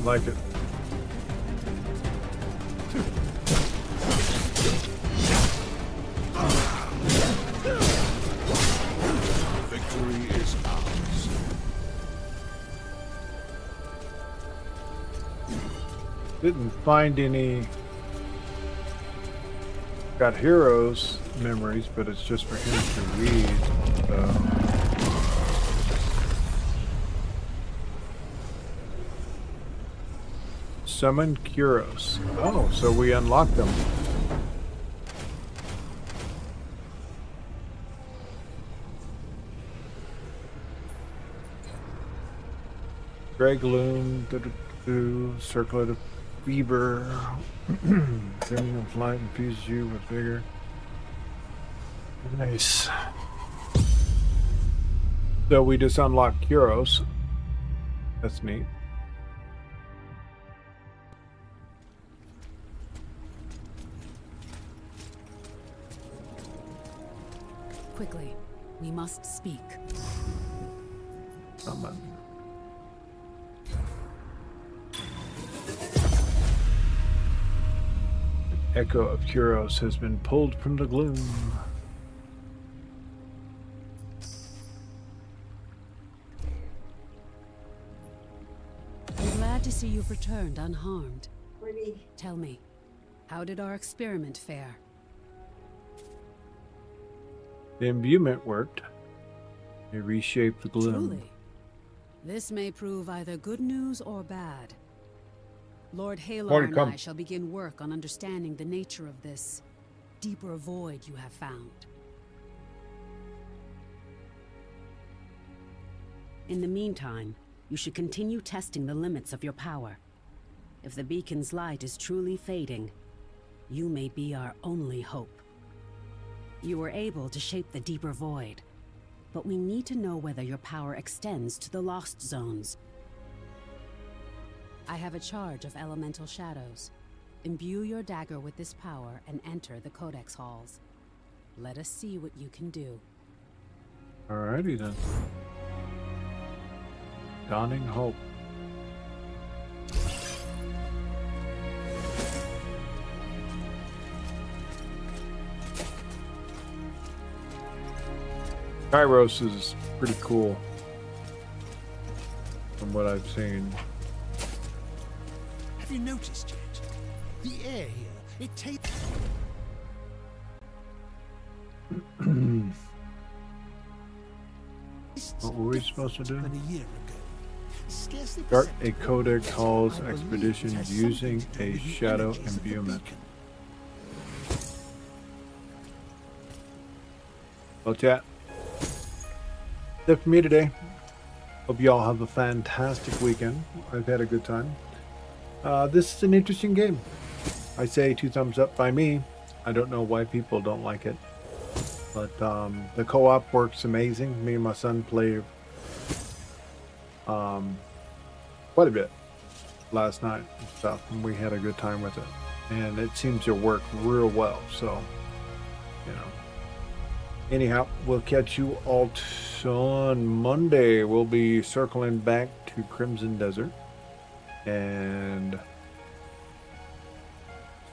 Like it. Victory is ours. Didn't find any. Got heroes memories, but it's just for him to read. So. Summon Kuros. Oh, so we unlocked them. Greg Loom, Circlet of Fever, Dreaming of Light infuses you with vigor. Nice. So we just unlocked Kuros. That's neat. Quickly, we must speak. Summon. Echo of Kuros has been pulled from the gloom. I'm glad to see you've returned unharmed. Tell me, how did our experiment fare? The imbuement worked. It reshaped the gloom. Truly. This may prove either good news or bad. Lord Halar and I shall begin work on understanding the nature of this deeper void you have found. In the meantime, you should continue testing the limits of your power. If the beacon's light is truly fading, you may be our only hope. You were able to shape the deeper void, but we need to know whether your power extends to the Lost Zones. I have a charge of elemental shadows. Imbue your dagger with this power and enter the Codex halls. Let us see what you can do. Alrighty then. Dawning Hope. Kairos is pretty cool from what I've seen. Have you noticed yet? The air here, it tastes... What were we supposed to do? ...than a year ago. Scarcely Start a Codex Halls expedition using a shadow imbuement. Well, chat. That's it for me today. Hope you all have a fantastic weekend. I've had a good time. This is an interesting game. I say 2 thumbs up by me. I don't know why people don't like it. But the co-op works amazing. Me and my son play quite a bit last night and stuff, and we had a good time with it. And it seems to work real well, so, you know. Anyhow, we'll catch you all on Monday. We'll be circling back to Crimson Desert and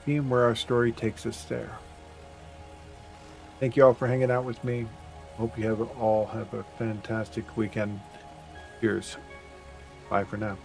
seeing where our story takes us there. Thank you all for hanging out with me. Hope you all have a fantastic weekend. Cheers. Bye for now.